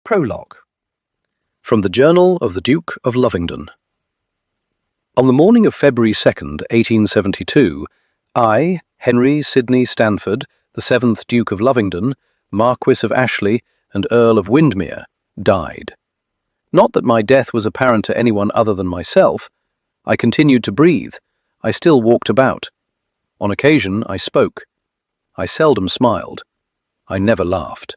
Prologue. From the Journal of the Duke of Lovingdon. On the morning of February 2nd, 1872, I, Henry Sidney Stanford, the 7th Duke of Lovingdon, Marquis of Ashley, and Earl of Windermere, died. Not that my death was apparent to anyone other than myself. I continued to breathe. I still walked about. On occasion, I spoke. I seldom smiled. I never laughed.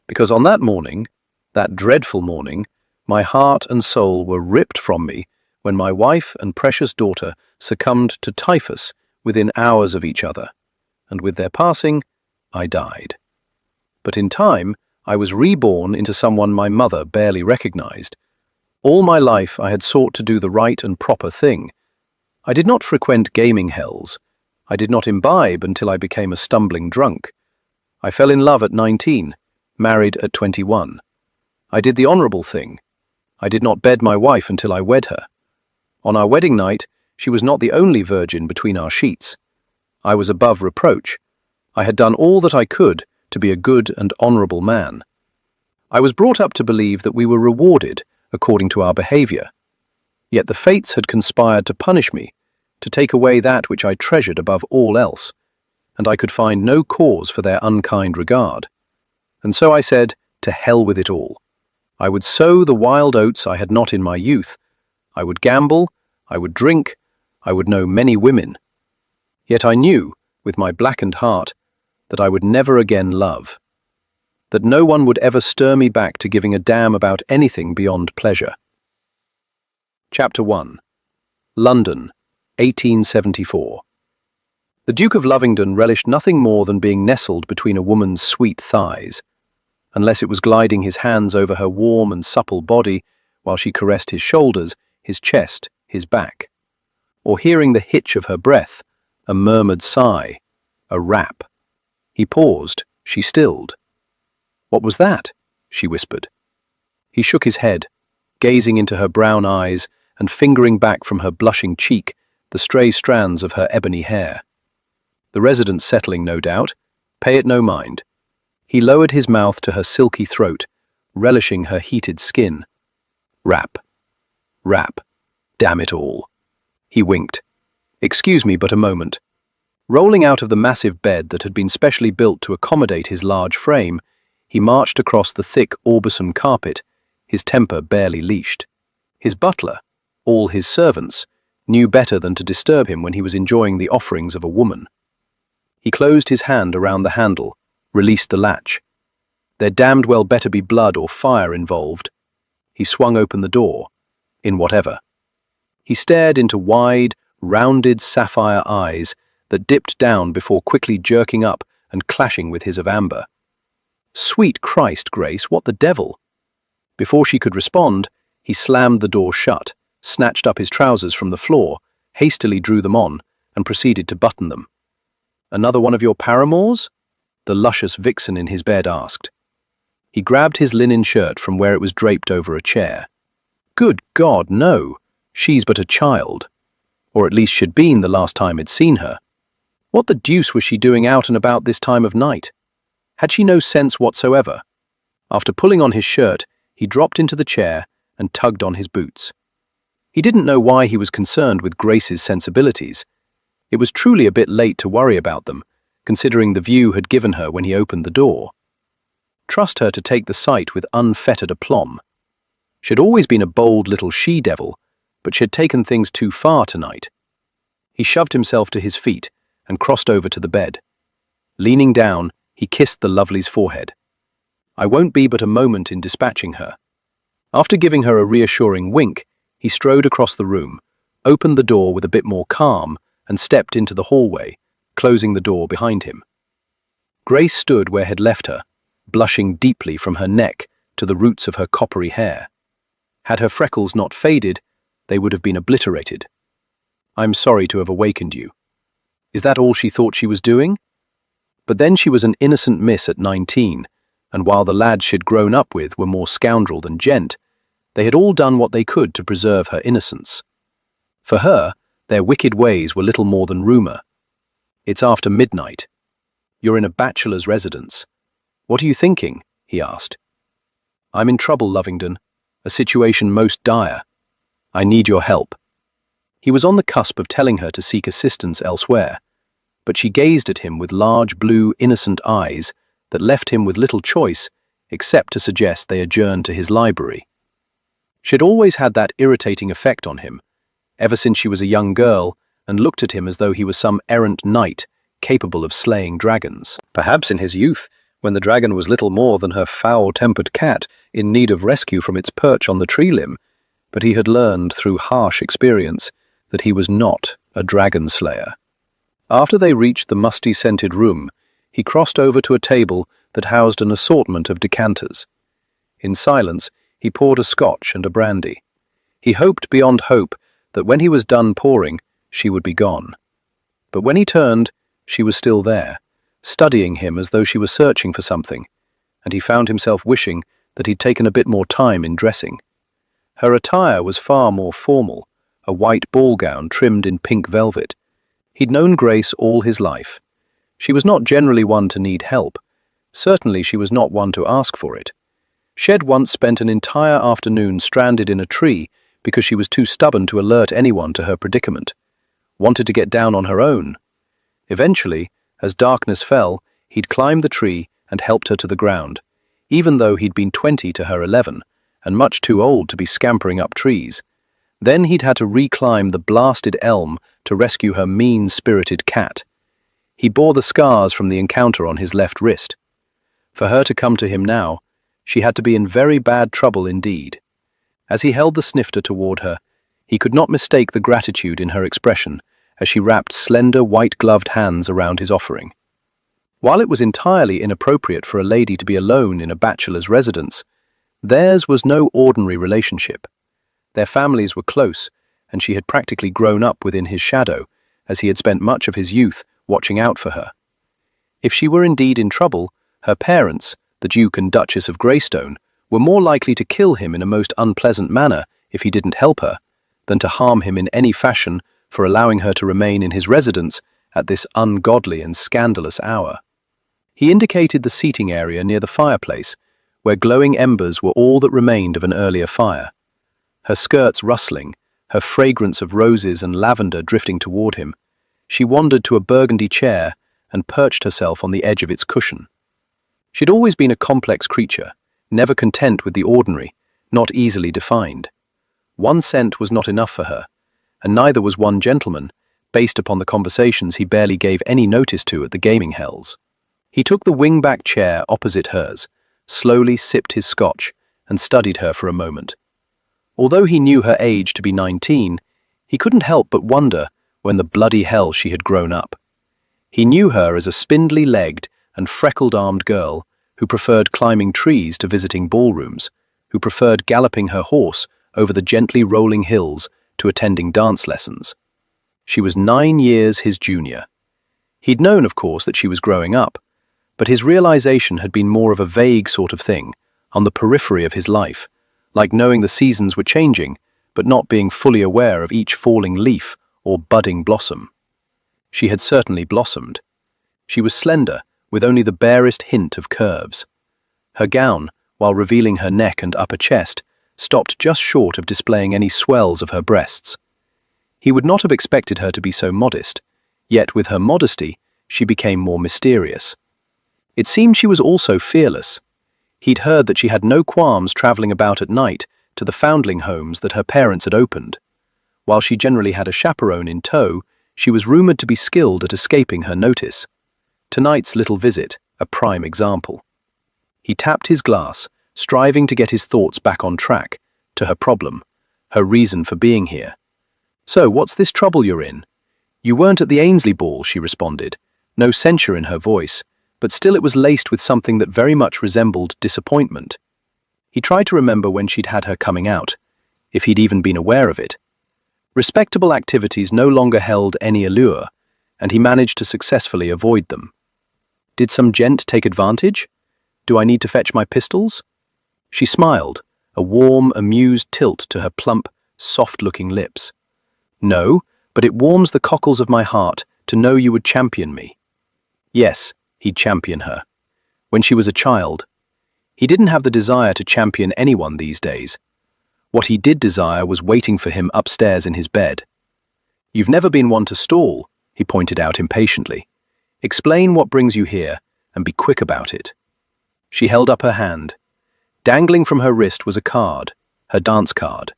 Because on that morning, that dreadful morning, my heart and soul were ripped from me when my wife and precious daughter succumbed to typhus within hours of each other, and with their passing, I died. But in time, I was reborn into someone my mother barely recognized. All my life I had sought to do the right and proper thing. I did not frequent gaming hells. I did not imbibe until I became a stumbling drunk. I fell in love at 19, married at 21. I did the honourable thing. I did not bed my wife until I wed her. On our wedding night, she was not the only virgin between our sheets. I was above reproach. I had done all that I could to be a good and honourable man. I was brought up to believe that we were rewarded according to our behaviour. Yet the fates had conspired to punish me, to take away that which I treasured above all else, and I could find no cause for their unkind regard. And so I said, to hell with it all. I would sow the wild oats I had not in my youth. I would gamble, I would drink, I would know many women. Yet I knew, with my blackened heart, that I would never again love. That no one would ever stir me back to giving a damn about anything beyond pleasure. Chapter 1. London, 1874. The Duke of Lovingdon relished nothing more than being nestled between a woman's sweet thighs, unless it was gliding his hands over her warm and supple body while she caressed his shoulders, his chest, his back, or hearing the hitch of her breath, a murmured sigh, a rap. He paused, she stilled. "What was that?" she whispered. He shook his head, gazing into her brown eyes and fingering back from her blushing cheek the stray strands of her ebony hair. The residence settling, no doubt. Pay it no mind. He lowered his mouth to her silky throat, relishing her heated skin. Rap. Rap. Damn it all. He winked. "Excuse me but a moment." Rolling out of the massive bed that had been specially built to accommodate his large frame, he marched across the thick Aubusson carpet, his temper barely leashed. His butler, all his servants, knew better than to disturb him when he was enjoying the offerings of a woman. He closed his hand around the handle, released the latch. There damned well better be blood or fire involved. He swung open the door, in whatever. He stared into wide, rounded sapphire eyes that dipped down before quickly jerking up and clashing with his of amber. Sweet Christ, Grace, what the devil? Before she could respond, he slammed the door shut, snatched up his trousers from the floor, hastily drew them on, and proceeded to button them. "Another one of your paramours?" the luscious vixen in his bed asked. He grabbed his linen shirt from where it was draped over a chair. "Good God, no! She's but a child. Or at least she'd been the last time I'd seen her. What the deuce was she doing out and about this time of night? Had she no sense whatsoever?" After pulling on his shirt, he dropped into the chair and tugged on his boots. He didn't know why he was concerned with Grace's sensibilities. It was truly a bit late to worry about them, considering the view had given her when he opened the door. Trust her to take the sight with unfettered aplomb. She'd always been a bold little she-devil, but she'd taken things too far tonight. He shoved himself to his feet and crossed over to the bed. Leaning down, he kissed the lovely's forehead. "I won't be but a moment in dispatching her." After giving her a reassuring wink, he strode across the room, opened the door with a bit more calm, and stepped into the hallway, closing the door behind him. Grace stood where he'd left her, blushing deeply from her neck to the roots of her coppery hair. Had her freckles not faded, they would have been obliterated. "I'm sorry to have awakened you." Is that all she thought she was doing? But then she was an innocent miss at 19, and while the lads she'd grown up with were more scoundrel than gent, they had all done what they could to preserve her innocence. For her, their wicked ways were little more than rumour. "It's after midnight. You're in a bachelor's residence. What are you thinking?" he asked. I'm in trouble, Lovingdon. A situation most dire. I need your help. He was on the cusp of telling her to seek assistance elsewhere, but she gazed at him with large blue, innocent eyes that left him with little choice except to suggest they adjourn to his library. She had always had that irritating effect on him, ever since she was a young girl, and looked at him as though he was some errant knight capable of slaying dragons. Perhaps in his youth, when the dragon was little more than her foul-tempered cat in need of rescue from its perch on the tree limb, but he had learned through harsh experience that he was not a dragon slayer. After they reached the musty-scented room, he crossed over to a table that housed an assortment of decanters. In silence, he poured a scotch and a brandy. He hoped beyond hope that when he was done pouring, she would be gone. But when he turned, she was still there, studying him as though she was searching for something, and he found himself wishing that he'd taken a bit more time in dressing. Her attire was far more formal, a white ball gown trimmed in pink velvet. He'd known Grace all his life. She was not generally one to need help. Certainly she was not one to ask for it. She had once spent an entire afternoon stranded in a tree because she was too stubborn to alert anyone to her predicament. Wanted to get down on her own. Eventually, as darkness fell, he'd climbed the tree and helped her to the ground, even though he'd been 20 to her 11, and much too old to be scampering up trees. Then he'd had to reclimb the blasted elm to rescue her mean-spirited cat. He bore the scars from the encounter on his left wrist. For her to come to him now, she had to be in very bad trouble indeed. As he held the snifter toward her, he could not mistake the gratitude in her expression as she wrapped slender, white-gloved hands around his offering. While it was entirely inappropriate for a lady to be alone in a bachelor's residence, theirs was no ordinary relationship. Their families were close, and she had practically grown up within his shadow, as he had spent much of his youth watching out for her. If she were indeed in trouble, her parents, the Duke and Duchess of Greystone, were more likely to kill him in a most unpleasant manner if he didn't help her, than to harm him in any fashion for allowing her to remain in his residence at this ungodly and scandalous hour. He indicated the seating area near the fireplace, where glowing embers were all that remained of an earlier fire. Her skirts rustling, her fragrance of roses and lavender drifting toward him, she wandered to a burgundy chair and perched herself on the edge of its cushion. She'd always been a complex creature, never content with the ordinary, not easily defined. One scent was not enough for her, and neither was one gentleman, based upon the conversations he barely gave any notice to at the gaming hells. He took the wing-back chair opposite hers, slowly sipped his scotch, and studied her for a moment. Although he knew her age to be 19, he couldn't help but wonder when the bloody hell she had grown up. He knew her as a spindly-legged and freckled-armed girl who preferred climbing trees to visiting ballrooms, who preferred galloping her horse over the gently rolling hills to attending dance lessons. She was 9 years his junior. He'd known, of course, that she was growing up, but his realization had been more of a vague sort of thing, on the periphery of his life, like knowing the seasons were changing, but not being fully aware of each falling leaf or budding blossom. She had certainly blossomed. She was slender, with only the barest hint of curves. Her gown, while revealing her neck and upper chest, stopped just short of displaying any swells of her breasts. He would not have expected her to be so modest, yet with her modesty, she became more mysterious. It seemed she was also fearless. He'd heard that she had no qualms traveling about at night to the foundling homes that her parents had opened. While she generally had a chaperone in tow, she was rumored to be skilled at escaping her notice. Tonight's little visit, a prime example. He tapped his glass, striving to get his thoughts back on track, to her problem, her reason for being here. "So, what's this trouble you're in?" "You weren't at the Ainsley ball," she responded, no censure in her voice, but still it was laced with something that very much resembled disappointment. He tried to remember when she'd had her coming out, if he'd even been aware of it. Respectable activities no longer held any allure, and he managed to successfully avoid them. "Did some gent take advantage? Do I need to fetch my pistols?" She smiled, a warm, amused tilt to her plump, soft-looking lips. "No, but it warms the cockles of my heart to know you would champion me." Yes, he'd champion her. When she was a child. He didn't have the desire to champion anyone these days. What he did desire was waiting for him upstairs in his bed. "You've never been one to stall," he pointed out impatiently. "Explain what brings you here, and be quick about it." She held up her hand. Dangling from her wrist was a card, her dance card.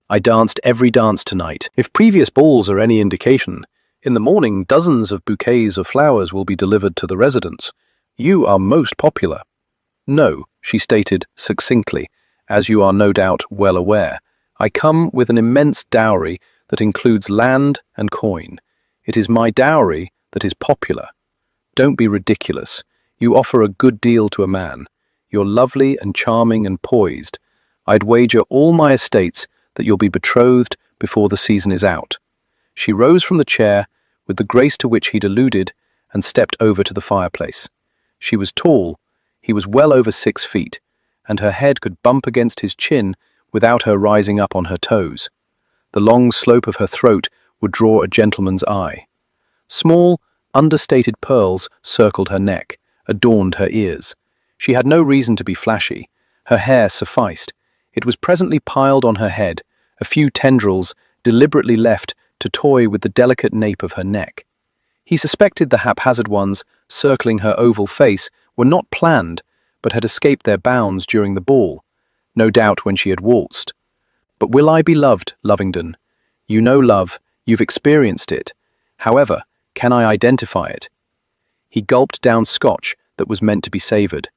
"I danced every dance tonight. If previous balls are any indication, in the morning dozens of bouquets of flowers will be delivered to the residents. You are most popular." "No," she stated succinctly, "as you are no doubt well aware. I come with an immense dowry that includes land and coin. It is my dowry that is popular. Don't be ridiculous. You offer a good deal to a man. You're lovely and charming and poised. I'd wager all my estates that you'll be betrothed before the season is out." She rose from the chair with the grace to which he'd alluded and stepped over to the fireplace. She was tall, he was well over 6 feet, and her head could bump against his chin without her rising up on her toes. The long slope of her throat would draw a gentleman's eye. Small, understated pearls circled her neck, adorned her ears. She had no reason to be flashy. Her hair sufficed. It was presently piled on her head, a few tendrils deliberately left to toy with the delicate nape of her neck. He suspected the haphazard ones circling her oval face were not planned, but had escaped their bounds during the ball, no doubt when she had waltzed. "But will I be loved, Lovingdon? You know love, you've experienced it. However, can I identify it?" He gulped down scotch that was meant to be savoured.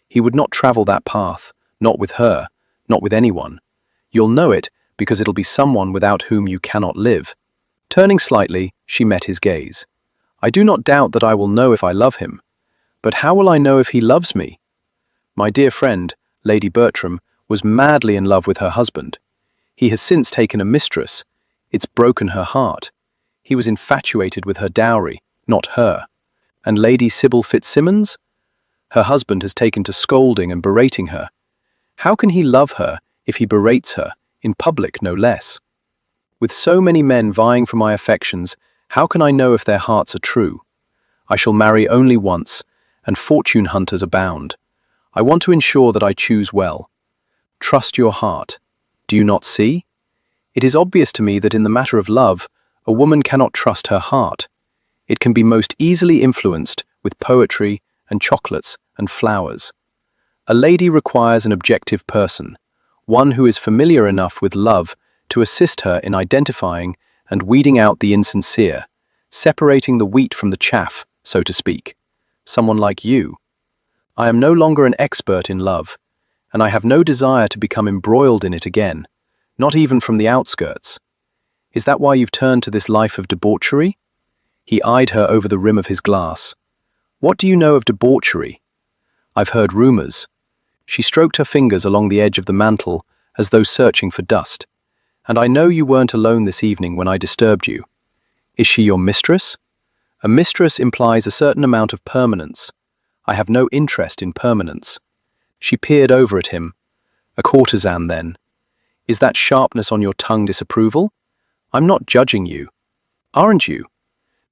He would not travel that path, not with her, not with anyone. "You'll know it because it'll be someone without whom you cannot live." Turning slightly, she met his gaze. "I do not doubt that I will know if I love him. But how will I know if he loves me? My dear friend, Lady Bertram, was madly in love with her husband. He has since taken a mistress. It's broken her heart. He was infatuated with her dowry, not her. And Lady Sybil Fitzsimmons? Her husband has taken to scolding and berating her. How can he love her if he berates her, in public no less? With so many men vying for my affections, how can I know if their hearts are true? I shall marry only once, and fortune hunters abound. I want to ensure that I choose well. Trust your heart. Do you not see? It is obvious to me that in the matter of love, a woman cannot trust her heart. It can be most easily influenced with poetry and chocolates and flowers. A lady requires an objective person, one who is familiar enough with love to assist her in identifying and weeding out the insincere, separating the wheat from the chaff, so to speak. Someone like you. I am no longer an expert in love, and I have no desire to become embroiled in it again, not even from the outskirts. Is that why you've turned to this life of debauchery? He eyed her over the rim of his glass. What do you know of debauchery? I've heard rumors. She stroked her fingers along the edge of the mantel as though searching for dust. And I know you weren't alone this evening when I disturbed you. Is she your mistress? A mistress implies a certain amount of permanence. I have no interest in permanence. She peered over at him. A courtesan, then. Is that sharpness on your tongue disapproval? I'm not judging you. Aren't you?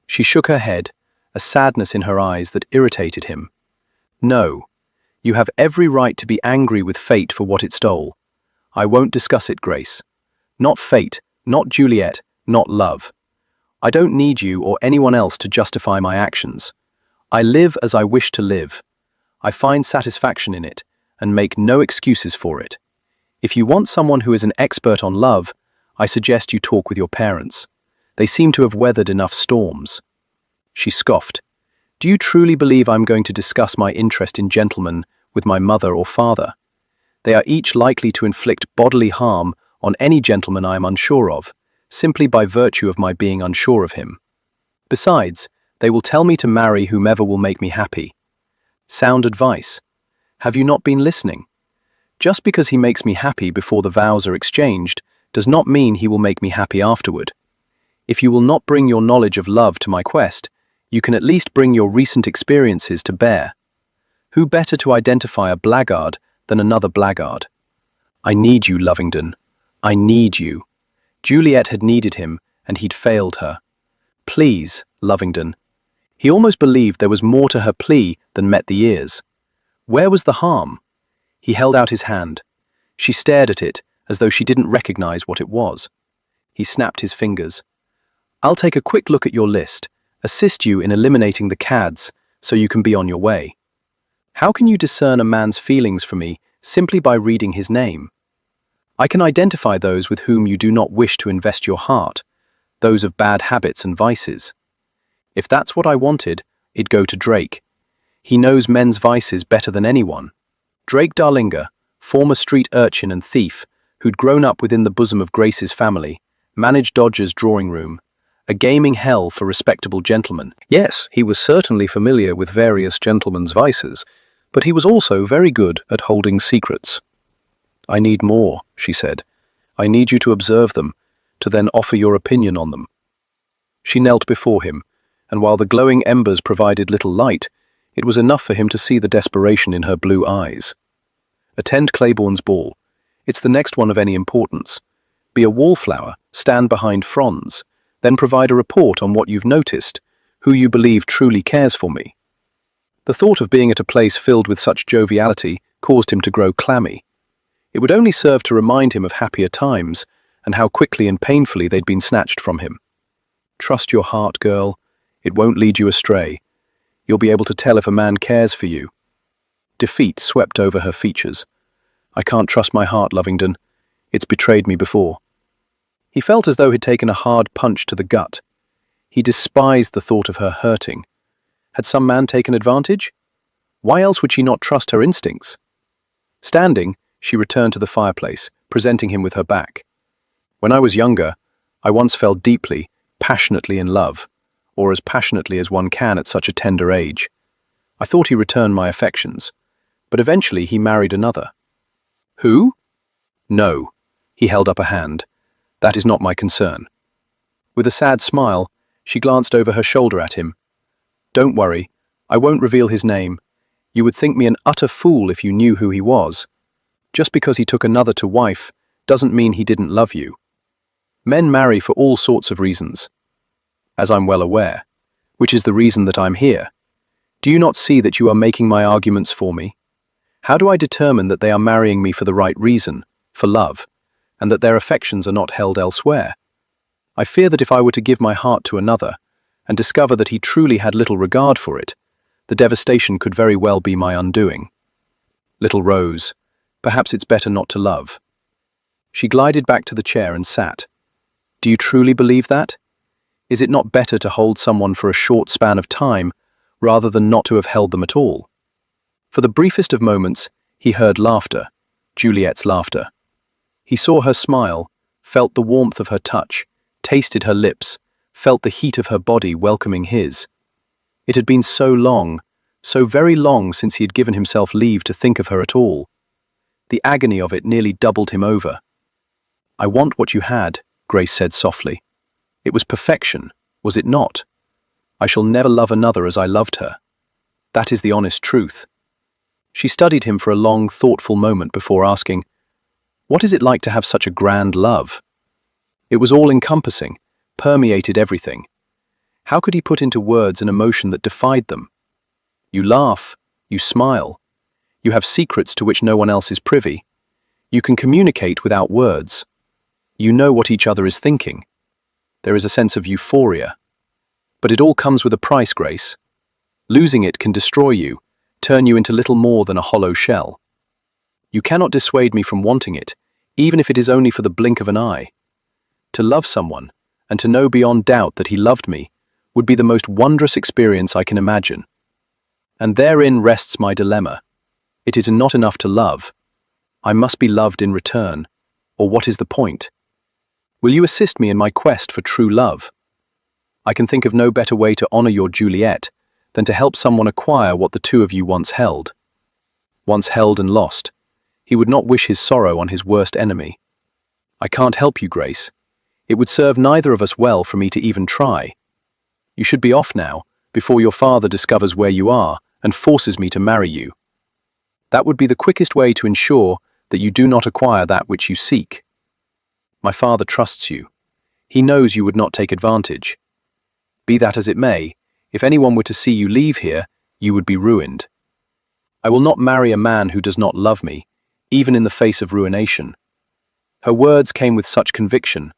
She shook her head, a sadness in her eyes that irritated him. No. You have every right to be angry with fate for what it stole. I won't discuss it, Grace. Not fate, not Juliet, not love. I don't need you or anyone else to justify my actions. I live as I wish to live. I find satisfaction in it, and make no excuses for it. If you want someone who is an expert on love, I suggest you talk with your parents. They seem to have weathered enough storms. She scoffed. Do you truly believe I'm going to discuss my interest in gentlemen with my mother or father? They are each likely to inflict bodily harm on any gentleman I am unsure of, simply by virtue of my being unsure of him. Besides, they will tell me to marry whomever will make me happy. Sound advice. Have you not been listening? Just because he makes me happy before the vows are exchanged does not mean he will make me happy afterward. If you will not bring your knowledge of love to my quest, you can at least bring your recent experiences to bear. Who better to identify a blackguard than another blackguard? I need you, Lovingdon. I need you. Juliet had needed him, and he'd failed her. Please, Lovingdon. He almost believed there was more to her plea than met the ears. Where was the harm? He held out his hand. She stared at it, as though she didn't recognize what it was. He snapped his fingers. "I'll take a quick look at your list, assist you in eliminating the cads, so you can be on your way. How can you discern a man's feelings for me simply by reading his name? I can identify those with whom you do not wish to invest your heart, those of bad habits and vices. If that's what I wanted, it'd go to Drake. He knows men's vices better than anyone." Drake Darlinger, former street urchin and thief, who'd grown up within the bosom of Grace's family, managed Dodger's drawing room, a gaming hell for respectable gentlemen. Yes, he was certainly familiar with various gentlemen's vices, but he was also very good at holding secrets. "I need more," she said. "I need you to observe them, to then offer your opinion on them." She knelt before him, and while the glowing embers provided little light, it was enough for him to see the desperation in her blue eyes. "Attend Claiborne's ball. It's the next one of any importance. Be a wallflower, stand behind fronds, then provide a report on what you've noticed, who you believe truly cares for me." The thought of being at a place filled with such joviality caused him to grow clammy. It would only serve to remind him of happier times and how quickly and painfully they'd been snatched from him. "Trust your heart, girl. It won't lead you astray. You'll be able to tell if a man cares for you." Defeat swept over her features. "I can't trust my heart, Lovingdon. It's betrayed me before." He felt as though he'd taken a hard punch to the gut. He despised the thought of her hurting. Had some man taken advantage? Why else would she not trust her instincts? Standing, she returned to the fireplace, presenting him with her back. "When I was younger, I once fell deeply, passionately in love, or as passionately as one can at such a tender age. I thought he returned my affections, but eventually he married another." "Who?" "No." He held up a hand. "That is not my concern." With a sad smile, she glanced over her shoulder at him. "Don't worry, I won't reveal his name. You would think me an utter fool if you knew who he was. Just because he took another to wife doesn't mean he didn't love you. Men marry for all sorts of reasons, as I'm well aware, which is the reason that I'm here. Do you not see that you are making my arguments for me? How do I determine that they are marrying me for the right reason, for love, and that their affections are not held elsewhere? I fear that if I were to give my heart to another, and discover that he truly had little regard for it, the devastation could very well be my undoing. Little Rose, perhaps it's better not to love." She glided back to the chair and sat. "Do you truly believe that? Is it not better to hold someone for a short span of time, rather than not to have held them at all?" For the briefest of moments, he heard laughter, Juliet's laughter. He saw her smile, felt the warmth of her touch, tasted her lips, felt the heat of her body welcoming his. It had been so long, so very long since he had given himself leave to think of her at all. The agony of it nearly doubled him over. "I want what you had," Grace said softly. "It was perfection, was it not? I shall never love another as I loved her. That is the honest truth." She studied him for a long, thoughtful moment before asking, "What is it like to have such a grand love?" It was all-encompassing, permeated everything. How could he put into words an emotion that defied them? You laugh, you smile. You have secrets to which no one else is privy. You can communicate without words. You know what each other is thinking. There is a sense of euphoria. But it all comes with a price, Grace. Losing it can destroy you, turn you into little more than a hollow shell. You cannot dissuade me from wanting it, even if it is only for the blink of an eye. To love someone, and to know beyond doubt that he loved me, would be the most wondrous experience I can imagine. And therein rests my dilemma. It is not enough to love. I must be loved in return, or what is the point? Will you assist me in my quest for true love? I can think of no better way to honor your Juliet than to help someone acquire what the two of you once held. Once held and lost, he would not wish his sorrow on his worst enemy. I can't help you, Grace. It would serve neither of us well for me to even try. You should be off now, before your father discovers where you are and forces me to marry you. That would be the quickest way to ensure that you do not acquire that which you seek. My father trusts you. He knows you would not take advantage. Be that as it may, if anyone were to see you leave here, you would be ruined. I will not marry a man who does not love me, even in the face of ruination. Her words came with such conviction,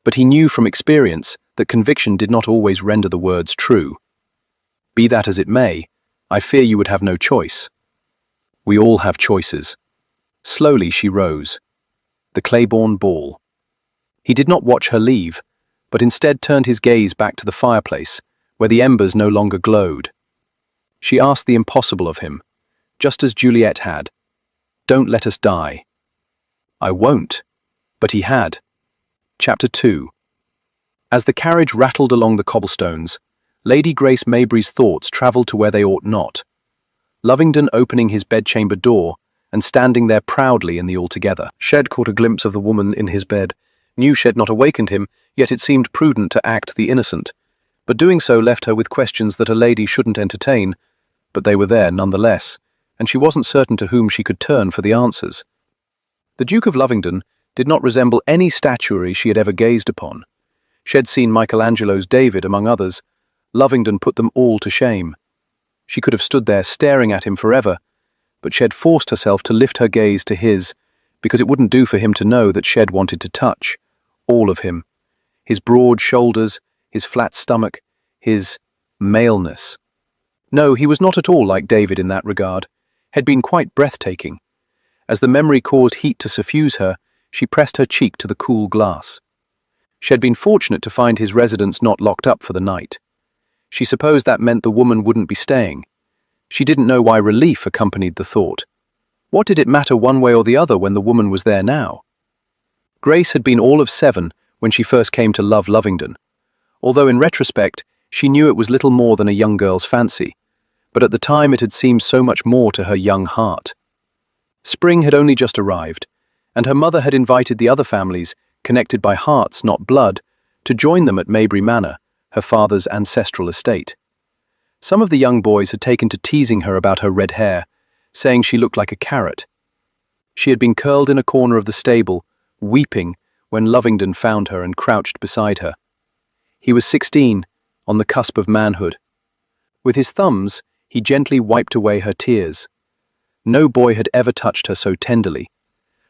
but he knew from experience that conviction did not always render the words true. Be that as it may, I fear you would have no choice. We all have choices. Slowly she rose. The Claiborne ball. He did not watch her leave, but instead turned his gaze back to the fireplace, where the embers no longer glowed. She asked the impossible of him, just as Juliet had. Don't let us die. I won't. But he had. Chapter 2. As the carriage rattled along the cobblestones, Lady Grace Mabry's thoughts travelled to where they ought not. Lovingdon opening his bedchamber door and standing there proudly in the altogether. Shed caught a glimpse of the woman in his bed, knew she had not awakened him, yet it seemed prudent to act the innocent. But doing so left her with questions that a lady shouldn't entertain, but they were there nonetheless, and she wasn't certain to whom she could turn for the answers. The Duke of Lovingdon did not resemble any statuary she had ever gazed upon. She had seen Michelangelo's David among others. Lovingdon put them all to shame. She could have stood there staring at him forever, but Shed forced herself to lift her gaze to his, because it wouldn't do for him to know that Shed wanted to touch all of him. His broad shoulders, his flat stomach, his maleness. No, he was not at all like David in that regard, had been quite breathtaking. As the memory caused heat to suffuse her, she pressed her cheek to the cool glass. She had been fortunate to find his residence not locked up for the night. She supposed that meant the woman wouldn't be staying. She didn't know why relief accompanied the thought. What did it matter one way or the other when the woman was there now? Grace had been all of 7 when she first came to love Lovingdon, although in retrospect she knew it was little more than a young girl's fancy, but at the time it had seemed so much more to her young heart. Spring had only just arrived, and her mother had invited the other families, connected by hearts, not blood, to join them at Maybury Manor, her father's ancestral estate. Some of the young boys had taken to teasing her about her red hair, saying she looked like a carrot. She had been curled in a corner of the stable, weeping, when Lovingdon found her and crouched beside her. He was 16, on the cusp of manhood. With his thumbs, he gently wiped away her tears. No boy had ever touched her so tenderly.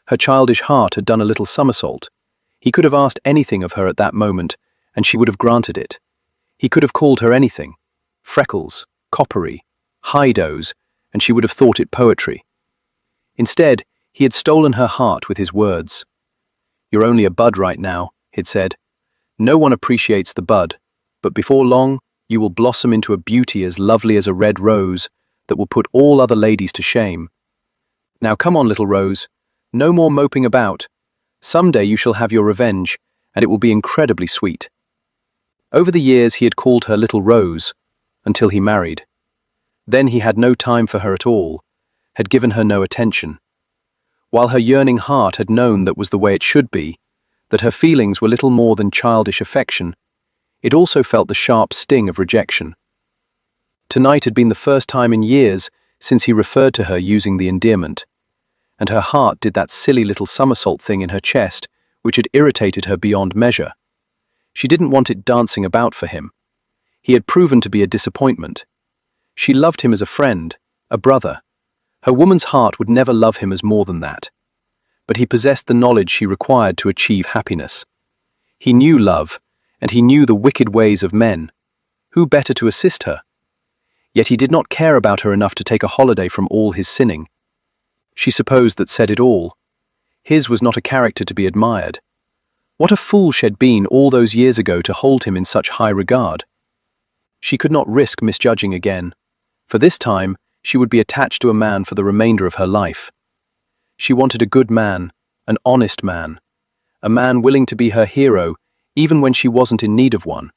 Her childish heart had done a little somersault. He could have asked anything of her at that moment, and she would have granted it. He could have called her anything. Freckles, coppery, high-does, and she would have thought it poetry. Instead, he had stolen her heart with his words. "You're only a bud right now," he'd said. "No one appreciates the bud, but before long, you will blossom into a beauty as lovely as a red rose that will put all other ladies to shame. Now come on, little Rose. No more moping about. Someday you shall have your revenge, and it will be incredibly sweet." Over the years he had called her Little Rose, until he married. Then he had no time for her at all, had given her no attention. While her yearning heart had known that was the way it should be, that her feelings were little more than childish affection, it also felt the sharp sting of rejection. Tonight had been the first time in years since he referred to her using the endearment, and her heart did that silly little somersault thing in her chest which had irritated her beyond measure. She didn't want it dancing about for him. He had proven to be a disappointment. She loved him as a friend, a brother. Her woman's heart would never love him as more than that. But he possessed the knowledge she required to achieve happiness. He knew love, and he knew the wicked ways of men. Who better to assist her? Yet he did not care about her enough to take a holiday from all his sinning. She supposed that said it all. His was not a character to be admired. What a fool she had been all those years ago to hold him in such high regard. She could not risk misjudging again, for this time she would be attached to a man for the remainder of her life. She wanted a good man, an honest man, a man willing to be her hero even when she wasn't in need of one.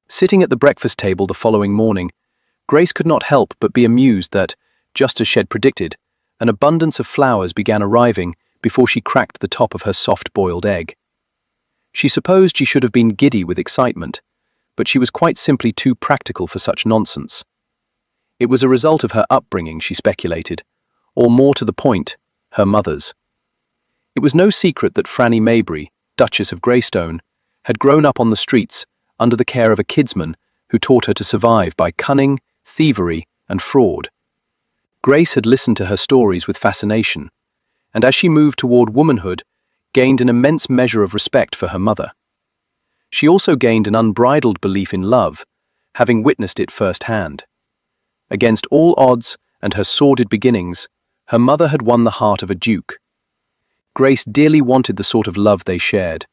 Sitting at the breakfast table the following morning, Grace could not help but be amused that, just as she had predicted, an abundance of flowers began arriving before she cracked the top of her soft-boiled egg. She supposed she should have been giddy with excitement, but she was quite simply too practical for such nonsense. It was a result of her upbringing, she speculated, or more to the point, her mother's. It was no secret that Franny Maybury, Duchess of Greystone, had grown up on the streets under the care of a kidsman who taught her to survive by cunning, thievery, and fraud. Grace had listened to her stories with fascination, and as she moved toward womanhood, gained an immense measure of respect for her mother. She also gained an unbridled belief in love, having witnessed it firsthand. Against all odds and her sordid beginnings, her mother had won the heart of a duke. Grace dearly wanted the sort of love they shared,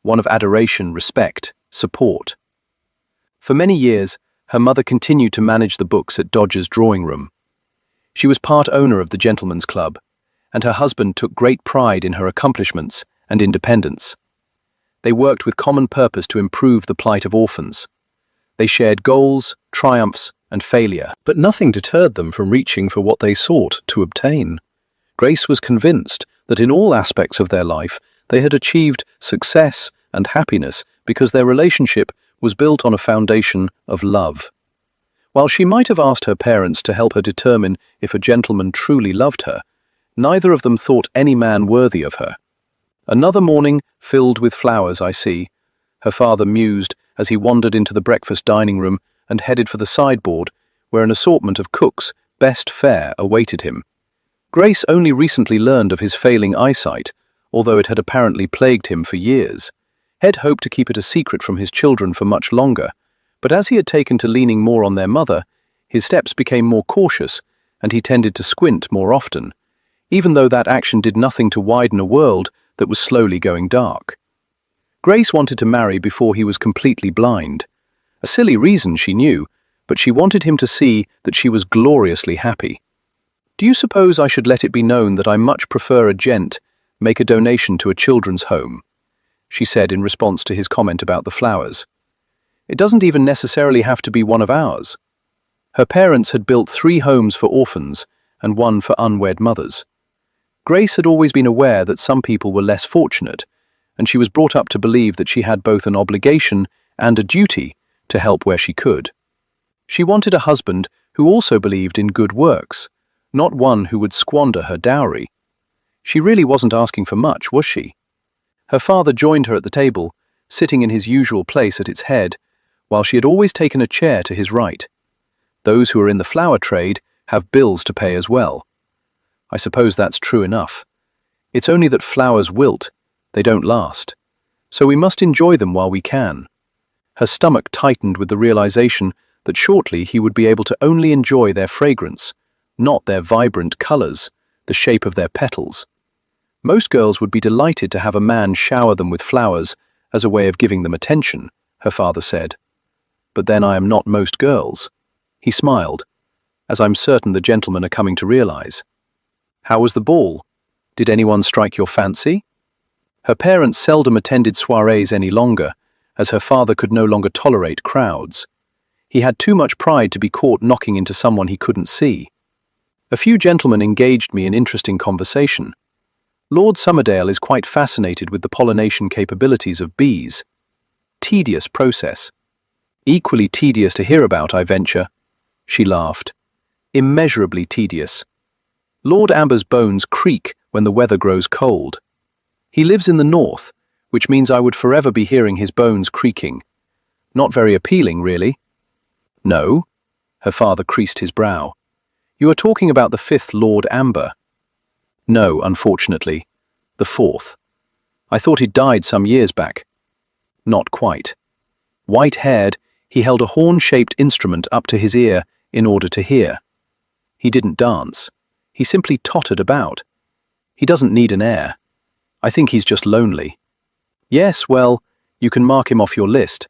one of adoration, respect, support. For many years, her mother continued to manage the books at Dodger's drawing room. She was part owner of the Gentlemen's Club, and her husband took great pride in her accomplishments and independence. They worked with common purpose to improve the plight of orphans. They shared goals, triumphs, and failure, but nothing deterred them from reaching for what they sought to obtain. Grace was convinced that in all aspects of their life they had achieved success and happiness because their relationship was built on a foundation of love. While she might have asked her parents to help her determine if a gentleman truly loved her, neither of them thought any man worthy of her. "Another morning filled with flowers, I see," her father mused as he wandered into the breakfast dining room and headed for the sideboard, where an assortment of cook's best fare awaited him. Grace only recently learned of his failing eyesight, although it had apparently plagued him for years. Ed hoped to keep it a secret from his children for much longer, but as he had taken to leaning more on their mother, his steps became more cautious and he tended to squint more often, even though that action did nothing to widen a world that was slowly going dark. Grace wanted to marry before he was completely blind. A silly reason, she knew, but she wanted him to see that she was gloriously happy. "Do you suppose I should let it be known that I much prefer a gent make a donation to a children's home?" she said in response to his comment about the flowers. "It doesn't even necessarily have to be one of ours." Her parents had built 3 homes for orphans and 1 for unwed mothers. Grace had always been aware that some people were less fortunate, and she was brought up to believe that she had both an obligation and a duty to help where she could. She wanted a husband who also believed in good works, not one who would squander her dowry. She really wasn't asking for much, was she? Her father joined her at the table, sitting in his usual place at its head, while she had always taken a chair to his right. Those who are in the flower trade have bills to pay as well. I suppose that's true enough. It's only that flowers wilt, they don't last. So we must enjoy them while we can. Her stomach tightened with the realization that shortly he would be able to only enjoy their fragrance, not their vibrant colors, the shape of their petals. Most girls would be delighted to have a man shower them with flowers as a way of giving them attention, her father said. But then I am not most girls. He smiled, as I'm certain the gentlemen are coming to realize. How was the ball? Did anyone strike your fancy? Her parents seldom attended soirees any longer, as her father could no longer tolerate crowds. He had too much pride to be caught knocking into someone he couldn't see. A few gentlemen engaged me in interesting conversation. Lord Somerdale is quite fascinated with the pollination capabilities of bees. Tedious process. Equally tedious to hear about, I venture. She laughed. Immeasurably tedious. Lord Amber's bones creak when the weather grows cold. He lives in the north, which means I would forever be hearing his bones creaking. Not very appealing, really. No, her father creased his brow. You are talking about the 5th Lord Amber. No, unfortunately. The 4th. I thought he'd died some years back. Not quite. White-haired, he held a horn-shaped instrument up to his ear in order to hear. He didn't dance. He simply tottered about. He doesn't need an heir. I think he's just lonely. Yes, well, you can mark him off your list.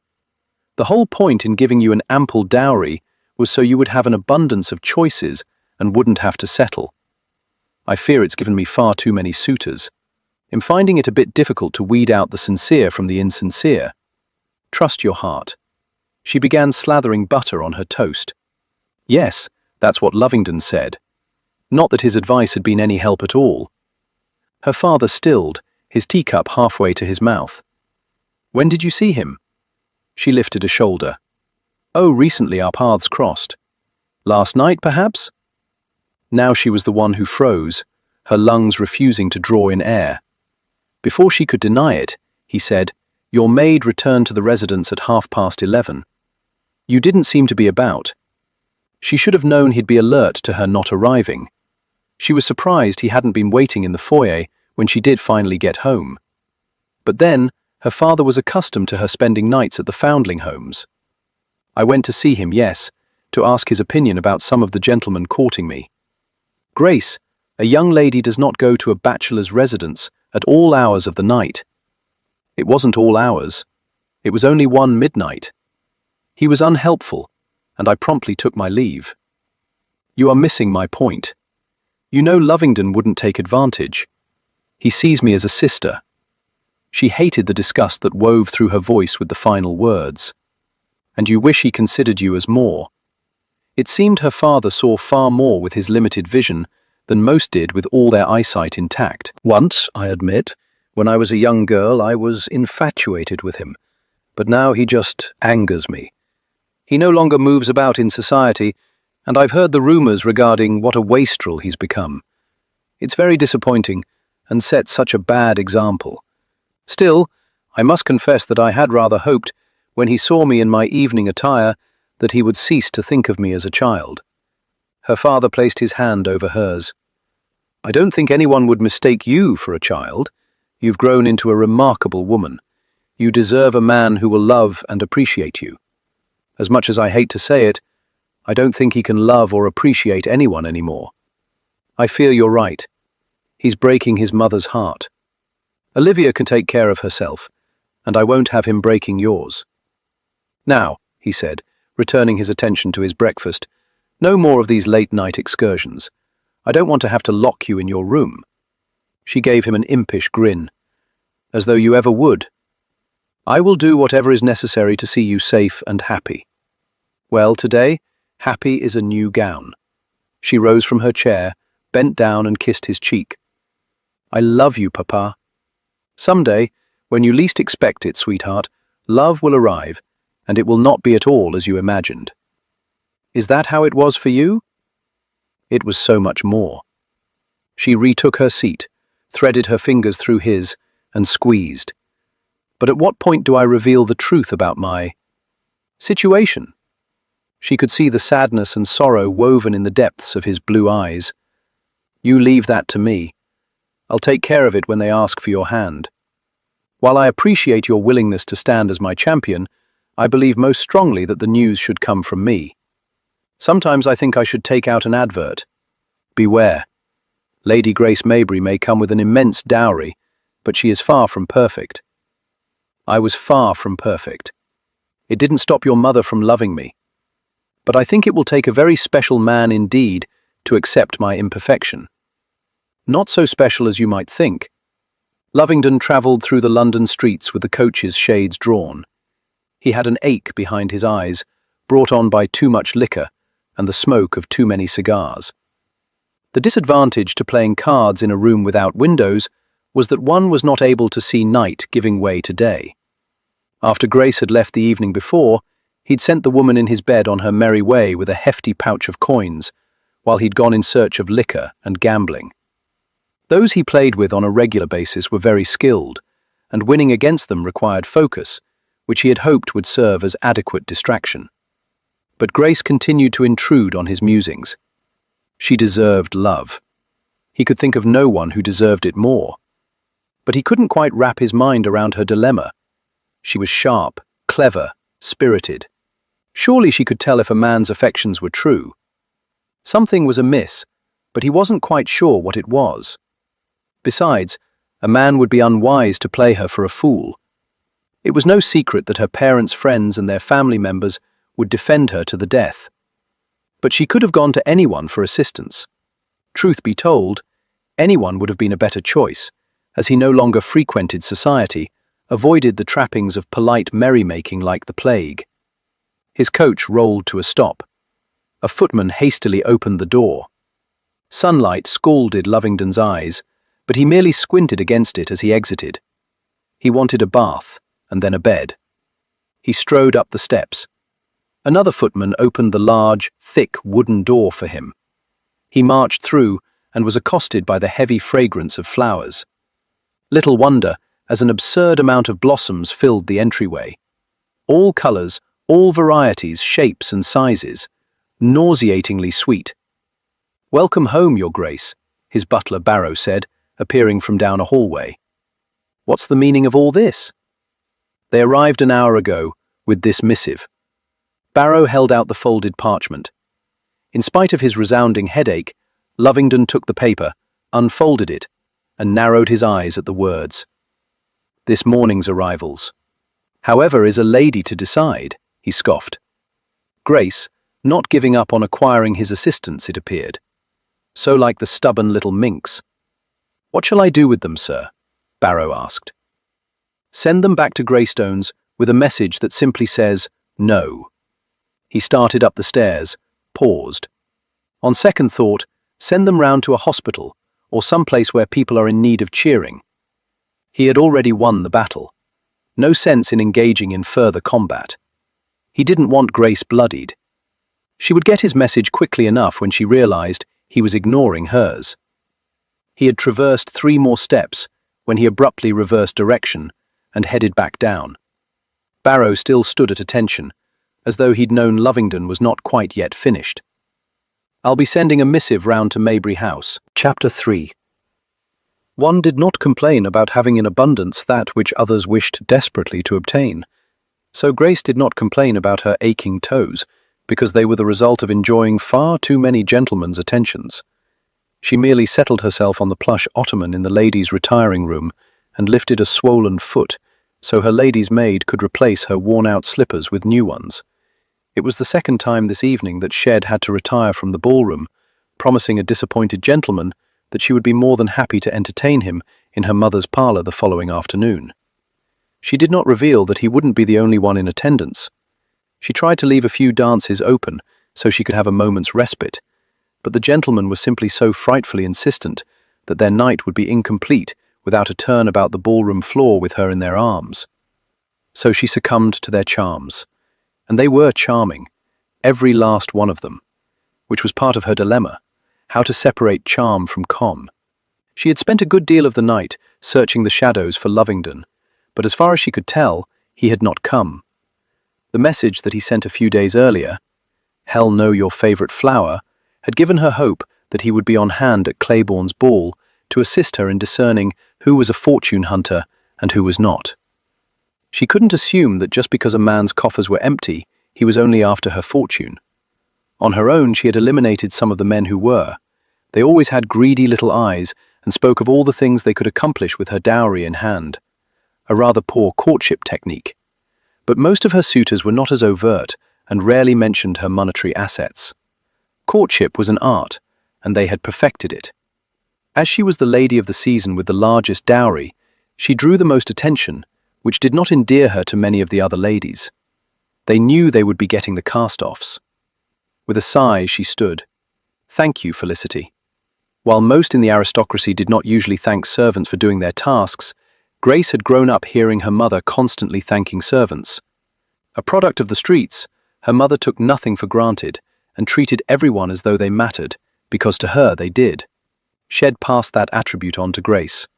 The whole point in giving you an ample dowry was so you would have an abundance of choices and wouldn't have to settle. I fear it's given me far too many suitors. I'm finding it a bit difficult to weed out the sincere from the insincere. Trust your heart. She began slathering butter on her toast. Yes, that's what Lovingdon said. Not that his advice had been any help at all. Her father stilled, his teacup halfway to his mouth. When did you see him? She lifted a shoulder. Oh, recently our paths crossed. Last night, perhaps? Now she was the one who froze, her lungs refusing to draw in air. Before she could deny it, he said, Your maid returned to the residence at 11:30. You didn't seem to be about. She should have known he'd be alert to her not arriving. She was surprised he hadn't been waiting in the foyer when she did finally get home. But then, her father was accustomed to her spending nights at the foundling homes. I went to see him, yes, to ask his opinion about some of the gentlemen courting me. Grace, a young lady does not go to a bachelor's residence at all hours of the night. It wasn't all hours. It was only 1 midnight. He was unhelpful, and I promptly took my leave. You are missing my point. You know Lovingdon wouldn't take advantage. He sees me as a sister. She hated the disgust that wove through her voice with the final words. And you wish he considered you as more. It seemed her father saw far more with his limited vision than most did with all their eyesight intact. Once, I admit, when I was a young girl, I was infatuated with him. But now he just angers me. He no longer moves about in society, and I've heard the rumours regarding what a wastrel he's become. It's very disappointing, and sets such a bad example. Still, I must confess that I had rather hoped, when he saw me in my evening attire, that he would cease to think of me as a child. Her father placed his hand over hers. I don't think anyone would mistake you for a child. You've grown into a remarkable woman. You deserve a man who will love and appreciate you. As much as I hate to say it, I don't think he can love or appreciate anyone anymore. I fear you're right. He's breaking his mother's heart. Olivia can take care of herself, and I won't have him breaking yours. Now, he said, returning his attention to his breakfast, no more of these late-night excursions. I don't want to have to lock you in your room. She gave him an impish grin. As though you ever would. I will do whatever is necessary to see you safe and happy. Well, today, happy is a new gown. She rose from her chair, bent down and kissed his cheek. I love you, Papa. Someday, when you least expect it, sweetheart, love will arrive, and it will not be at all as you imagined. Is that how it was for you? It was so much more. She retook her seat, threaded her fingers through his, and squeezed. But at what point do I reveal the truth about my situation? She could see the sadness and sorrow woven in the depths of his blue eyes. You leave that to me. I'll take care of it when they ask for your hand. While I appreciate your willingness to stand as my champion, I believe most strongly that the news should come from me. Sometimes I think I should take out an advert. Beware. Lady Grace Maybury may come with an immense dowry, but she is far from perfect. I was far from perfect. It didn't stop your mother from loving me. But I think it will take a very special man indeed to accept my imperfection. Not so special as you might think. Lovingdon travelled through the London streets with the coach's shades drawn. He had an ache behind his eyes, brought on by too much liquor and the smoke of too many cigars. The disadvantage to playing cards in a room without windows was that one was not able to see night giving way to day. After Grace had left the evening before, he'd sent the woman in his bed on her merry way with a hefty pouch of coins, while he'd gone in search of liquor and gambling. Those he played with on a regular basis were very skilled, and winning against them required focus, which he had hoped would serve as adequate distraction. But Grace continued to intrude on his musings. She deserved love. He could think of no one who deserved it more. But he couldn't quite wrap his mind around her dilemma. She was sharp, clever, spirited. Surely she could tell if a man's affections were true. Something was amiss, but he wasn't quite sure what it was. Besides, a man would be unwise to play her for a fool. It was no secret that her parents' friends and their family members would defend her to the death. But she could have gone to anyone for assistance. Truth be told, anyone would have been a better choice, as he no longer frequented society, avoided the trappings of polite merrymaking like the plague. His coach rolled to a stop. A footman hastily opened the door. Sunlight scalded Lovingdon's eyes, but he merely squinted against it as he exited. He wanted a bath, and then a bed. He strode up the steps. Another footman opened the large, thick wooden door for him. He marched through and was accosted by the heavy fragrance of flowers. Little wonder, as an absurd amount of blossoms filled the entryway. All colours, all varieties, shapes and sizes, nauseatingly sweet. "Welcome home, Your Grace," his butler Barrow said, appearing from down a hallway. "What's the meaning of all this?" "They arrived an hour ago with this missive." Barrow held out the folded parchment. In spite of his resounding headache, Lovingdon took the paper, unfolded it, and narrowed his eyes at the words. "This morning's arrivals. However, is a lady to decide," he scoffed. Grace, not giving up on acquiring his assistance, it appeared. So like the stubborn little minx. "What shall I do with them, sir?" Barrow asked. "Send them back to Greystones with a message that simply says, no." He started up the stairs, paused. On second thought, send them round to a hospital or someplace where people are in need of cheering. He had already won the battle. No sense in engaging in further combat. He didn't want Grace bloodied. She would get his message quickly enough when she realized he was ignoring hers. He had traversed 3 more steps when he abruptly reversed direction and headed back down. Barrow still stood at attention, as though he'd known Lovingdon was not quite yet finished. "I'll be sending a missive round to Maybury House." Chapter 3. One did not complain about having in abundance that which others wished desperately to obtain. So Grace did not complain about her aching toes, because they were the result of enjoying far too many gentlemen's attentions. She merely settled herself on the plush ottoman in the ladies' retiring room and lifted a swollen foot so her lady's maid could replace her worn-out slippers with new ones. It was the second time this evening that Shed had to retire from the ballroom, promising a disappointed gentleman that she would be more than happy to entertain him in her mother's parlour the following afternoon. She did not reveal that he wouldn't be the only one in attendance. She tried to leave a few dances open so she could have a moment's respite, but the gentleman was simply so frightfully insistent that their night would be incomplete without a turn about the ballroom floor with her in their arms. So she succumbed to their charms. And they were charming, every last one of them, which was part of her dilemma, how to separate charm from com. She had spent a good deal of the night searching the shadows for Lovingdon, but as far as she could tell, he had not come. The message that he sent a few days earlier, "Hell no, your favourite flower," had given her hope that he would be on hand at Claiborne's ball to assist her in discerning who was a fortune hunter and who was not. She couldn't assume that just because a man's coffers were empty, he was only after her fortune. On her own, she had eliminated some of the men who were. They always had greedy little eyes and spoke of all the things they could accomplish with her dowry in hand. A rather poor courtship technique. But most of her suitors were not as overt and rarely mentioned her monetary assets. Courtship was an art, and they had perfected it. As she was the lady of the season with the largest dowry, she drew the most attention, which did not endear her to many of the other ladies. They knew they would be getting the cast-offs. With a sigh, she stood. "Thank you, Felicity." While most in the aristocracy did not usually thank servants for doing their tasks, Grace had grown up hearing her mother constantly thanking servants. A product of the streets, her mother took nothing for granted and treated everyone as though they mattered, because to her they did. Shed passed that attribute on to Grace.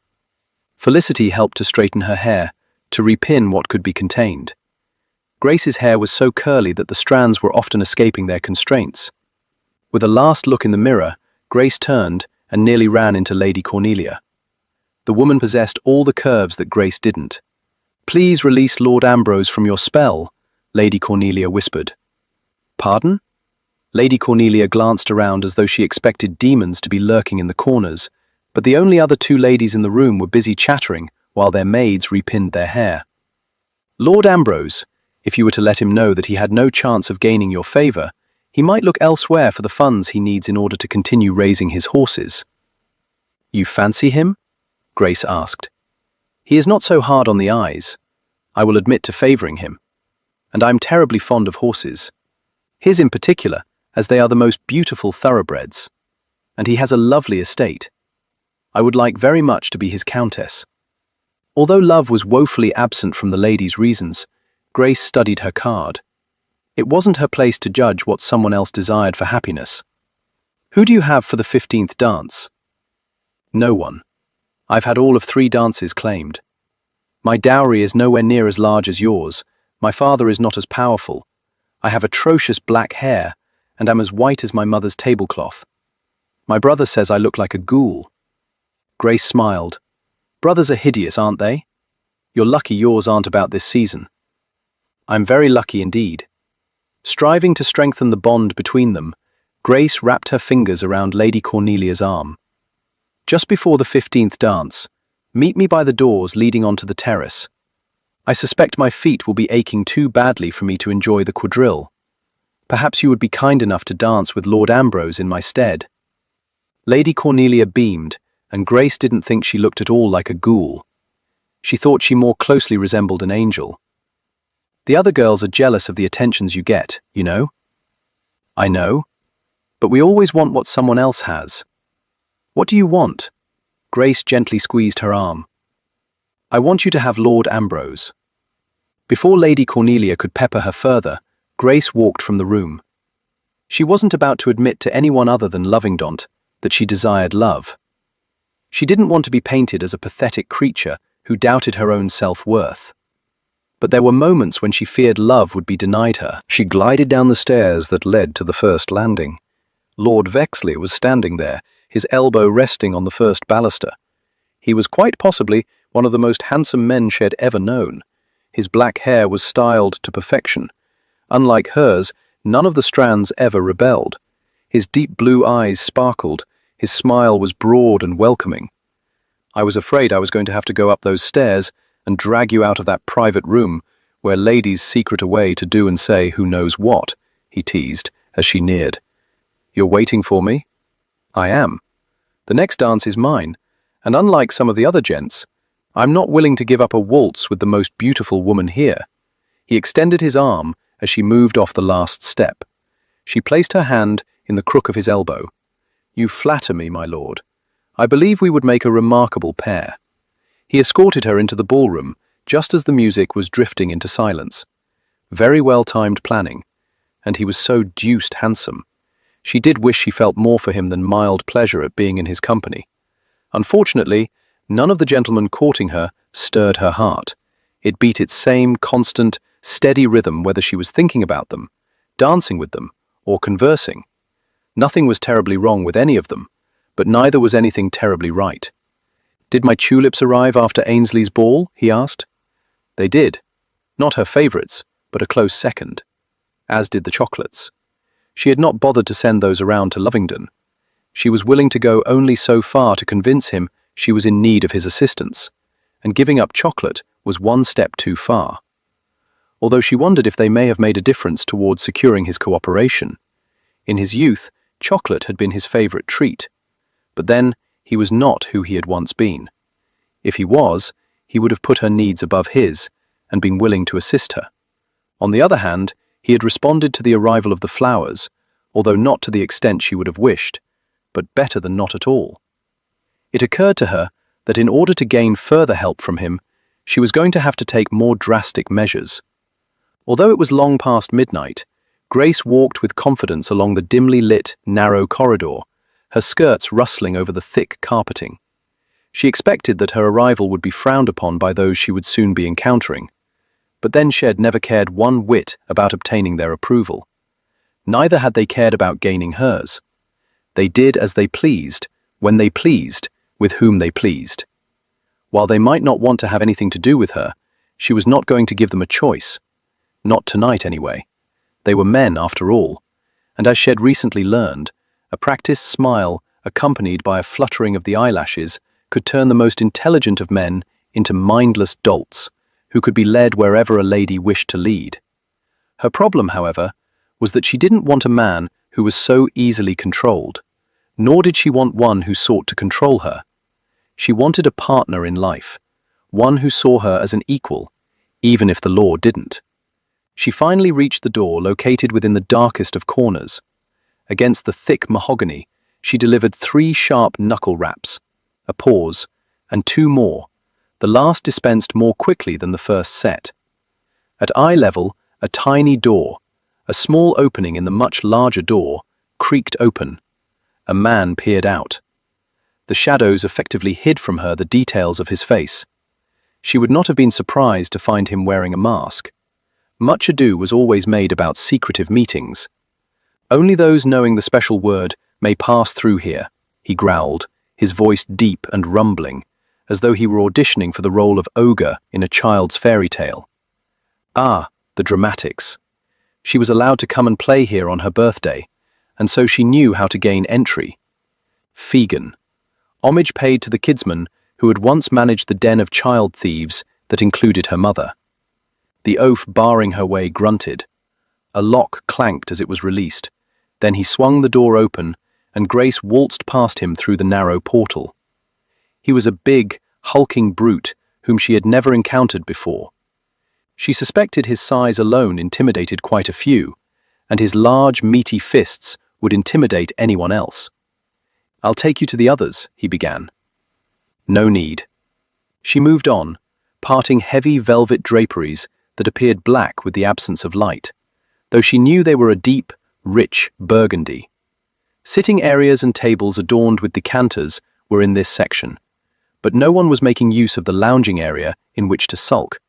Felicity helped to straighten her hair, to repin what could be contained. Grace's hair was so curly that the strands were often escaping their constraints. With a last look in the mirror, Grace turned and nearly ran into Lady Cornelia. The woman possessed all the curves that Grace didn't. "Please release Lord Ambrose from your spell," Lady Cornelia whispered. "Pardon?" Lady Cornelia glanced around as though she expected demons to be lurking in the corners, but the only other 2 ladies in the room were busy chattering while their maids repinned their hair. "Lord Ambrose, if you were to let him know that he had no chance of gaining your favour, he might look elsewhere for the funds he needs in order to continue raising his horses." "You fancy him?" Grace asked. "He is not so hard on the eyes. I will admit to favouring him. And I'm terribly fond of horses. His in particular, as they are the most beautiful thoroughbreds. And he has a lovely estate. I would like very much to be his countess." Although love was woefully absent from the lady's reasons, Grace studied her card. It wasn't her place to judge what someone else desired for happiness. "Who do you have for the 15th dance?" "No one. I've had all of 3 dances claimed. My dowry is nowhere near as large as yours. My father is not as powerful. I have atrocious black hair, and am as white as my mother's tablecloth." My brother says I look like a ghoul. Grace smiled. Brothers are hideous, aren't they? You're lucky yours aren't about this season. I'm very lucky indeed. Striving to strengthen the bond between them, Grace wrapped her fingers around Lady Cornelia's arm. Just before the 15th dance, meet me by the doors leading onto the terrace. I suspect my feet will be aching too badly for me to enjoy the quadrille. Perhaps you would be kind enough to dance with Lord Ambrose in my stead. Lady Cornelia beamed, and Grace didn't think she looked at all like a ghoul. She thought she more closely resembled an angel. The other girls are jealous of the attentions you get, you know? I know, but we always want what someone else has. What do you want? Grace gently squeezed her arm. I want you to have Lord Ambrose. Before Lady Cornelia could pepper her further, Grace walked from the room. She wasn't about to admit to anyone other than Lovingdon that she desired love. She didn't want to be painted as a pathetic creature who doubted her own self-worth. But there were moments when she feared love would be denied her. She glided down the stairs that led to the first landing. Lord Vexley was standing there, his elbow resting on the first baluster. He was quite possibly one of the most handsome men she had ever known. His black hair was styled to perfection. Unlike hers, none of the strands ever rebelled. His deep blue eyes sparkled, his smile was broad and welcoming. I was afraid I was going to have to go up those stairs and drag you out of that private room where ladies secret away to do and say who knows what, he teased as she neared. You're waiting for me? I am. The next dance is mine, and unlike some of the other gents, I'm not willing to give up a waltz with the most beautiful woman here. He extended his arm as she moved off the last step. She placed her hand in the crook of his elbow. You flatter me, my lord. I believe we would make a remarkable pair. He escorted her into the ballroom, just as the music was drifting into silence. Very well-timed planning, and he was so deuced handsome. She did wish she felt more for him than mild pleasure at being in his company. Unfortunately, none of the gentlemen courting her stirred her heart. It beat its same constant, steady rhythm whether she was thinking about them, dancing with them, or conversing. Nothing was terribly wrong with any of them, but neither was anything terribly right. Did my tulips arrive after Ainsley's ball? He asked. They did. Not her favourites, but a close second. As did the chocolates. She had not bothered to send those around to Lovingdon. She was willing to go only so far to convince him she was in need of his assistance, and giving up chocolate was one step too far. Although she wondered if they may have made a difference towards securing his cooperation. In his youth, chocolate had been his favourite treat, but then he was not who he had once been. If he was, he would have put her needs above his and been willing to assist her. On the other hand, he had responded to the arrival of the flowers, although not to the extent she would have wished, but better than not at all. It occurred to her that in order to gain further help from him, she was going to have to take more drastic measures. Although it was long past midnight, Grace walked with confidence along the dimly lit, narrow corridor, her skirts rustling over the thick carpeting. She expected that her arrival would be frowned upon by those she would soon be encountering, but then she had never cared one whit about obtaining their approval. Neither had they cared about gaining hers. They did as they pleased, when they pleased, with whom they pleased. While they might not want to have anything to do with her, she was not going to give them a choice. Not tonight, anyway. They were men, after all, and as she had recently learned, a practiced smile, accompanied by a fluttering of the eyelashes, could turn the most intelligent of men into mindless dolts, who could be led wherever a lady wished to lead. Her problem, however, was that she didn't want a man who was so easily controlled, nor did she want one who sought to control her. She wanted a partner in life, one who saw her as an equal, even if the law didn't. She finally reached the door located within the darkest of corners. Against the thick mahogany, she delivered 3 sharp knuckle raps, a pause, and 2 more, the last dispensed more quickly than the first set. At eye level, a tiny door, a small opening in the much larger door, creaked open. A man peered out. The shadows effectively hid from her the details of his face. She would not have been surprised to find him wearing a mask. Much ado was always made about secretive meetings. Only those knowing the special word may pass through here," he growled, his voice deep and rumbling, as though he were auditioning for the role of ogre in a child's fairy tale. Ah, the dramatics. She was allowed to come and play here on her birthday, and so she knew how to gain entry. Fegan. Homage paid to the kidsman who had once managed the den of child thieves that included her mother. The oaf barring her way grunted. A lock clanked as it was released. Then he swung the door open, and Grace waltzed past him through the narrow portal. He was a big, hulking brute whom she had never encountered before. She suspected his size alone intimidated quite a few, and his large, meaty fists would intimidate anyone else. "I'll take you to the others," he began. "No need." She moved on, parting heavy velvet draperies that appeared black with the absence of light, though she knew they were a deep, rich burgundy. Sitting areas and tables adorned with decanters were in this section, but no one was making use of the lounging area in which to sulk,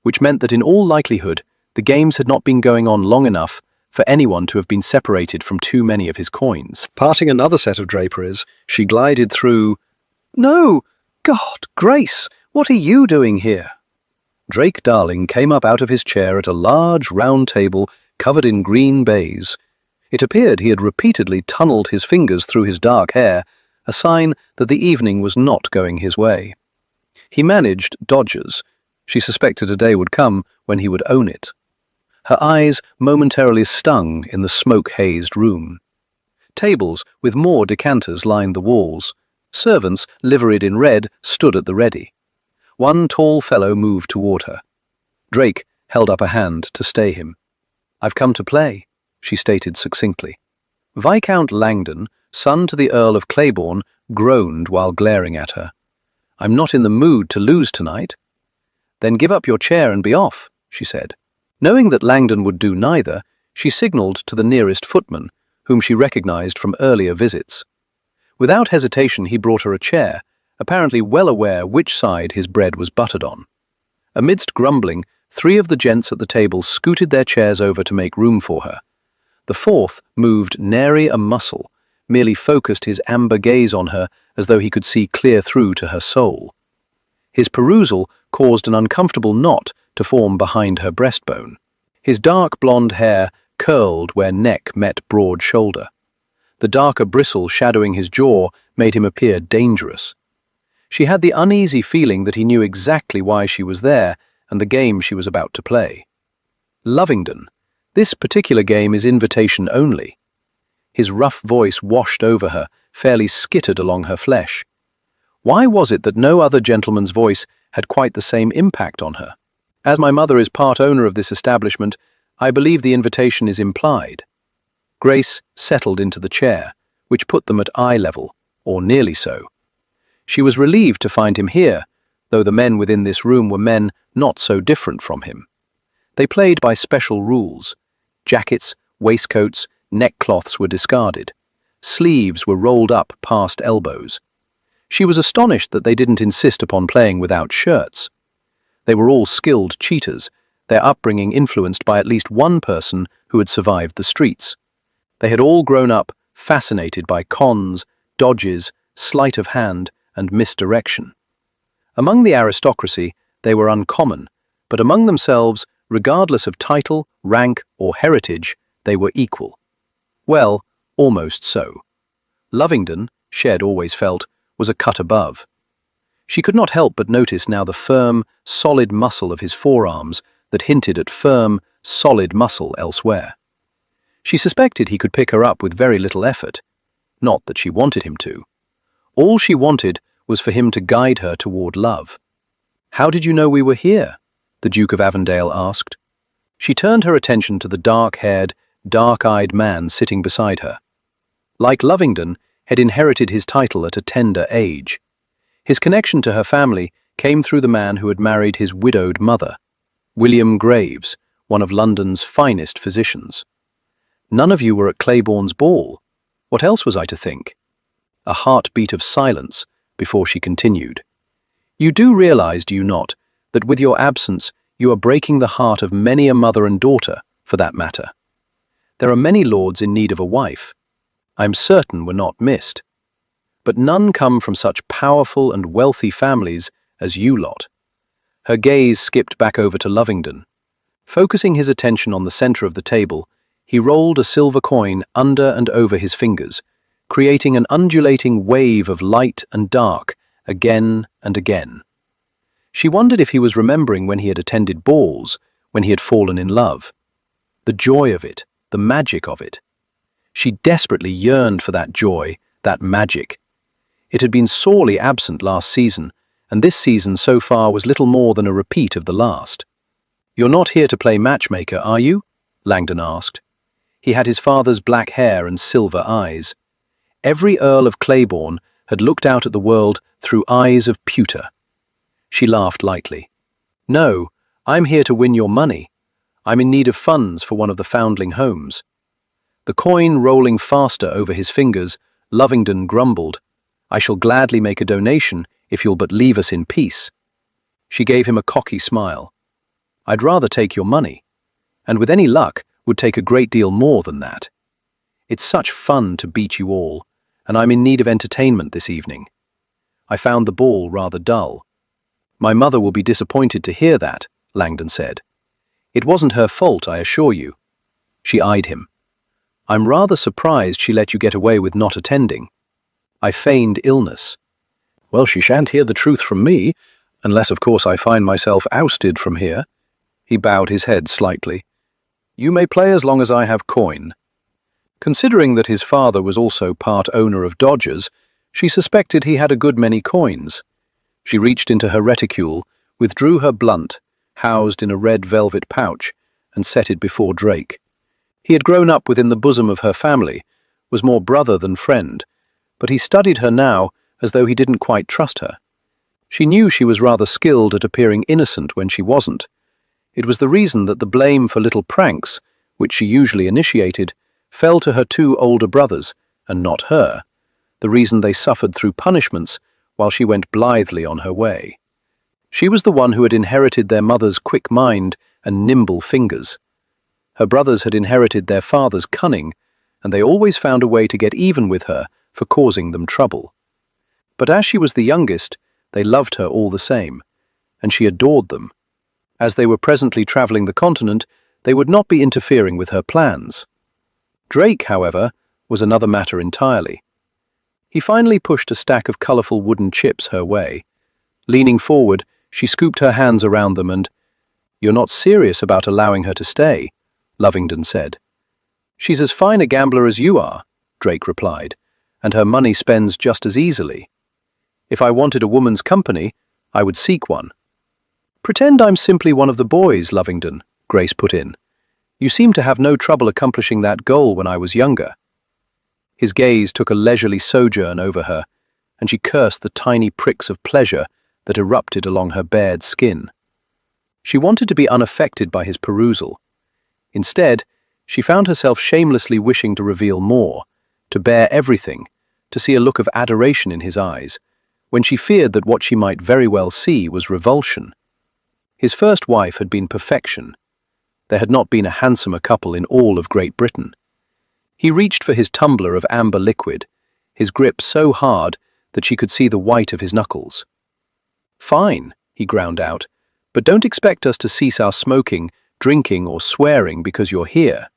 which meant that in all likelihood the games had not been going on long enough for anyone to have been separated from too many of his coins. Parting another set of draperies, she glided through. "No! God, Grace, what are you doing here?" Drake Darling came up out of his chair at a large round table covered in green baize. It appeared he had repeatedly tunneled his fingers through his dark hair, a sign that the evening was not going his way. He managed dodgers. She suspected a day would come when he would own it. Her eyes momentarily stung in the smoke-hazed room. Tables with more decanters lined the walls. Servants, liveried in red, stood at the ready. One tall fellow moved toward her. Drake held up a hand to stay him. "I've come to play," she stated succinctly. Viscount Langdon, son to the Earl of Claiborne, groaned while glaring at her. "I'm not in the mood to lose tonight." "Then give up your chair and be off," she said. Knowing that Langdon would do neither, she signalled to the nearest footman, whom she recognized from earlier visits. Without hesitation, he brought her a chair, apparently well aware which side his bread was buttered on. Amidst grumbling, 3 of the gents at the table scooted their chairs over to make room for her. The 4th moved nary a muscle, merely focused his amber gaze on her as though he could see clear through to her soul. His perusal caused an uncomfortable knot to form behind her breastbone. His dark blonde hair curled where neck met broad shoulder. The darker bristle shadowing his jaw made him appear dangerous. She had the uneasy feeling that he knew exactly why she was there and the game she was about to play. Lovingdon. This particular game is invitation only. His rough voice washed over her, fairly skittered along her flesh. Why was it that no other gentleman's voice had quite the same impact on her? "As my mother is part owner of this establishment, I believe the invitation is implied." Grace settled into the chair, which put them at eye level, or nearly so. She was relieved to find him here, though the men within this room were men not so different from him. They played by special rules. Jackets, waistcoats, neckcloths were discarded. Sleeves were rolled up past elbows. She was astonished that they didn't insist upon playing without shirts. They were all skilled cheaters, their upbringing influenced by at least one person who had survived the streets. They had all grown up fascinated by cons, dodges, sleight of hand, and misdirection. Among the aristocracy, they were uncommon, but among themselves, regardless of title, rank, or heritage, they were equal. Well, almost so. Lovingdon, Shed always felt, was a cut above. She could not help but notice now the firm, solid muscle of his forearms that hinted at firm, solid muscle elsewhere. She suspected he could pick her up with very little effort. Not that she wanted him to. All she wanted was for him to guide her toward love. "How did you know we were here?" the Duke of Avondale asked. She turned her attention to the dark-haired, dark-eyed man sitting beside her. Like Lovingdon, had inherited his title at a tender age. His connection to her family came through the man who had married his widowed mother, William Graves, one of London's finest physicians. "None of you were at Claiborne's ball. What else was I to think?" A heartbeat of silence before she continued. "You do realize, do you not, that with your absence you are breaking the heart of many a mother and daughter, for that matter? There are many lords in need of a wife. I'm certain were not missed. But none come from such powerful and wealthy families as you lot. Her gaze skipped back over to Lovingdon. Focusing his attention on the center of the table, he rolled a silver coin under and over his fingers, creating an undulating wave of light and dark again and again. She wondered if he was remembering when he had attended balls, when he had fallen in love. The joy of it, the magic of it. She desperately yearned for that joy, that magic. It had been sorely absent last season, and this season so far was little more than a repeat of the last. "You're not here to play matchmaker, are you?" Langdon asked. He had his father's black hair and silver eyes. Every Earl of Claiborne had looked out at the world through eyes of pewter. She laughed lightly. "No, I'm here to win your money. I'm in need of funds for one of the foundling homes." The coin rolling faster over his fingers, Lovingdon grumbled, "I shall gladly make a donation if you'll but leave us in peace." She gave him a cocky smile. "I'd rather take your money, and with any luck would take a great deal more than that. It's such fun to beat you all, and I'm in need of entertainment this evening. I found the ball rather dull." "My mother will be disappointed to hear that," Langdon said. "It wasn't her fault, I assure you." She eyed him. "I'm rather surprised she let you get away with not attending." "I feigned illness." "Well, she shan't hear the truth from me, unless of course I find myself ousted from here." He bowed his head slightly. "You may play as long as I have coin." Considering that his father was also part owner of Dodgers, she suspected he had a good many coins. She reached into her reticule, withdrew her blunt, housed in a red velvet pouch, and set it before Drake. He had grown up within the bosom of her family, was more brother than friend, but he studied her now as though he didn't quite trust her. She knew she was rather skilled at appearing innocent when she wasn't. It was the reason that the blame for little pranks, which she usually initiated, fell to her two older brothers, and not her, the reason they suffered through punishments while she went blithely on her way. She was the one who had inherited their mother's quick mind and nimble fingers. Her brothers had inherited their father's cunning, and they always found a way to get even with her for causing them trouble. But as she was the youngest, they loved her all the same, and she adored them. As they were presently traveling the continent, they would not be interfering with her plans. Drake, however, was another matter entirely. He finally pushed a stack of colourful wooden chips her way. Leaning forward, she scooped her hands around them and, "You're not serious about allowing her to stay," Lovingdon said. "She's as fine a gambler as you are," Drake replied, "and her money spends just as easily. If I wanted a woman's company, I would seek one." "Pretend I'm simply one of the boys, Lovingdon," Grace put in. "You seem to have no trouble accomplishing that goal when I was younger." His gaze took a leisurely sojourn over her, and she cursed the tiny pricks of pleasure that erupted along her bared skin. She wanted to be unaffected by his perusal. Instead, she found herself shamelessly wishing to reveal more, to bear everything, to see a look of adoration in his eyes, when she feared that what she might very well see was revulsion. His first wife had been perfection. There had not been a handsomer couple in all of Great Britain. He reached for his tumbler of amber liquid, his grip so hard that she could see the white of his knuckles. "Fine," he ground out, "but don't expect us to cease our smoking, drinking, or swearing because you're here."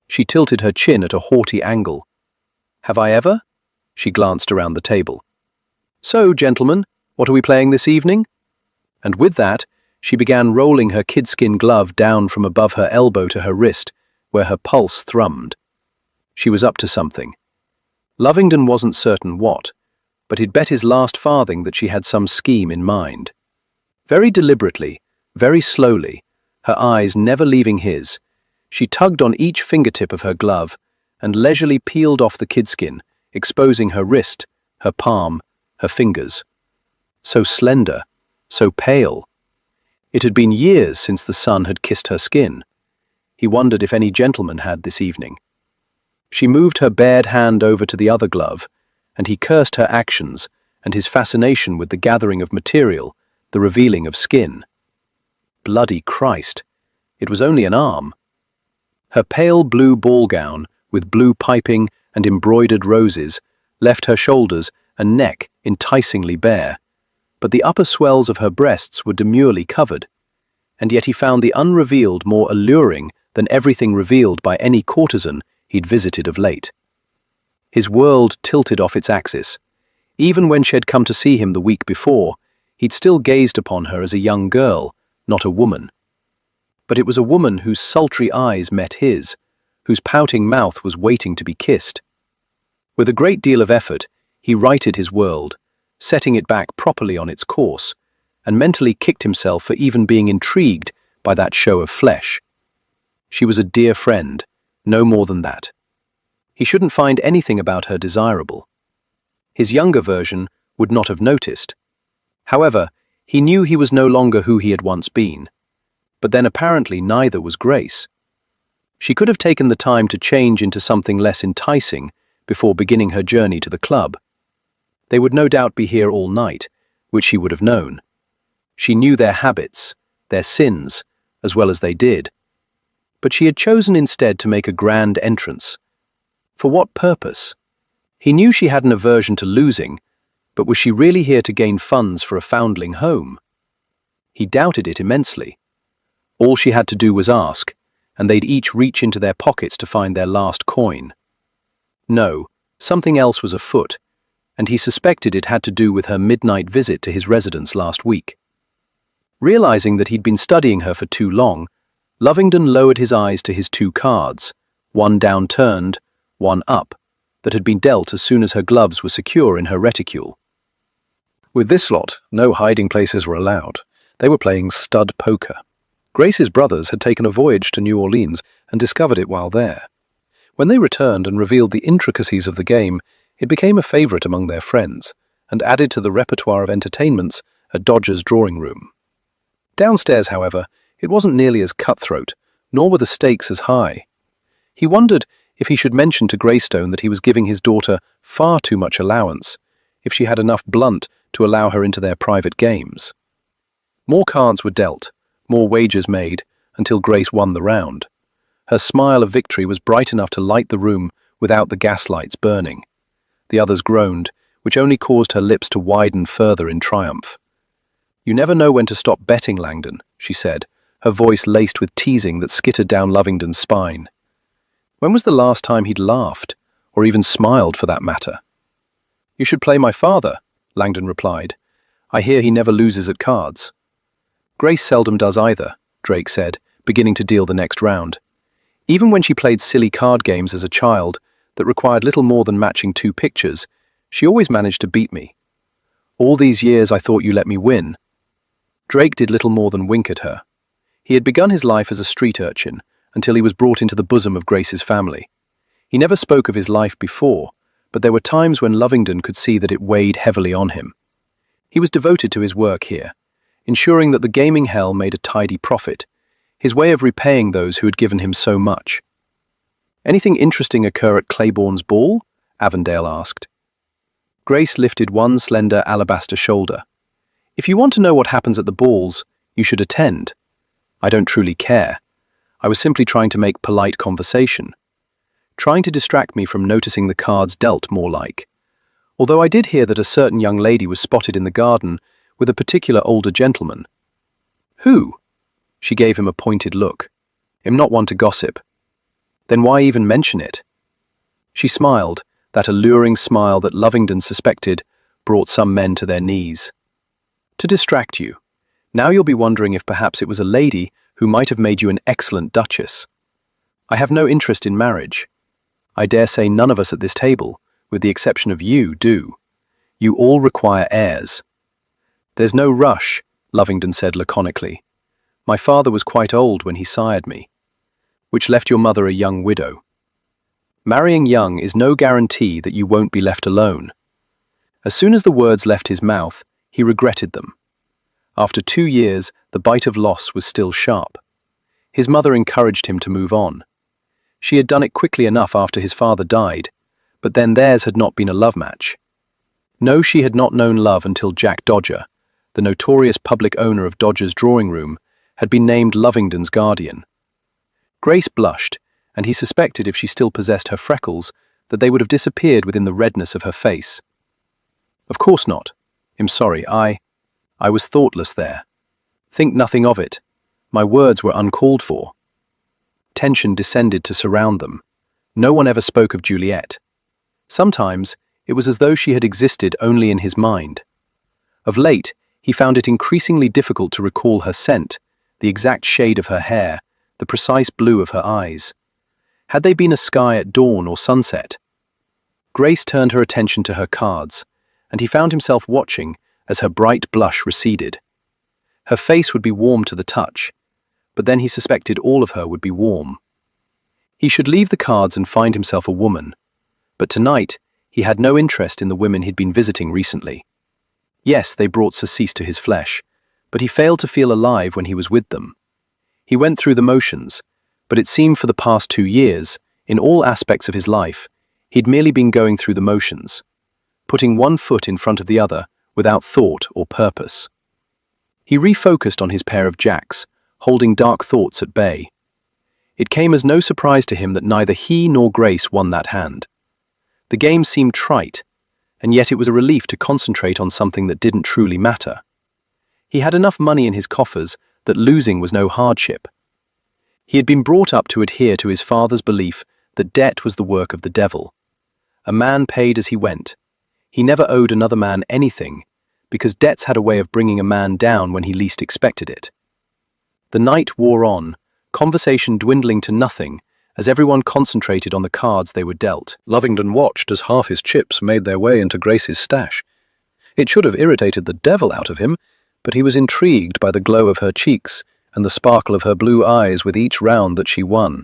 She tilted her chin at a haughty angle. "Have I ever?" She glanced around the table. "So, gentlemen, what are we playing this evening?" And with that, she began rolling her kidskin glove down from above her elbow to her wrist, where her pulse thrummed. She was up to something. Lovingdon wasn't certain what, but he'd bet his last farthing that she had some scheme in mind. Very deliberately, very slowly, her eyes never leaving his, she tugged on each fingertip of her glove and leisurely peeled off the kidskin, exposing her wrist, her palm, her fingers. So slender, so pale. It had been years since the sun had kissed her skin. He wondered if any gentleman had this evening. She moved her bared hand over to the other glove, and he cursed her actions and his fascination with the gathering of material, the revealing of skin. Bloody Christ! It was only an arm. Her pale blue ball gown, with blue piping and embroidered roses left her shoulders and neck enticingly bare, but the upper swells of her breasts were demurely covered, and yet he found the unrevealed more alluring than everything revealed by any courtesan he'd visited of late. His world tilted off its axis. Even when she had come to see him the week before, he'd still gazed upon her as a young girl, not a woman. But it was a woman whose sultry eyes met his, whose pouting mouth was waiting to be kissed. With a great deal of effort, he righted his world, setting it back properly on its course, and mentally kicked himself for even being intrigued by that show of flesh. She was a dear friend, no more than that. He shouldn't find anything about her desirable. His younger version would not have noticed. However, he knew he was no longer who he had once been. But then apparently neither was Grace. She could have taken the time to change into something less enticing before beginning her journey to the club. They would no doubt be here all night, which she would have known. She knew their habits, their sins, as well as they did. But she had chosen instead to make a grand entrance. For what purpose? He knew she had an aversion to losing, but was she really here to gain funds for a foundling home? He doubted it immensely. All she had to do was ask, and they'd each reach into their pockets to find their last coin. No, something else was afoot, and he suspected it had to do with her midnight visit to his residence last week. Realizing that he'd been studying her for too long, Lovingdon lowered his eyes to his two cards, one downturned, one up, that had been dealt as soon as her gloves were secure in her reticule. With this lot, no hiding places were allowed. They were playing stud poker. Grace's brothers had taken a voyage to New Orleans and discovered it while there. When they returned and revealed the intricacies of the game, it became a favorite among their friends and added to the repertoire of entertainments at Dodger's drawing room. Downstairs, however, it wasn't nearly as cutthroat, nor were the stakes as high. He wondered if he should mention to Greystone that he was giving his daughter far too much allowance, if she had enough blunt to allow her into their private games. More cards were dealt, more wagers made, until Grace won the round. Her smile of victory was bright enough to light the room without the gaslights burning. The others groaned, which only caused her lips to widen further in triumph. "You never know when to stop betting, Langdon," she said, her voice laced with teasing that skittered down Lovingdon's spine. When was the last time he'd laughed, or even smiled for that matter? "You should play my father," Langdon replied. "I hear he never loses at cards." "Grace seldom does either," Drake said, beginning to deal the next round. "Even when she played silly card games as a child that required little more than matching two pictures, she always managed to beat me. All these years I thought you let me win." Drake did little more than wink at her. He had begun his life as a street urchin until he was brought into the bosom of Grace's family. He never spoke of his life before, but there were times when Lovingdon could see that it weighed heavily on him. He was devoted to his work here, ensuring that the gaming hell made a tidy profit, his way of repaying those who had given him so much. "Anything interesting occur at Claiborne's ball?" Avondale asked. Grace lifted one slender alabaster shoulder. "If you want to know what happens at the balls, you should attend. I don't truly care. I was simply trying to make polite conversation. Trying to distract me from noticing the cards dealt, more like. Although I did hear that a certain young lady was spotted in the garden with a particular older gentleman." "Who?" She gave him a pointed look. "I'm not one to gossip." "Then why even mention it?" She smiled, that alluring smile that Lovingdon suspected brought some men to their knees. "To distract you. Now you'll be wondering if perhaps it was a lady who might have made you an excellent duchess. I have no interest in marriage. I dare say none of us at this table, with the exception of you, do. You all require heirs." "There's no rush," Lovingdon said laconically. "My father was quite old when he sired me, which left your mother a young widow. Marrying young is no guarantee that you won't be left alone." As soon as the words left his mouth, he regretted them. After 2 years, the bite of loss was still sharp. His mother encouraged him to move on. She had done it quickly enough after his father died, but then theirs had not been a love match. No, she had not known love until Jack Dodger, the notorious public owner of Dodger's drawing room, had been named Lovingdon's guardian. Grace blushed, and he suspected if she still possessed her freckles, that they would have disappeared within the redness of her face. "Of course not. I'm sorry, I was thoughtless there. Think nothing of it. My words were uncalled for." Tension descended to surround them. No one ever spoke of Juliet. Sometimes, it was as though she had existed only in his mind. Of late, he found it increasingly difficult to recall her scent, the exact shade of her hair, the precise blue of her eyes. Had they been a sky at dawn or sunset? Grace turned her attention to her cards, and he found himself watching as her bright blush receded. Her face would be warm to the touch, but then he suspected all of her would be warm. He should leave the cards and find himself a woman, but tonight he had no interest in the women he'd been visiting recently. Yes, they brought surcease to his flesh, but he failed to feel alive when he was with them. He went through the motions, but it seemed for the past 2 years, in all aspects of his life, he'd merely been going through the motions, putting one foot in front of the other without thought or purpose. He refocused on his pair of jacks, holding dark thoughts at bay. It came as no surprise to him that neither he nor Grace won that hand. The game seemed trite, and yet it was a relief to concentrate on something that didn't truly matter. He had enough money in his coffers that losing was no hardship. He had been brought up to adhere to his father's belief that debt was the work of the devil. A man paid as he went. He never owed another man anything, because debts had a way of bringing a man down when he least expected it. The night wore on, conversation dwindling to nothing as everyone concentrated on the cards they were dealt. Lovingdon watched as half his chips made their way into Grace's stash. It should have irritated the devil out of him, but he was intrigued by the glow of her cheeks and the sparkle of her blue eyes with each round that she won.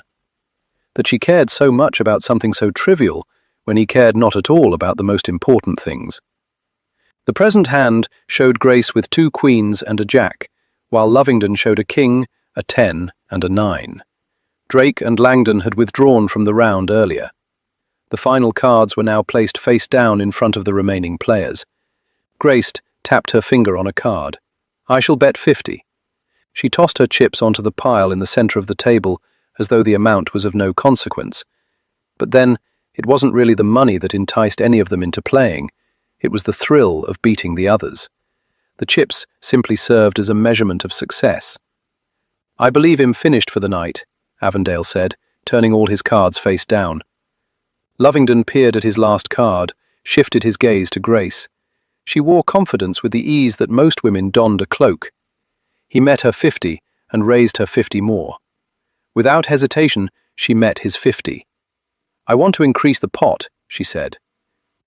That she cared so much about something so trivial when he cared not at all about the most important things. The present hand showed Grace with 2 queens and a jack, while Lovingdon showed a king, a 10, and a 9. Drake and Langdon had withdrawn from the round earlier. The final cards were now placed face down in front of the remaining players. Grace tapped her finger on a card. "I shall bet 50. She tossed her chips onto the pile in the center of the table as though the amount was of no consequence. But then, it wasn't really the money that enticed any of them into playing. It was the thrill of beating the others. The chips simply served as a measurement of success. "I believe him finished for the night," Avondale said, turning all his cards face down. Lovingdon peered at his last card, shifted his gaze to Grace. She wore confidence with the ease that most women donned a cloak. He met her 50 and raised her 50 more. Without hesitation, she met his 50. "I want to increase the pot," she said.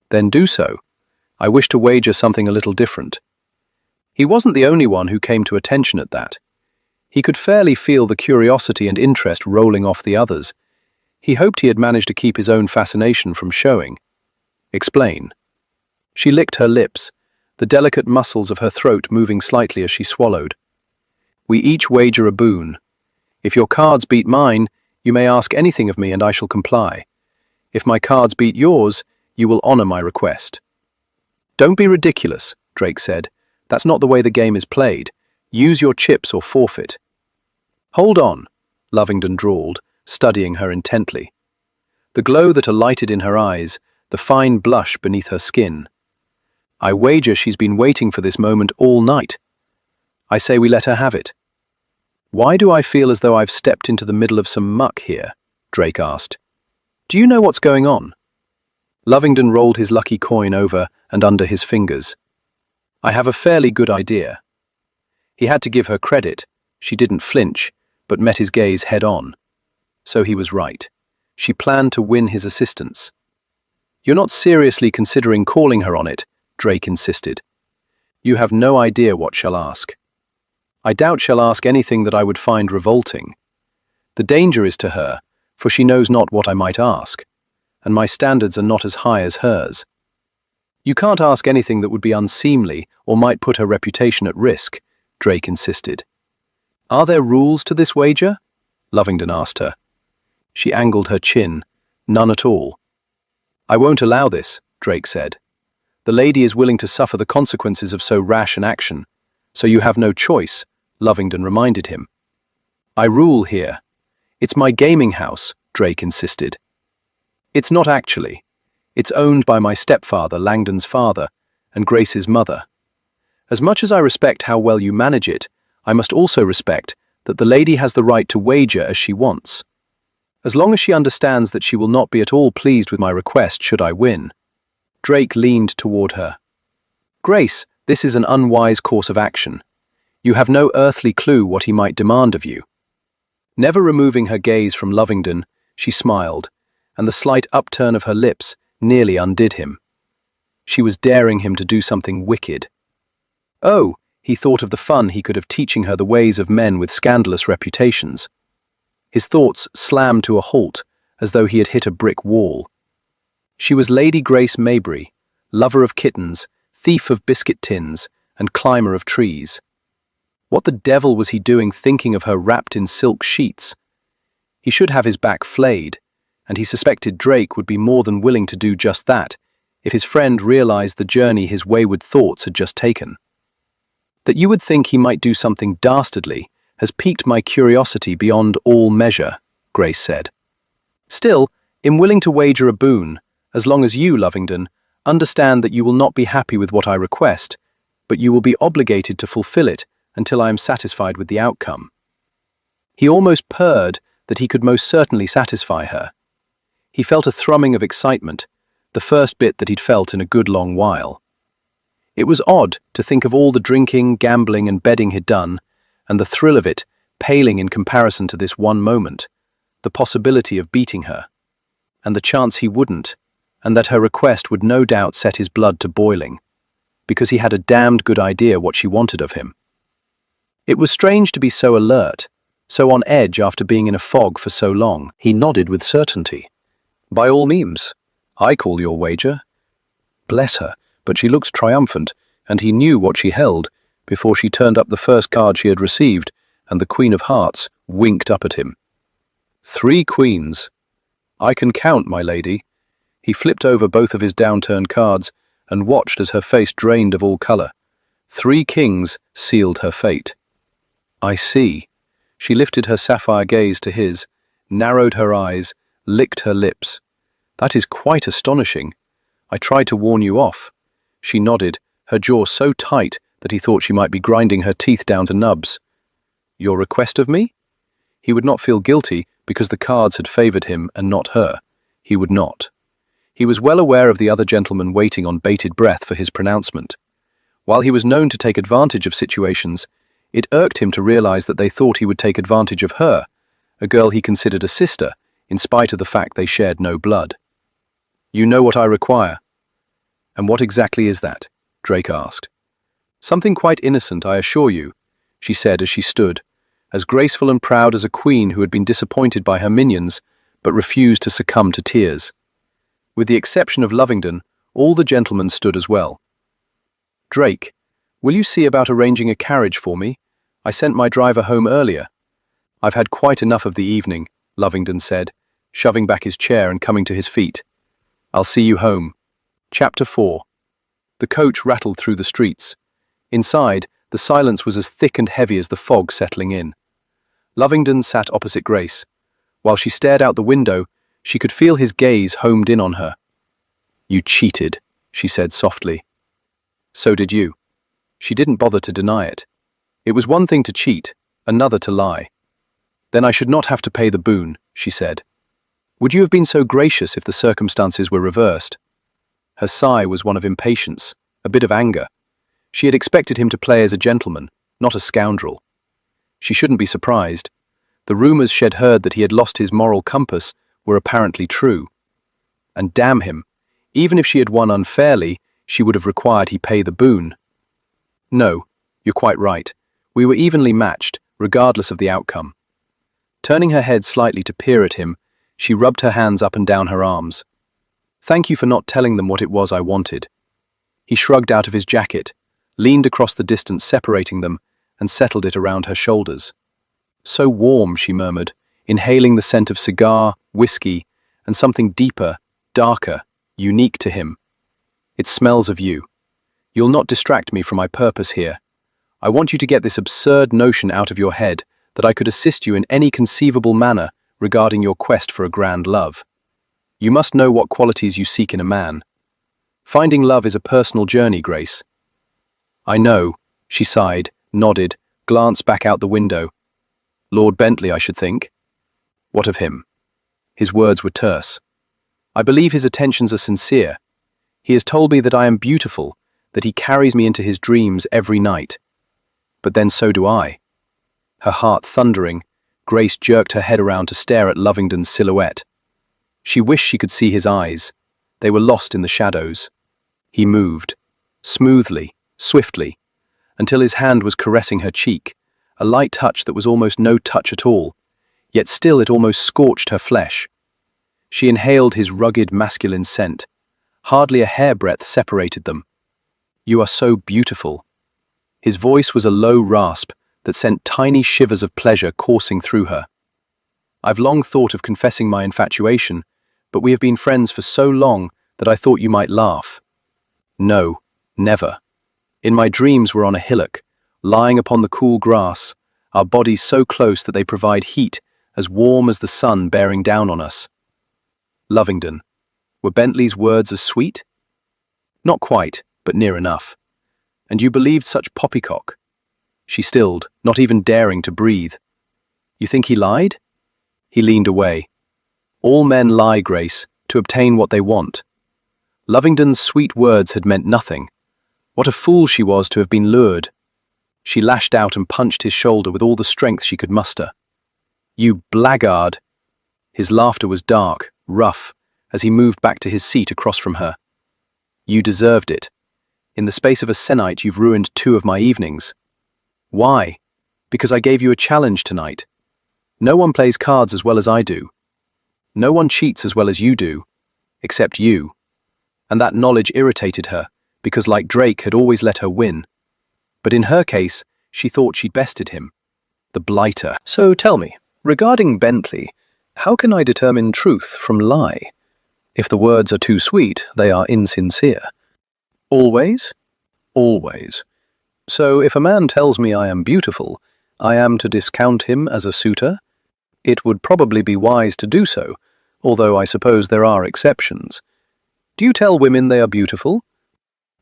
"Then do so. I wish to wager something a little different." He wasn't the only one who came to attention at that. He could fairly feel the curiosity and interest rolling off the others. He hoped he had managed to keep his own fascination from showing. "Explain." She licked her lips, the delicate muscles of her throat moving slightly as she swallowed. "We each wager a boon. If your cards beat mine, you may ask anything of me and I shall comply. If my cards beat yours, you will honor my request." "Don't be ridiculous," Drake said. "That's not the way the game is played. Use your chips or forfeit." "Hold on," Lovingdon drawled, studying her intently. The glow that alighted in her eyes, the fine blush beneath her skin. "I wager she's been waiting for this moment all night. I say we let her have it." "Why do I feel as though I've stepped into the middle of some muck here?" Drake asked. "Do you know what's going on?" Lovingdon rolled his lucky coin over and under his fingers. "I have a fairly good idea." He had to give her credit. She didn't flinch, but met his gaze head-on. So he was right. She planned to win his assistance. "You're not seriously considering calling her on it," Drake insisted. "You have no idea what she'll ask." "I doubt she'll ask anything that I would find revolting. The danger is to her, for she knows not what I might ask, and my standards are not as high as hers." "You can't ask anything that would be unseemly or might put her reputation at risk," Drake insisted. "Are there rules to this wager?" Lovingdon asked her. She angled her chin. "None at all." "I won't allow this," Drake said. "The lady is willing to suffer the consequences of so rash an action, so you have no choice," Lovingdon reminded him. "I rule here. It's my gaming house," Drake insisted. "It's not actually," It's owned by my stepfather, Langdon's father, and Grace's mother. As much as I respect how well you manage it, I must also respect that the lady has the right to wager as she wants. As long as she understands that she will not be at all pleased with my request should I win." Drake leaned toward her. "Grace, this is an unwise course of action. You have no earthly clue what he might demand of you." Never removing her gaze from Lovingdon, she smiled, and the slight upturn of her lips nearly undid him. She was daring him to do something wicked. Oh, he thought of the fun he could have teaching her the ways of men with scandalous reputations. His thoughts slammed to a halt, as though he had hit a brick wall. She was Lady Grace Maybury, lover of kittens, thief of biscuit tins, and climber of trees. What the devil was he doing thinking of her wrapped in silk sheets? He should have his back flayed, and he suspected Drake would be more than willing to do just that if his friend realized the journey his wayward thoughts had just taken. That you would think he might do something dastardly has piqued my curiosity beyond all measure, Grace said. Still, I'm willing to wager a boon, as long as you, Lovingdon, understand that you will not be happy with what I request, but you will be obligated to fulfill it until I am satisfied with the outcome. He almost purred that he could most certainly satisfy her. He felt a thrumming of excitement, the first bit that he'd felt in a good long while. It was odd to think of all the drinking, gambling and betting he'd done, and the thrill of it paling in comparison to this one moment, the possibility of beating her, and the chance he wouldn't, and that her request would no doubt set his blood to boiling, because he had a damned good idea what she wanted of him. It was strange to be so alert, so on edge after being in a fog for so long. He nodded with certainty. "By all means, I call your wager." Bless her, but she looked triumphant, and he knew what she held before she turned up the first card she had received, and the Queen of Hearts winked up at him. "3 queens. I can count, my lady." He flipped over both of his downturned cards and watched as her face drained of all colour. 3 kings sealed her fate. "I see." She lifted her sapphire gaze to his, narrowed her eyes, licked her lips. "That is quite astonishing. I tried to warn you off." She nodded, her jaw so tight that he thought she might be grinding her teeth down to nubs. "Your request of me?" He would not feel guilty because the cards had favoured him and not her. He would not. He was well aware of the other gentlemen waiting on bated breath for his pronouncement. While he was known to take advantage of situations, it irked him to realize that they thought he would take advantage of her, a girl he considered a sister, in spite of the fact they shared no blood. "You know what I require." "And what exactly is that?" Drake asked. "Something quite innocent, I assure you," she said as she stood, as graceful and proud as a queen who had been disappointed by her minions, but refused to succumb to tears. With the exception of Lovingdon, all the gentlemen stood as well. "Drake, will you see about arranging a carriage for me? I sent my driver home earlier." "I've had quite enough of the evening," Lovingdon said, shoving back his chair and coming to his feet. "I'll see you home." Chapter 4. The coach rattled through the streets. Inside, the silence was as thick and heavy as the fog settling in. Lovingdon sat opposite Grace. While she stared out the window, she could feel his gaze homed in on her. "You cheated," she said softly. "So did you." She didn't bother to deny it. It was one thing to cheat, another to lie. "Then I should not have to pay the boon," she said. "Would you have been so gracious if the circumstances were reversed?" Her sigh was one of impatience, a bit of anger. She had expected him to play as a gentleman, not a scoundrel. She shouldn't be surprised. The rumours she'd heard that he had lost his moral compass were apparently true. And damn him, even if she had won unfairly, she would have required he pay the boon. "No, you're quite right. We were evenly matched, regardless of the outcome." Turning her head slightly to peer at him, she rubbed her hands up and down her arms. "Thank you for not telling them what it was I wanted." He shrugged out of his jacket, leaned across the distance separating them, and settled it around her shoulders. "So warm," she murmured, inhaling the scent of cigar, whiskey, and something deeper, darker, unique to him. "It smells of you. You'll not distract me from my purpose here. I want you to get this absurd notion out of your head that I could assist you in any conceivable manner regarding your quest for a grand love." You must know what qualities you seek in a man. Finding love is a personal journey, Grace. I know, she sighed, nodded, glanced back out the window. Lord Bentley, I should think. What of him? His words were terse. I believe his attentions are sincere. He has told me that I am beautiful, that he carries me into his dreams every night. But then so do I. Her heart thundering, Grace jerked her head around to stare at Lovingdon's silhouette. She wished she could see his eyes. They were lost in the shadows. He moved, smoothly, swiftly, until his hand was caressing her cheek, a light touch that was almost no touch at all, yet still it almost scorched her flesh. She inhaled his rugged masculine scent. Hardly a hairbreadth separated them. You are so beautiful. His voice was a low rasp that sent tiny shivers of pleasure coursing through her. I've long thought of confessing my infatuation, but we have been friends for so long that I thought you might laugh. No, never. In my dreams we're on a hillock, lying upon the cool grass, our bodies so close that they provide heat as warm as the sun bearing down on us. Lovingdon, were Bentley's words as sweet? Not quite, but near enough. And you believed such poppycock? She stilled, not even daring to breathe. You think he lied? He leaned away. All men lie, Grace, to obtain what they want. Lovingdon's sweet words had meant nothing. What a fool she was to have been lured. She lashed out and punched his shoulder with all the strength she could muster. You blackguard! His laughter was dark, rough, as he moved back to his seat across from her. You deserved it. In the space of a sennight you've ruined 2 of my evenings. Why? Because I gave you a challenge tonight. No one plays cards as well as I do. No one cheats as well as you do, except you. And that knowledge irritated her, because like Drake had always let her win. But in her case, she thought she'd bested him. The blighter. So tell me, regarding Bentley, how can I determine truth from lie? If the words are too sweet, they are insincere. Always? Always. So if a man tells me I am beautiful, I am to discount him as a suitor? It would probably be wise to do so, although I suppose there are exceptions. Do you tell women they are beautiful?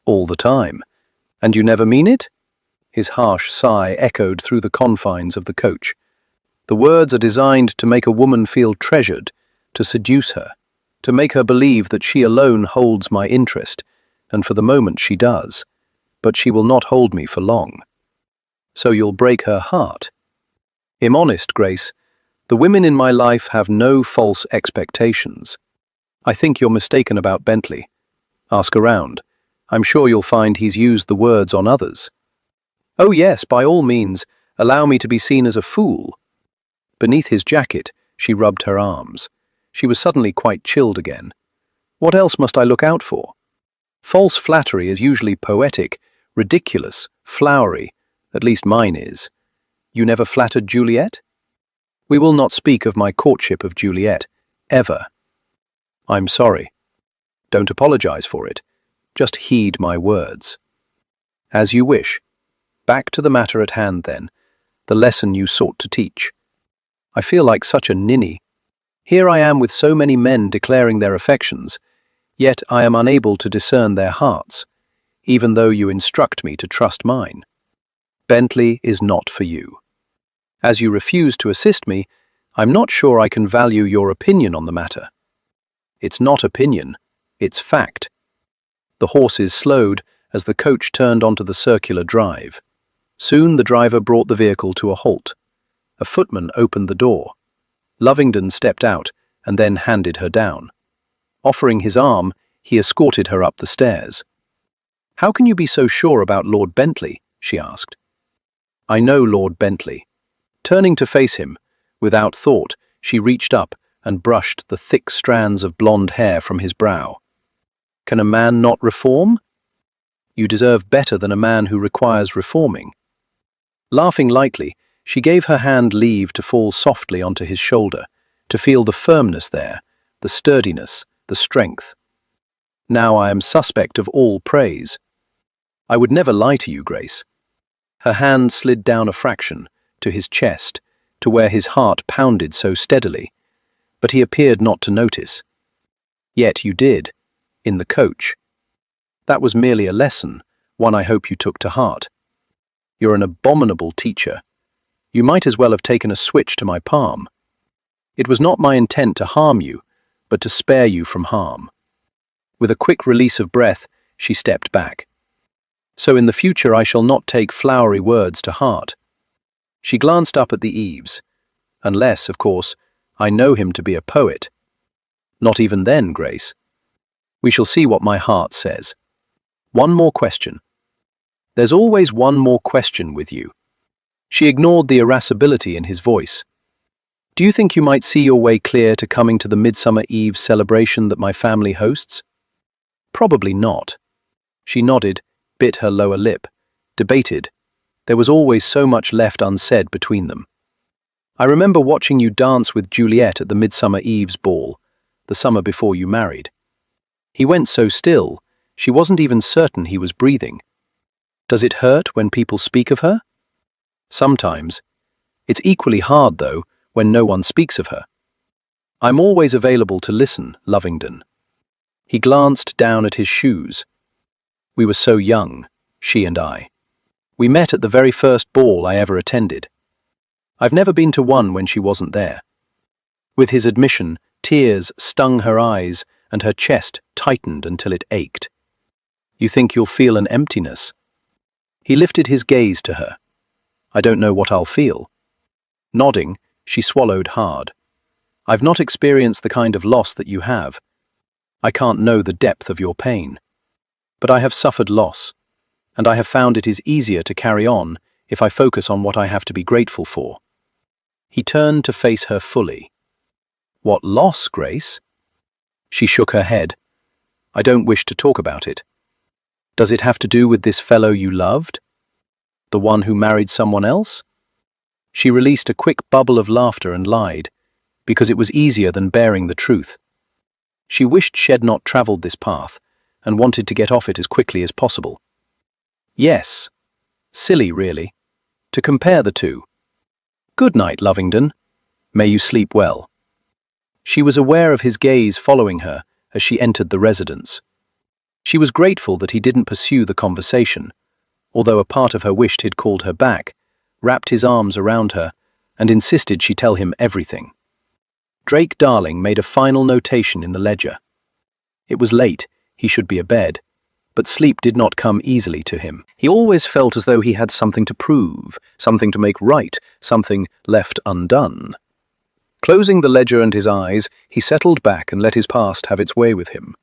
All the time. And you never mean it? His harsh sigh echoed through the confines of the coach. The words are designed to make a woman feel treasured, to seduce her, to make her believe that she alone holds my interest, and for the moment she does. But she will not hold me for long. So you'll break her heart. I'm honest, Grace. The women in my life have no false expectations. I think you're mistaken about Bentley. Ask around. I'm sure you'll find he's used the words on others. Oh yes, by all means, allow me to be seen as a fool. Beneath his jacket, she rubbed her arms. She was suddenly quite chilled again. What else must I look out for? False flattery is usually poetic, ridiculous, flowery, at least mine is. You never flattered Juliet? We will not speak of my courtship of Juliet, ever. I'm sorry. Don't apologize for it. Just heed my words. As you wish. Back to the matter at hand, then, the lesson you sought to teach. I feel like such a ninny. Here I am with so many men declaring their affections, yet I am unable to discern their hearts, even though you instruct me to trust mine. Bentley is not for you. As you refuse to assist me, I'm not sure I can value your opinion on the matter. It's not opinion, it's fact. The horses slowed as the coach turned onto the circular drive. Soon the driver brought the vehicle to a halt. A footman opened the door. Lovingdon stepped out and then handed her down. Offering his arm, he escorted her up the stairs. How can you be so sure about Lord Bentley? She asked. I know Lord Bentley. Turning to face him, without thought, she reached up and brushed the thick strands of blonde hair from his brow. Can a man not reform? You deserve better than a man who requires reforming. Laughing lightly, she gave her hand leave to fall softly onto his shoulder, to feel the firmness there, the sturdiness, the strength. Now I am suspect of all praise. I would never lie to you, Grace. Her hand slid down a fraction, to his chest, to where his heart pounded so steadily, but he appeared not to notice. Yet you did, in the coach. That was merely a lesson, one I hope you took to heart. You're an abominable teacher. You might as well have taken a switch to my palm. It was not my intent to harm you, but to spare you from harm. With a quick release of breath, she stepped back. So in the future I shall not take flowery words to heart. She glanced up at the eaves. Unless, of course, I know him to be a poet. Not even then, Grace. We shall see what my heart says. One more question. There's always one more question with you. She ignored the irascibility in his voice. Do you think you might see your way clear to coming to the Midsummer Eve celebration that my family hosts? Probably not. She nodded, bit her lower lip, debated. There was always so much left unsaid between them. I remember watching you dance with Juliet at the Midsummer Eve's ball, the summer before you married. He went so still, she wasn't even certain he was breathing. Does it hurt when people speak of her? Sometimes. It's equally hard, though, when no one speaks of her. I'm always available to listen, Lovingdon. He glanced down at his shoes. We were so young, she and I. We met at the very first ball I ever attended. I've never been to one when she wasn't there. With his admission, tears stung her eyes and her chest tightened until it ached. You think you'll feel an emptiness? He lifted his gaze to her. I don't know what I'll feel. Nodding, she swallowed hard. I've not experienced the kind of loss that you have. I can't know the depth of your pain. But I have suffered loss, and I have found it is easier to carry on if I focus on what I have to be grateful for. He turned to face her fully. What loss, Grace? She shook her head. I don't wish to talk about it. Does it have to do with this fellow you loved? The one who married someone else? She released a quick bubble of laughter and lied, because it was easier than bearing the truth. She wished she'd not travelled this path, and wanted to get off it as quickly as possible. Yes. Silly, really. To compare the two. Good night, Lovingdon. May you sleep well. She was aware of his gaze following her as she entered the residence. She was grateful that he didn't pursue the conversation, although a part of her wished he'd called her back, wrapped his arms around her, and insisted she tell him everything. Drake Darling made a final notation in the ledger. It was late, he should be abed, but sleep did not come easily to him. He always felt as though he had something to prove, something to make right, something left undone. Closing the ledger and his eyes, he settled back and let his past have its way with him.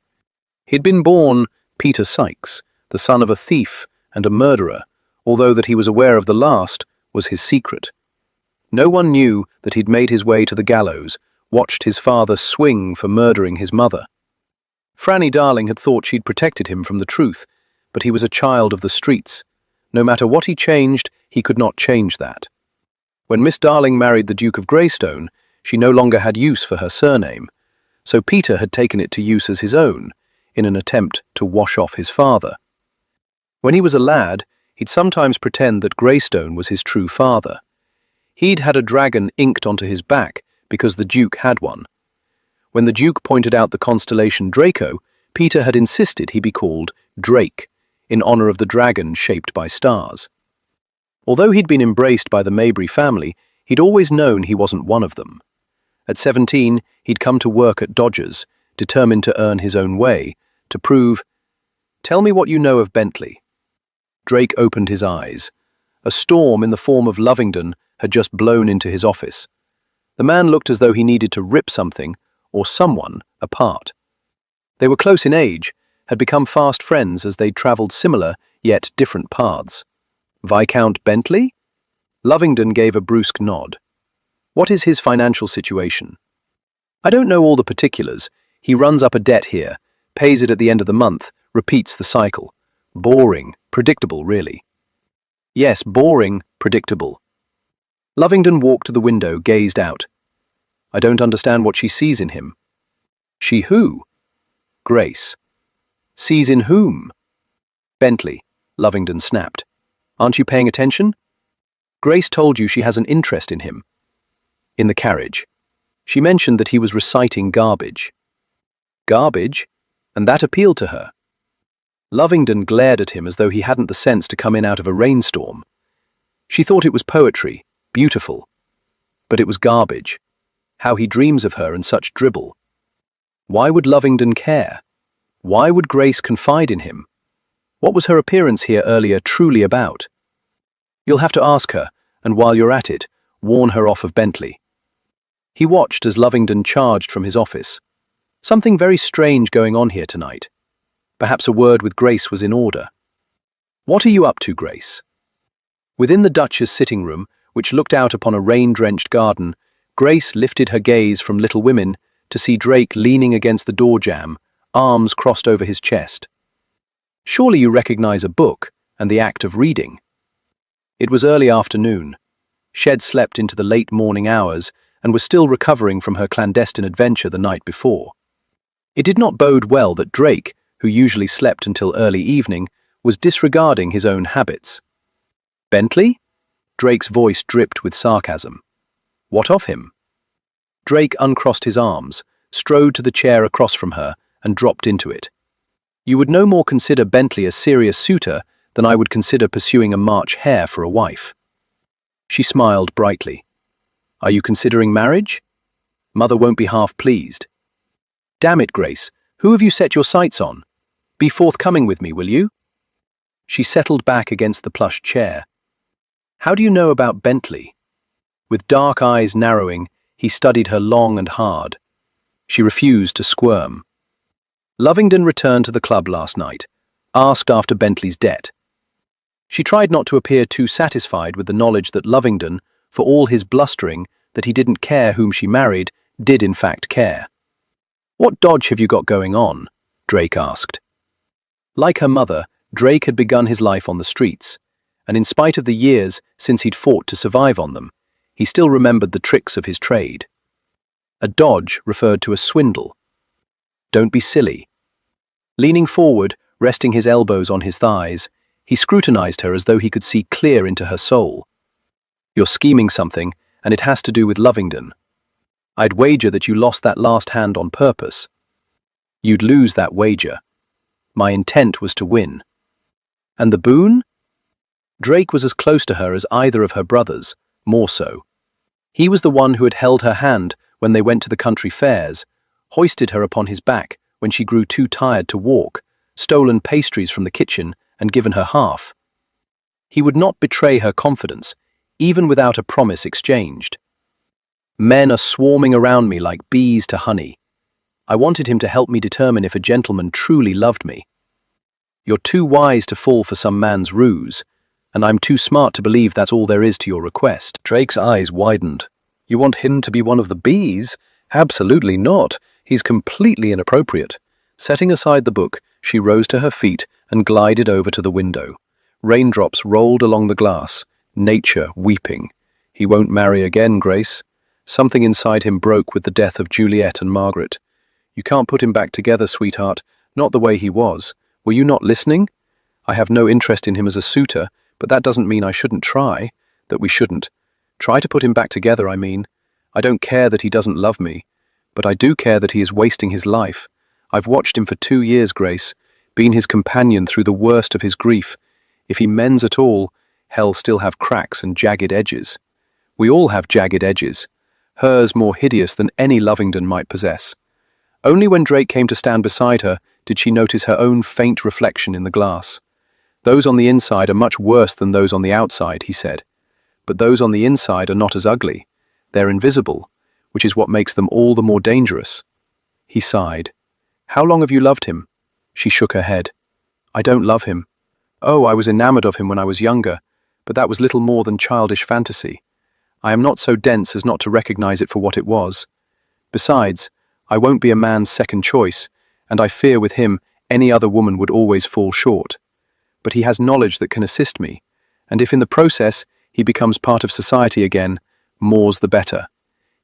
He'd been born Peter Sykes, the son of a thief and a murderer, although that he was aware of the last was his secret. No one knew that he'd made his way to the gallows, watched his father swing for murdering his mother. Franny Darling had thought she'd protected him from the truth, but he was a child of the streets. No matter what he changed, he could not change that. When Miss Darling married the Duke of Greystone, she no longer had use for her surname, so Peter had taken it to use as his own, in an attempt to wash off his father. When he was a lad, he'd sometimes pretend that Greystone was his true father. He'd had a dragon inked onto his back because the Duke had one. When the Duke pointed out the constellation Draco, Peter had insisted he be called Drake, in honor of the dragon shaped by stars. Although he'd been embraced by the Maybury family, he'd always known he wasn't one of them. At 17, he'd come to work at Dodgers, determined to earn his own way, to prove, "Tell me what you know of Bentley." Drake opened his eyes. A storm in the form of Lovingdon had just blown into his office. The man looked as though he needed to rip something, or someone, apart. They were close in age, had become fast friends as they'd travelled similar, yet different paths. Viscount Bentley? Lovingdon gave a brusque nod. What is his financial situation? I don't know all the particulars. He runs up a debt here, pays it at the end of the month, repeats the cycle. Boring, predictable, really. Yes, boring, predictable. Lovingdon walked to the window, gazed out. I don't understand what she sees in him. She who? Grace. Sees in whom? Bentley, Lovingdon snapped. Aren't you paying attention? Grace told you she has an interest in him. In the carriage. She mentioned that he was reciting garbage. Garbage? And that appealed to her. Lovingdon glared at him as though he hadn't the sense to come in out of a rainstorm. She thought it was poetry, beautiful. But it was garbage. How he dreams of her and such dribble. Why would Lovingdon care? Why would Grace confide in him? What was her appearance here earlier truly about? You'll have to ask her, and while you're at it, warn her off of Bentley. He watched as Lovingdon charged from his office. Something very strange going on here tonight. Perhaps a word with Grace was in order. What are you up to, Grace? Within the Duchess' sitting room, which looked out upon a rain-drenched garden, Grace lifted her gaze from Little Women to see Drake leaning against the door jamb, arms crossed over his chest. Surely you recognize a book and the act of reading. It was early afternoon. Shed slept into the late morning hours and was still recovering from her clandestine adventure the night before. It did not bode well that Drake, who usually slept until early evening, was disregarding his own habits. Bentley? Drake's voice dripped with sarcasm. What of him? Drake uncrossed his arms, strode to the chair across from her, and dropped into it. You would no more consider Bentley a serious suitor than I would consider pursuing a March hare for a wife. She smiled brightly. Are you considering marriage? Mother won't be half pleased. Damn it, Grace, who have you set your sights on? Be forthcoming with me, will you? She settled back against the plush chair. How do you know about Bentley? With dark eyes narrowing, he studied her long and hard. She refused to squirm. Lovingdon returned to the club last night, asked after Bentley's debt. She tried not to appear too satisfied with the knowledge that Lovingdon, for all his blustering that he didn't care whom she married, did in fact care. What dodge have you got going on? Drake asked. Like her mother, Drake had begun his life on the streets, and in spite of the years since he'd fought to survive on them, he still remembered the tricks of his trade. A dodge referred to a swindle. Don't be silly. Leaning forward, resting his elbows on his thighs, he scrutinized her as though he could see clear into her soul. You're scheming something, and it has to do with Lovingdon. I'd wager that you lost that last hand on purpose. You'd lose that wager. My intent was to win. And the boon? Drake was as close to her as either of her brothers, more so. He was the one who had held her hand when they went to the country fairs, hoisted her upon his back when she grew too tired to walk, stolen pastries from the kitchen and given her half. He would not betray her confidence, even without a promise exchanged. Men are swarming around me like bees to honey. I wanted him to help me determine if a gentleman truly loved me. You're too wise to fall for some man's ruse, and I'm too smart to believe that's all there is to your request. Drake's eyes widened. You want him to be one of the bees? Absolutely not. He's completely inappropriate. Setting aside the book, she rose to her feet and glided over to the window. Raindrops rolled along the glass, nature weeping. He won't marry again, Grace. Something inside him broke with the death of Juliet and Margaret. You can't put him back together, sweetheart, not the way he was. Were you not listening? I have no interest in him as a suitor, but that doesn't mean I shouldn't try, that we shouldn't. Try to put him back together, I mean. I don't care that he doesn't love me, but I do care that he is wasting his life. I've watched him for 2 years, Grace, been his companion through the worst of his grief. If he mends at all, hell still have cracks and jagged edges. We all have jagged edges, hers more hideous than any Lovingdon might possess. Only when Drake came to stand beside her did she notice her own faint reflection in the glass. Those on the inside are much worse than those on the outside, he said. But those on the inside are not as ugly. They're invisible, which is what makes them all the more dangerous. He sighed. How long have you loved him? She shook her head. I don't love him. Oh, I was enamored of him when I was younger, but that was little more than childish fantasy. I am not so dense as not to recognize it for what it was. Besides, I won't be a man's second choice, and I fear with him any other woman would always fall short. But he has knowledge that can assist me, and if in the process he becomes part of society again, more's the better.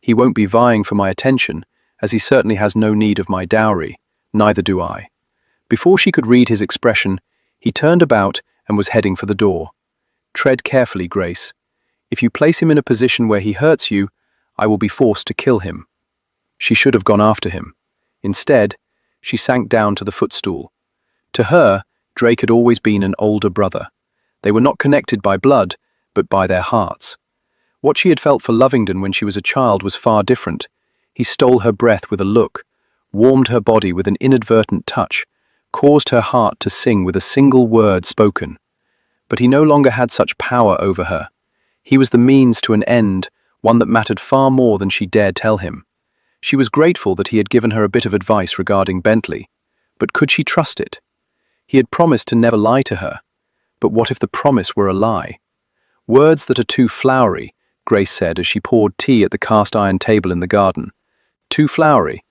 He won't be vying for my attention, as he certainly has no need of my dowry, neither do I. Before she could read his expression, he turned about and was heading for the door. Tread carefully, Grace. If you place him in a position where he hurts you, I will be forced to kill him. She should have gone after him. Instead, She sank down to the footstool. To her, Drake had always been an older brother. They were not connected by blood, but by their hearts. What she had felt for Lovingdon when she was a child was far different. He stole her breath with a look, warmed her body with an inadvertent touch, caused her heart to sing with a single word spoken. But he no longer had such power over her. He was the means to an end, one that mattered far more than she dared tell him. She was grateful that he had given her a bit of advice regarding Bentley, but could she trust it? He had promised to never lie to her, but what if the promise were a lie? Words that are too flowery, Grace said as she poured tea at the cast-iron table in the garden. Too flowery?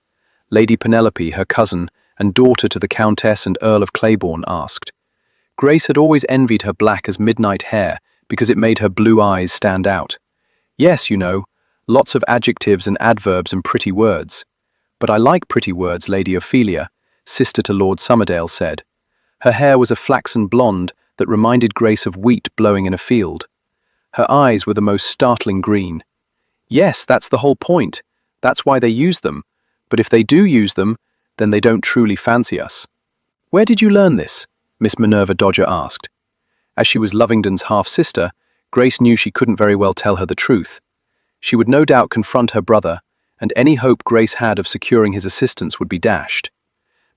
Lady Penelope, her cousin, and daughter to the Countess and Earl of Claiborne, asked. Grace had always envied her black as midnight hair because it made her blue eyes stand out. Yes, you know, lots of adjectives and adverbs and pretty words. But I like pretty words, Lady Ophelia, sister to Lord Somerdale said. Her hair was a flaxen blonde that reminded Grace of wheat blowing in a field. Her eyes were the most startling green. Yes, that's the whole point. That's why they use them. But if they do use them, then they don't truly fancy us. Where did you learn this? Miss Minerva Dodger asked. As she was Lovingdon's half-sister, Grace knew she couldn't very well tell her the truth. She would no doubt confront her brother, and any hope Grace had of securing his assistance would be dashed.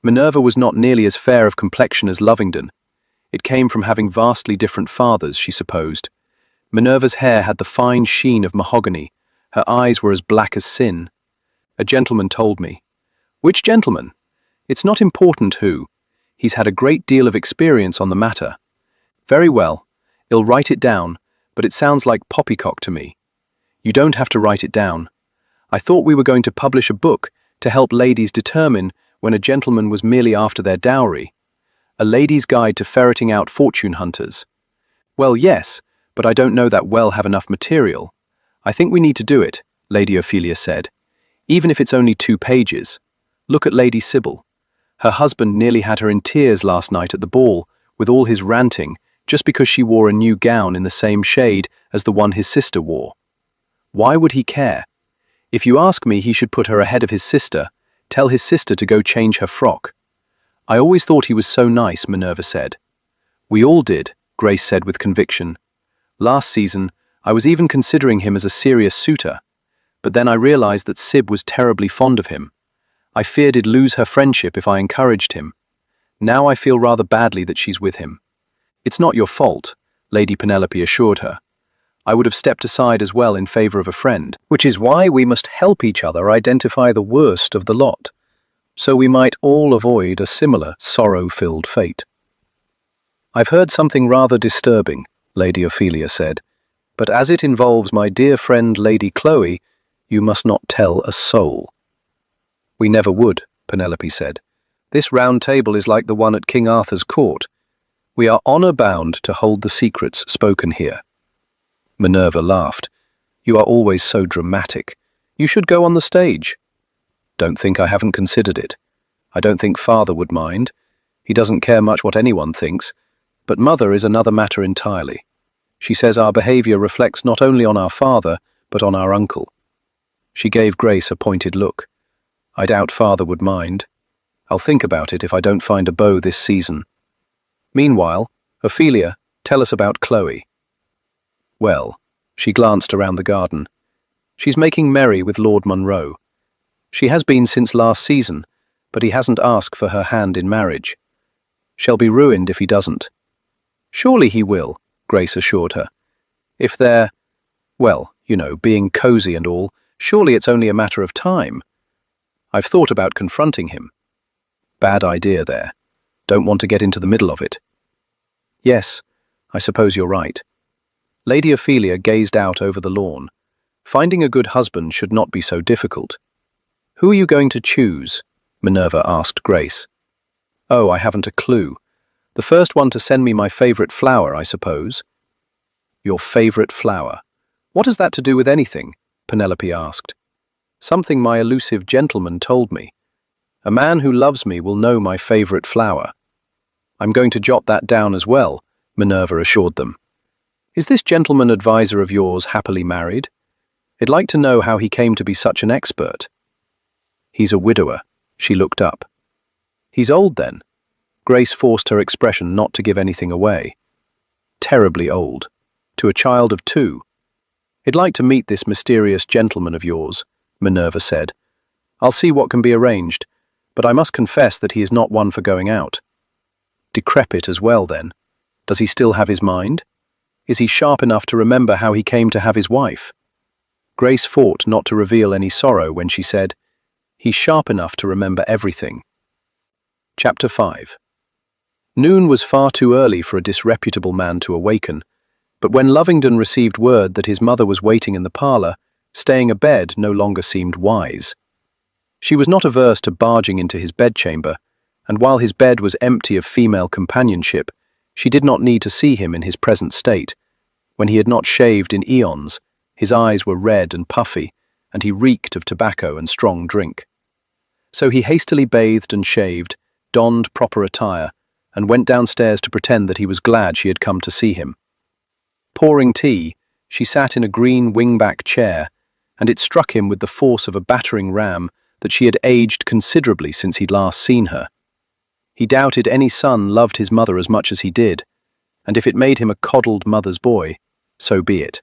Minerva was not nearly as fair of complexion as Lovingdon. It came from having vastly different fathers, she supposed. Minerva's hair had the fine sheen of mahogany. Her eyes were as black as sin. A gentleman told me. Which gentleman? It's not important who. He's had a great deal of experience on the matter. Very well. I'll write it down, but it sounds like poppycock to me. You don't have to write it down. I thought we were going to publish a book to help ladies determine when a gentleman was merely after their dowry. A lady's guide to ferreting out fortune hunters. Well, yes, but I don't know that we'll have enough material. I think we need to do it, Lady Ophelia said. Even if it's only 2 pages. Look at Lady Sybil. Her husband nearly had her in tears last night at the ball, with all his ranting, just because she wore a new gown in the same shade as the one his sister wore. Why would he care? If you ask me, he should put her ahead of his sister, tell his sister to go change her frock. I always thought he was so nice, Minerva said. We all did, Grace said with conviction. Last season, I was even considering him as a serious suitor, but then I realized that Syb was terribly fond of him. I feared he'd lose her friendship if I encouraged him. Now I feel rather badly that she's with him. It's not your fault, Lady Penelope assured her. I would have stepped aside as well in favor of a friend. Which is why we must help each other identify the worst of the lot, so we might all avoid a similar sorrow-filled fate. I've heard something rather disturbing, Lady Ophelia said, but as it involves my dear friend Lady Chloe, you must not tell a soul. We never would, Penelope said. This round table is like the one at King Arthur's court. We are honour-bound to hold the secrets spoken here. Minerva laughed. You are always so dramatic. You should go on the stage. Don't think I haven't considered it. I don't think Father would mind. He doesn't care much what anyone thinks, but Mother is another matter entirely. She says our behaviour reflects not only on our father, but on our uncle. She gave Grace a pointed look. I doubt Father would mind. I'll think about it if I don't find a beau this season. Meanwhile, Ophelia, tell us about Chloe. Well, she glanced around the garden. She's making merry with Lord Munro. She has been since last season, but he hasn't asked for her hand in marriage. She'll be ruined if he doesn't. Surely he will, Grace assured her. If they're, well, you know, being cosy and all, surely it's only a matter of time. I've thought about confronting him. Bad idea there. Don't want to get into the middle of it. Yes, I suppose you're right. Lady Ophelia gazed out over the lawn. Finding a good husband should not be so difficult. Who are you going to choose? Minerva asked Grace. Oh, I haven't a clue. The first one to send me my favourite flower, I suppose. Your favourite flower? What has that to do with anything? Penelope asked. Something my elusive gentleman told me. A man who loves me will know my favourite flower. I'm going to jot that down as well, Minerva assured them. Is this gentleman advisor of yours happily married? I'd like to know how he came to be such an expert. He's a widower. She looked up. He's old then. Grace forced her expression not to give anything away. Terribly old. To a child of 2. I'd like to meet this mysterious gentleman of yours, Minerva said. I'll see what can be arranged, but I must confess that he is not one for going out. Decrepit as well, then. Does he still have his mind? Is he sharp enough to remember how he came to have his wife? Grace fought not to reveal any sorrow when she said, He's sharp enough to remember everything. Chapter 5. Noon was far too early for a disreputable man to awaken, but when Lovingdon received word that his mother was waiting in the parlour, staying abed no longer seemed wise. She was not averse to barging into his bedchamber, and while his bed was empty of female companionship, she did not need to see him in his present state. When he had not shaved in eons, his eyes were red and puffy, and he reeked of tobacco and strong drink. So he hastily bathed and shaved, donned proper attire, and went downstairs to pretend that he was glad she had come to see him. Pouring tea, she sat in a green wing-back chair, and it struck him with the force of a battering ram that she had aged considerably since he'd last seen her. He doubted any son loved his mother as much as he did, and if it made him a coddled mother's boy, so be it.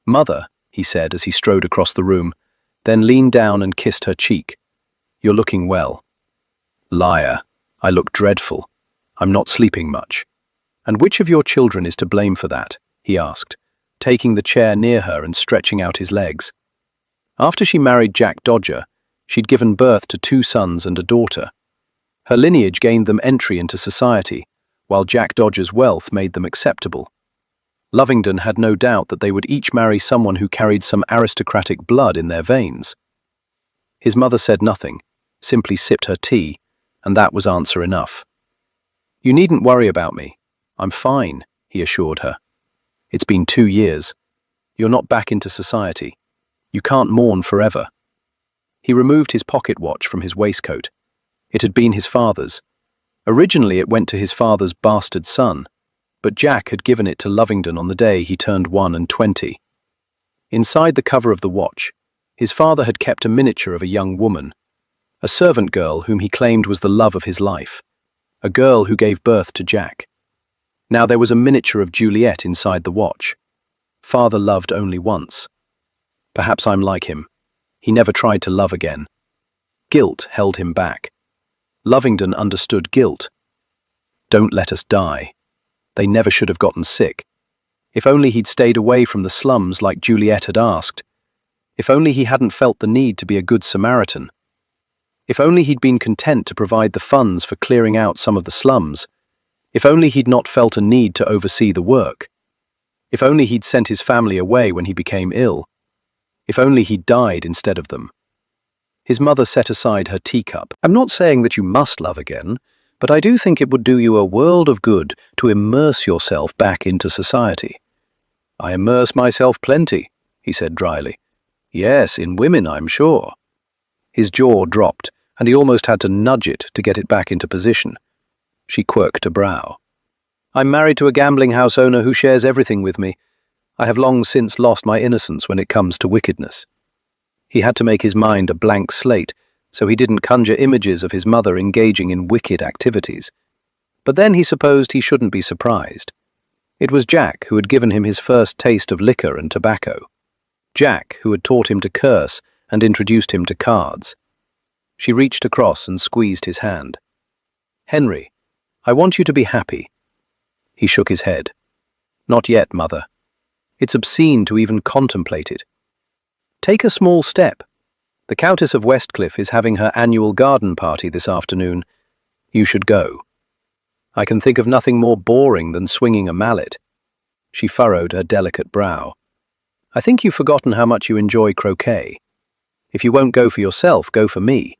Mother, he said as he strode across the room, then leaned down and kissed her cheek. You're looking well. Liar, I look dreadful. I'm not sleeping much. And which of your children is to blame for that? He asked, taking the chair near her and stretching out his legs. After she married Jack Dodger, she'd given birth to 2 sons and a daughter. Her lineage gained them entry into society, while Jack Dodger's wealth made them acceptable. Lovingdon had no doubt that they would each marry someone who carried some aristocratic blood in their veins. His mother said nothing, simply sipped her tea, and that was answer enough. You needn't worry about me. I'm fine, he assured her. It's been 2 years. You're not back into society. You can't mourn forever. He removed his pocket watch from his waistcoat. It had been his father's. Originally it went to his father's bastard son, but Jack had given it to Lovingdon on the day he turned 1 and 20. Inside the cover of the watch, his father had kept a miniature of a young woman, a servant girl whom he claimed was the love of his life, a girl who gave birth to Jack. Now there was a miniature of Juliet inside the watch. Father loved only once. Perhaps I'm like him. He never tried to love again. Guilt held him back. Lovingdon understood guilt. Don't let us die. They never should have gotten sick. If only he'd stayed away from the slums like Juliet had asked. If only he hadn't felt the need to be a good Samaritan. If only he'd been content to provide the funds for clearing out some of the slums. If only he'd not felt a need to oversee the work. If only he'd sent his family away when he became ill. If only he'd died instead of them. His mother set aside her teacup. I'm not saying that you must love again, but I do think it would do you a world of good to immerse yourself back into society. I immerse myself plenty, he said dryly. Yes, in women, I'm sure. His jaw dropped, and he almost had to nudge it to get it back into position. She quirked a brow. I'm married to a gambling house owner who shares everything with me. I have long since lost my innocence when it comes to wickedness. He had to make his mind a blank slate, so he didn't conjure images of his mother engaging in wicked activities. But then he supposed he shouldn't be surprised. It was Jack who had given him his first taste of liquor and tobacco. Jack who had taught him to curse and introduced him to cards. She reached across and squeezed his hand. Henry, I want you to be happy. He shook his head. Not yet, Mother. It's obscene to even contemplate it. Take a small step. The Countess of Westcliff is having her annual garden party this afternoon. You should go. I can think of nothing more boring than swinging a mallet. She furrowed her delicate brow. I think you've forgotten how much you enjoy croquet. If you won't go for yourself, go for me.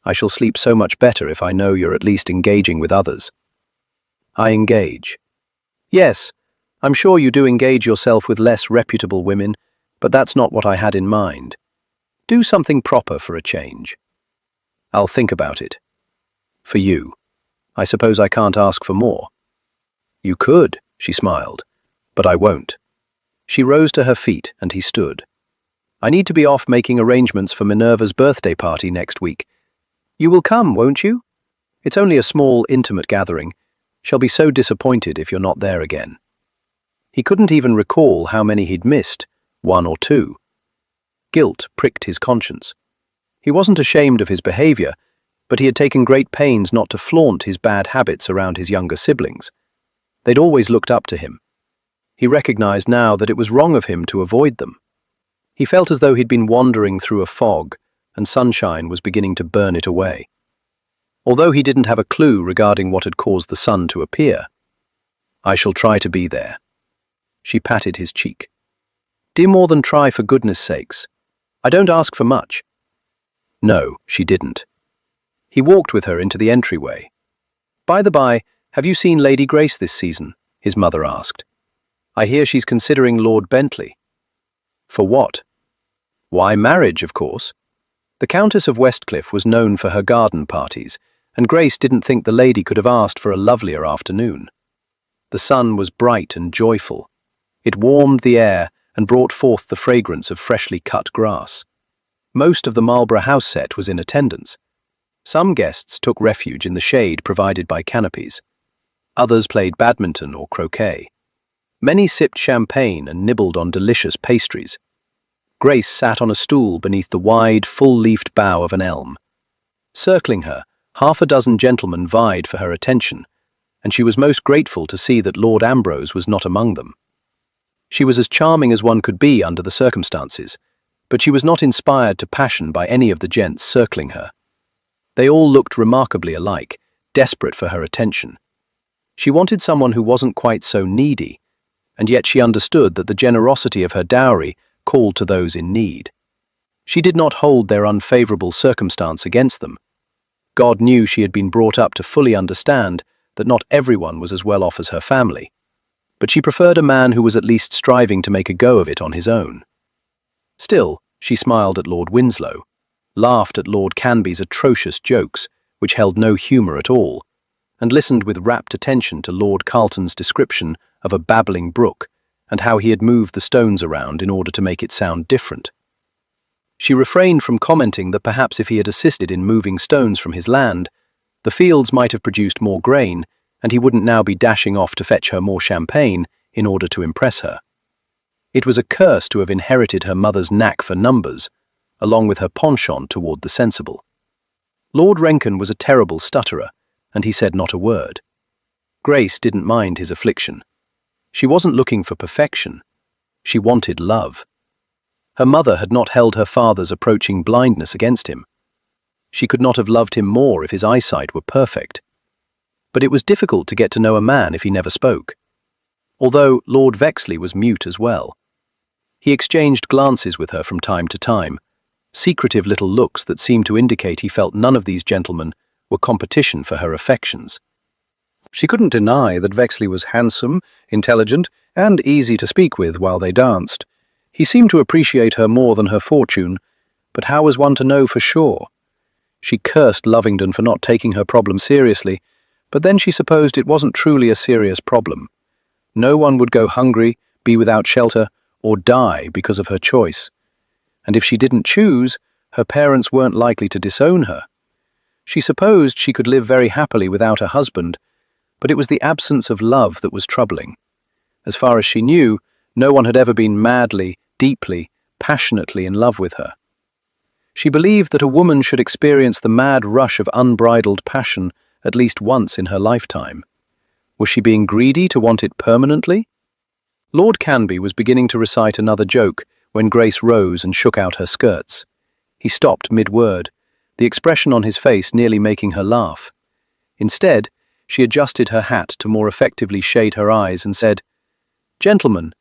I shall sleep so much better if I know you're at least engaging with others. I engage. Yes, I'm sure you do engage yourself with less reputable women, but that's not what I had in mind. Do something proper for a change. I'll think about it. For you. I suppose I can't ask for more. You could, she smiled, but I won't. She rose to her feet and he stood. I need to be off making arrangements for Minerva's birthday party next week. You will come, won't you? It's only a small, intimate gathering. Shall be so disappointed if you're not there again." He couldn't even recall how many he'd missed, 1 or 2. Guilt pricked his conscience. He wasn't ashamed of his behavior, but he had taken great pains not to flaunt his bad habits around his younger siblings. They'd always looked up to him. He recognized now that it was wrong of him to avoid them. He felt as though he'd been wandering through a fog, and sunshine was beginning to burn it away. Although he didn't have a clue regarding what had caused the sun to appear. "I shall try to be there." She patted his cheek. "Do more than try, for goodness sakes. I don't ask for much." No, she didn't. He walked with her into the entryway. "By the by, have you seen Lady Grace this season?" his mother asked. "I hear she's considering Lord Bentley." "For what?" "Why, marriage, of course." The Countess of Westcliff was known for her garden parties, and Grace didn't think the lady could have asked for a lovelier afternoon. The sun was bright and joyful. It warmed the air and brought forth the fragrance of freshly cut grass. Most of the Marlborough house set was in attendance. Some guests took refuge in the shade provided by canopies. Others played badminton or croquet. Many sipped champagne and nibbled on delicious pastries. Grace sat on a stool beneath the wide, full-leafed bough of an elm. Circling her, 6 gentlemen vied for her attention, and she was most grateful to see that Lord Ambrose was not among them. She was as charming as one could be under the circumstances, but she was not inspired to passion by any of the gents circling her. They all looked remarkably alike, desperate for her attention. She wanted someone who wasn't quite so needy, and yet she understood that the generosity of her dowry called to those in need. She did not hold their unfavorable circumstance against them. God knew she had been brought up to fully understand that not everyone was as well off as her family, but she preferred a man who was at least striving to make a go of it on his own. Still, she smiled at Lord Winslow, laughed at Lord Canby's atrocious jokes, which held no humour at all, and listened with rapt attention to Lord Carlton's description of a babbling brook and how he had moved the stones around in order to make it sound different. She refrained from commenting that perhaps if he had assisted in moving stones from his land, the fields might have produced more grain, and he wouldn't now be dashing off to fetch her more champagne in order to impress her. It was a curse to have inherited her mother's knack for numbers, along with her penchant toward the sensible. Lord Renkin was a terrible stutterer, and he said not a word. Grace didn't mind his affliction. She wasn't looking for perfection. She wanted love. Her mother had not held her father's approaching blindness against him. She could not have loved him more if his eyesight were perfect. But it was difficult to get to know a man if he never spoke. Although Lord Vexley was mute as well. He exchanged glances with her from time to time, secretive little looks that seemed to indicate he felt none of these gentlemen were competition for her affections. She couldn't deny that Vexley was handsome, intelligent, and easy to speak with while they danced. He seemed to appreciate her more than her fortune, but how was one to know for sure? She cursed Lovingdon for not taking her problem seriously, but then she supposed it wasn't truly a serious problem. No one would go hungry, be without shelter, or die because of her choice. And if she didn't choose, her parents weren't likely to disown her. She supposed she could live very happily without a husband, but it was the absence of love that was troubling. As far as she knew, no one had ever been madly, deeply, passionately in love with her. She believed that a woman should experience the mad rush of unbridled passion at least once in her lifetime. Was she being greedy to want it permanently? Lord Canby was beginning to recite another joke when Grace rose and shook out her skirts. He stopped mid-word, the expression on his face nearly making her laugh. Instead, she adjusted her hat to more effectively shade her eyes and said, "Gentlemen,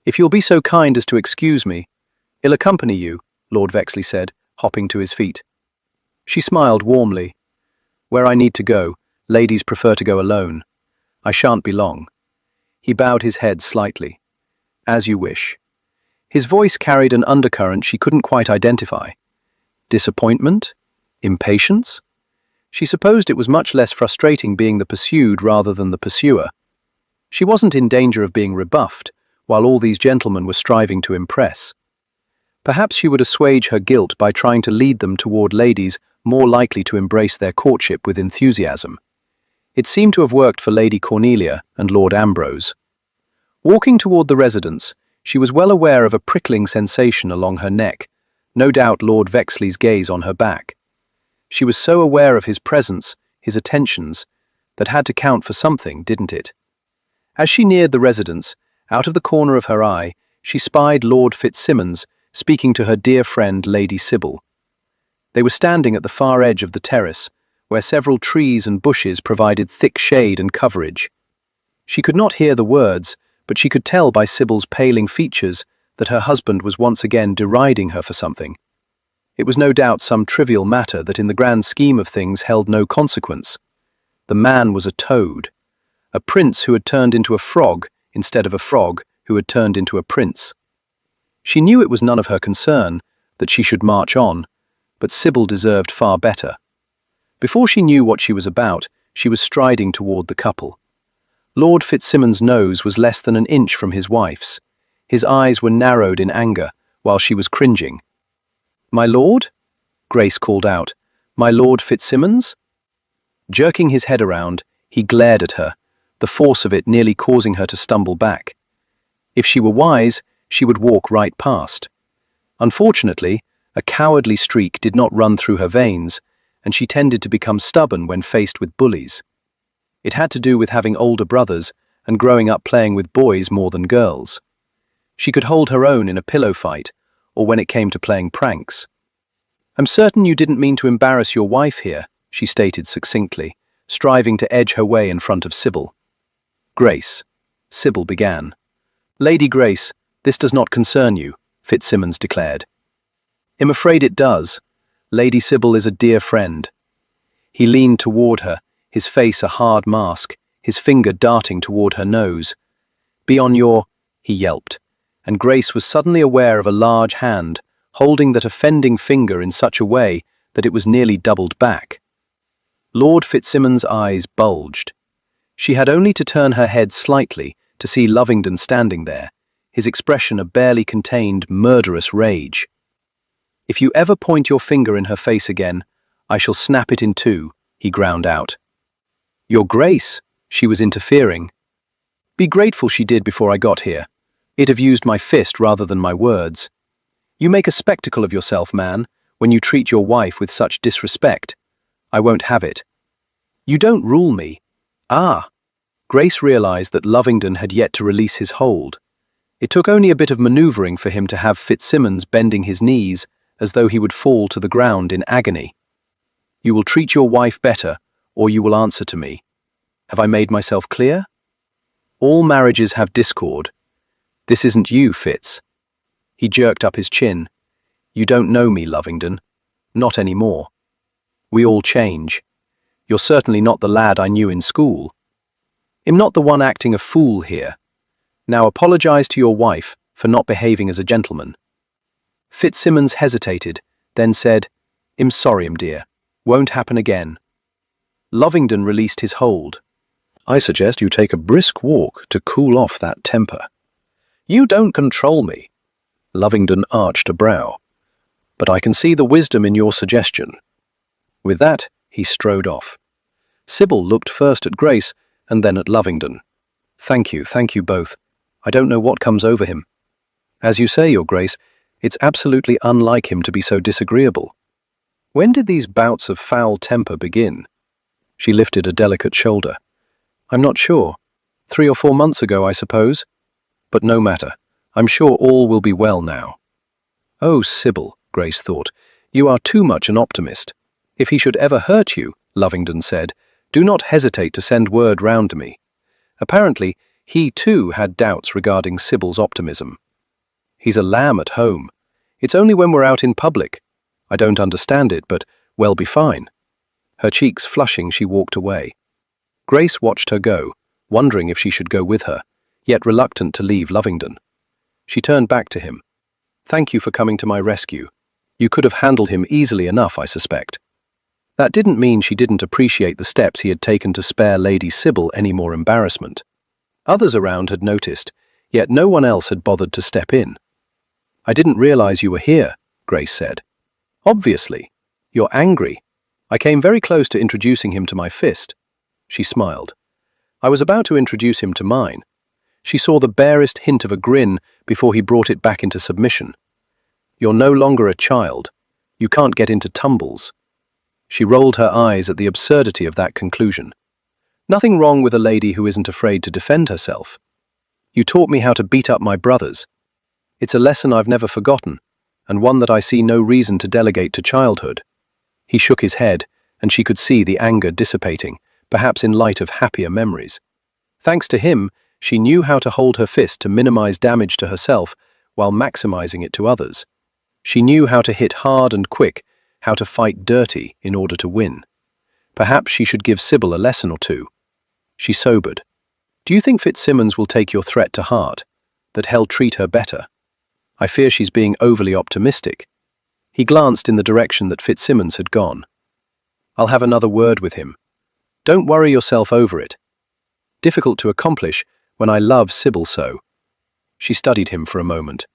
if you'll be so kind as to excuse me, I'll accompany you," Lord Vexley said, hopping to his feet. She smiled warmly. "Where I need to go, ladies prefer to go alone. I shan't be long." He bowed his head slightly. "As you wish." His voice carried an undercurrent she couldn't quite identify. Disappointment? Impatience? She supposed it was much less frustrating being the pursued rather than the pursuer. She wasn't in danger of being rebuffed, while all these gentlemen were striving to impress. Perhaps she would assuage her guilt by trying to lead them toward ladies more likely to embrace their courtship with enthusiasm. It seemed to have worked for Lady Cornelia and Lord Ambrose. Walking toward the residence, she was well aware of a prickling sensation along her neck, no doubt Lord Vexley's gaze on her back. She was so aware of his presence, his attentions, that had to count for something, didn't it? As she neared the residence, out of the corner of her eye, she spied Lord Fitzsimmons speaking to her dear friend Lady Sybil. They were standing at the far edge of the terrace, where several trees and bushes provided thick shade and coverage. She could not hear the words, but she could tell by Sybil's paling features that her husband was once again deriding her for something. It was no doubt some trivial matter that in the grand scheme of things held no consequence. The man was a toad, a prince who had turned into a frog instead of a frog who had turned into a prince. She knew it was none of her concern, that she should march on, but Sybil deserved far better. Before she knew what she was about, she was striding toward the couple. Lord Fitzsimmons' nose was less than an inch from his wife's. His eyes were narrowed in anger, while she was cringing. "My lord?" Grace called out. "My Lord Fitzsimmons?" Jerking his head around, he glared at her, the force of it nearly causing her to stumble back. If she were wise, she would walk right past. Unfortunately, a cowardly streak did not run through her veins, and she tended to become stubborn when faced with bullies. It had to do with having older brothers and growing up playing with boys more than girls. She could hold her own in a pillow fight, or when it came to playing pranks. "I'm certain you didn't mean to embarrass your wife here," she stated succinctly, striving to edge her way in front of Sybil. "Grace," Sybil began. "Lady Grace, this does not concern you," Fitzsimmons declared. "I'm afraid it does. Lady Sybil is a dear friend." He leaned toward her, his face a hard mask, his finger darting toward her nose. "Be on your," he yelped, and Grace was suddenly aware of a large hand, holding that offending finger in such a way that it was nearly doubled back. Lord Fitzsimmons' eyes bulged. She had only to turn her head slightly to see Lovingdon standing there, his expression a barely contained, murderous rage. "If you ever point your finger in her face again, I shall snap it in two," he ground out. "Your Grace," she was interfering. "Be grateful she did before I got here. I'd have used my fist rather than my words. You make a spectacle of yourself, man, when you treat your wife with such disrespect. I won't have it. You don't rule me." "Ah." Grace realized that Lovingdon had yet to release his hold. It took only a bit of maneuvering for him to have Fitzsimmons bending his knees as though he would fall to the ground in agony. "You will treat your wife better, or you will answer to me. Have I made myself clear? All marriages have discord. This isn't you, Fitz." He jerked up his chin. "You don't know me, Lovingdon. Not anymore. We all change. You're certainly not the lad I knew in school. I'm not the one acting a fool here. Now apologize to your wife for not behaving as a gentleman." Fitzsimmons hesitated, then said, "I'm sorry, dear. Won't happen again." Lovingdon released his hold. "I suggest you take a brisk walk to cool off that temper." "You don't control me." Lovingdon arched a brow. "But I can see the wisdom in your suggestion." With that, he strode off. Sybil looked first at Grace and then at Lovingdon. Thank you both. I don't know what comes over him. As you say, Your Grace, it's absolutely unlike him to be so disagreeable. When did these bouts of foul temper begin?" She lifted a delicate shoulder. "I'm not sure. 3 or 4 months ago, I suppose. But no matter. I'm sure all will be well now." "Oh, Sybil," Grace thought, "you are too much an optimist. If he should ever hurt you," Lovingdon said, "do not hesitate to send word round to me." Apparently, he too had doubts regarding Sybil's optimism. "He's a lamb at home. It's only when we're out in public. I don't understand it, but we'll be fine." Her cheeks flushing, she walked away. Grace watched her go, wondering if she should go with her, yet reluctant to leave Lovingdon. She turned back to him. "Thank you for coming to my rescue. You could have handled him easily enough, I suspect." That didn't mean she didn't appreciate the steps he had taken to spare Lady Sybil any more embarrassment. Others around had noticed, yet no one else had bothered to step in. "I didn't realize you were here," Grace said. "Obviously. You're angry. I came very close to introducing him to my fist. She smiled. I was about to introduce him to mine. She saw the barest hint of a grin before he brought it back into submission. You're no longer a child. You can't get into tumbles. She rolled her eyes at the absurdity of that conclusion. Nothing wrong with a lady who isn't afraid to defend herself. You taught me how to beat up my brothers. It's a lesson I've never forgotten, and one that I see no reason to delegate to childhood. He shook his head, and she could see the anger dissipating, perhaps in light of happier memories. Thanks to him, she knew how to hold her fist to minimize damage to herself while maximizing it to others. She knew how to hit hard and quick, how to fight dirty in order to win. Perhaps she should give Sybil a lesson or two. She sobered. Do you think Fitzsimmons will take your threat to heart, that he'll treat her better? I fear she's being overly optimistic. He glanced in the direction that Fitzsimmons had gone. I'll have another word with him. Don't worry yourself over it. Difficult to accomplish when I love Sybil so. She studied him for a moment.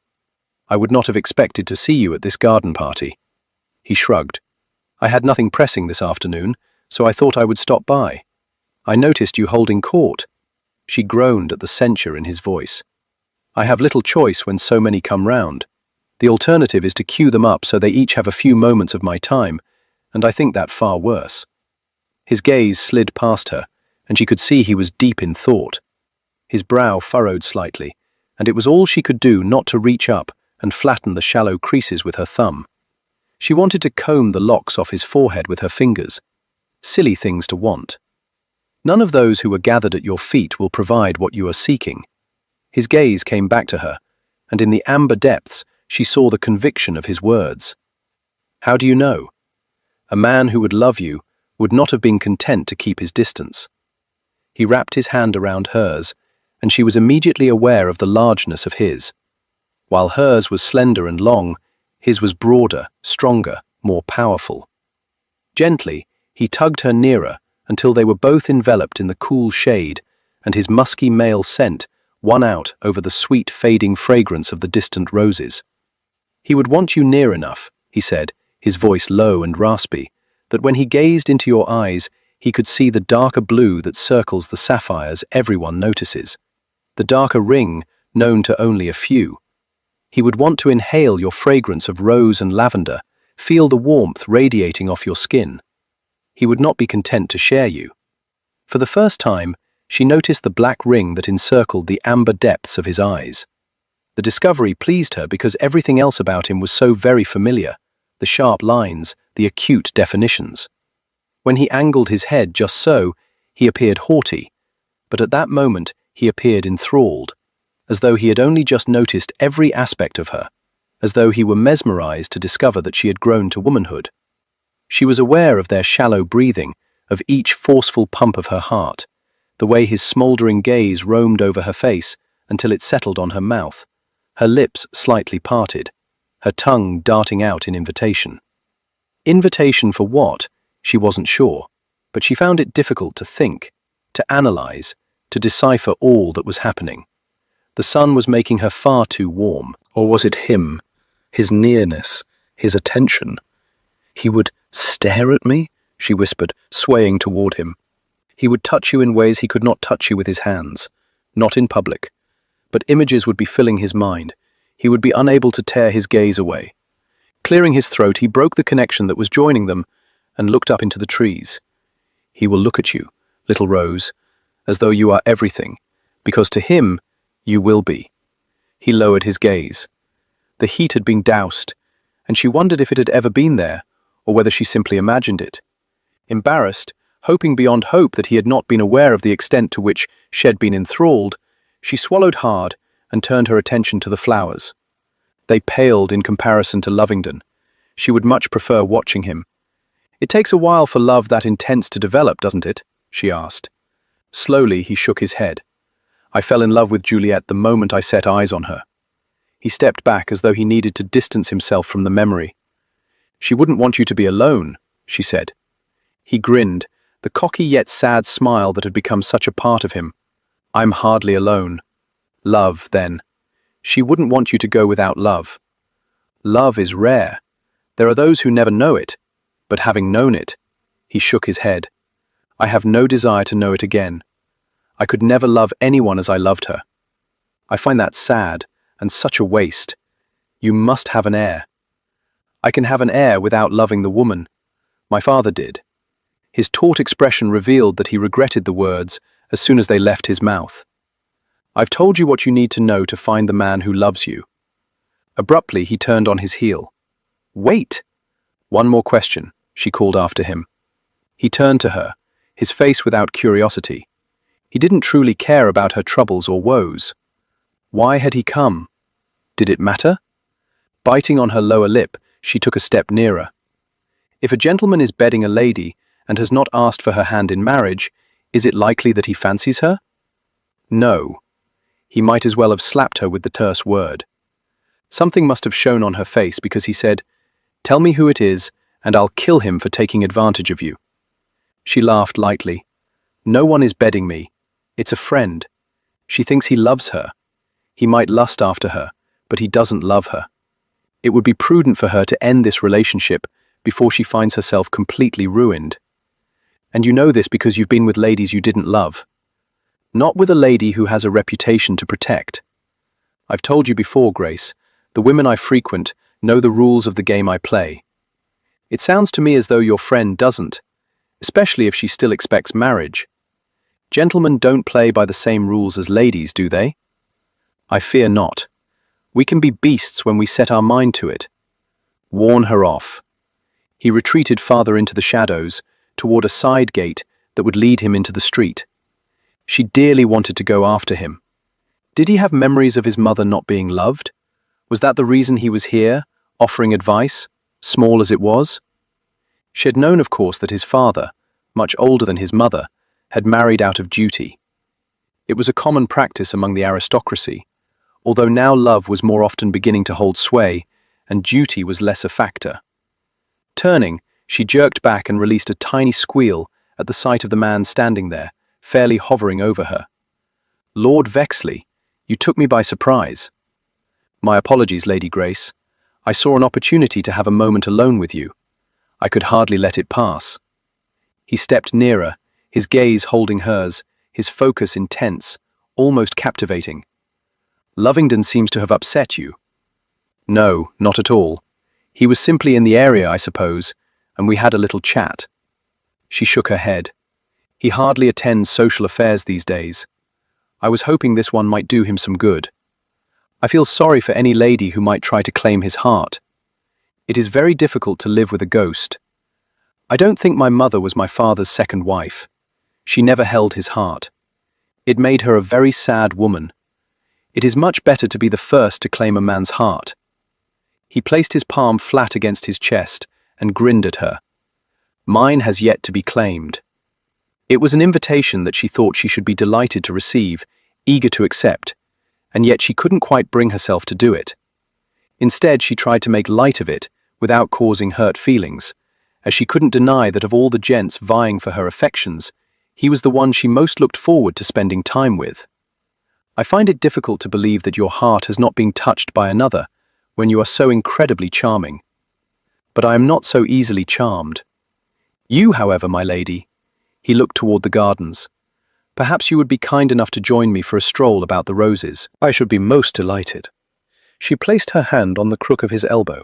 I would not have expected to see you at this garden party. He shrugged. I had nothing pressing this afternoon, so I thought I would stop by. I noticed you holding court. She groaned at the censure in his voice. I have little choice when so many come round. The alternative is to queue them up so they each have a few moments of my time, and I think that far worse. His gaze slid past her, and she could see he was deep in thought. His brow furrowed slightly, and it was all she could do not to reach up and flatten the shallow creases with her thumb. She wanted to comb the locks off his forehead with her fingers. Silly things to want. None of those who are gathered at your feet will provide what you are seeking. His gaze came back to her, and in the amber depths she saw the conviction of his words. How do you know? A man who would love you would not have been content to keep his distance. He wrapped his hand around hers, and she was immediately aware of the largeness of his. While hers was slender and long, his was broader, stronger, more powerful. Gently, he tugged her nearer until they were both enveloped in the cool shade, and his musky male scent won out over the sweet fading fragrance of the distant roses. He would want you near enough, he said, his voice low and raspy, that when he gazed into your eyes, he could see the darker blue that circles the sapphires everyone notices, the darker ring known to only a few. He would want to inhale your fragrance of rose and lavender, feel the warmth radiating off your skin. He would not be content to share you. For the first time, she noticed the black ring that encircled the amber depths of his eyes. The discovery pleased her because everything else about him was so very familiar, the sharp lines, the acute definitions. When he angled his head just so, he appeared haughty, but at that moment he appeared enthralled, as though he had only just noticed every aspect of her, as though he were mesmerized to discover that she had grown to womanhood. She was aware of their shallow breathing, of each forceful pump of her heart, the way his smoldering gaze roamed over her face until it settled on her mouth, her lips slightly parted, her tongue darting out in invitation. Invitation for what? She wasn't sure, but she found it difficult to think, to analyze, to decipher all that was happening. The sun was making her far too warm. Or was it him, his nearness, his attention? He would stare at me, she whispered, swaying toward him. He would touch you in ways he could not touch you with his hands, not in public. But images would be filling his mind. He would be unable to tear his gaze away. Clearing his throat, he broke the connection that was joining them and looked up into the trees. He will look at you, little Rose, as though you are everything, because to him, you will be. He lowered his gaze. The heat had been doused, and she wondered if it had ever been there, or whether she simply imagined it. Embarrassed, hoping beyond hope that he had not been aware of the extent to which she had been enthralled, she swallowed hard and turned her attention to the flowers. They paled in comparison to Lovingdon. She would much prefer watching him. It takes a while for love that intense to develop, doesn't it? She asked. Slowly, he shook his head. I fell in love with Juliet the moment I set eyes on her. He stepped back as though he needed to distance himself from the memory. She wouldn't want you to be alone, she said. He grinned, the cocky yet sad smile that had become such a part of him. I'm hardly alone. Love, then. She wouldn't want you to go without love. Love is rare. There are those who never know it, but having known it, He shook his head. I have no desire to know it again. I could never love anyone as I loved her. I find that sad and such a waste. You must have an heir. I can have an heir without loving the woman. My father did. His taut expression revealed that he regretted the words as soon as they left his mouth. I've told you what you need to know to find the man who loves you. Abruptly, he turned on his heel. Wait! One more question, she called after him. He turned to her, his face without curiosity. He didn't truly care about her troubles or woes. Why had he come? Did it matter? Biting on her lower lip, she took a step nearer. If a gentleman is bedding a lady and has not asked for her hand in marriage, is it likely that he fancies her? No. He might as well have slapped her with the terse word. Something must have shown on her face because he said, "Tell me who it is, and I'll kill him for taking advantage of you." She laughed lightly. No one is bedding me. It's a friend. She thinks he loves her. He might lust after her, but he doesn't love her. It would be prudent for her to end this relationship before she finds herself completely ruined. And you know this because you've been with ladies you didn't love. Not with a lady who has a reputation to protect. I've told you before, Grace, the women I frequent know the rules of the game I play. It sounds to me as though your friend doesn't, especially if she still expects marriage. Gentlemen don't play by the same rules as ladies, do they? I fear not. We can be beasts when we set our mind to it. Warn her off. He retreated farther into the shadows, toward a side gate that would lead him into the street. She dearly wanted to go after him. Did he have memories of his mother not being loved? Was that the reason he was here, offering advice, small as it was? She had known, of course, that his father, much older than his mother, had married out of duty. It was a common practice among the aristocracy, although now love was more often beginning to hold sway, and duty was less a factor. Turning, she jerked back and released a tiny squeal at the sight of the man standing there, fairly hovering over her. "Lord Vexley, you took me by surprise." "My apologies, Lady Grace. I saw an opportunity to have a moment alone with you. I could hardly let it pass." He stepped nearer, his gaze holding hers, his focus intense, almost captivating. "Lovingdon seems to have upset you." "No, not at all. He was simply in the area, I suppose, and we had a little chat." She shook her head. "He hardly attends social affairs these days. I was hoping this one might do him some good. I feel sorry for any lady who might try to claim his heart. It is very difficult to live with a ghost. I don't think my mother was my father's second wife. She never held his heart. It made her a very sad woman. It is much better to be the first to claim a man's heart." He placed his palm flat against his chest and grinned at her. "Mine has yet to be claimed." It was an invitation that she thought she should be delighted to receive, eager to accept, and yet she couldn't quite bring herself to do it. Instead, she tried to make light of it without causing hurt feelings, as she couldn't deny that of all the gents vying for her affections, he was the one she most looked forward to spending time with. "I find it difficult to believe that your heart has not been touched by another when you are so incredibly charming. But I am not so easily charmed. You, however, my lady," he looked toward the gardens, "perhaps you would be kind enough to join me for a stroll about the roses." "I should be most delighted." She placed her hand on the crook of his elbow.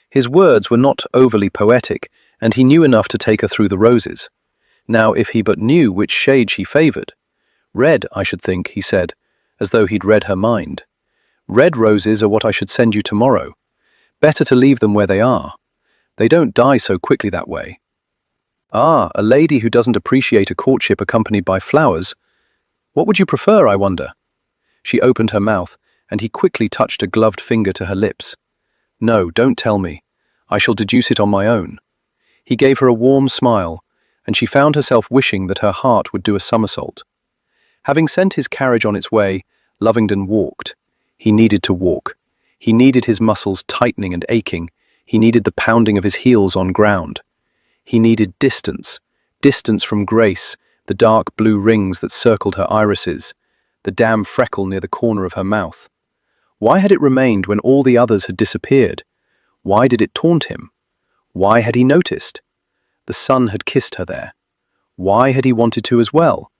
His words were not overly poetic, and he knew enough to take her through the roses. Now, if he but knew which shade she favoured. "Red, I should think," he said, as though he'd read her mind. "Red roses are what I should send you tomorrow. Better to leave them where they are. They don't die so quickly that way." "Ah, a lady who doesn't appreciate a courtship accompanied by flowers. What would you prefer, I wonder?" She opened her mouth, and he quickly touched a gloved finger to her lips. "No, don't tell me. I shall deduce it on my own." He gave her a warm smile, and she found herself wishing that her heart would do a somersault. Having sent his carriage on its way, Lovingdon walked. He needed to walk. He needed his muscles tightening and aching. He needed the pounding of his heels on ground. He needed distance, distance from Grace, the dark blue rings that circled her irises, the damn freckle near the corner of her mouth. Why had it remained when all the others had disappeared? Why did it taunt him? Why had he noticed? The sun had kissed her there. Why had he wanted to as well?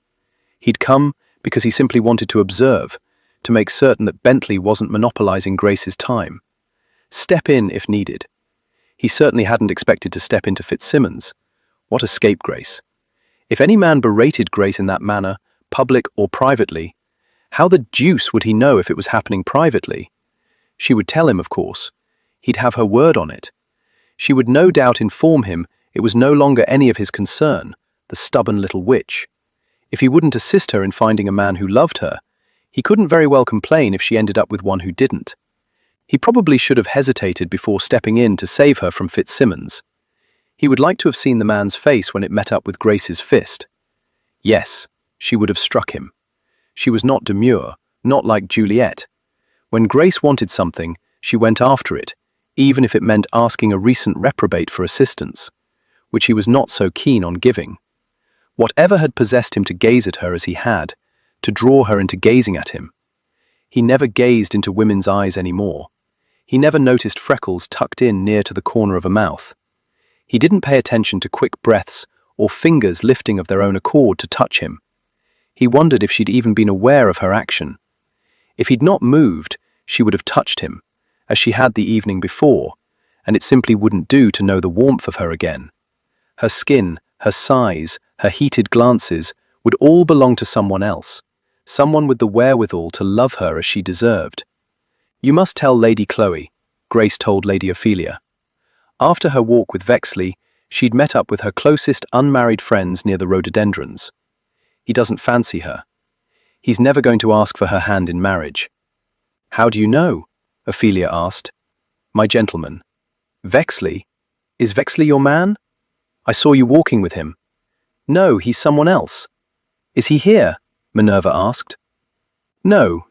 He'd come because he simply wanted to observe, to make certain that Bentley wasn't monopolizing Grace's time. Step in if needed. He certainly hadn't expected to step into Fitzsimmons. What a scapegrace. If any man berated Grace in that manner, public or privately, how the deuce would he know if it was happening privately? She would tell him, of course. He'd have her word on it. She would no doubt inform him it was no longer any of his concern, the stubborn little witch. If he wouldn't assist her in finding a man who loved her, he couldn't very well complain if she ended up with one who didn't. He probably should have hesitated before stepping in to save her from Fitzsimmons. He would like to have seen the man's face when it met up with Grace's fist. Yes, she would have struck him. She was not demure, not like Juliet. When Grace wanted something, she went after it, even if it meant asking a recent reprobate for assistance, which he was not so keen on giving. Whatever had possessed him to gaze at her as he had, to draw her into gazing at him. He never gazed into women's eyes anymore. He never noticed freckles tucked in near to the corner of a mouth. He didn't pay attention to quick breaths or fingers lifting of their own accord to touch him. He wondered if she'd even been aware of her action. If he'd not moved, she would have touched him, as she had the evening before, and it simply wouldn't do to know the warmth of her again. Her skin, her size, her heated glances would all belong to someone else, someone with the wherewithal to love her as she deserved. "You must tell Lady Chloe," Grace told Lady Ophelia. After her walk with Vexley, she'd met up with her closest unmarried friends near the rhododendrons. He doesn't fancy her. He's never going to ask for her hand in marriage. "How do you know?" Ophelia asked. "My gentleman." "Vexley? Is Vexley your man? I saw you walking with him." "No, he's someone else." "Is he here?" Minerva asked. No.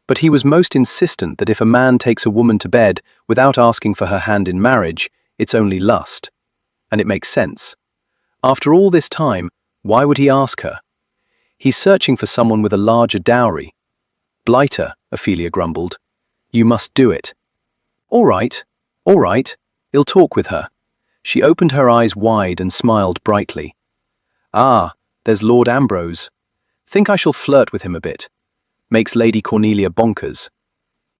But he was most insistent that if a man takes a woman to bed without asking for her hand in marriage, it's only lust. And it makes sense. After all this time, why would he ask her? He's searching for someone with a larger dowry. "Blighter," Ophelia grumbled. "You must do it." All right. I'll talk with her." She opened her eyes wide and smiled brightly. "Ah, there's Lord Ambrose. Think I shall flirt with him a bit. Makes Lady Cornelia bonkers."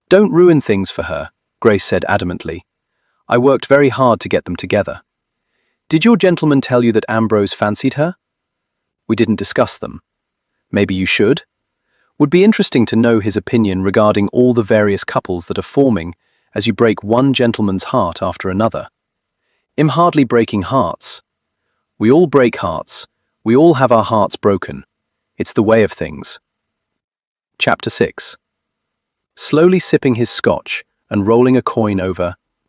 "Don't ruin things for her," Grace said adamantly. "I worked very hard to get them together." "Did your gentleman tell you that Ambrose fancied her?" "We didn't discuss them." "Maybe you should. Would be interesting to know his opinion regarding all the various couples that are forming as you break one gentleman's heart after another." "I'm hardly breaking hearts." "We all break hearts. We all have our hearts broken. It's the way of things." Chapter 6. Slowly sipping his scotch and rolling a coin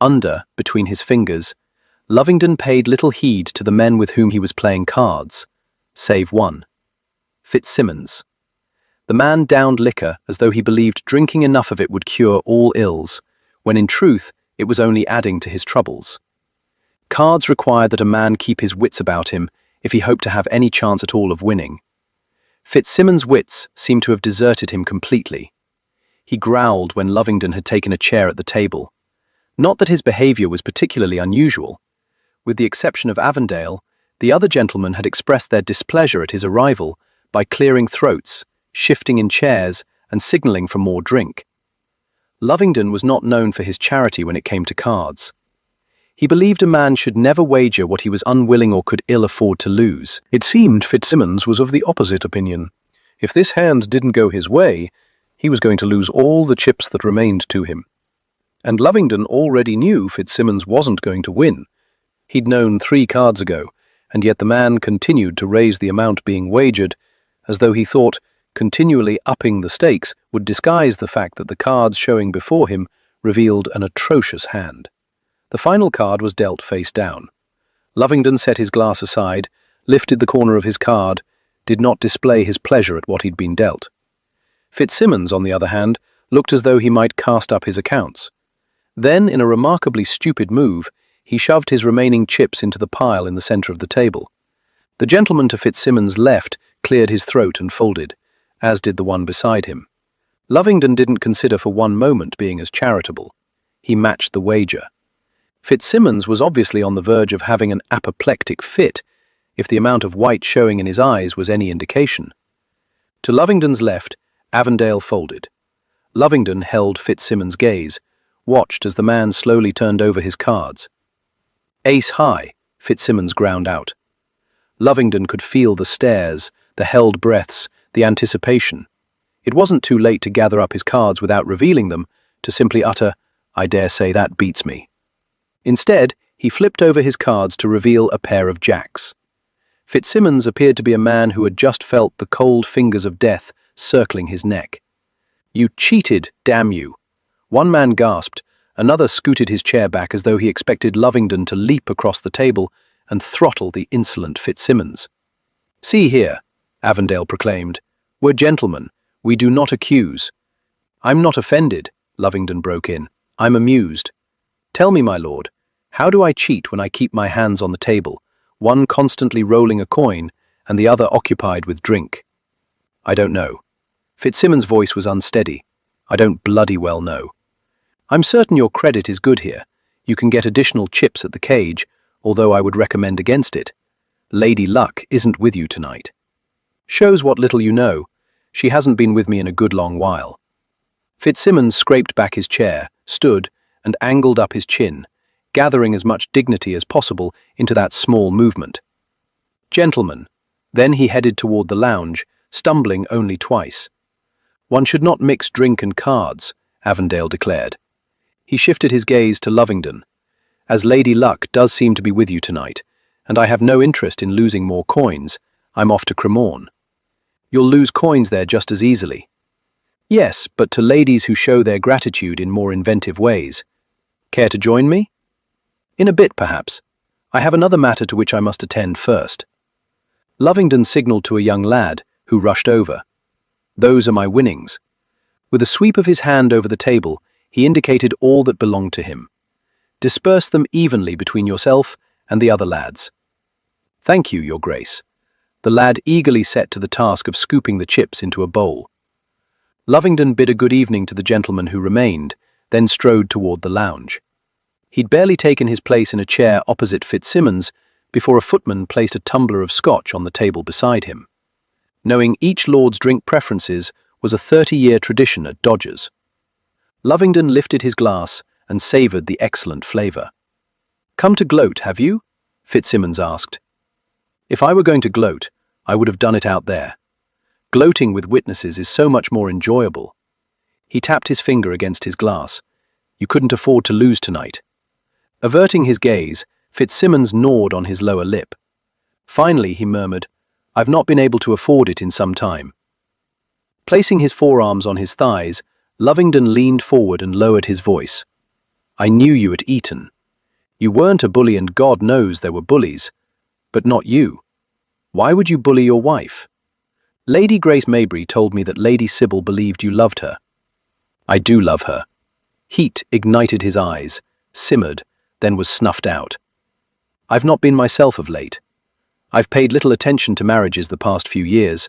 under, between his fingers, Lovingdon paid little heed to the men with whom he was playing cards, save one. Fitzsimmons. The man downed liquor as though he believed drinking enough of it would cure all ills, when in truth it was only adding to his troubles. Cards required that a man keep his wits about him if he hoped to have any chance at all of winning. Fitzsimmons' wits seemed to have deserted him completely. He growled when Lovingdon had taken a chair at the table. Not that his behaviour was particularly unusual. With the exception of Avondale, the other gentlemen had expressed their displeasure at his arrival by clearing throats, shifting in chairs, and signalling for more drink. Lovingdon was not known for his charity when it came to cards. He believed a man should never wager what he was unwilling or could ill afford to lose. It seemed Fitzsimmons was of the opposite opinion. If this hand didn't go his way, he was going to lose all the chips that remained to him. And Lovingdon already knew Fitzsimmons wasn't going to win. He'd known 3 cards ago, and yet the man continued to raise the amount being wagered, as though he thought continually upping the stakes would disguise the fact that the cards showing before him revealed an atrocious hand. The final card was dealt face down. Lovingdon set his glass aside, lifted the corner of his card, did not display his pleasure at what he'd been dealt. Fitzsimmons, on the other hand, looked as though he might cast up his accounts. Then, in a remarkably stupid move, he shoved his remaining chips into the pile in the centre of the table. The gentleman to Fitzsimmons' left cleared his throat and folded, as did the one beside him. Lovingdon didn't consider for one moment being as charitable. He matched the wager. Fitzsimmons was obviously on the verge of having an apoplectic fit, if the amount of white showing in his eyes was any indication. To Lovingdon's left, Avondale folded. Lovingdon held Fitzsimmons' gaze, watched as the man slowly turned over his cards. Ace high, Fitzsimmons ground out. Lovingdon could feel the stares, the held breaths, the anticipation. It wasn't too late to gather up his cards without revealing them, to simply utter, "I dare say that beats me." Instead, he flipped over his cards to reveal a pair of jacks. Fitzsimmons appeared to be a man who had just felt the cold fingers of death circling his neck. "You cheated, damn you!" One man gasped, another scooted his chair back as though he expected Lovingdon to leap across the table and throttle the insolent Fitzsimmons. "See here," Avondale proclaimed. "We're gentlemen. We do not accuse." "I'm not offended," Lovingdon broke in. "I'm amused. Tell me, my lord, how do I cheat when I keep my hands on the table, one constantly rolling a coin and the other occupied with drink?" "I don't know." Fitzsimmons' voice was unsteady. "I don't bloody well know. I'm certain your credit is good here. You can get additional chips at the cage, although I would recommend against it. Lady Luck isn't with you tonight." "Shows what little you know. She hasn't been with me in a good long while." Fitzsimmons scraped back his chair, stood, and angled up his chin, gathering as much dignity as possible into that small movement. "Gentlemen." Then he headed toward the lounge, stumbling only twice. "One should not mix drink and cards," Avondale declared. He shifted his gaze to Lovingdon. "As Lady Luck does seem to be with you tonight, and I have no interest in losing more coins, I'm off to Cremorne." "You'll lose coins there just as easily." "Yes, but to ladies who show their gratitude in more inventive ways. Care to join me?" "In a bit, perhaps. I have another matter to which I must attend first." Lovingdon signaled to a young lad, who rushed over. "Those are my winnings." With a sweep of his hand over the table, he indicated all that belonged to him. "Disperse them evenly between yourself and the other lads." "Thank you, Your Grace." The lad eagerly set to the task of scooping the chips into a bowl. Lovingdon bid a good evening to the gentleman who remained, then strode toward the lounge. He'd barely taken his place in a chair opposite Fitzsimmons before a footman placed a tumbler of scotch on the table beside him. Knowing each lord's drink preferences was a 30-year tradition at Dodger's. Lovingdon lifted his glass and savoured the excellent flavour. "Come to gloat, have you?" Fitzsimmons asked. "If I were going to gloat, I would have done it out there. Gloating with witnesses is so much more enjoyable." He tapped his finger against his glass. "You couldn't afford to lose tonight." Averting his gaze, Fitzsimmons gnawed on his lower lip. Finally, he murmured, "I've not been able to afford it in some time." Placing his forearms on his thighs, Lovingdon leaned forward and lowered his voice. "I knew you at Eton. You weren't a bully, and God knows there were bullies. But not you. Why would you bully your wife? Lady Grace Maybury told me that Lady Sybil believed you loved her." "I do love her." Heat ignited his eyes, simmered, then was snuffed out. "I've not been myself of late. I've paid little attention to marriages the past few years,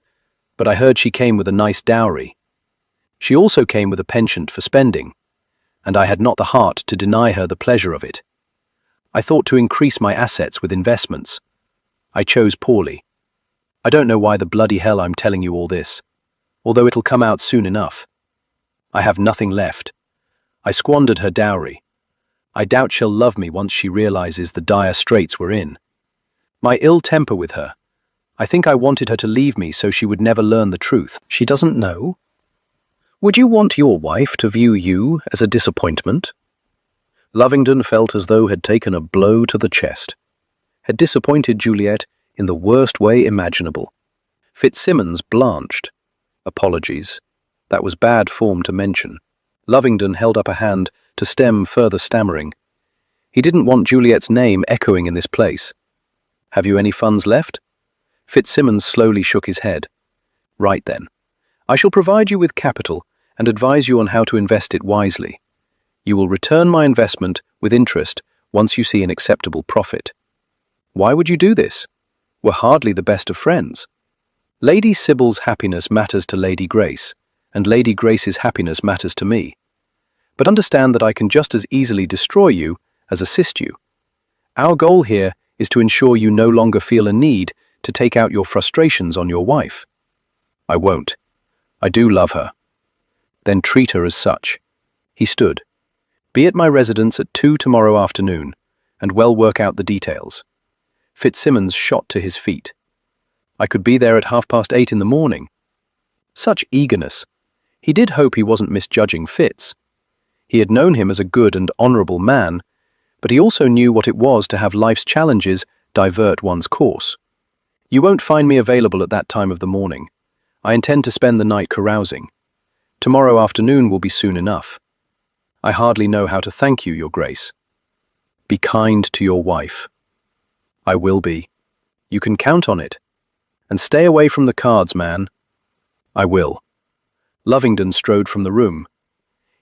but I heard she came with a nice dowry. She also came with a penchant for spending, and I had not the heart to deny her the pleasure of it. I thought to increase my assets with investments. I chose poorly. I don't know why the bloody hell I'm telling you all this, although it'll come out soon enough. I have nothing left. I squandered her dowry. I doubt she'll love me once she realizes the dire straits we're in. My ill temper with her. I think I wanted her to leave me so she would never learn the truth." "She doesn't know? Would you want your wife to view you as a disappointment?" Lovingdon felt as though had taken a blow to the chest. Had disappointed Juliet in the worst way imaginable. Fitzsimmons blanched. "Apologies. That was bad form to mention." Lovingdon held up a hand to stem further stammering. He didn't want Juliet's name echoing in this place. "Have you any funds left?" Fitzsimmons slowly shook his head. "Right then. I shall provide you with capital and advise you on how to invest it wisely. You will return my investment with interest once you see an acceptable profit." "Why would you do this? We're hardly the best of friends." "Lady Sybil's happiness matters to Lady Grace, and Lady Grace's happiness matters to me. But understand that I can just as easily destroy you as assist you. Our goal here is to ensure you no longer feel a need to take out your frustrations on your wife. I won't. I do love her. Then treat her as such. He stood. Be at my residence at 2 tomorrow afternoon, and we'll work out the details. Fitzsimmons shot to his feet. I could be there at 8:30 in the morning. Such eagerness. He did hope he wasn't misjudging Fitz. He had known him as a good and honourable man, but he also knew what it was to have life's challenges divert one's course. You won't find me available at that time of the morning. I intend to spend the night carousing. Tomorrow afternoon will be soon enough. I hardly know how to thank you, Your Grace. Be kind to your wife. I will be. You can count on it. And stay away from the cards, man. I will. Lovingdon strode from the room.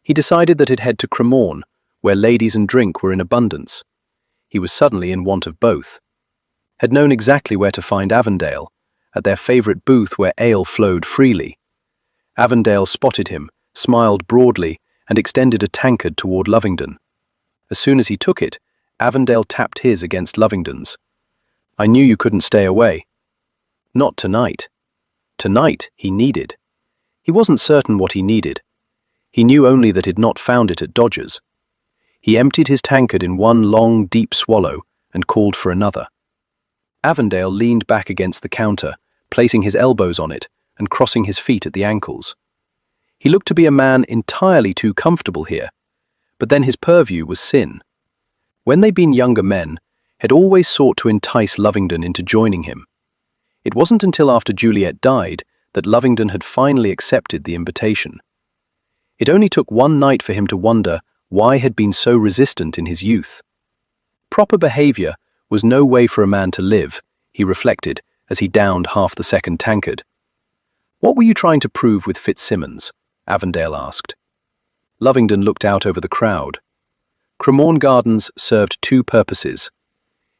He decided that he'd head to Cremorne, where ladies and drink were in abundance. He was suddenly in want of both. Had known exactly where to find Avondale, at their favourite booth where ale flowed freely. Avondale spotted him, smiled broadly, and extended a tankard toward Lovingdon. As soon as he took it, Avondale tapped his against Lovingdon's. I knew you couldn't stay away. Not tonight. Tonight he needed. He wasn't certain what he needed. He knew only that he'd not found it at Dodger's. He emptied his tankard in one long, deep swallow and called for another. Avondale leaned back against the counter, placing his elbows on it and crossing his feet at the ankles. He looked to be a man entirely too comfortable here, but then his purview was sin. When they'd been younger men, had always sought to entice Lovingdon into joining him. It wasn't until after Juliet died that Lovingdon had finally accepted the invitation. It only took one night for him to wonder why he had been so resistant in his youth. Proper behaviour was no way for a man to live, he reflected as he downed half the second tankard. What were you trying to prove with Fitzsimmons? Avondale asked. Lovingdon looked out over the crowd. Cremorne Gardens served two purposes.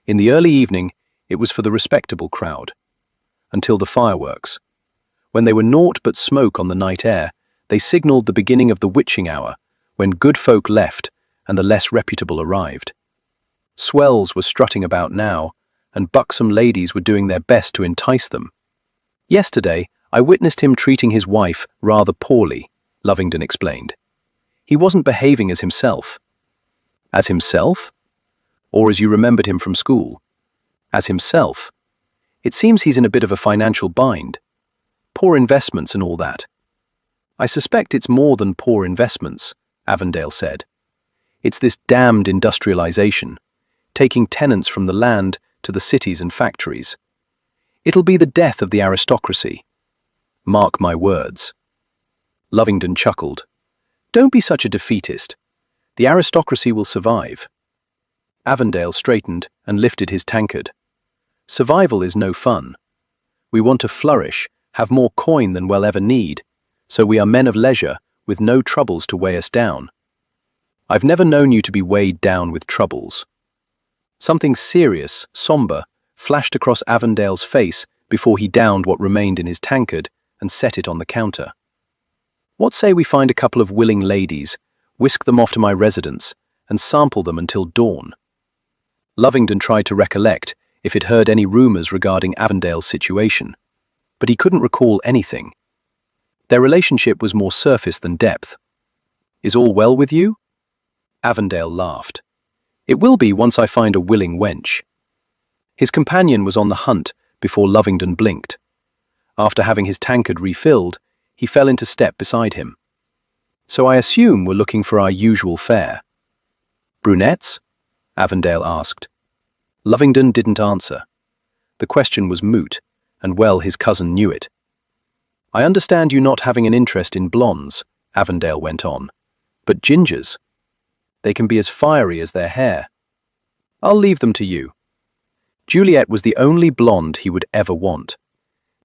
In the early evening, it was for the respectable crowd. Until the fireworks. When they were naught but smoke on the night air, they signalled the beginning of the witching hour, when good folk left and the less reputable arrived. Swells were strutting about now, and buxom ladies were doing their best to entice them. Yesterday, I witnessed him treating his wife rather poorly, Lovingdon explained. He wasn't behaving as himself. As himself? Or as you remembered him from school? As himself. It seems he's in a bit of a financial bind. Poor investments and all that. I suspect it's more than poor investments, Avondale said. It's this damned industrialization, taking tenants from the land to the cities and factories. It'll be the death of the aristocracy. Mark my words. Lovingdon chuckled. Don't be such a defeatist. The aristocracy will survive. Avondale straightened and lifted his tankard. Survival is no fun. We want to flourish, have more coin than we'll ever need, so we are men of leisure with no troubles to weigh us down. I've never known you to be weighed down with troubles. Something serious, sombre, flashed across Avondale's face before he downed what remained in his tankard and set it on the counter. What say we find a couple of willing ladies, whisk them off to my residence, and sample them until dawn? Lovingdon tried to recollect if he'd heard any rumours regarding Avondale's situation, but he couldn't recall anything. Their relationship was more surface than depth. Is all well with you? Avondale laughed. It will be once I find a willing wench. His companion was on the hunt before Lovingdon blinked. After having his tankard refilled, he fell into step beside him. So I assume we're looking for our usual fare. Brunettes? Avondale asked. Lovingdon didn't answer. The question was moot, and well his cousin knew it. I understand you not having an interest in blondes, Avondale went on, but gingers. They can be as fiery as their hair. I'll leave them to you. Juliet was the only blonde he would ever want.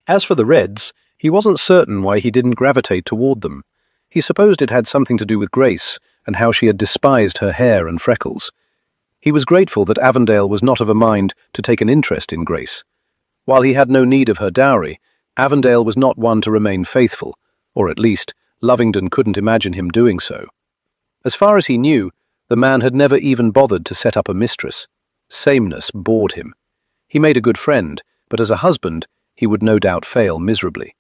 As for the reds, he wasn't certain why he didn't gravitate toward them. He supposed it had something to do with Grace and how she had despised her hair and freckles. He was grateful that Avondale was not of a mind to take an interest in Grace. While he had no need of her dowry, Avondale was not one to remain faithful, or at least, Lovingdon couldn't imagine him doing so. As far as he knew, The man had never even bothered to set up a mistress. Sameness bored him. He made a good friend, but as a husband, he would no doubt fail miserably.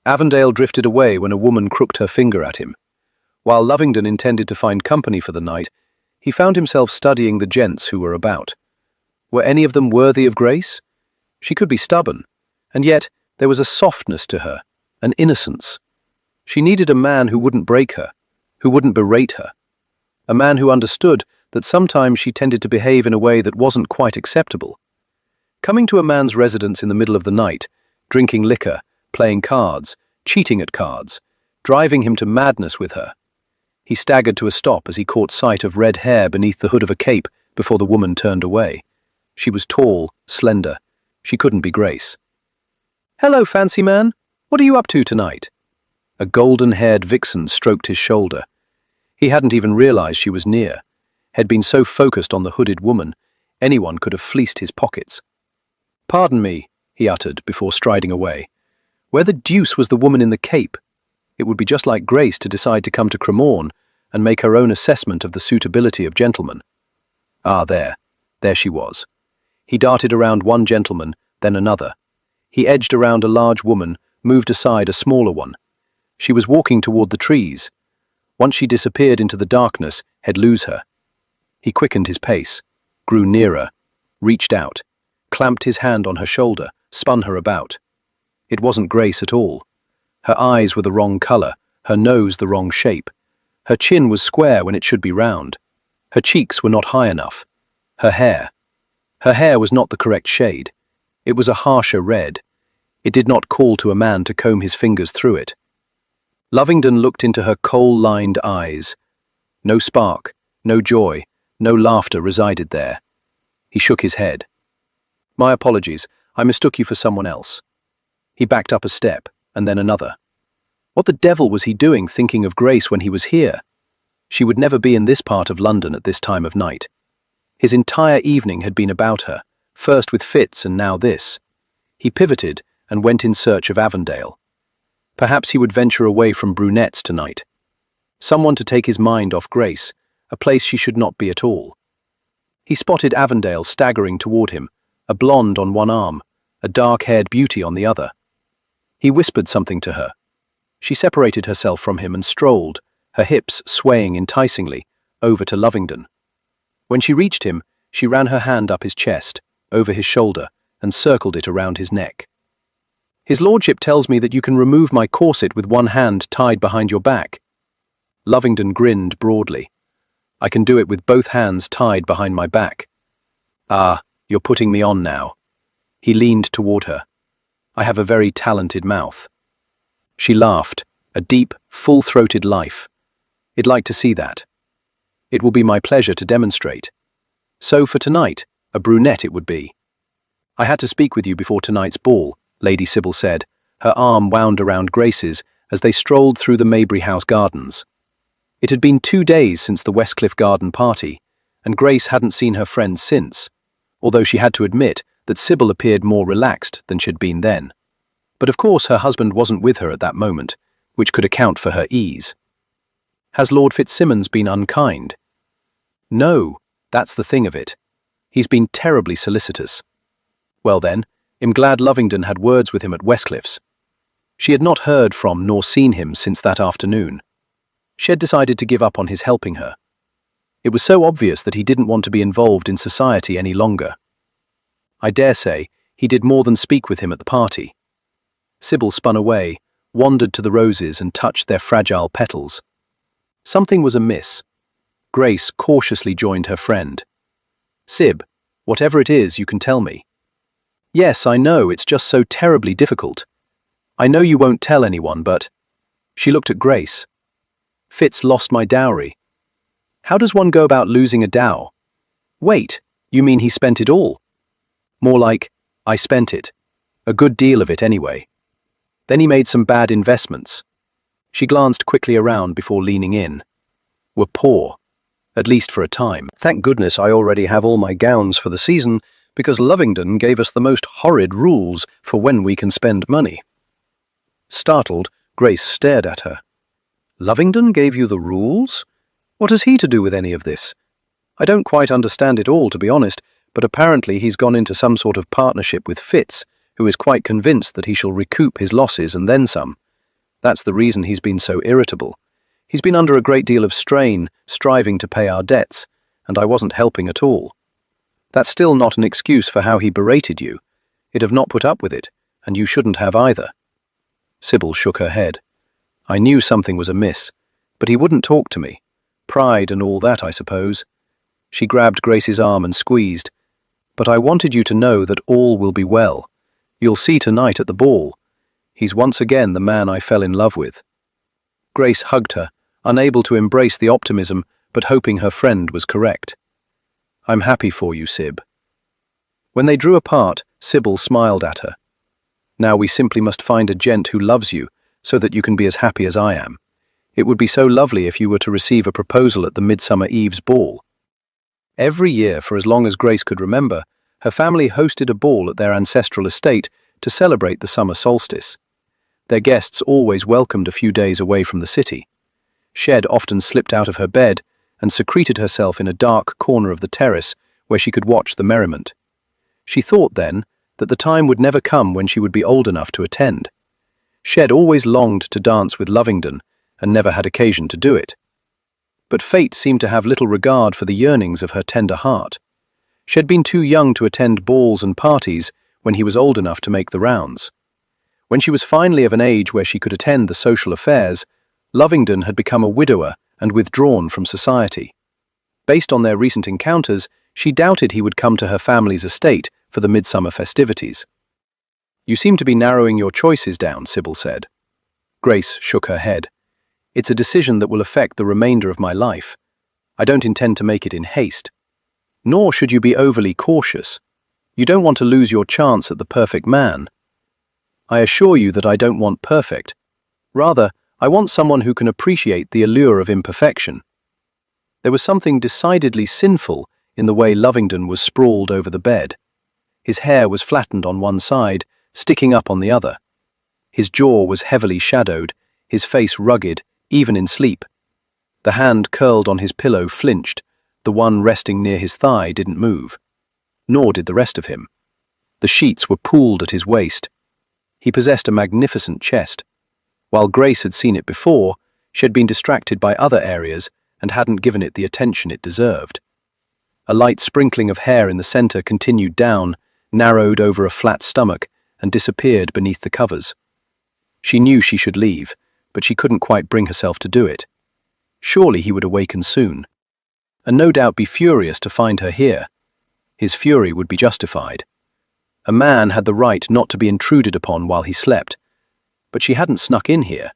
Avondale drifted away when a woman crooked her finger at him. While Lovingdon intended to find company for the night, he found himself studying the gents who were about. Were any of them worthy of Grace? She could be stubborn, and yet there was a softness to her, an innocence. She needed a man who wouldn't break her, who wouldn't berate her. A man who understood that sometimes she tended to behave in a way that wasn't quite acceptable. Coming to a man's residence in the middle of the night, drinking liquor, playing cards, cheating at cards, driving him to madness with her. He staggered to a stop as he caught sight of red hair beneath the hood of a cape before the woman turned away. She was tall, slender. She couldn't be Grace. "Hello, fancy man. What are you up to tonight?" A golden-haired vixen stroked his shoulder. He hadn't even realized she was near. Had been so focused on the hooded woman, anyone could have fleeced his pockets. "Pardon me," he uttered before striding away. Where the deuce was the woman in the cape? It would be just like Grace to decide to come to Cremorne and make her own assessment of the suitability of gentlemen. Ah, there she was. He darted around one gentleman, then another. He edged around a large woman, moved aside a smaller one. She was walking toward the trees. Once she disappeared into the darkness, he'd lose her. He quickened his pace, grew nearer, reached out, clamped his hand on her shoulder, spun her about. It wasn't Grace at all. Her eyes were the wrong color, her nose the wrong shape. Her chin was square when it should be round. Her cheeks were not high enough. Her hair was not the correct shade. It was a harsher red. It did not call to a man to comb his fingers through it. Lovingdon looked into her coal-lined eyes. No spark, no joy, no laughter resided there. He shook his head. "My apologies, I mistook you for someone else." He backed up a step, and then another. What the devil was he doing thinking of Grace when he was here? She would never be in this part of London at this time of night. His entire evening had been about her, first with Fitz and now this. He pivoted and went in search of Avondale. Perhaps he would venture away from brunettes tonight. Someone to take his mind off Grace, a place she should not be at all. He spotted Avondale staggering toward him, a blonde on one arm, a dark-haired beauty on the other. He whispered something to her. She separated herself from him and strolled, her hips swaying enticingly, over to Lovingdon. When she reached him, she ran her hand up his chest, over his shoulder, and circled it around his neck. "His lordship tells me that you can remove my corset with one hand tied behind your back." Lovingdon grinned broadly. "I can do it with both hands tied behind my back." "Ah, you're putting me on now." He leaned toward her. "I have a very talented mouth." She laughed, a deep, full-throated laugh. "I'd like to see that." "It will be my pleasure to demonstrate." "So for tonight, a brunette it would be." "I had to speak with you before tonight's ball," Lady Sybil said, her arm wound around Grace's as they strolled through the Maybury House gardens. It had been 2 days since the Westcliff garden party, and Grace hadn't seen her friends since, although she had to admit that Sybil appeared more relaxed than she'd been then. But of course her husband wasn't with her at that moment, which could account for her ease. "Has Lord Fitzsimmons been unkind?" "No, that's the thing of it. He's been terribly solicitous." "Well then, I'm glad Lovingdon had words with him at Westcliff's." She had not heard from nor seen him since that afternoon. She had decided to give up on his helping her. It was so obvious that he didn't want to be involved in society any longer. I dare say he did more than speak with him at the party. Sybil spun away, wandered to the roses and touched their fragile petals. Something was amiss. Grace cautiously joined her friend. "Syb, whatever it is, you can tell me." "Yes, I know, it's just so terribly difficult. I know you won't tell anyone, but..." She looked at Grace. "Fitz lost my dowry." "How does one go about losing a dow?" "Wait, you mean he spent it all?" "More like, I spent it. A good deal of it anyway. Then he made some bad investments." She glanced quickly around before leaning in. "We're poor, at least for a time. Thank goodness I already have all my gowns for the season, because Lovingdon gave us the most horrid rules for when we can spend money." Startled, Grace stared at her. "Lovingdon gave you the rules? What has he to do with any of this? I don't quite understand it all, to be honest, but apparently he's gone into some sort of partnership with Fitz, who is quite convinced that he shall recoup his losses and then some. That's the reason he's been so irritable. He's been under a great deal of strain, striving to pay our debts, and I wasn't helping at all. That's still not an excuse for how he berated you. I'd have not put up with it, and you shouldn't have either. Sybil shook her head. I knew something was amiss, but he wouldn't talk to me. Pride and all that, I suppose. She grabbed Grace's arm and squeezed. But I wanted you to know that all will be well. You'll see tonight at the ball. He's once again the man I fell in love with. Grace hugged her, unable to embrace the optimism, but hoping her friend was correct. I'm happy for you, Syb. When they drew apart, Sybil smiled at her. Now we simply must find a gent who loves you, so that you can be as happy as I am. It would be so lovely if you were to receive a proposal at the Midsummer Eve's ball. Every year, for as long as Grace could remember, her family hosted a ball at their ancestral estate to celebrate the summer solstice. Their guests always welcomed a few days away from the city. Shed often slipped out of her bed and secreted herself in a dark corner of the terrace where she could watch the merriment. She thought then that the time would never come when she would be old enough to attend. Shed always longed to dance with Lovingdon and never had occasion to do it. But fate seemed to have little regard for the yearnings of her tender heart. She had been too young to attend balls and parties when he was old enough to make the rounds. When she was finally of an age where she could attend the social affairs, Lovingdon had become a widower and withdrawn from society. Based on their recent encounters, she doubted he would come to her family's estate for the midsummer festivities. You seem to be narrowing your choices down, Sybil said. Grace shook her head. It's a decision that will affect the remainder of my life. I don't intend to make it in haste. Nor should you be overly cautious. You don't want to lose your chance at the perfect man. I assure you that I don't want perfect. Rather, I want someone who can appreciate the allure of imperfection. There was something decidedly sinful in the way Lovingdon was sprawled over the bed. His hair was flattened on one side, sticking up on the other. His jaw was heavily shadowed, his face rugged, even in sleep. The hand curled on his pillow flinched, the one resting near his thigh didn't move. Nor did the rest of him. The sheets were pooled at his waist. He possessed a magnificent chest. While Grace had seen it before, she had been distracted by other areas and hadn't given it the attention it deserved. A light sprinkling of hair in the center continued down, narrowed over a flat stomach, and disappeared beneath the covers. She knew she should leave, but she couldn't quite bring herself to do it. Surely he would awaken soon, and no doubt be furious to find her here. His fury would be justified. A man had the right not to be intruded upon while he slept, but she hadn't snuck in here.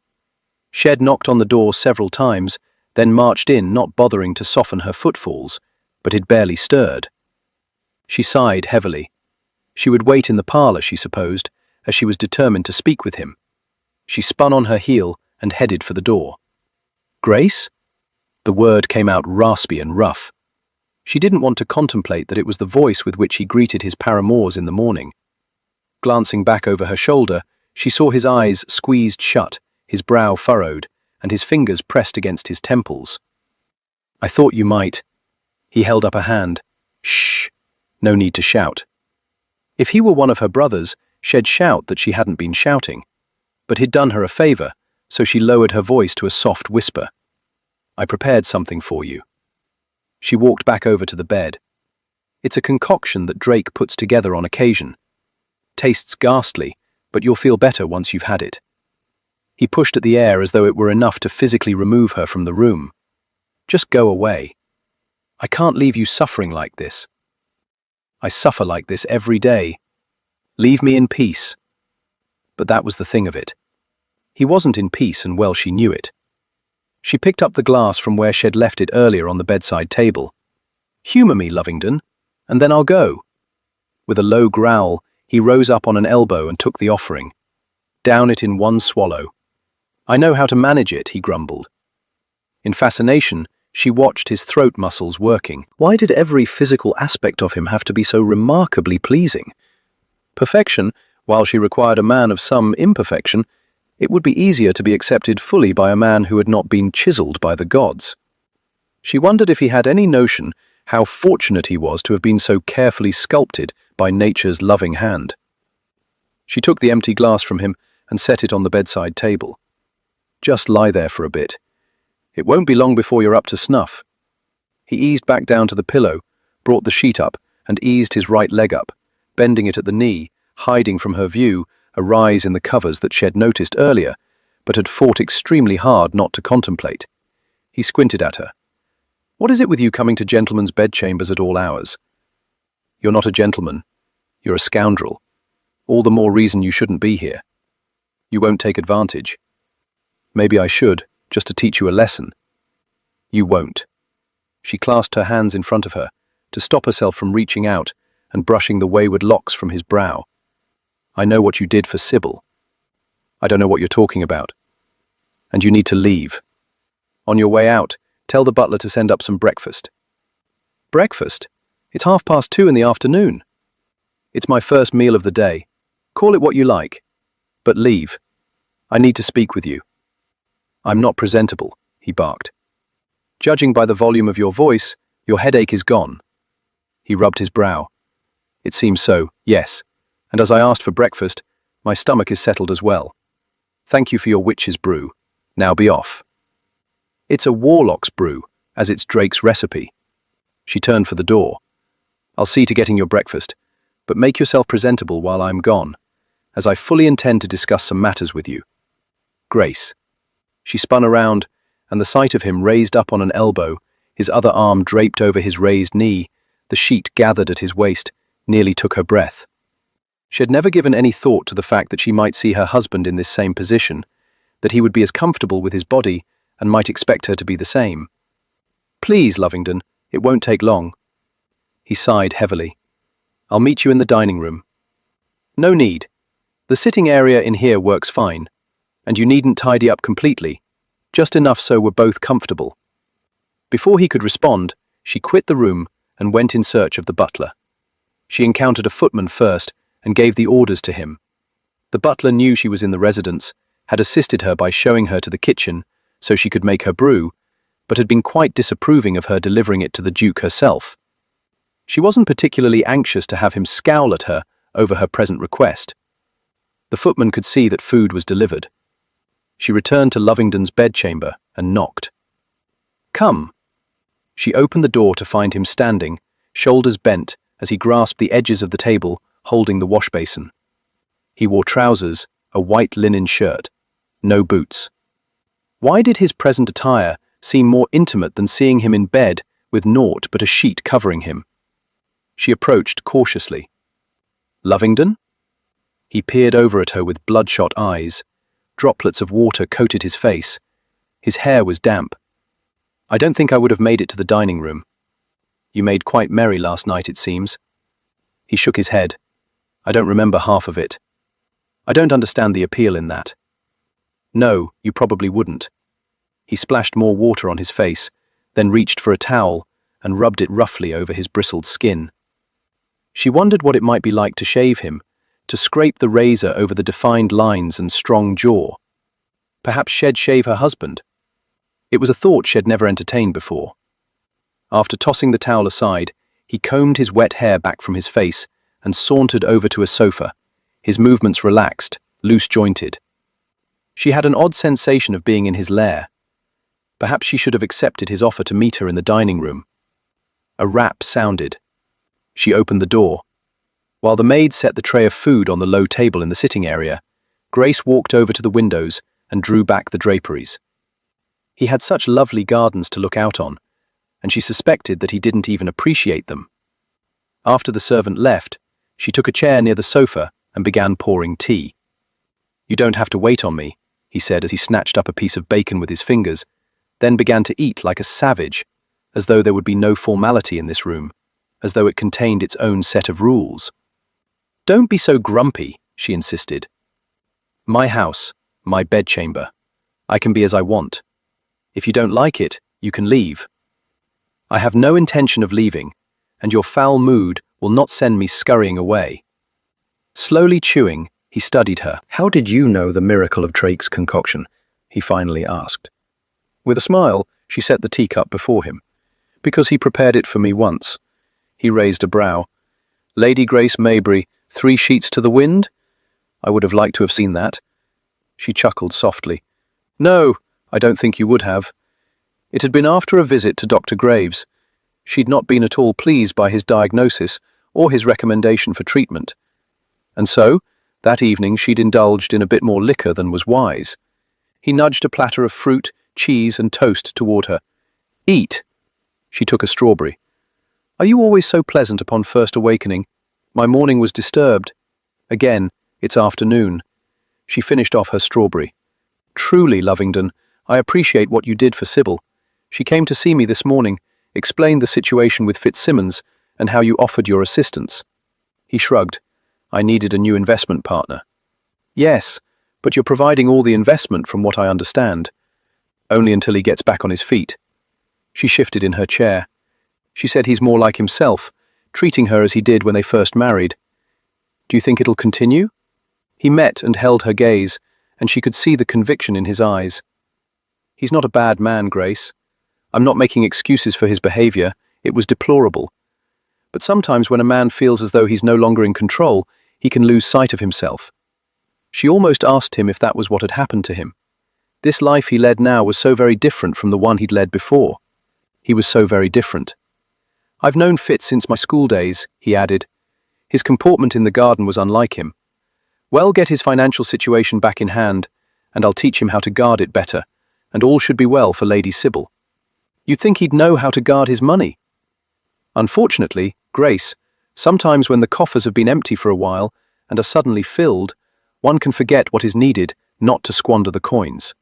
Shed knocked on the door several times, then marched in, not bothering to soften her footfalls, but had barely stirred. She sighed heavily. She would wait in the parlor, she supposed, as she was determined to speak with him. She spun on her heel and headed for the door. Grace? The word came out raspy and rough. She didn't want to contemplate that it was the voice with which he greeted his paramours in the morning. Glancing back over her shoulder, she saw his eyes squeezed shut, his brow furrowed, and his fingers pressed against his temples. I thought you might. He held up a hand. Shh. No need to shout. If he were one of her brothers, she'd shout that she hadn't been shouting. But he'd done her a favor, so she lowered her voice to a soft whisper. I prepared something for you. She walked back over to the bed. It's a concoction that Drake puts together on occasion. Tastes ghastly, but you'll feel better once you've had it. He pushed at the air as though it were enough to physically remove her from the room. Just go away. I can't leave you suffering like this. I suffer like this every day. Leave me in peace. But that was the thing of it. He wasn't in peace, and well she knew it. She picked up the glass from where she'd left it earlier on the bedside table. Humour me, Lovingdon, and then I'll go. With a low growl, he rose up on an elbow and took the offering. Down it in one swallow. I know how to manage it, he grumbled. In fascination, she watched his throat muscles working. Why did every physical aspect of him have to be so remarkably pleasing? Perfection, while she required a man of some imperfection, it would be easier to be accepted fully by a man who had not been chiseled by the gods. She wondered if he had any notion how fortunate he was to have been so carefully sculpted by nature's loving hand. She took the empty glass from him and set it on the bedside table. Just lie there for a bit. It won't be long before you're up to snuff. He eased back down to the pillow, brought the sheet up, and eased his right leg up, bending it at the knee, hiding from her view a rise in the covers that she had noticed earlier, but had fought extremely hard not to contemplate. He squinted at her. "What is it with you coming to gentlemen's bedchambers at all hours? You're not a gentleman. You're a scoundrel. All the more reason you shouldn't be here. You won't take advantage. Maybe I should, just to teach you a lesson. You won't." She clasped her hands in front of her, to stop herself from reaching out and brushing the wayward locks from his brow. "I know what you did for Sybil. I don't know what you're talking about. And you need to leave. On your way out, tell the butler to send up some breakfast." "Breakfast? It's 2:30 in the afternoon." "It's my first meal of the day. Call it what you like. But leave. I need to speak with you." "I'm not presentable," he barked. "Judging by the volume of your voice, your headache is gone." He rubbed his brow. "It seems so, yes. And as I asked for breakfast, my stomach is settled as well. Thank you for your witch's brew. Now be off." "It's a warlock's brew, as it's Drake's recipe." She turned for the door. "I'll see to getting your breakfast, but make yourself presentable while I'm gone, as I fully intend to discuss some matters with you. Grace." She spun around, and the sight of him raised up on an elbow, his other arm draped over his raised knee, the sheet gathered at his waist, nearly took her breath. She had never given any thought to the fact that she might see her husband in this same position, that he would be as comfortable with his body and might expect her to be the same. "Please, Lovingdon, it won't take long." He sighed heavily. "I'll meet you in the dining room." "No need. The sitting area in here works fine, and you needn't tidy up completely, just enough so we're both comfortable." Before he could respond, she quit the room and went in search of the butler. She encountered a footman first and gave the orders to him. The butler knew she was in the residence, had assisted her by showing her to the kitchen so she could make her brew, but had been quite disapproving of her delivering it to the Duke herself. She wasn't particularly anxious to have him scowl at her over her present request. The footman could see that food was delivered. She returned to Lovingdon's bedchamber and knocked. "Come." She opened the door to find him standing, shoulders bent, as he grasped the edges of the table, holding the wash basin. He wore trousers, a white linen shirt, no boots. Why did his present attire seem more intimate than seeing him in bed with naught but a sheet covering him? She approached cautiously. "Lovingdon?" He peered over at her with bloodshot eyes. Droplets of water coated his face. His hair was damp. "I don't think I would have made it to the dining room. You made quite merry last night, it seems." He shook his head. "I don't remember half of it. I don't understand the appeal in that." "No, you probably wouldn't." He splashed more water on his face, then reached for a towel and rubbed it roughly over his bristled skin. She wondered what it might be like to shave him, to scrape the razor over the defined lines and strong jaw. Perhaps she'd shave her husband. It was a thought she had never entertained before. After tossing the towel aside, he combed his wet hair back from his face and sauntered over to a sofa, his movements relaxed, loose-jointed. She had an odd sensation of being in his lair. Perhaps she should have accepted his offer to meet her in the dining room. A rap sounded. She opened the door. While the maid set the tray of food on the low table in the sitting area, Grace walked over to the windows and drew back the draperies. He had such lovely gardens to look out on, and she suspected that he didn't even appreciate them. After the servant left, she took a chair near the sofa and began pouring tea. "You don't have to wait on me," he said as he snatched up a piece of bacon with his fingers, then began to eat like a savage, as though there would be no formality in this room, as though it contained its own set of rules. "Don't be so grumpy," she insisted. "My house, my bedchamber. I can be as I want. If you don't like it, you can leave." "I have no intention of leaving, and your foul mood will not send me scurrying away." Slowly chewing, he studied her. "How did you know the miracle of Drake's concoction?" he finally asked. With a smile, she set the teacup before him, Because he prepared it for me once. He raised a brow. Lady Grace Maybury, 3 sheets to the wind? I would have liked to have seen that. She chuckled softly. No, I don't think you would have. It had been after a visit to Dr. Graves. She'd not been at all pleased by his diagnosis or his recommendation for treatment. And so, that evening she'd indulged in a bit more liquor than was wise. He nudged a platter of fruit, cheese and toast toward her. Eat. She took a strawberry. Are you always so pleasant upon first awakening? My morning was disturbed. Again, it's afternoon. She finished off her strawberry. Truly, Lovingdon, I appreciate what you did for Sybil. She came to see me this morning, explained the situation with Fitzsimmons, and how you offered your assistance. He shrugged. I needed a new investment partner. Yes, but you're providing all the investment from what I understand. Only until he gets back on his feet. She shifted in her chair. She said he's more like himself, treating her as he did when they first married. Do you think it'll continue? He met and held her gaze, and she could see the conviction in his eyes. He's not a bad man, Grace. I'm not making excuses for his behavior. It was deplorable. But sometimes when a man feels as though he's no longer in control, he can lose sight of himself. She almost asked him if that was what had happened to him. This life he led now was so very different from the one he'd led before. He was so very different. I've known Fitz since my school days, he added. His comportment in the garden was unlike him. Well, get his financial situation back in hand, and I'll teach him how to guard it better, and all should be well for Lady Sybil. You'd think he'd know how to guard his money. Unfortunately, Grace, sometimes when the coffers have been empty for a while and are suddenly filled, one can forget what is needed not to squander the coins.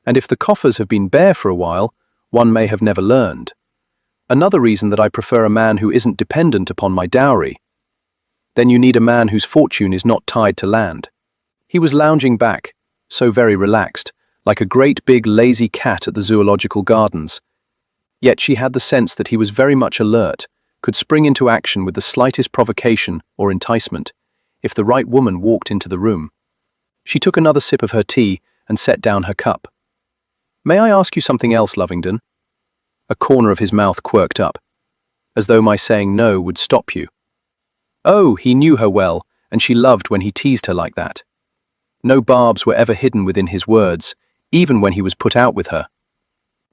And if the coffers have been bare for a while, one may have never learned. Another reason that I prefer a man who isn't dependent upon my dowry. Then you need a man whose fortune is not tied to land. He was lounging back, so very relaxed, like a great big lazy cat at the zoological gardens. Yet she had the sense that he was very much alert, could spring into action with the slightest provocation or enticement, if the right woman walked into the room. She took another sip of her tea and set down her cup. May I ask you something else, Lovingdon? A corner of his mouth quirked up, as though my saying no would stop you. Oh, he knew her well, and she loved when he teased her like that. No barbs were ever hidden within his words, even when he was put out with her.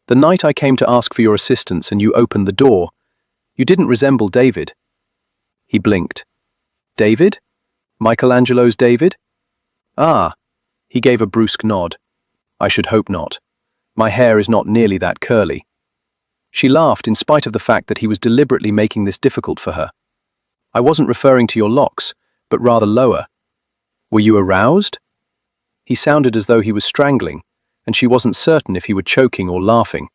The night I came to ask for your assistance and you opened the door, you didn't resemble David. He blinked. David? Michelangelo's David? Ah, he gave a brusque nod. I should hope not. My hair is not nearly that curly. She laughed in spite of the fact that he was deliberately making this difficult for her. I wasn't referring to your locks, but rather lower. Were you aroused? He sounded as though he was strangling, and she wasn't certain if he were choking or laughing.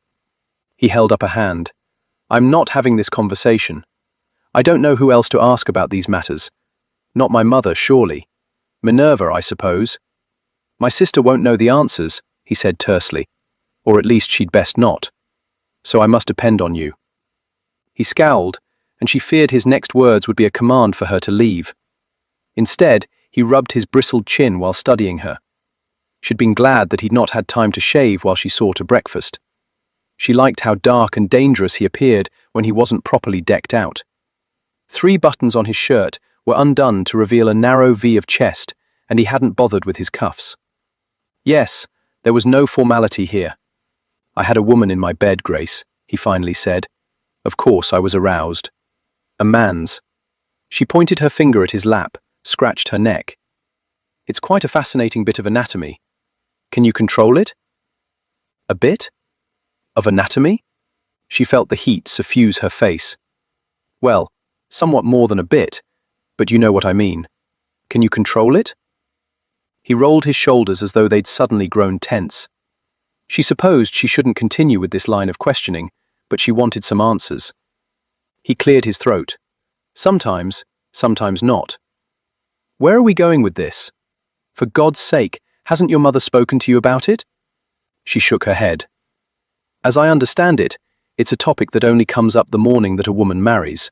He held up a hand. I'm not having this conversation. I don't know who else to ask about these matters. Not my mother, surely. Minerva, I suppose. My sister won't know the answers, he said tersely. Or at least she'd best not. So I must depend on you. He scowled, and she feared his next words would be a command for her to leave. Instead, he rubbed his bristled chin while studying her. She'd been glad that he'd not had time to shave while she saw to breakfast. She liked how dark and dangerous he appeared when he wasn't properly decked out. 3 buttons on his shirt were undone to reveal a narrow V of chest, and he hadn't bothered with his cuffs. Yes, there was no formality here. I had a woman in my bed, Grace, he finally said. Of course I was aroused. A man's. She pointed her finger at his lap, scratched her neck. It's quite a fascinating bit of anatomy. Can you control it? A bit? Of anatomy? She felt the heat suffuse her face. Well, somewhat more than a bit, but you know what I mean. Can you control it? He rolled his shoulders as though they'd suddenly grown tense. She supposed she shouldn't continue with this line of questioning, but she wanted some answers. He cleared his throat. Sometimes, sometimes not. Where are we going with this? For God's sake, hasn't your mother spoken to you about it? She shook her head. As I understand it, it's a topic that only comes up the morning that a woman marries.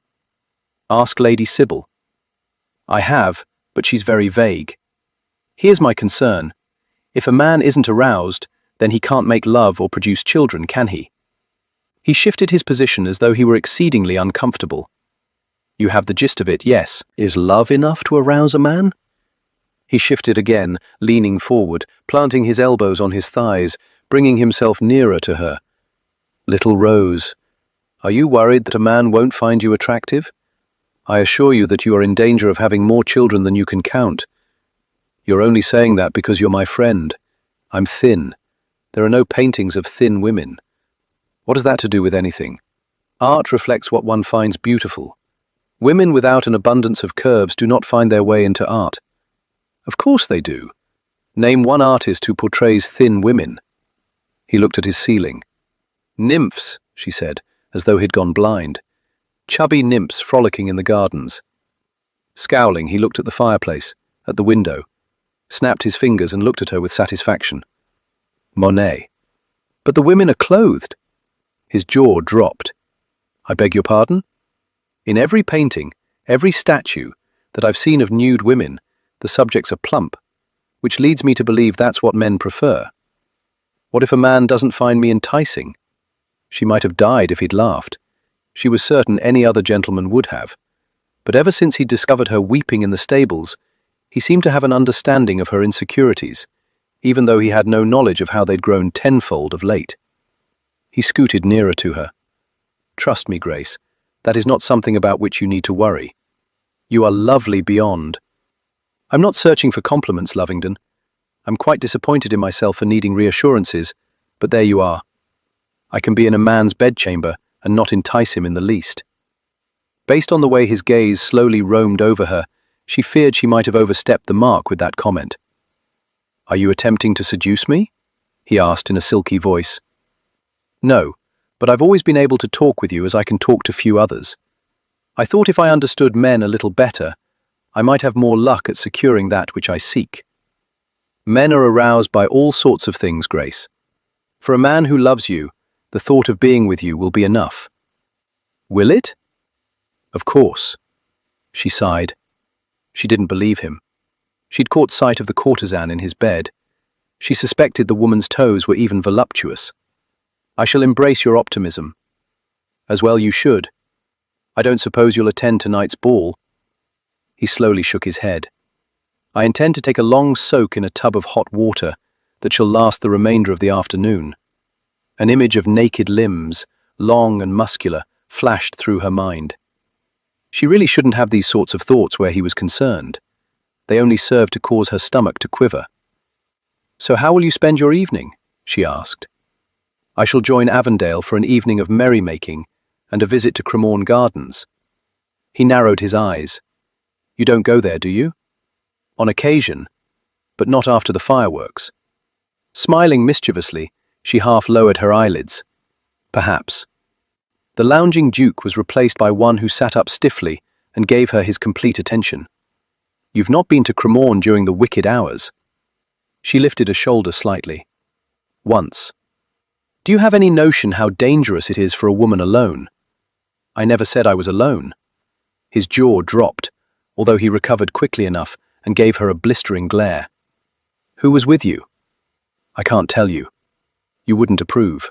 Ask Lady Sybil. I have, but she's very vague. Here's my concern. If a man isn't aroused, then he can't make love or produce children, can he? He shifted his position as though he were exceedingly uncomfortable. You have the gist of it, yes. Is love enough to arouse a man? He shifted again, leaning forward, planting his elbows on his thighs, bringing himself nearer to her. Little Rose, are you worried that a man won't find you attractive? I assure you that you are in danger of having more children than you can count. You're only saying that because you're my friend. I'm thin. There are no paintings of thin women. What has that to do with anything? Art reflects what one finds beautiful. Women without an abundance of curves do not find their way into art. Of course they do. Name one artist who portrays thin women. He looked at his ceiling. Nymphs, she said, as though he'd gone blind. Chubby nymphs frolicking in the gardens. Scowling, he looked at the fireplace, at the window, snapped his fingers and looked at her with satisfaction. Monet. But the women are clothed. His jaw dropped. I beg your pardon? In every painting, every statue that I've seen of nude women, the subjects are plump, which leads me to believe that's what men prefer. What if a man doesn't find me enticing? She might have died if he'd laughed. She was certain any other gentleman would have. But ever since he'd discovered her weeping in the stables, he seemed to have an understanding of her insecurities, even though he had no knowledge of how they'd grown tenfold of late. He scooted nearer to her. Trust me, Grace, that is not something about which you need to worry. You are lovely beyond. I'm not searching for compliments, Lovingdon. I'm quite disappointed in myself for needing reassurances, but there you are. I can be in a man's bedchamber and not entice him in the least. Based on the way his gaze slowly roamed over her, she feared she might have overstepped the mark with that comment. Are you attempting to seduce me? He asked in a silky voice. No, but I've always been able to talk with you as I can talk to few others. I thought if I understood men a little better, I might have more luck at securing that which I seek. Men are aroused by all sorts of things, Grace. For a man who loves you, the thought of being with you will be enough. Will it? Of course. She sighed. She didn't believe him. She'd caught sight of the courtesan in his bed. She suspected the woman's toes were even voluptuous. I shall embrace your optimism. As well you should. I don't suppose you'll attend tonight's ball. He slowly shook his head. I intend to take a long soak in a tub of hot water that shall last the remainder of the afternoon. An image of naked limbs, long and muscular, flashed through her mind. She really shouldn't have these sorts of thoughts where he was concerned. They only served to cause her stomach to quiver. So how will you spend your evening? She asked. I shall join Avondale for an evening of merrymaking and a visit to Cremorne Gardens. He narrowed his eyes. You don't go there, do you? On occasion, but not after the fireworks. Smiling mischievously, she half lowered her eyelids. Perhaps. The lounging Duke was replaced by one who sat up stiffly and gave her his complete attention. You've not been to Cremorne during the wicked hours. She lifted a shoulder slightly. Once. Do you have any notion how dangerous it is for a woman alone? I never said I was alone. His jaw dropped, although he recovered quickly enough and gave her a blistering glare. Who was with you? I can't tell you. You wouldn't approve.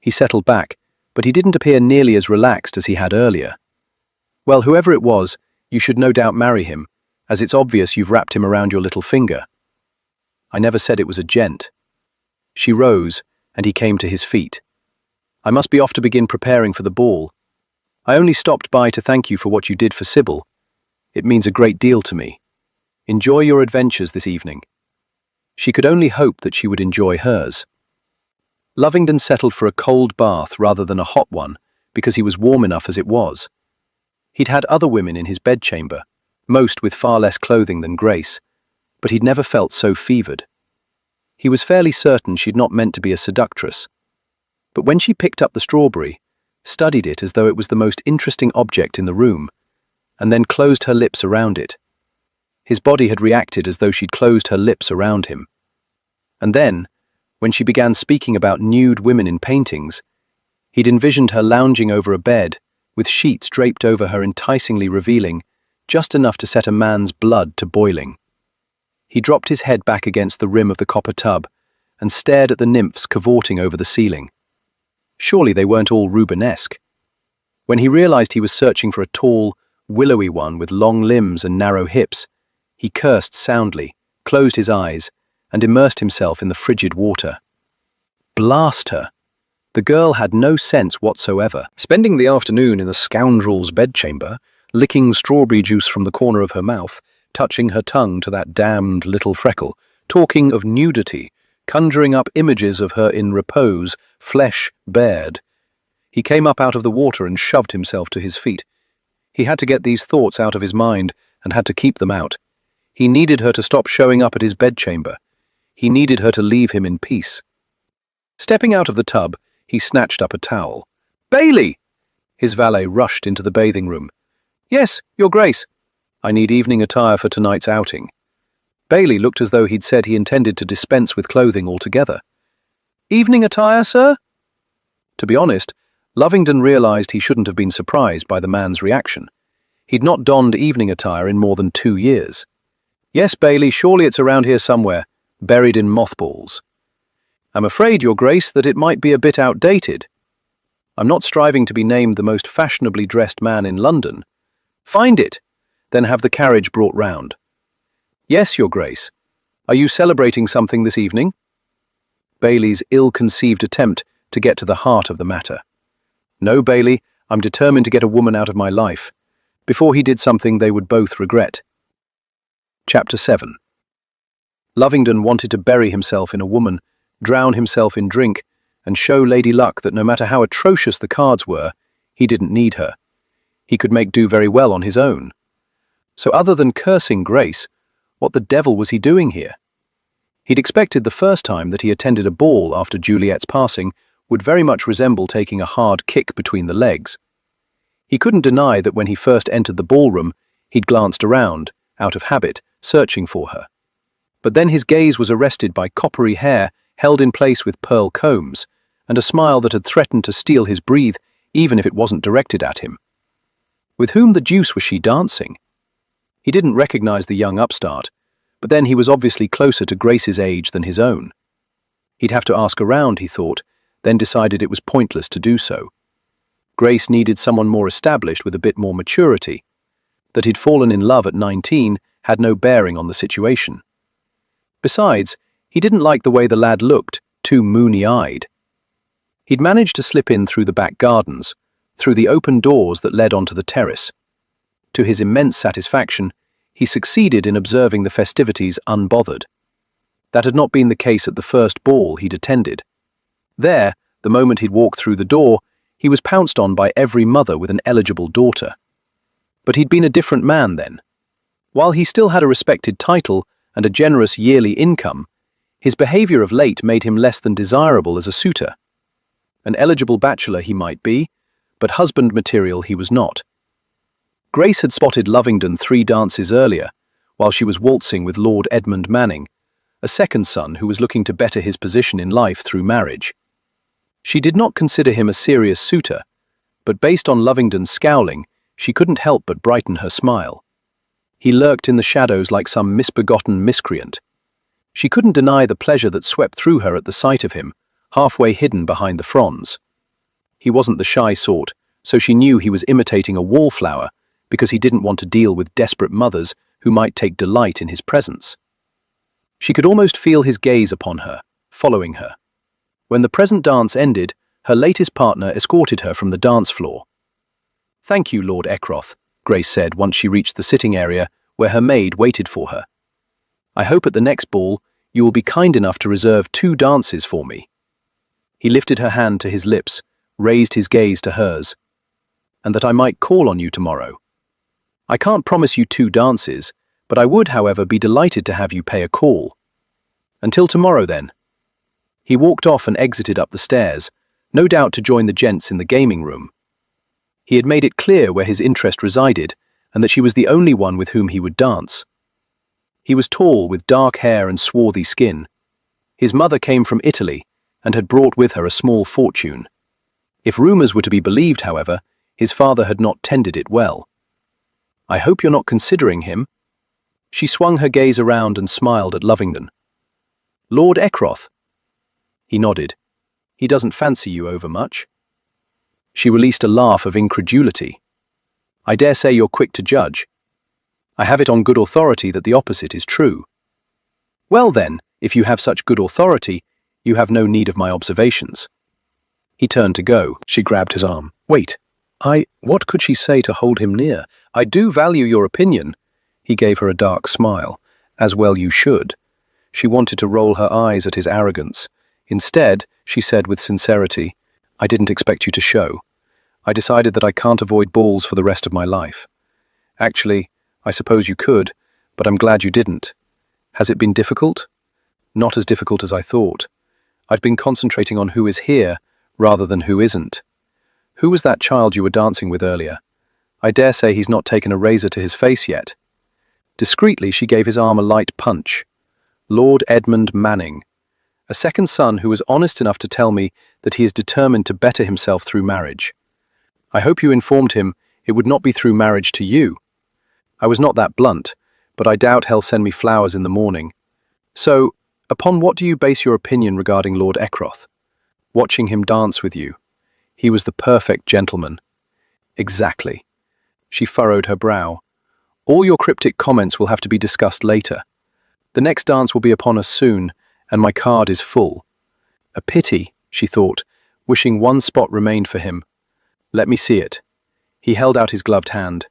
He settled back, but he didn't appear nearly as relaxed as he had earlier. Well, whoever it was, you should no doubt marry him, as it's obvious you've wrapped him around your little finger. I never said it was a gent. She rose, and he came to his feet. I must be off to begin preparing for the ball. I only stopped by to thank you for what you did for Sybil. It means a great deal to me. Enjoy your adventures this evening. She could only hope that she would enjoy hers. Lovingdon settled for a cold bath rather than a hot one, because he was warm enough as it was. He'd had other women in his bedchamber, most with far less clothing than Grace, but he'd never felt so fevered. He was fairly certain she'd not meant to be a seductress. But when she picked up the strawberry, studied it as though it was the most interesting object in the room, and then closed her lips around it, his body had reacted as though she'd closed her lips around him. And then, when she began speaking about nude women in paintings, he'd envisioned her lounging over a bed, with sheets draped over her enticingly revealing, just enough to set a man's blood to boiling. He dropped his head back against the rim of the copper tub and stared at the nymphs cavorting over the ceiling. Surely they weren't all Rubenesque. When he realized he was searching for a tall, willowy one with long limbs and narrow hips, he cursed soundly, closed his eyes, and immersed himself in the frigid water. Blast her! The girl had no sense whatsoever. Spending the afternoon in the scoundrel's bedchamber, licking strawberry juice from the corner of her mouth, touching her tongue to that damned little freckle, talking of nudity, conjuring up images of her in repose, flesh bared. He came up out of the water and shoved himself to his feet. He had to get these thoughts out of his mind and had to keep them out. He needed her to stop showing up at his bedchamber. He needed her to leave him in peace. Stepping out of the tub, he snatched up a towel. "Bailey!" His valet rushed into the bathing room. "Yes, Your Grace." "I need evening attire for tonight's outing." Bailey looked as though he'd said he intended to dispense with clothing altogether. "Evening attire, sir?" To be honest, Lovingdon realized he shouldn't have been surprised by the man's reaction. He'd not donned evening attire in more than 2 years. "Yes, Bailey, surely it's around here somewhere, buried in mothballs." "I'm afraid, Your Grace, that it might be a bit outdated." "I'm not striving to be named the most fashionably dressed man in London." "Find it, then have the carriage brought round." "Yes, Your Grace. Are you celebrating something this evening?" Bailey's ill-conceived attempt to get to the heart of the matter. "No, Bailey, I'm determined to get a woman out of my life," before he did something they would both regret. Chapter 7. Lovingdon wanted to bury himself in a woman, drown himself in drink, and show Lady Luck that no matter how atrocious the cards were, he didn't need her. He could make do very well on his own. So other than cursing Grace, what the devil was he doing here? He'd expected the first time that he attended a ball after Juliet's passing would very much resemble taking a hard kick between the legs. He couldn't deny that when he first entered the ballroom, he'd glanced around, out of habit, searching for her. But then his gaze was arrested by coppery hair held in place with pearl combs, and a smile that had threatened to steal his breath even if it wasn't directed at him. With whom the deuce was she dancing? He didn't recognize the young upstart, but then he was obviously closer to Grace's age than his own. He'd have to ask around, he thought, then decided it was pointless to do so. Grace needed someone more established with a bit more maturity. That he'd fallen in love at 19 had no bearing on the situation. Besides, he didn't like the way the lad looked, too moony-eyed. He'd managed to slip in through the back gardens, through the open doors that led onto the terrace. To his immense satisfaction, he succeeded in observing the festivities unbothered. That had not been the case at the first ball he'd attended. There, the moment he'd walked through the door, he was pounced on by every mother with an eligible daughter. But he'd been a different man then. While he still had a respected title and a generous yearly income, his behavior of late made him less than desirable as a suitor. An eligible bachelor he might be, but husband material he was not. Grace had spotted Lovingdon 3 dances earlier, while she was waltzing with Lord Edmund Manning, a second son who was looking to better his position in life through marriage. She did not consider him a serious suitor, but based on Lovingdon's scowling, she couldn't help but brighten her smile. He lurked in the shadows like some misbegotten miscreant. She couldn't deny the pleasure that swept through her at the sight of him, halfway hidden behind the fronds. He wasn't the shy sort, so she knew he was imitating a wallflower because he didn't want to deal with desperate mothers who might take delight in his presence. She could almost feel his gaze upon her, following her. When the present dance ended, her latest partner escorted her from the dance floor. "Thank you, Lord Eckroth," Grace said once she reached the sitting area where her maid waited for her. "I hope at the next ball you will be kind enough to reserve 2 dances for me." He lifted her hand to his lips, raised his gaze to hers. "And that I might call on you tomorrow. I can't promise you 2 dances, but I would, however, be delighted to have you pay a call. Until tomorrow, then." He walked off and exited up the stairs, no doubt to join the gents in the gaming room. He had made it clear where his interest resided, and that she was the only one with whom he would dance. He was tall, with dark hair and swarthy skin. His mother came from Italy, and had brought with her a small fortune. If rumours were to be believed, however, his father had not tended it well. "I hope you're not considering him." She swung her gaze around and smiled at Lovingdon. "Lord Eckroth?" He nodded. He doesn't fancy you overmuch." She released a laugh of incredulity. "I dare say you're quick to judge. I have it on good authority that the opposite is true." "Well then, if you have such good authority, you have no need of my observations." He turned to go. She grabbed his arm. "Wait. What could she say to hold him near? I do value your opinion." He gave her a dark smile. "As well you should." She wanted to roll her eyes at his arrogance. Instead, she said with sincerity, "I didn't expect you to show. I decided that I can't avoid balls for the rest of my life. Actually, I suppose you could, but I'm glad you didn't. Has it been difficult?" "Not as difficult as I thought. I've been concentrating on who is here rather than who isn't. Who was that child you were dancing with earlier? I dare say he's not taken a razor to his face yet." Discreetly, she gave his arm a light punch. "Lord Edmund Manning. A second son who was honest enough to tell me that he is determined to better himself through marriage. I hope you informed him it would not be through marriage to you. I was not that blunt, but I doubt he'll send me flowers in the morning. So, upon what do you base your opinion regarding Lord Eckroth? Watching him dance with you. He was the perfect gentleman." "Exactly." She furrowed her brow. "All your cryptic comments will have to be discussed later. The next dance will be upon us soon, and my card is full." A pity, she thought, wishing one spot remained for him. "Let me see it." He held out his gloved hand.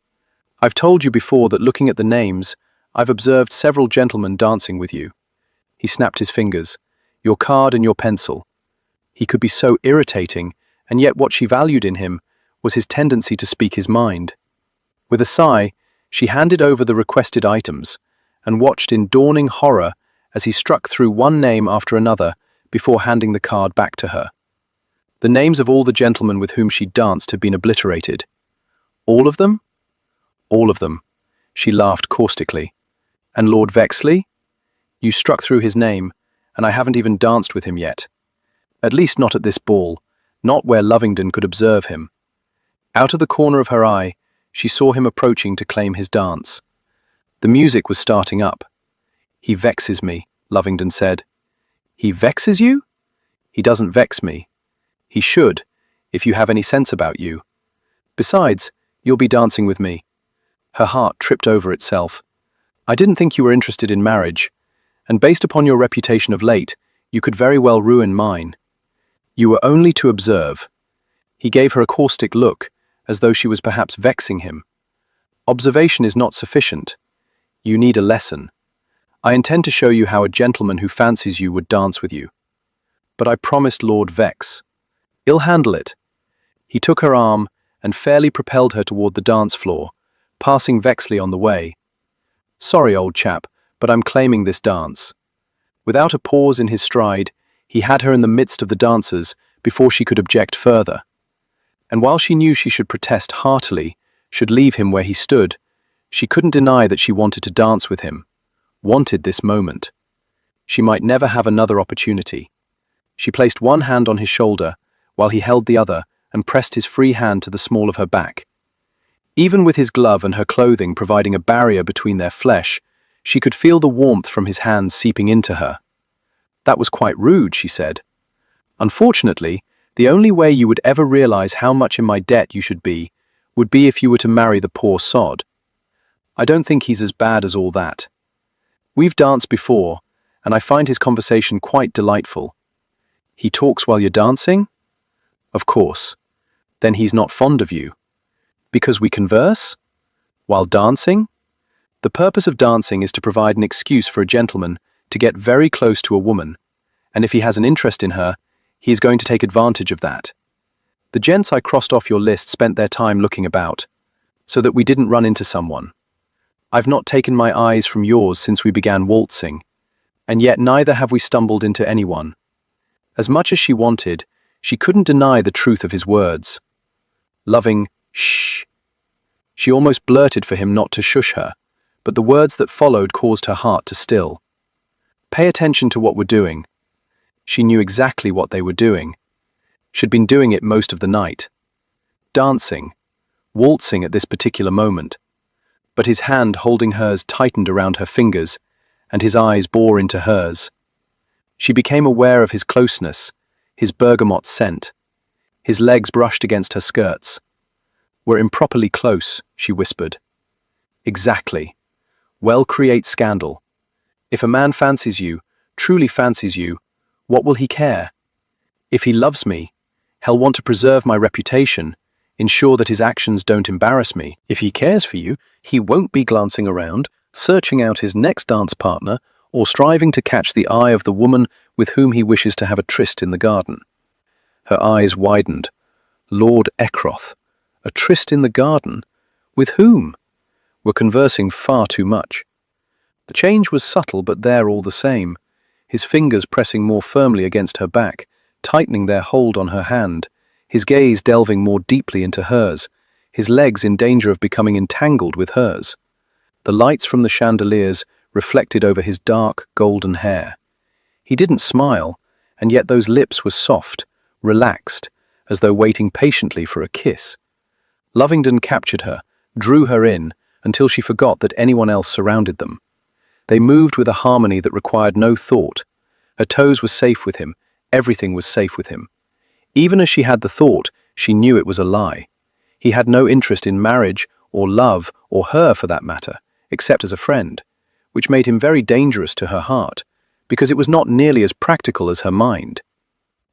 "I've told you before that looking at the names, I've observed several gentlemen dancing with you." He snapped his fingers. "Your card and your pencil." He could be so irritating, and yet what she valued in him was his tendency to speak his mind. With a sigh, she handed over the requested items and watched in dawning horror as he struck through one name after another before handing the card back to her. The names of all the gentlemen with whom she danced had been obliterated. "All of them?" "All of them." She laughed caustically. "And Lord Vexley? You struck through his name, and I haven't even danced with him yet. At least not at this ball, not where Lovingdon could observe him." Out of the corner of her eye, she saw him approaching to claim his dance. The music was starting up. "He vexes me," Lovingdon said. "He vexes you?" "He doesn't vex me. He should, if you have any sense about you. Besides, you'll be dancing with me." Her heart tripped over itself. "I didn't think you were interested in marriage, and based upon your reputation of late, you could very well ruin mine. You were only to observe." He gave her a caustic look, as though she was perhaps vexing him. "Observation is not sufficient. You need a lesson. I intend to show you how a gentleman who fancies you would dance with you. But I promised Lord Vex. He'll handle it." He took her arm and fairly propelled her toward the dance floor, passing Vexley on the way. "Sorry, old chap, but I'm claiming this dance." Without a pause in his stride, he had her in the midst of the dancers before she could object further. And while she knew she should protest heartily, should leave him where he stood, she couldn't deny that she wanted to dance with him, wanted this moment. She might never have another opportunity. She placed one hand on his shoulder, while he held the other and pressed his free hand to the small of her back. Even with his glove and her clothing providing a barrier between their flesh, she could feel the warmth from his hands seeping into her. "That was quite rude," she said. "Unfortunately, the only way you would ever realize how much in my debt you should be would be if you were to marry the poor sod. I don't think he's as bad as all that. We've danced before, and I find his conversation quite delightful." "He talks while you're dancing?" "Of course. Then he's not fond of you." "Because we converse? While dancing?" "The purpose of dancing is to provide an excuse for a gentleman to get very close to a woman, and if he has an interest in her, he is going to take advantage of that. The gents I crossed off your list spent their time looking about, so that we didn't run into someone. I've not taken my eyes from yours since we began waltzing, and yet neither have we stumbled into anyone." As much as she wanted, she couldn't deny the truth of his words. Loving, "Shh." She almost blurted for him not to shush her, but the words that followed caused her heart to still. "Pay attention to what we're doing." She knew exactly what they were doing. She'd been doing it most of the night. Dancing, waltzing at this particular moment. But his hand holding hers tightened around her fingers, and his eyes bore into hers. She became aware of his closeness, his bergamot scent. His legs brushed against her skirts. "We're improperly close," she whispered. "Exactly. Well, create scandal. If a man fancies you, truly fancies you, what will he care? If he loves me, he'll want to preserve my reputation, ensure that his actions don't embarrass me. If he cares for you, he won't be glancing around, searching out his next dance partner, or striving to catch the eye of the woman with whom he wishes to have a tryst in the garden." Her eyes widened. Lord Eckroth. A tryst in the garden? With whom? We're conversing far too much. The change was subtle, but there all the same. His fingers pressing more firmly against her back, tightening their hold on her hand, his gaze delving more deeply into hers, his legs in danger of becoming entangled with hers. The lights from the chandeliers reflected over his dark, golden hair. He didn't smile, and yet those lips were soft, relaxed, as though waiting patiently for a kiss. Lovingdon captured her, drew her in, until she forgot that anyone else surrounded them. They moved with a harmony that required no thought. Her toes were safe with him, everything was safe with him. Even as she had the thought, she knew it was a lie. He had no interest in marriage, or love, or her for that matter, except as a friend, which made him very dangerous to her heart, because it was not nearly as practical as her mind.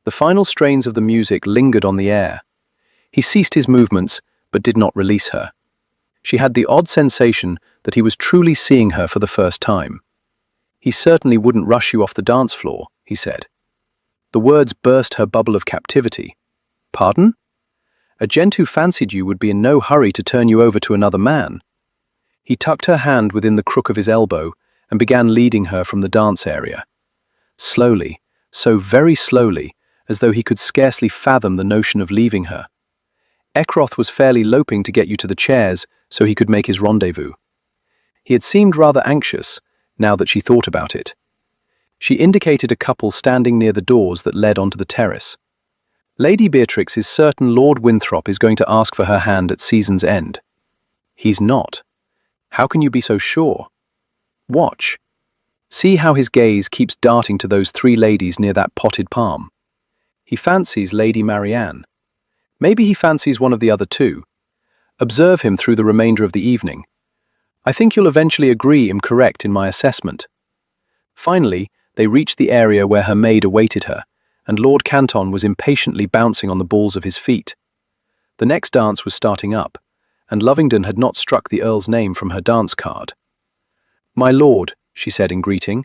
The final strains of the music lingered on the air. He ceased his movements, but did not release her. She had the odd sensation that he was truly seeing her for the first time. "He certainly wouldn't rush you off the dance floor," he said. The words burst her bubble of captivity. "Pardon? A gent who fancied you would be in no hurry to turn you over to another man." He tucked her hand within the crook of his elbow and began leading her from the dance area. Slowly, so very slowly, as though he could scarcely fathom the notion of leaving her. Eckroth was fairly loping to get you to the chairs so he could make his rendezvous. He had seemed rather anxious, now that she thought about it. She indicated a couple standing near the doors that led onto the terrace. "Lady Beatrix is certain Lord Winthrop is going to ask for her hand at season's end." "He's not. How can you be so sure? Watch. See how his gaze keeps darting to those three ladies near that potted palm. He fancies Lady Marianne. Maybe he fancies one of the other two. Observe him through the remainder of the evening. I think you'll eventually agree I'm correct in my assessment." Finally, they reached the area where her maid awaited her, and Lord Canton was impatiently bouncing on the balls of his feet. The next dance was starting up, and Lovingdon had not struck the Earl's name from her dance card. "My lord," she said in greeting.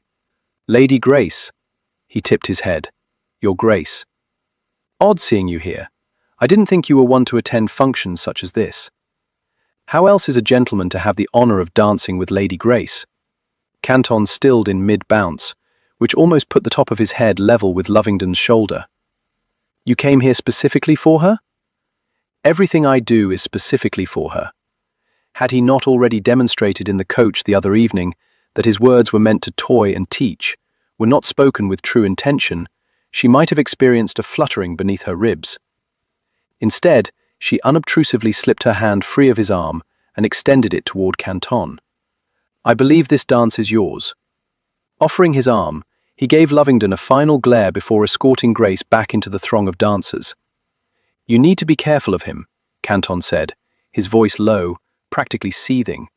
"Lady Grace." He tipped his head. "Your Grace. Odd seeing you here. I didn't think you were one to attend functions such as this. How else is a gentleman to have the honour of dancing with Lady Grace?" Canton stilled in mid-bounce, which almost put the top of his head level with Lovingdon's shoulder. "You came here specifically for her?" "Everything I do is specifically for her." Had he not already demonstrated in the coach the other evening that his words were meant to toy and teach, were not spoken with true intention, she might have experienced a fluttering beneath her ribs. Instead, she unobtrusively slipped her hand free of his arm and extended it toward Canton. "I believe this dance is yours." Offering his arm, he gave Lovingdon a final glare before escorting Grace back into the throng of dancers. "You need to be careful of him," Canton said, his voice low, practically seething.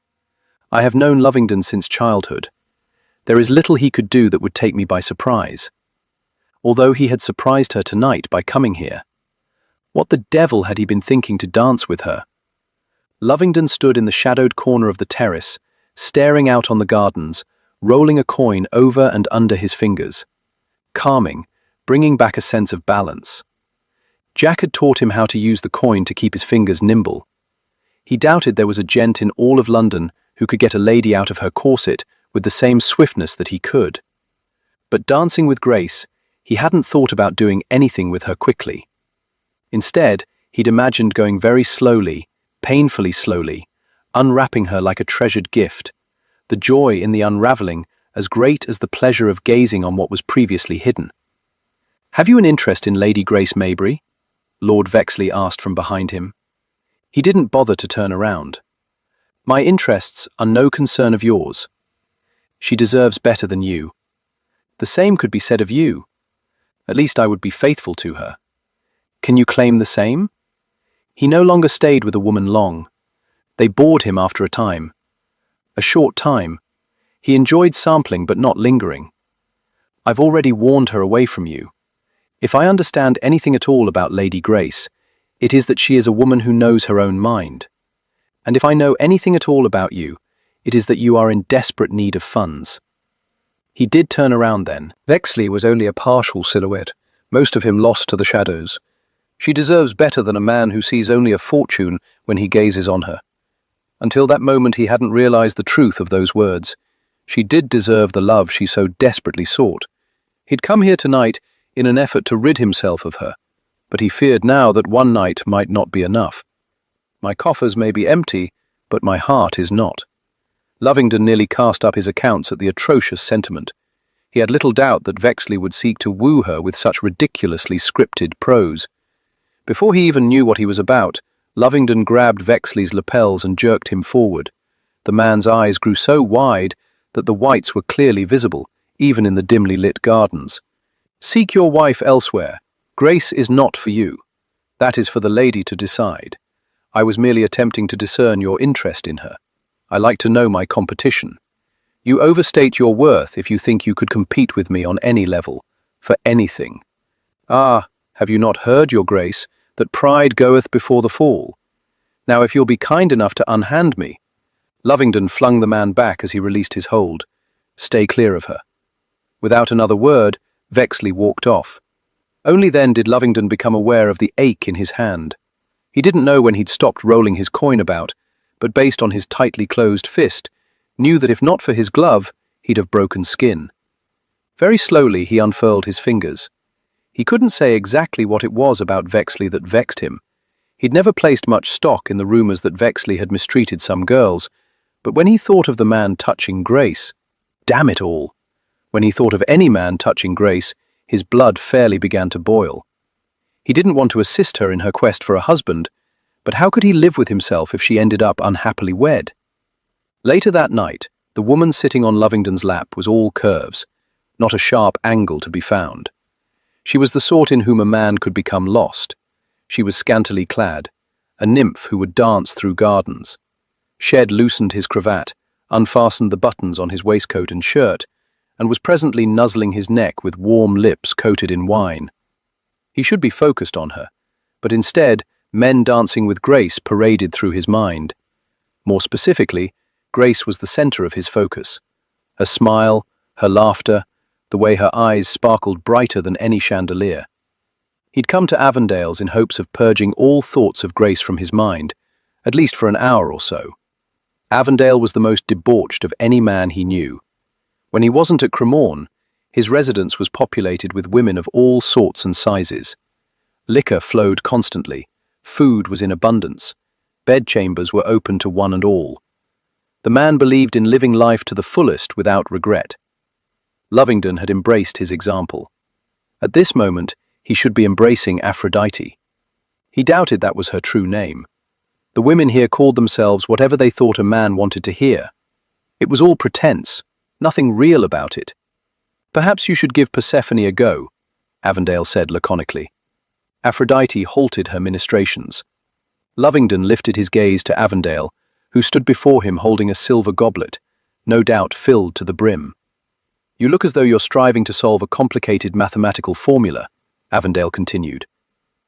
"I have known Lovingdon since childhood. There is little he could do that would take me by surprise. Although he had surprised her tonight by coming here. What the devil had he been thinking to dance with her? Lovingdon stood in the shadowed corner of the terrace, staring out on the gardens, rolling a coin over and under his fingers. Calming, bringing back a sense of balance. Jack had taught him how to use the coin to keep his fingers nimble. He doubted there was a gent in all of London who could get a lady out of her corset with the same swiftness that he could. But dancing with Grace, he hadn't thought about doing anything with her quickly. Instead, he'd imagined going very slowly, painfully slowly, unwrapping her like a treasured gift, the joy in the unraveling as great as the pleasure of gazing on what was previously hidden. "Have you an interest in Lady Grace Maybury?" Lord Vexley asked from behind him. He didn't bother to turn around. "My interests are no concern of yours. She deserves better than you. The same could be said of you." At least I would be faithful to her. Can you claim the same? He no longer stayed with a woman long. They bored him after a time. A short time. He enjoyed sampling but not lingering. I've already warned her away from you. If I understand anything at all about Lady Grace, it is that she is a woman who knows her own mind. And if I know anything at all about you, it is that you are in desperate need of funds. He did turn around then. Vexley was only a partial silhouette, most of him lost to the shadows. She deserves better than a man who sees only a fortune when he gazes on her. Until that moment he hadn't realized the truth of those words. She did deserve the love she so desperately sought. He'd come here tonight in an effort to rid himself of her, but he feared now that one night might not be enough. My coffers may be empty, but my heart is not. Lovingdon nearly cast up his accounts at the atrocious sentiment. He had little doubt that Vexley would seek to woo her with such ridiculously scripted prose. Before he even knew what he was about, Lovingdon grabbed Vexley's lapels and jerked him forward. The man's eyes grew so wide that the whites were clearly visible, even in the dimly lit gardens. Seek your wife elsewhere. Grace is not for you. That is for the lady to decide. I was merely attempting to discern your interest in her. I like to know my competition. You overstate your worth if you think you could compete with me on any level, for anything. Ah, have you not heard, your grace, that pride goeth before the fall? Now if you'll be kind enough to unhand me. Lovingdon flung the man back as he released his hold. Stay clear of her. Without another word, Vexley walked off. Only then did Lovingdon become aware of the ache in his hand. He didn't know when he'd stopped rolling his coin about, but based on his tightly closed fist, knew that if not for his glove, he'd have broken skin. Very slowly he unfurled his fingers. He couldn't say exactly what it was about Vexley that vexed him. He'd never placed much stock in the rumours that Vexley had mistreated some girls, but when he thought of the man touching Grace, damn it all! When he thought of any man touching Grace, his blood fairly began to boil. He didn't want to assist her in her quest for a husband, but how could he live with himself if she ended up unhappily wed? Later that night, the woman sitting on Lovingdon's lap was all curves, not a sharp angle to be found. She was the sort in whom a man could become lost. She was scantily clad, a nymph who would dance through gardens. Shed loosened his cravat, unfastened the buttons on his waistcoat and shirt, and was presently nuzzling his neck with warm lips coated in wine. He should be focused on her, but instead, men dancing with Grace paraded through his mind. More specifically, Grace was the center of his focus. Her smile, her laughter, the way her eyes sparkled brighter than any chandelier. He'd come to Avondale's in hopes of purging all thoughts of Grace from his mind, at least for an hour or so. Avondale was the most debauched of any man he knew. When he wasn't at Cremorne, his residence was populated with women of all sorts and sizes. Liquor flowed constantly, food was in abundance, bedchambers were open to one and all. The man believed in living life to the fullest without regret. Lovingdon had embraced his example. At this moment, he should be embracing Aphrodite. He doubted that was her true name. The women here called themselves whatever they thought a man wanted to hear. It was all pretense, nothing real about it. Perhaps you should give Persephone a go, Avondale said laconically. Aphrodite halted her ministrations. Lovingdon lifted his gaze to Avondale, who stood before him holding a silver goblet, no doubt filled to the brim. You look as though you're striving to solve a complicated mathematical formula, Avondale continued.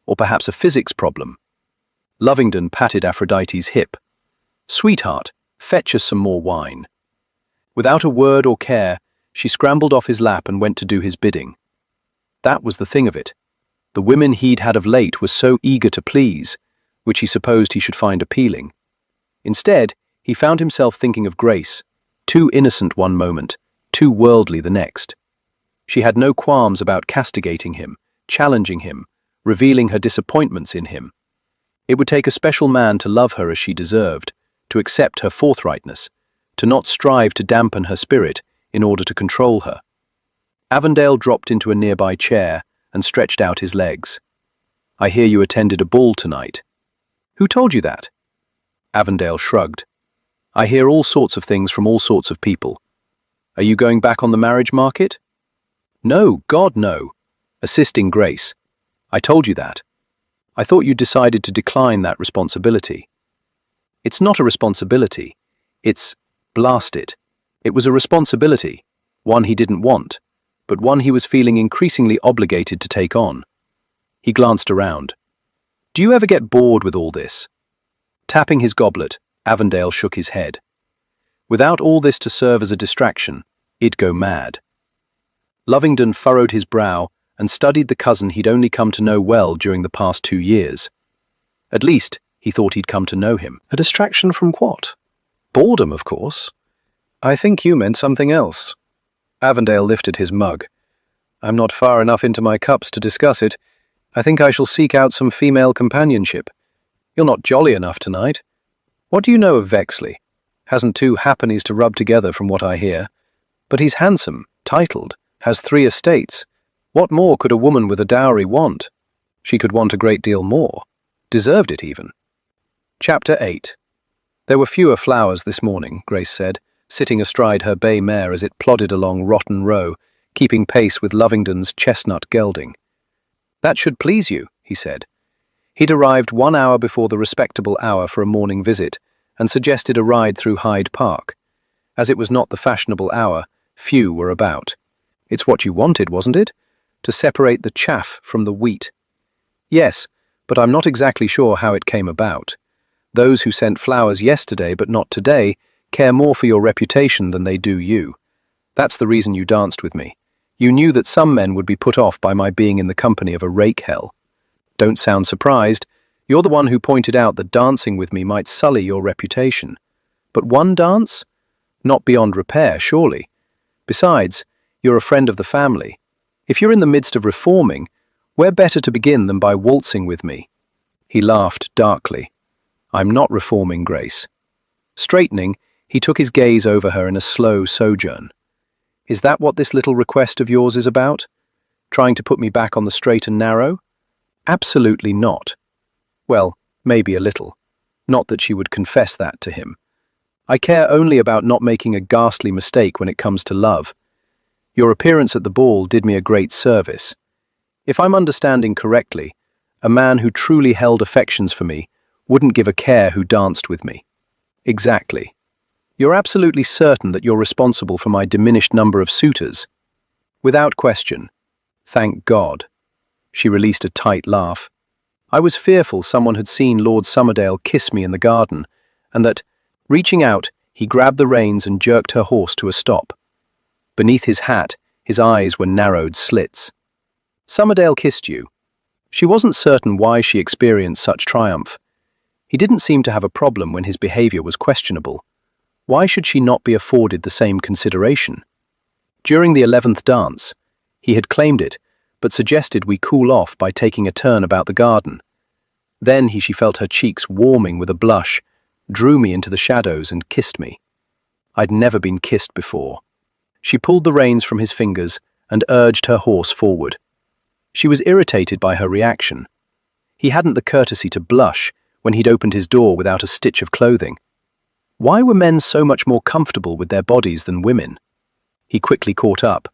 Or perhaps a physics problem. Lovingdon patted Aphrodite's hip. Sweetheart, fetch us some more wine. Without a word or care, she scrambled off his lap and went to do his bidding. That was the thing of it. The women he'd had of late were so eager to please, which he supposed he should find appealing. Instead, he found himself thinking of Grace, too innocent one moment, too worldly the next. She had no qualms about castigating him, challenging him, revealing her disappointments in him. It would take a special man to love her as she deserved, to accept her forthrightness, to not strive to dampen her spirit in order to control her. Avondale dropped into a nearby chair and stretched out his legs. I hear you attended a ball tonight. Who told you that? Avondale shrugged. I hear all sorts of things from all sorts of people. Are you going back on the marriage market? No, God no. assisting Grace. I told you that. I thought you decided to decline that responsibility. It's not a responsibility. It's, blast it. It was a responsibility, one he didn't want, but one he was feeling increasingly obligated to take on. He glanced around. Do you ever get bored with all this? Tapping his goblet, Avondale shook his head. Without all this to serve as a distraction, it'd go mad. Lovingdon furrowed his brow and studied the cousin he'd only come to know well during the past 2 years. At least, he thought he'd come to know him. A distraction from what? Boredom, of course. I think you meant something else. Avondale lifted his mug. I'm not far enough into my cups to discuss it. I think I shall seek out some female companionship. You're not jolly enough tonight. What do you know of Vexley? Hasn't 2 halfpennies to rub together from what I hear. But he's handsome, titled, has 3 estates. What more could a woman with a dowry want? She could want a great deal more. Deserved it even. Chapter 8. There were fewer flowers this morning, Grace said, sitting astride her bay mare as it plodded along Rotten Row, keeping pace with Lovingdon's chestnut gelding. That should please you, he said. He'd arrived 1 hour before the respectable hour for a morning visit, and suggested a ride through Hyde Park. As it was not the fashionable hour, few were about. It's what you wanted, wasn't it? To separate the chaff from the wheat. Yes, but I'm not exactly sure how it came about. Those who sent flowers yesterday but not today care more for your reputation than they do you. That's the reason you danced with me. You knew that some men would be put off by my being in the company of a rake hell. Don't sound surprised. You're the one who pointed out that dancing with me might sully your reputation. But one dance? Not beyond repair, surely. Besides, you're a friend of the family. If you're in the midst of reforming, where better to begin than by waltzing with me? He laughed darkly. I'm not reforming, Grace. Straightening, he took his gaze over her in a slow sojourn. Is that what this little request of yours is about? Trying to put me back on the straight and narrow? Absolutely not. Well, maybe a little. Not that she would confess that to him. I care only about not making a ghastly mistake when it comes to love. Your appearance at the ball did me a great service. If I'm understanding correctly, a man who truly held affections for me wouldn't give a care who danced with me. Exactly. You're absolutely certain that you're responsible for my diminished number of suitors? Without question. Thank God. She released a tight laugh. I was fearful someone had seen Lord Somerdale kiss me in the garden, and that, reaching out, he grabbed the reins and jerked her horse to a stop. Beneath his hat, his eyes were narrowed slits. Somerdale kissed you. She wasn't certain why she experienced such triumph. He didn't seem to have a problem when his behavior was questionable. Why should she not be afforded the same consideration? During the 11th dance, he had claimed it, but suggested we cool off by taking a turn about the garden. Then she felt her cheeks warming with a blush, drew me into the shadows and kissed me. I'd never been kissed before. She pulled the reins from his fingers and urged her horse forward. She was irritated by her reaction. He hadn't the courtesy to blush when he'd opened his door without a stitch of clothing. Why were men so much more comfortable with their bodies than women? He quickly caught up.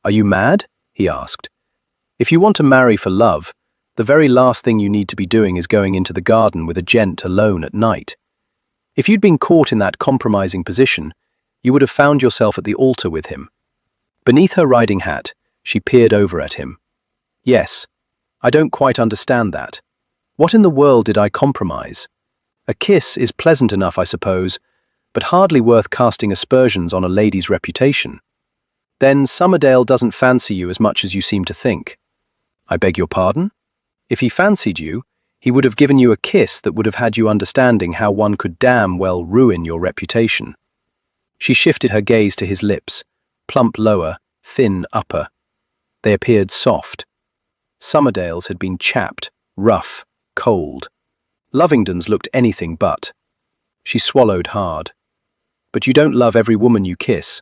Are you mad? He asked. If you want to marry for love, the very last thing you need to be doing is going into the garden with a gent alone at night. If you'd been caught in that compromising position, you would have found yourself at the altar with him. Beneath her riding hat, she peered over at him. Yes, I don't quite understand that. What in the world did I compromise? A kiss is pleasant enough, I suppose, but hardly worth casting aspersions on a lady's reputation. Then Somerdale doesn't fancy you as much as you seem to think. I beg your pardon? If he fancied you, he would have given you a kiss that would have had you understanding how one could damn well ruin your reputation. She shifted her gaze to his lips, plump lower, thin upper. They appeared soft. Somerdale's had been chapped, rough, cold. Lovingdon's looked anything but. She swallowed hard. But you don't love every woman you kiss.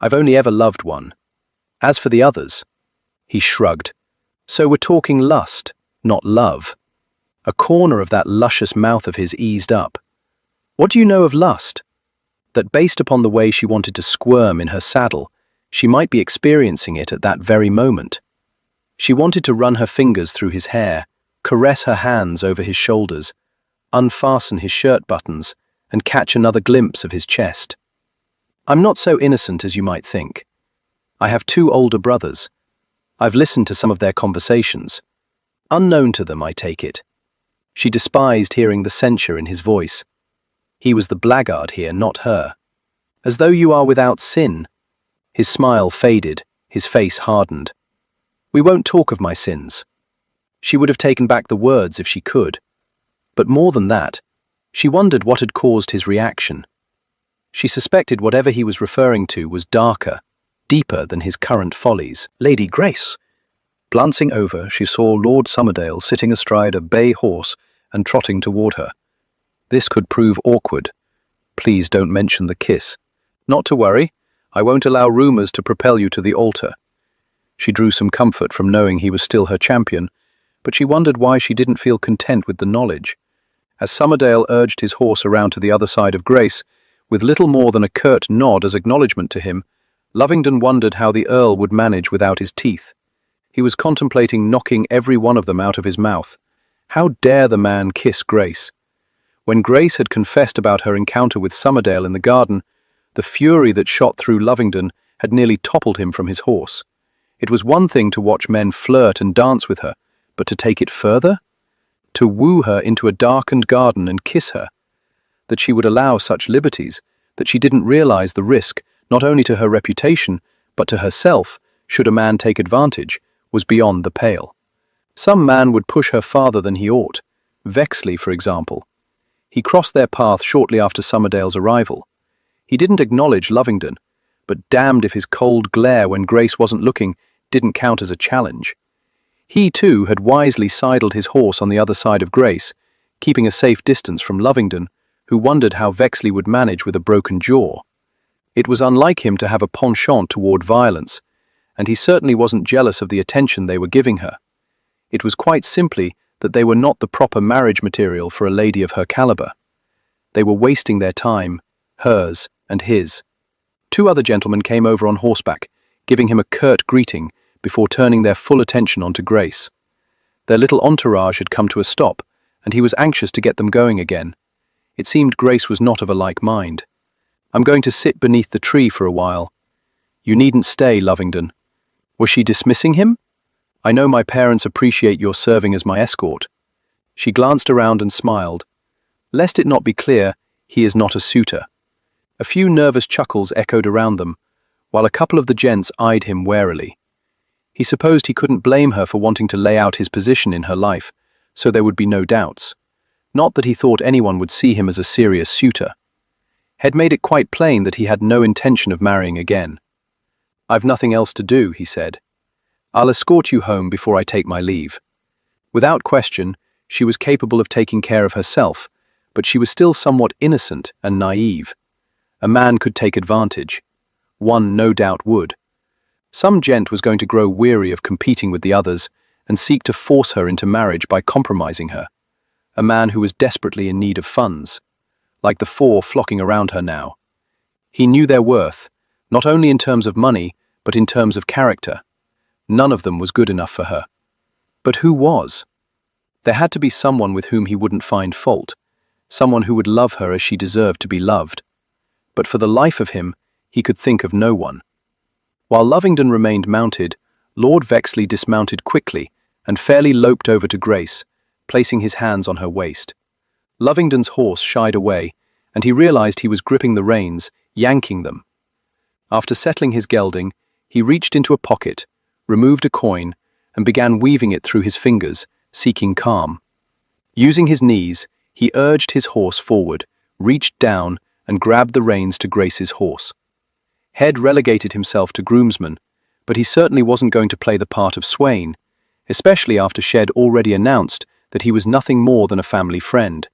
I've only ever loved one. As for the others, he shrugged. So we're talking lust, not love. A corner of that luscious mouth of his eased up. What do you know of lust? That based upon the way she wanted to squirm in her saddle, she might be experiencing it at that very moment. She wanted to run her fingers through his hair, caress her hands over his shoulders, unfasten his shirt buttons, and catch another glimpse of his chest. I'm not so innocent as you might think. I have 2 older brothers. I've listened to some of their conversations. Unknown to them, I take it. She despised hearing the censure in his voice. He was the blackguard here, not her. As though you are without sin. His smile faded, his face hardened. We won't talk of my sins. She would have taken back the words if she could. But more than that, she wondered what had caused his reaction. She suspected whatever he was referring to was darker, deeper than his current follies. Lady Grace. Glancing over, she saw Lord Somerdale sitting astride a bay horse and trotting toward her. This could prove awkward. Please don't mention the kiss. Not to worry. I won't allow rumours to propel you to the altar. She drew some comfort from knowing he was still her champion, but she wondered why she didn't feel content with the knowledge. As Somerdale urged his horse around to the other side of Grace, with little more than a curt nod as acknowledgement to him, Lovingdon wondered how the Earl would manage without his teeth. He was contemplating knocking every one of them out of his mouth. How dare the man kiss Grace? When Grace had confessed about her encounter with Somerdale in the garden, the fury that shot through Lovingdon had nearly toppled him from his horse. It was one thing to watch men flirt and dance with her, but to take it further? To woo her into a darkened garden and kiss her? That she would allow such liberties, that she didn't realize the risk, not only to her reputation, but to herself, should a man take advantage, was beyond the pale. Some man would push her farther than he ought. Vexley, for example. He crossed their path shortly after Somerdale's arrival. He didn't acknowledge Lovingdon, but damned if his cold glare when Grace wasn't looking didn't count as a challenge. He, too, had wisely sidled his horse on the other side of Grace, keeping a safe distance from Lovingdon, who wondered how Vexley would manage with a broken jaw. It was unlike him to have a penchant toward violence, and he certainly wasn't jealous of the attention they were giving her. It was quite simply that they were not the proper marriage material for a lady of her caliber. They were wasting their time, hers and his. 2 other gentlemen came over on horseback, giving him a curt greeting before turning their full attention onto Grace. Their little entourage had come to a stop, and he was anxious to get them going again. It seemed Grace was not of a like mind. I'm going to sit beneath the tree for a while. You needn't stay, Lovingdon. Was she dismissing him? I know my parents appreciate your serving as my escort. She glanced around and smiled. Lest it not be clear, he is not a suitor. A few nervous chuckles echoed around them, while a couple of the gents eyed him warily. He supposed he couldn't blame her for wanting to lay out his position in her life, so there would be no doubts. Not that he thought anyone would see him as a serious suitor. Had made it quite plain that he had no intention of marrying again. I've nothing else to do, he said. I'll escort you home before I take my leave. Without question, she was capable of taking care of herself, but she was still somewhat innocent and naive. A man could take advantage. One no doubt would. Some gent was going to grow weary of competing with the others and seek to force her into marriage by compromising her. A man who was desperately in need of funds, like the 4 flocking around her now. He knew their worth, not only in terms of money, but in terms of character. None of them was good enough for her. But who was? There had to be someone with whom he wouldn't find fault, someone who would love her as she deserved to be loved. But for the life of him, he could think of no one. While Lovingdon remained mounted, Lord Vexley dismounted quickly and fairly loped over to Grace, placing his hands on her waist. Lovingdon's horse shied away, and he realized he was gripping the reins, yanking them. After settling his gelding, he reached into a pocket, removed a coin, and began weaving it through his fingers, seeking calm. Using his knees, he urged his horse forward, reached down, and grabbed the reins to Grace's horse. Head relegated himself to groomsman, but he certainly wasn't going to play the part of swain, especially after Shed already announced that he was nothing more than a family friend.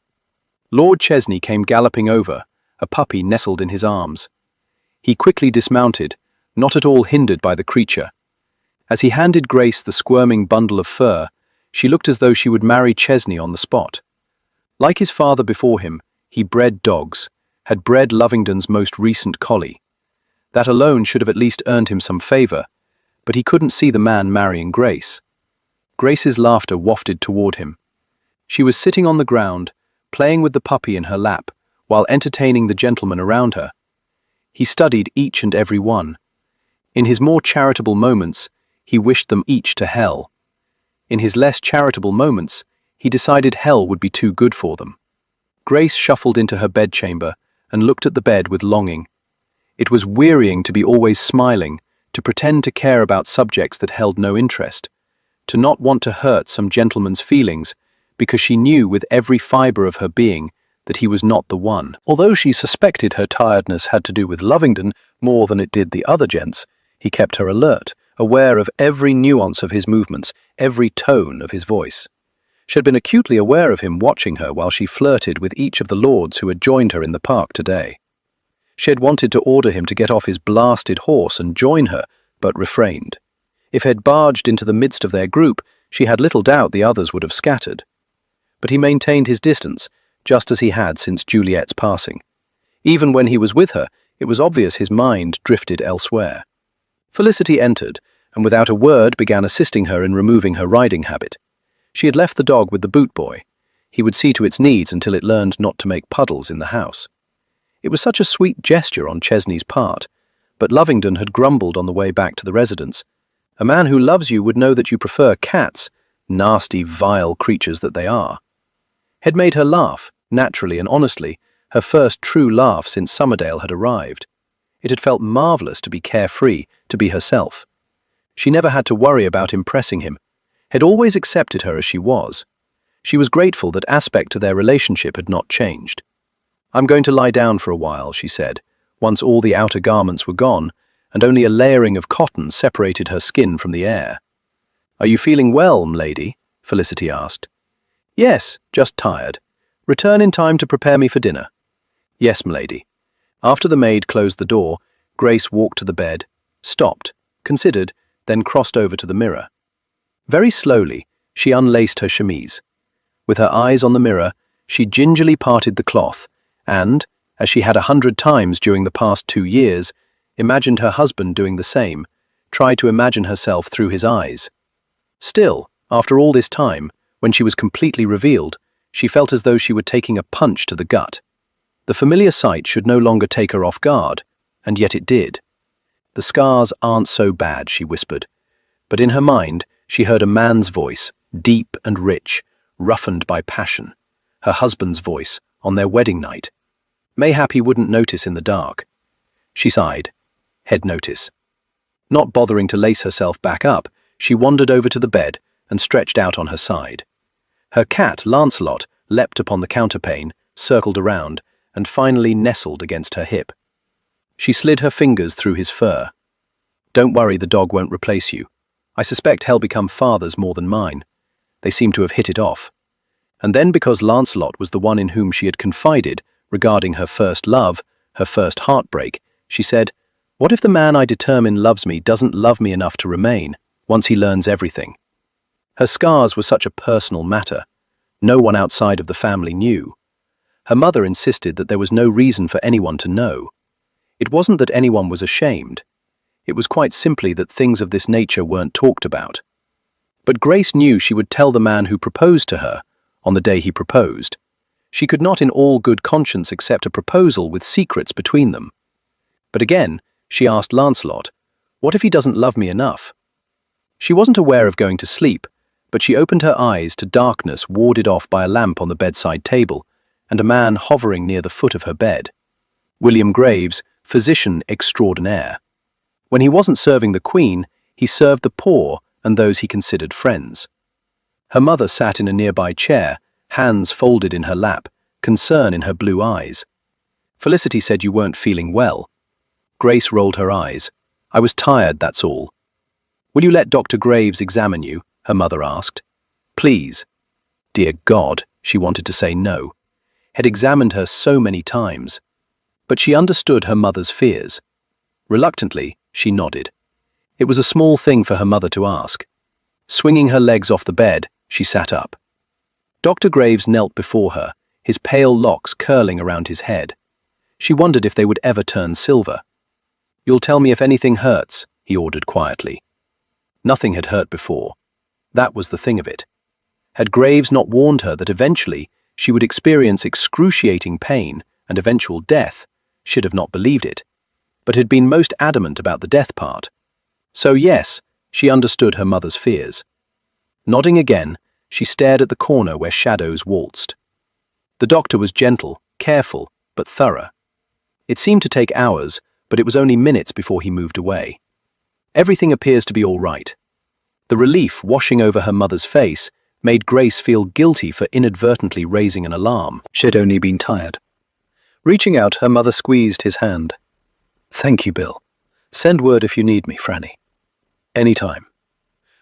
Lord Chesney came galloping over, a puppy nestled in his arms. He quickly dismounted, not at all hindered by the creature. As he handed Grace the squirming bundle of fur, she looked as though she would marry Chesney on the spot. Like his father before him, he bred dogs, had bred Lovingdon's most recent collie. That alone should have at least earned him some favor, but he couldn't see the man marrying Grace. Grace's laughter wafted toward him. She was sitting on the ground, playing with the puppy in her lap, while entertaining the gentlemen around her. He studied each and every one. In his more charitable moments, he wished them each to hell. In his less charitable moments, he decided hell would be too good for them. Grace shuffled into her bedchamber and looked at the bed with longing. It was wearying to be always smiling, to pretend to care about subjects that held no interest, to not want to hurt some gentleman's feelings, because she knew with every fibre of her being that he was not the one. Although she suspected her tiredness had to do with Lovingdon more than it did the other gents, he kept her alert, aware of every nuance of his movements, every tone of his voice. She had been acutely aware of him watching her while she flirted with each of the lords who had joined her in the park today. She had wanted to order him to get off his blasted horse and join her, but refrained. If he had barged into the midst of their group, she had little doubt the others would have scattered. But he maintained his distance, just as he had since Juliet's passing. Even when he was with her, it was obvious his mind drifted elsewhere. Felicity entered, and without a word began assisting her in removing her riding habit. She had left the dog with the boot boy. He would see to its needs until it learned not to make puddles in the house. It was such a sweet gesture on Chesney's part, but Lovingdon had grumbled on the way back to the residence. A man who loves you would know that you prefer cats, nasty, vile creatures that they are. Had made her laugh, naturally and honestly, her first true laugh since Summerdale had arrived. It had felt marvellous to be carefree, to be herself. She never had to worry about impressing him, had always accepted her as she was. She was grateful that aspect to their relationship had not changed. "I'm going to lie down for a while," she said, once all the outer garments were gone, and only a layering of cotton separated her skin from the air. "Are you feeling well, m'lady?" Felicity asked. "Yes, just tired. Return in time to prepare me for dinner." "Yes, m'lady." After the maid closed the door, Grace walked to the bed, stopped, considered, then crossed over to the mirror. Very slowly, she unlaced her chemise. With her eyes on the mirror, she gingerly parted the cloth, and, as she had 100 times during the past 2 years, imagined her husband doing the same, tried to imagine herself through his eyes. Still, after all this time, when she was completely revealed, she felt as though she were taking a punch to the gut. The familiar sight should no longer take her off guard, and yet it did. "The scars aren't so bad," she whispered. But in her mind, she heard a man's voice, deep and rich, roughened by passion. Her husband's voice, on their wedding night. Mayhap he wouldn't notice in the dark. She sighed. He'd notice. Not bothering to lace herself back up, she wandered over to the bed and stretched out on her side. Her cat, Lancelot, leapt upon the counterpane, circled around, and finally nestled against her hip. She slid her fingers through his fur. "Don't worry, the dog won't replace you. I suspect he'll become father's more than mine. They seem to have hit it off." And then, because Lancelot was the one in whom she had confided regarding her first love, her first heartbreak, she said, "What if the man I determine loves me doesn't love me enough to remain, once he learns everything?" Her scars were such a personal matter. No one outside of the family knew. Her mother insisted that there was no reason for anyone to know. It wasn't that anyone was ashamed. It was quite simply that things of this nature weren't talked about. But Grace knew she would tell the man who proposed to her, on the day he proposed. She could not in all good conscience accept a proposal with secrets between them. But again, she asked Lancelot, "What if he doesn't love me enough?" She wasn't aware of going to sleep, but she opened her eyes to darkness warded off by a lamp on the bedside table, and a man hovering near the foot of her bed. William Graves, physician extraordinaire. When he wasn't serving the Queen, he served the poor and those he considered friends. Her mother sat in a nearby chair, hands folded in her lap, concern in her blue eyes. "Felicity said you weren't feeling well." Grace rolled her eyes. "I was tired, that's all." "Will you let Dr. Graves examine you?" her mother asked. "Please." Dear God, she wanted to say no. Had examined her so many times. But she understood her mother's fears. Reluctantly, she nodded. It was a small thing for her mother to ask. Swinging her legs off the bed, she sat up. Dr. Graves knelt before her, his pale locks curling around his head. She wondered if they would ever turn silver. "You'll tell me if anything hurts," he ordered quietly. Nothing had hurt before. That was the thing of it. Had Graves not warned her that eventually she would experience excruciating pain and eventual death, she'd have not believed it, but had been most adamant about the death part. So yes, she understood her mother's fears. Nodding again, she stared at the corner where shadows waltzed. The doctor was gentle, careful, but thorough. It seemed to take hours, but it was only minutes before he moved away. Everything appears to be all right. The relief washing over her mother's face made Grace feel guilty for inadvertently raising an alarm. She'd only been tired. Reaching out, her mother squeezed his hand. "Thank you, Bill. Send word if you need me, Franny." "Any time."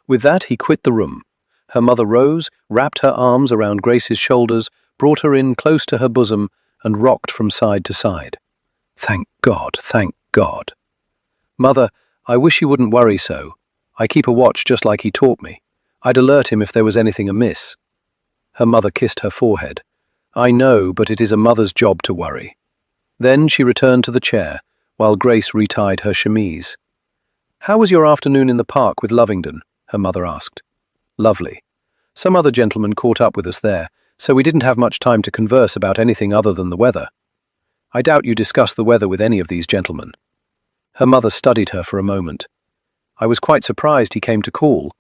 With that, he quit the room. Her mother rose, wrapped her arms around Grace's shoulders, brought her in close to her bosom, and rocked from side to side. "Thank God, thank God." "Mother, I wish you wouldn't worry so. I keep a watch just like he taught me. I'd alert him if there was anything amiss." Her mother kissed her forehead. "I know, but it is a mother's job to worry." Then she returned to the chair, while Grace retied her chemise. "How was your afternoon in the park with Lovingdon?" her mother asked. "Lovely. Some other gentleman caught up with us there, so we didn't have much time to converse about anything other than the weather." "I doubt you discussed the weather with any of these gentlemen." Her mother studied her for a moment. "I was quite surprised he came to call.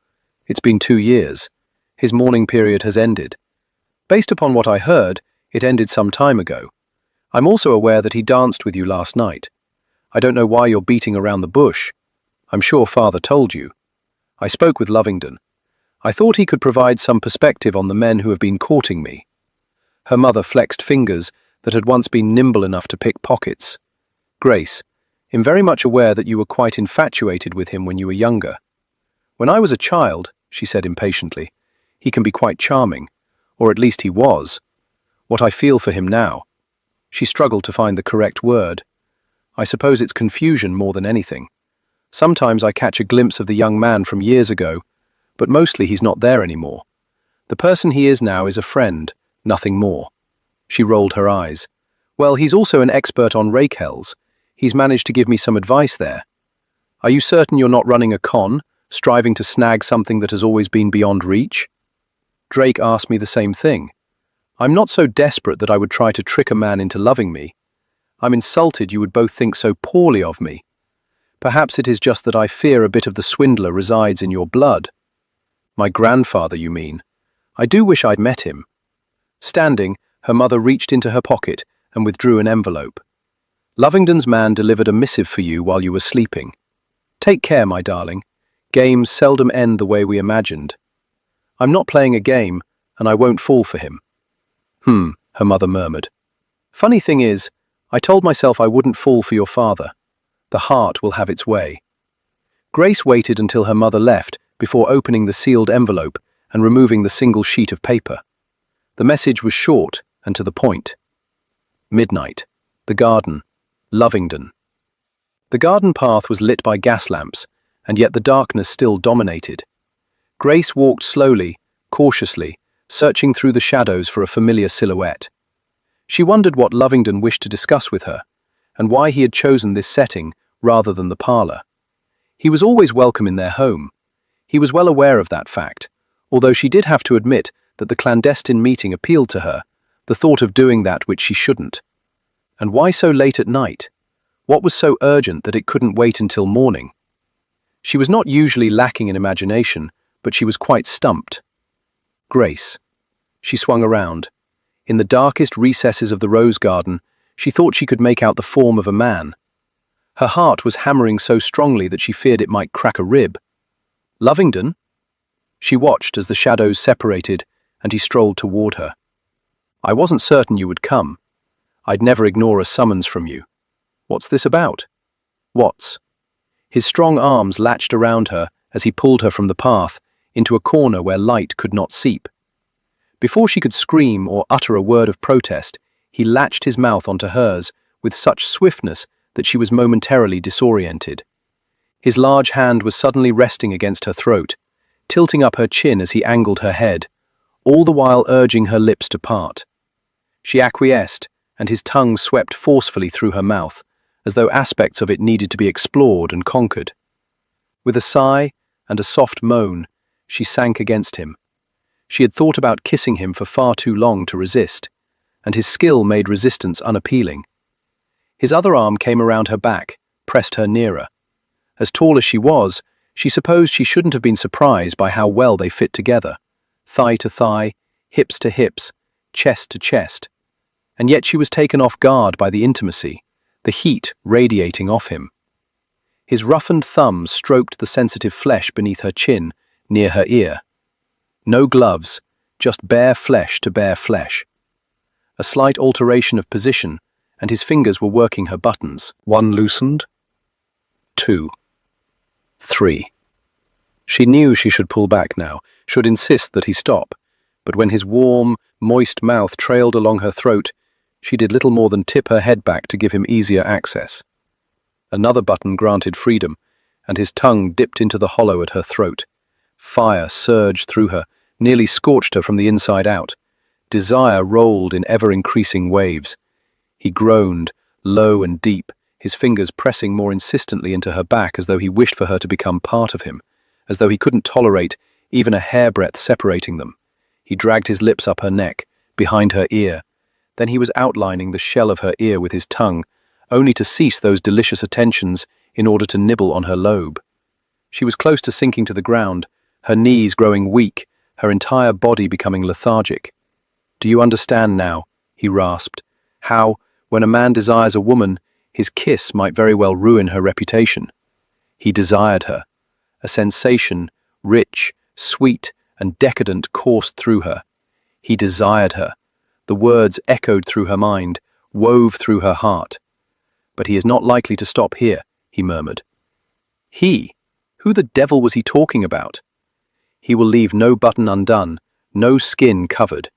It's been 2 years. His mourning period has ended. Based upon what I heard, it ended some time ago. I'm also aware that he danced with you last night. I don't know why you're beating around the bush. I'm sure Father told you. I spoke with Lovingdon. I thought he could provide some perspective on the men who have been courting me." Her mother flexed fingers that had once been nimble enough to pick pockets. "Grace, I'm very much aware that you were quite infatuated with him when you were younger. When I was a child," she said impatiently, "he can be quite charming, or at least he was. What I feel for him now." She struggled to find the correct word. "I suppose it's confusion more than anything. Sometimes I catch a glimpse of the young man from years ago, but mostly he's not there anymore. The person he is now is a friend, nothing more." She rolled her eyes. "Well, he's also an expert on rake hells. He's managed to give me some advice there. Are you certain you're not running a con, striving to snag something that has always been beyond reach?" Drake asked me the same thing. "I'm not so desperate that I would try to trick a man into loving me. I'm insulted you would both think so poorly of me. Perhaps it is just that I fear a bit of the swindler resides in your blood." "My grandfather, you mean? I do wish I'd met him." Standing, her mother reached into her pocket and withdrew an envelope. "Lovingdon's man delivered a missive for you while you were sleeping. Take care, my darling. Games seldom end the way we imagined. I'm not playing a game, and I won't fall for him." Her mother murmured. "Funny thing is, I told myself I wouldn't fall for your father. The heart will have its way." Grace waited until her mother left before opening the sealed envelope and removing the single sheet of paper. The message was short and to the point. Midnight. The garden. Lovingdon. The garden path was lit by gas lamps, and yet the darkness still dominated. Grace walked slowly, cautiously, searching through the shadows for a familiar silhouette. She wondered what Lovingdon wished to discuss with her, and why he had chosen this setting rather than the parlour. He was always welcome in their home. He was well aware of that fact, although she did have to admit that the clandestine meeting appealed to her, the thought of doing that which she shouldn't. And why so late at night? What was so urgent that it couldn't wait until morning? She was not usually lacking in imagination, but she was quite stumped. Grace. She swung around. In the darkest recesses of the rose garden, she thought she could make out the form of a man. Her heart was hammering so strongly that she feared it might crack a rib. "Lovingdon?" She watched as the shadows separated, and he strolled toward her. "I wasn't certain you would come. I'd never ignore a summons from you. What's this about?" "What's?" His strong arms latched around her as he pulled her from the path into a corner where light could not seep. Before she could scream or utter a word of protest, he latched his mouth onto hers with such swiftness that she was momentarily disoriented. His large hand was suddenly resting against her throat, tilting up her chin as he angled her head, all the while urging her lips to part. She acquiesced, and his tongue swept forcefully through her mouth, as though aspects of it needed to be explored and conquered. With a sigh and a soft moan, She sank against him. She had thought about kissing him for far too long to resist, and his skill made resistance unappealing. His other arm came around her back, pressed her nearer. As tall as she was, she supposed she shouldn't have been surprised by how well they fit together, thigh to thigh, hips to hips, chest to chest. And yet she was taken off guard by the intimacy, the heat radiating off him. His roughened thumbs stroked the sensitive flesh beneath her chin, near her ear. No gloves, just bare flesh to bare flesh. A slight alteration of position, and his fingers were working her buttons. 1 loosened. 2. 3. She knew she should pull back now, should insist that he stop, but when his warm, moist mouth trailed along her throat, she did little more than tip her head back to give him easier access. Another button granted freedom, and his tongue dipped into the hollow at her throat. Fire surged through her, nearly scorched her from the inside out. Desire rolled in ever-increasing waves. He groaned, low and deep, his fingers pressing more insistently into her back as though he wished for her to become part of him, as though he couldn't tolerate even a hairbreadth separating them. He dragged his lips up her neck, behind her ear. Then he was outlining the shell of her ear with his tongue, only to cease those delicious attentions in order to nibble on her lobe. She was close to sinking to the ground, her knees growing weak, her entire body becoming lethargic. "Do you understand now?" he rasped. "How, when a man desires a woman, his kiss might very well ruin her reputation." He desired her. A sensation, rich, sweet, and decadent, coursed through her. He desired her. The words echoed through her mind, wove through her heart. "But he is not likely to stop here," he murmured. He? Who the devil was he talking about? "He will leave no button undone, no skin covered.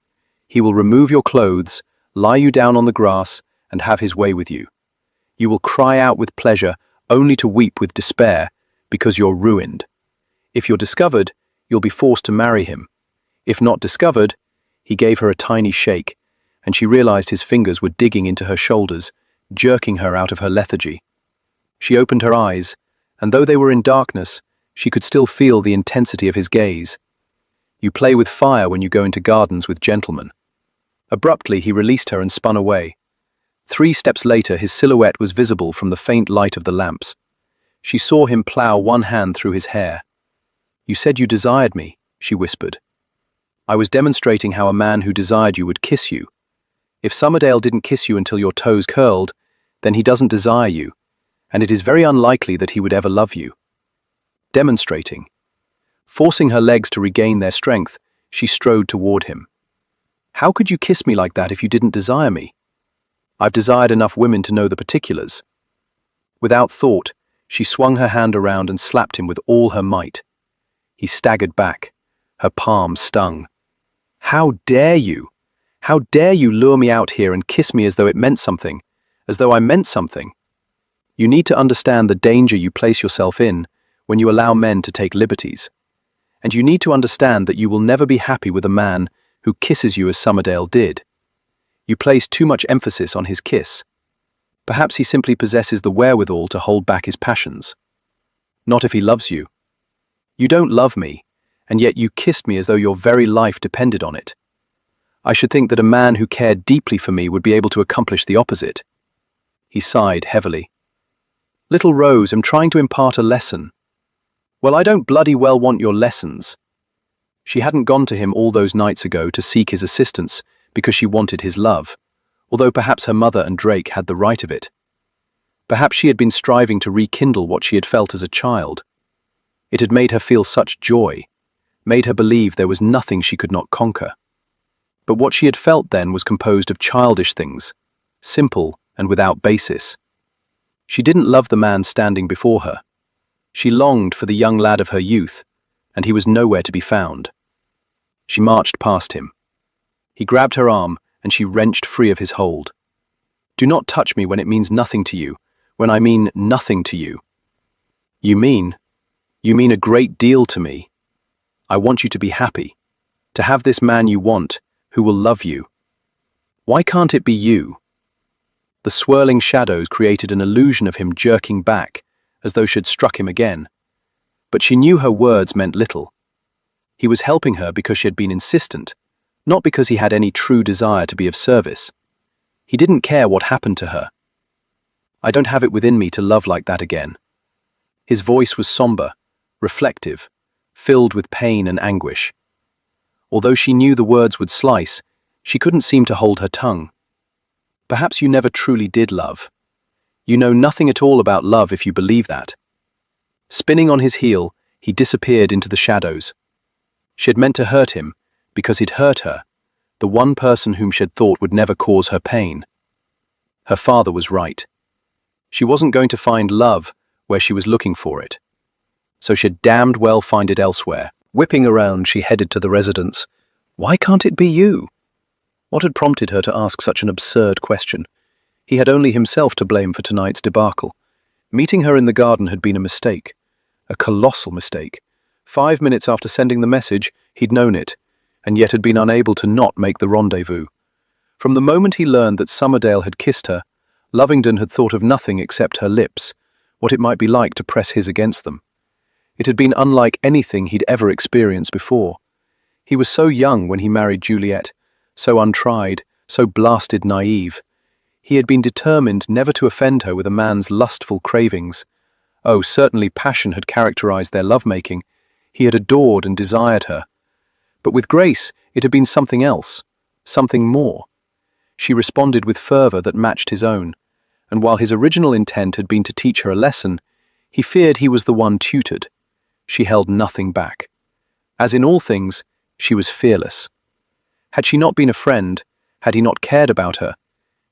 He will remove your clothes, lie you down on the grass, and have his way with you. You will cry out with pleasure, only to weep with despair, because you're ruined. If you're discovered, you'll be forced to marry him. If not discovered," he gave her a tiny shake, and she realized his fingers were digging into her shoulders, jerking her out of her lethargy. She opened her eyes, and though they were in darkness, she could still feel the intensity of his gaze. "You play with fire when you go into gardens with gentlemen." Abruptly, he released her and spun away. 3 steps later, his silhouette was visible from the faint light of the lamps. She saw him plow one hand through his hair. "You said you desired me," she whispered. "I was demonstrating how a man who desired you would kiss you. If Summerdale didn't kiss you until your toes curled, then he doesn't desire you, and it is very unlikely that he would ever love you." Demonstrating. Forcing her legs to regain their strength, she strode toward him. "How could you kiss me like that if you didn't desire me?" "I've desired enough women to know the particulars." Without thought, she swung her hand around and slapped him with all her might. He staggered back. Her palm stung. "How dare you? How dare you lure me out here and kiss me as though it meant something, as though I meant something? You need to understand the danger you place yourself in when you allow men to take liberties. And you need to understand that you will never be happy with a man who kisses you as Summerdale did. You place too much emphasis on his kiss. Perhaps he simply possesses the wherewithal to hold back his passions. Not if he loves you. You don't love me, and yet you kissed me as though your very life depended on it. I should think that a man who cared deeply for me would be able to accomplish the opposite." He sighed heavily. "Little Rose, I'm trying to impart a lesson." "Well, I don't bloody well want your lessons." She hadn't gone to him all those nights ago to seek his assistance because she wanted his love, although perhaps her mother and Drake had the right of it. Perhaps she had been striving to rekindle what she had felt as a child. It had made her feel such joy, made her believe there was nothing she could not conquer. But what she had felt then was composed of childish things, simple and without basis. She didn't love the man standing before her. She longed for the young lad of her youth, and he was nowhere to be found. She marched past him. He grabbed her arm, and she wrenched free of his hold. "Do not touch me when it means nothing to you, when I mean nothing to you." You mean a great deal to me. I want you to be happy, to have this man you want, who will love you. Why can't it be you?" The swirling shadows created an illusion of him jerking back, as though she'd struck him again. But she knew her words meant little. He was helping her because she had been insistent, not because he had any true desire to be of service. He didn't care what happened to her. "I don't have it within me to love like that again." His voice was somber, reflective, filled with pain and anguish. Although she knew the words would slice, she couldn't seem to hold her tongue. "Perhaps you never truly did love. You know nothing at all about love if you believe that." Spinning on his heel, he disappeared into the shadows. She had meant to hurt him because he'd hurt her, the one person whom she had thought would never cause her pain. Her father was right. She wasn't going to find love where she was looking for it. So she'd damned well find it elsewhere. Whipping around, she headed to the residence. Why can't it be you? What had prompted her to ask such an absurd question? He had only himself to blame for tonight's debacle. Meeting her in the garden had been a mistake. A colossal mistake. 5 minutes after sending the message, he'd known it, and yet had been unable to not make the rendezvous. From the moment he learned that Summerdale had kissed her, Lovingdon had thought of nothing except her lips, what it might be like to press his against them. It had been unlike anything he'd ever experienced before. He was so young when he married Juliet, so untried, so blasted naive. He had been determined never to offend her with a man's lustful cravings. Oh, certainly passion had characterized their lovemaking. He had adored and desired her. But with Grace, it had been something else, something more. She responded with fervor that matched his own, and while his original intent had been to teach her a lesson, he feared he was the one tutored. She held nothing back. As in all things, she was fearless. Had she not been a friend, had he not cared about her,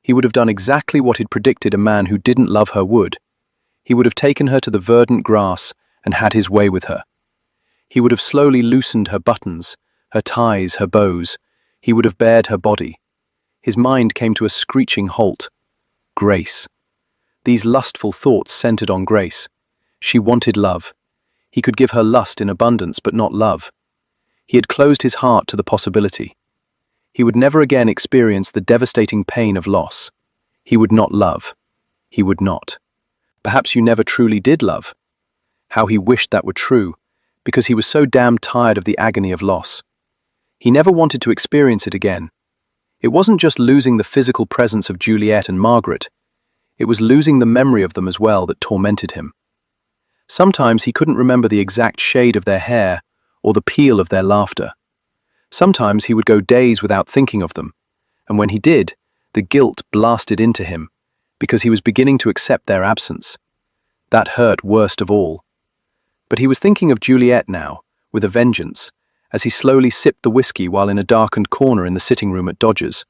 he would have done exactly what he'd predicted a man who didn't love her would. He would have taken her to the verdant grass and had his way with her. He would have slowly loosened her buttons, her ties, her bows. He would have bared her body. His mind came to a screeching halt. Grace. These lustful thoughts centered on Grace. She wanted love. He could give her lust in abundance, but not love. He had closed his heart to the possibility. He would never again experience the devastating pain of loss. He would not love. He would not. Perhaps you never truly did love. How he wished that were true, because he was so damn tired of the agony of loss. He never wanted to experience it again. It wasn't just losing the physical presence of Juliet and Margaret. It was losing the memory of them as well that tormented him. Sometimes he couldn't remember the exact shade of their hair or the peal of their laughter. Sometimes he would go days without thinking of them, and when he did, the guilt blasted into him, because he was beginning to accept their absence. That hurt worst of all. But he was thinking of Juliet now, with a vengeance, as he slowly sipped the whiskey while in a darkened corner in the sitting room at Dodger's.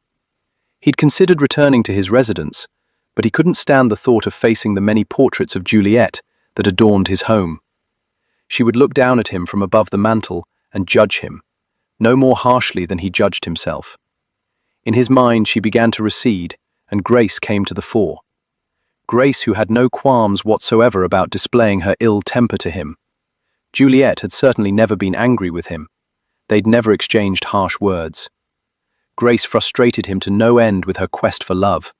He'd considered returning to his residence, but he couldn't stand the thought of facing the many portraits of Juliet that adorned his home. She would look down at him from above the mantel and judge him, no more harshly than he judged himself. In his mind she began to recede, and Grace came to the fore. Grace, who had no qualms whatsoever about displaying her ill temper to him. Juliet had certainly never been angry with him. They'd never exchanged harsh words. Grace frustrated him to no end with her quest for love.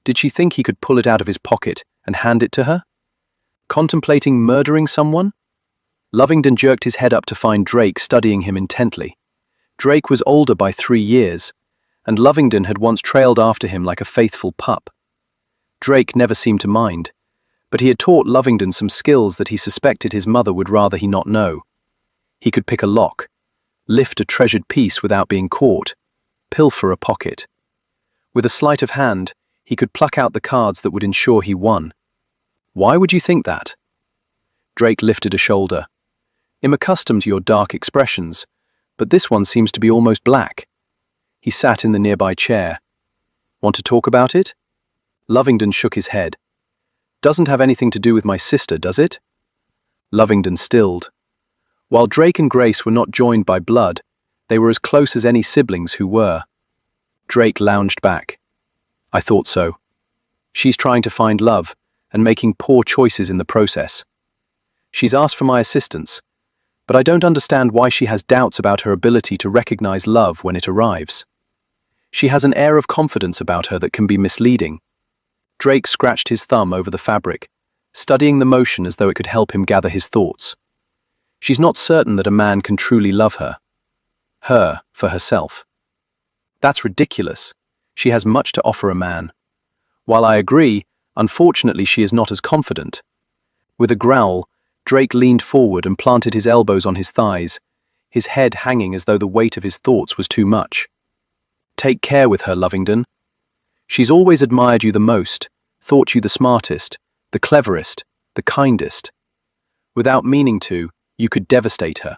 Did she think he could pull it out of his pocket and hand it to her? Contemplating murdering someone? Lovingdon jerked his head up to find Drake studying him intently. Drake was older by 3 years, and Lovingdon had once trailed after him like a faithful pup. Drake never seemed to mind, but he had taught Lovingdon some skills that he suspected his mother would rather he not know. He could pick a lock, lift a treasured piece without being caught, pilfer a pocket. With a sleight of hand, he could pluck out the cards that would ensure he won. Why would you think that? Drake lifted a shoulder. I'm accustomed to your dark expressions, but this one seems to be almost black. He sat in the nearby chair. Want to talk about it? Lovingdon shook his head. Doesn't have anything to do with my sister, does it? Lovingdon stilled. While Drake and Grace were not joined by blood, they were as close as any siblings who were. Drake lounged back. I thought so. She's trying to find love, and making poor choices in the process. She's asked for my assistance, but I don't understand why she has doubts about her ability to recognize love when it arrives. She has an air of confidence about her that can be misleading. Drake scratched his thumb over the fabric, studying the motion as though it could help him gather his thoughts. She's not certain that a man can truly love her. Her, for herself. That's ridiculous. She has much to offer a man. While I agree, unfortunately she is not as confident. With a growl, Drake leaned forward and planted his elbows on his thighs, his head hanging as though the weight of his thoughts was too much. Take care with her, Lovingdon. She's always admired you the most, thought you the smartest, the cleverest, the kindest. Without meaning to, you could devastate her.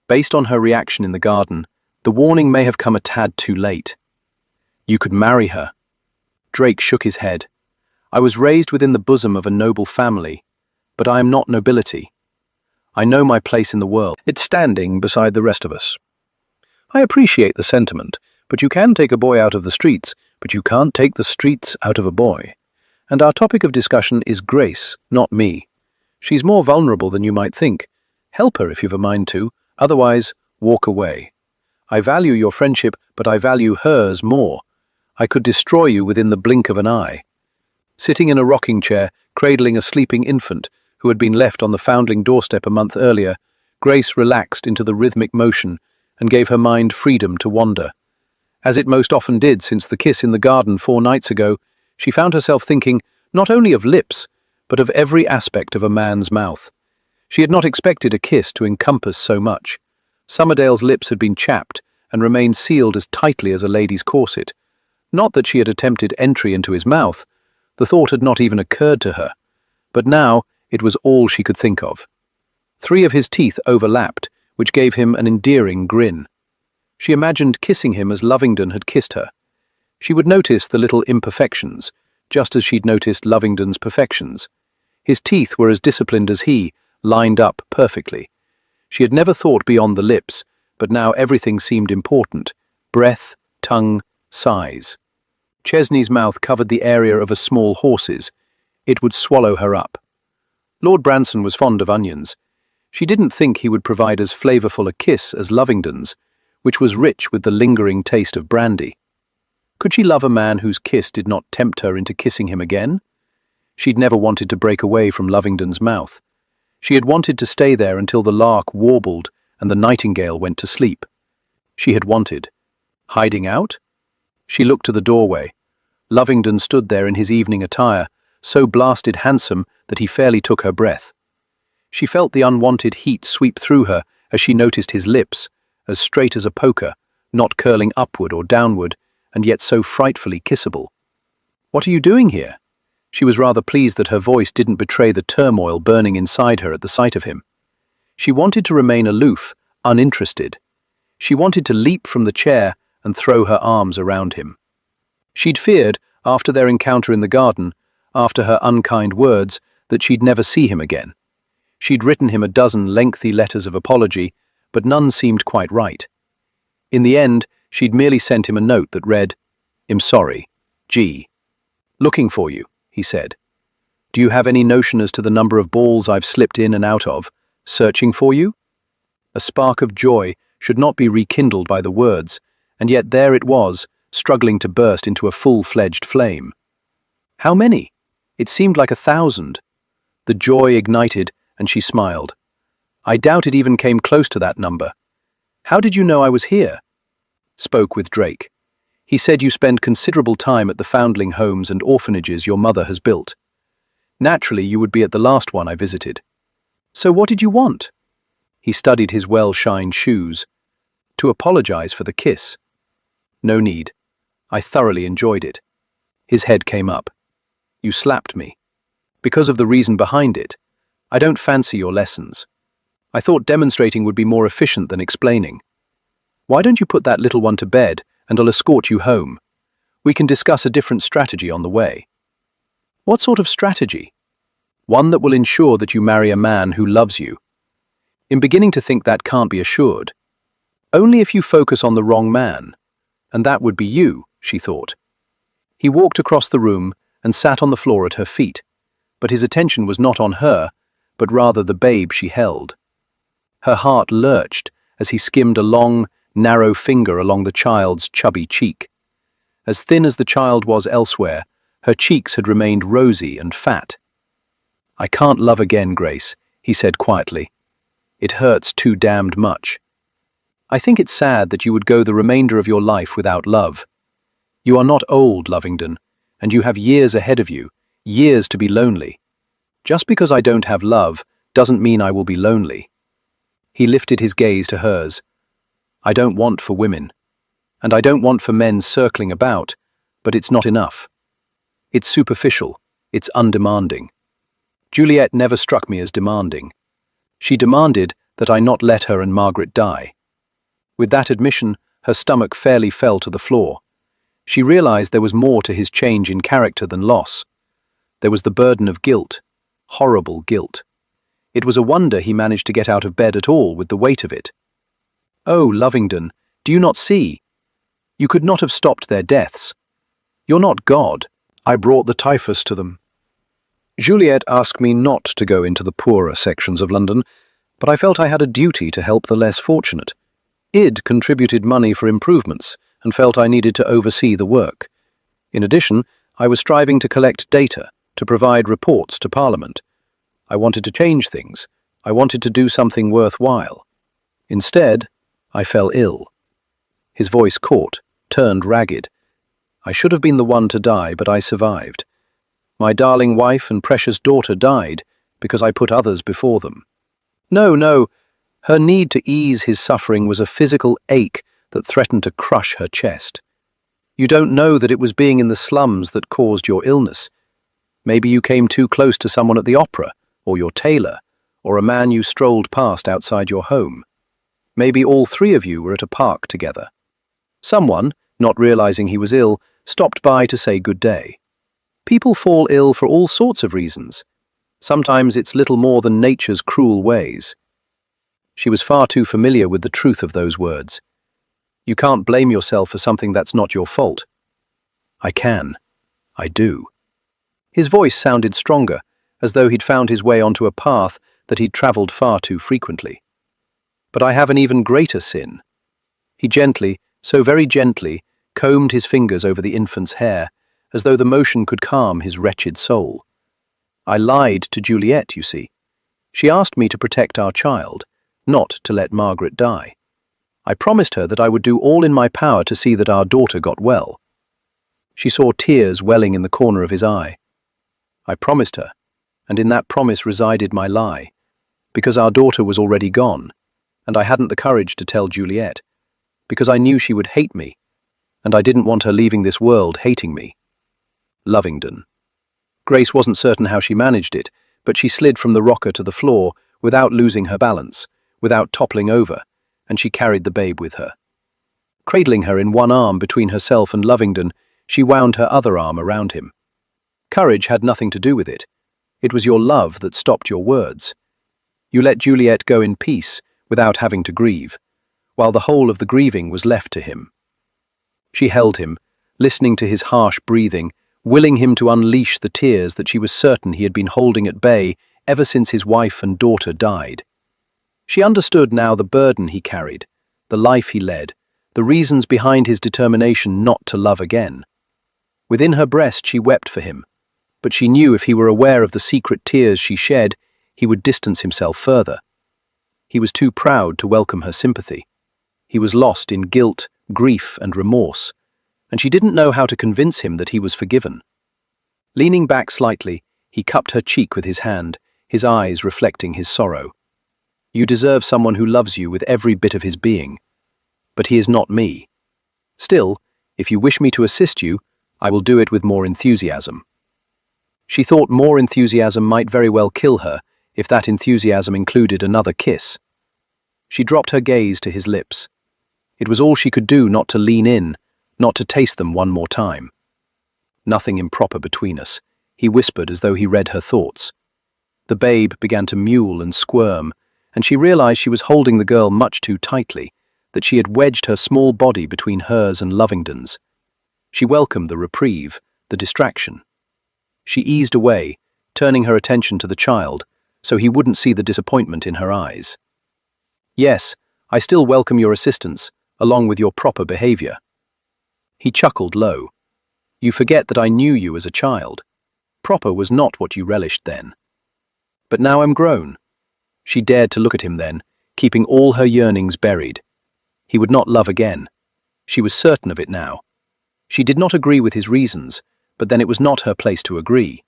Based on her reaction in the garden, the warning may have come a tad too late. You could marry her. Drake shook his head. I was raised within the bosom of a noble family, but I am not nobility. I know my place in the world. It's standing beside the rest of us. I appreciate the sentiment, but you can take a boy out of the streets, but you can't take the streets out of a boy. And our topic of discussion is Grace, not me. She's more vulnerable than you might think. Help her if you've a mind to, otherwise, walk away. I value your friendship, but I value hers more. I could destroy you within the blink of an eye. Sitting in a rocking chair, cradling a sleeping infant who had been left on the foundling doorstep a month earlier, Grace relaxed into the rhythmic motion and gave her mind freedom to wander. As it most often did since the kiss in the garden 4 nights ago, she found herself thinking not only of lips, but of every aspect of a man's mouth. She had not expected a kiss to encompass so much. Summerdale's lips had been chapped and remained sealed as tightly as a lady's corset. Not that she had attempted entry into his mouth. The thought had not even occurred to her. But now it was all she could think of. 3 of his teeth overlapped, which gave him an endearing grin. She imagined kissing him as Lovingdon had kissed her. She would notice the little imperfections, just as she'd noticed Lovingdon's perfections. His teeth were as disciplined as he, lined up perfectly. She had never thought beyond the lips, but now everything seemed important. Breath, tongue, size. Chesney's mouth covered the area of a small horse's. It would swallow her up. Lord Branson was fond of onions. She didn't think he would provide as flavourful a kiss as Lovingdon's, which was rich with the lingering taste of brandy. Could she love a man whose kiss did not tempt her into kissing him again? She'd never wanted to break away from Lovingdon's mouth. She had wanted to stay there until the lark warbled and the nightingale went to sleep. She had wanted. Hiding out? She looked to the doorway. Lovingdon stood there in his evening attire, so blasted handsome that he fairly took her breath. She felt the unwanted heat sweep through her as she noticed his lips, as straight as a poker, not curling upward or downward, and yet so frightfully kissable. What are you doing here? She was rather pleased that her voice didn't betray the turmoil burning inside her at the sight of him. She wanted to remain aloof, uninterested. She wanted to leap from the chair and throw her arms around him. She'd feared, after their encounter in the garden, after her unkind words, that she'd never see him again. She'd written him a dozen lengthy letters of apology, but none seemed quite right. In the end, she'd merely sent him a note that read, "I'm sorry, G. Looking for you," he said. "Do you have any notion as to the number of balls I've slipped in and out of, searching for you?" A spark of joy should not be rekindled by the words, and yet there it was, struggling to burst into a full-fledged flame. How many? It seemed like 1,000. The joy ignited, and she smiled. "I doubt it even came close to that number. How did you know I was here?" Spoke with Drake. "He said you spend considerable time at the foundling homes and orphanages your mother has built. Naturally, you would be at the last one I visited. So what did you want?" He studied his well-shined shoes. "To apologize for the kiss." "No need. I thoroughly enjoyed it." His head came up. "You slapped me. Because of the reason behind it. I don't fancy your lessons. I thought demonstrating would be more efficient than explaining. Why don't you put that little one to bed and I'll escort you home? We can discuss a different strategy on the way." "What sort of strategy?" "One that will ensure that you marry a man who loves you." "I'm beginning to think that can't be assured. Only if you focus on the wrong man. And that would be you," she thought. He walked across the room and sat on the floor at her feet, but his attention was not on her, but rather the babe she held. Her heart lurched as he skimmed a long, narrow finger along the child's chubby cheek. As thin as the child was elsewhere, her cheeks had remained rosy and fat. "I can't love again, Grace," he said quietly. It hurts too damned much. I think it's sad that you would go the remainder of your life without love. You are not old, Lovingdon, and you have years ahead of you, years to be lonely. Just because I don't have love doesn't mean I will be lonely. He lifted his gaze to hers. I don't want for women, and I don't want for men circling about, but it's not enough. It's superficial, it's undemanding. Juliet never struck me as demanding. She demanded that I not let her and Margaret die. With that admission, her stomach fairly fell to the floor. She realized there was more to his change in character than loss. There was the burden of guilt, horrible guilt. It was a wonder he managed to get out of bed at all with the weight of it. Oh, Lovingdon, do you not see? You could not have stopped their deaths. You're not God. I brought the typhus to them. Juliet asked me not to go into the poorer sections of London, but I felt I had a duty to help the less fortunate. Id contributed money for improvements and felt I needed to oversee the work. In addition, I was striving to collect data, to provide reports to Parliament. I wanted to change things. I wanted to do something worthwhile. Instead, I fell ill. His voice caught, turned ragged. I should have been the one to die, but I survived. My darling wife and precious daughter died because I put others before them. No, her need to ease his suffering was a physical ache that threatened to crush her chest. You don't know that it was being in the slums that caused your illness. Maybe you came too close to someone at the opera, or your tailor, or a man you strolled past outside your home. Maybe all three of you were at a park together. Someone, not realizing he was ill, stopped by to say good day. People fall ill for all sorts of reasons. Sometimes it's little more than nature's cruel ways. She was far too familiar with the truth of those words. You can't blame yourself for something that's not your fault. I can. I do. His voice sounded stronger, as though he'd found his way onto a path that he'd traveled far too frequently. But I have an even greater sin. He gently, so very gently, combed his fingers over the infant's hair, as though the motion could calm his wretched soul. I lied to Juliet, you see. She asked me to protect our child, not to let Margaret die. I promised her that I would do all in my power to see that our daughter got well. She saw tears welling in the corner of his eye. I promised her, and in that promise resided my lie, because our daughter was already gone, and I hadn't the courage to tell Juliet, because I knew she would hate me, and I didn't want her leaving this world hating me. Lovingdon. Grace wasn't certain how she managed it, but she slid from the rocker to the floor without losing her balance, without toppling over, and she carried the babe with her. Cradling her in one arm between herself and Lovingdon, she wound her other arm around him. Courage had nothing to do with it. It was your love that stopped your words. You let Juliet go in peace without having to grieve, while the whole of the grieving was left to him. She held him, listening to his harsh breathing, willing him to unleash the tears that she was certain he had been holding at bay ever since his wife and daughter died. She understood now the burden he carried, the life he led, the reasons behind his determination not to love again. Within her breast she wept for him, but she knew if he were aware of the secret tears she shed, he would distance himself further. He was too proud to welcome her sympathy. He was lost in guilt, grief, and remorse, and she didn't know how to convince him that he was forgiven. Leaning back slightly, he cupped her cheek with his hand, his eyes reflecting his sorrow. You deserve someone who loves you with every bit of his being, but he is not me. Still, if you wish me to assist you, I will do it with more enthusiasm. She thought more enthusiasm might very well kill her if that enthusiasm included another kiss. She dropped her gaze to his lips. It was all she could do not to lean in, not to taste them one more time. Nothing improper between us, he whispered as though he read her thoughts. The babe began to mewl and squirm, and she realized she was holding the girl much too tightly, that she had wedged her small body between hers and Lovingdon's. She welcomed the reprieve, the distraction. She eased away, turning her attention to the child, so he wouldn't see the disappointment in her eyes. Yes, I still welcome your assistance, along with your proper behavior. He chuckled low. You forget that I knew you as a child. Proper was not what you relished then. But now I'm grown. She dared to look at him then, keeping all her yearnings buried. He would not love again. She was certain of it now. She did not agree with his reasons, but then it was not her place to agree.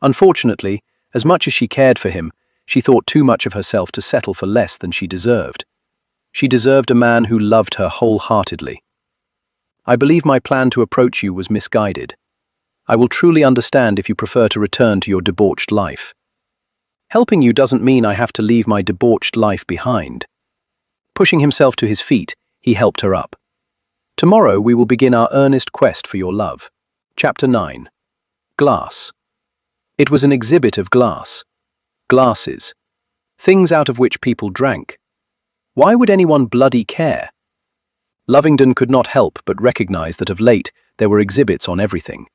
Unfortunately, as much as she cared for him, she thought too much of herself to settle for less than she deserved. She deserved a man who loved her wholeheartedly. I believe my plan to approach you was misguided. I will truly understand if you prefer to return to your debauched life. Helping you doesn't mean I have to leave my debauched life behind. Pushing himself to his feet, he helped her up. Tomorrow we will begin our earnest quest for your love. Chapter 9. Glass. It was an exhibit of glass. Glasses. Things out of which people drank. Why would anyone bloody care? Lovingdon could not help but recognize that of late there were exhibits on everything.